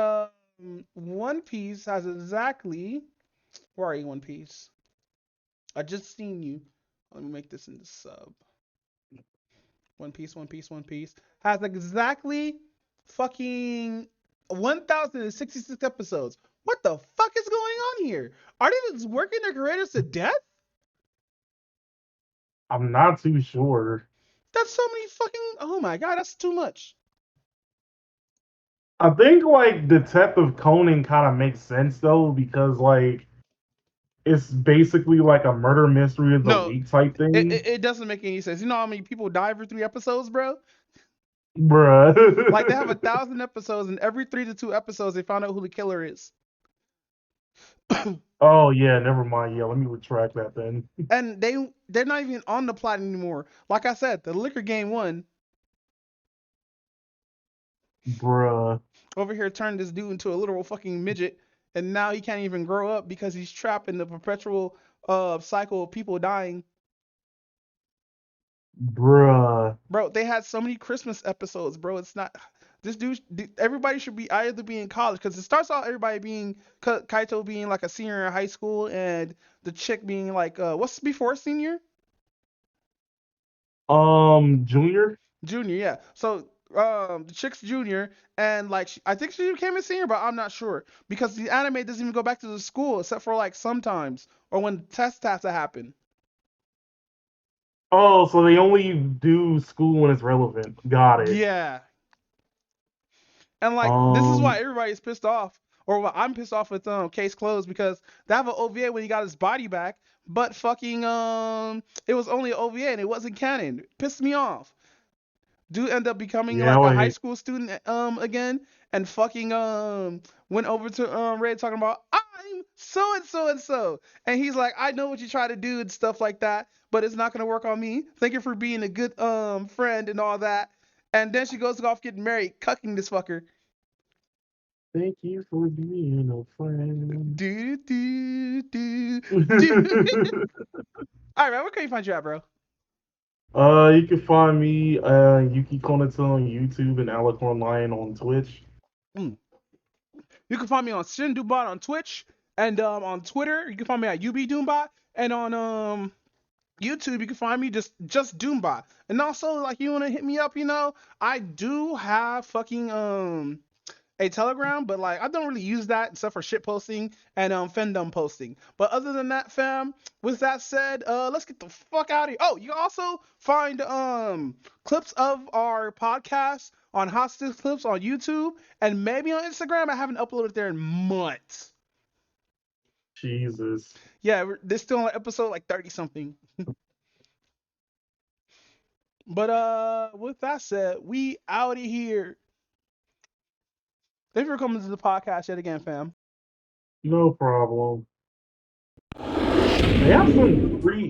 [SPEAKER 4] One Piece has exactly. Where are you, One Piece? I just seen you. Let me make this into sub. One Piece, One Piece, One Piece has exactly fucking 1,066 episodes. What the fuck is going on here? Are they just working their creators to death?
[SPEAKER 5] I'm not too sure.
[SPEAKER 4] That's so many fucking. Oh my god, that's too much.
[SPEAKER 5] I think like Detective Conan kind of makes sense though, because like it's basically like a murder mystery of the week type thing.
[SPEAKER 4] It doesn't make any sense. You know how many people die every 3 episodes, bro?
[SPEAKER 5] Bruh.
[SPEAKER 4] Like they have 1,000 episodes, and every 3 to 2 episodes, they found out who the killer is.
[SPEAKER 5] Oh yeah, never mind. Yeah, let me retract that then.
[SPEAKER 4] And they're not even on the plot anymore. Like I said, the liquor game won.
[SPEAKER 5] Bruh.
[SPEAKER 4] Over here turned this dude into a literal fucking midget, and now he can't even grow up because he's trapped in the perpetual cycle of people dying.
[SPEAKER 5] Bruh.
[SPEAKER 4] Bro, they had so many Christmas episodes, bro. It's not this dude. Everybody should be either be in college because it starts off everybody being Kaito being like a senior in high school, and the chick being like what's before senior?
[SPEAKER 5] Junior.
[SPEAKER 4] Junior, yeah. So the chick's junior, and like I think she became a senior, but I'm not sure because the anime doesn't even go back to the school except for like sometimes or when tests have to happen.
[SPEAKER 5] Oh, so they only do school when it's relevant. Got it.
[SPEAKER 4] Yeah. And like this is why everybody's pissed off, or why I'm pissed off with Case Closed, because they have an OVA when he got his body back, but fucking it was only an OVA and it wasn't canon. It pissed me off. Dude ended up becoming like a high school student again, and fucking went over to Red talking about I'm so and so and so, and he's like, I know what you try to do and stuff like that, but it's not gonna work on me. Thank you for being a good friend and all that. And then she goes off getting married, cucking this fucker.
[SPEAKER 5] Thank you for being a friend.
[SPEAKER 4] Do do do do. All right, man, where can you find you at, bro?
[SPEAKER 5] You can find me Yuki Konata on YouTube and Alicorn Lion on Twitch.
[SPEAKER 4] You can find me on Shin Doombot on Twitch and on Twitter. You can find me at UB Doombot, and on YouTube you can find me just Doombot. And also, like, you wanna hit me up, I do have fucking a Telegram, but like I don't really use that except for shit posting and fandom posting. But other than that, fam, with that said, let's get the fuck out of here. Oh, you can also find clips of our podcast on HotSticks Clips on YouTube and maybe on Instagram. I haven't uploaded there in months.
[SPEAKER 5] Jesus.
[SPEAKER 4] Yeah, they're still on episode like 30 something. But with that said, we out of here. Thank you for coming to the podcast yet again, fam.
[SPEAKER 5] No problem. They have some free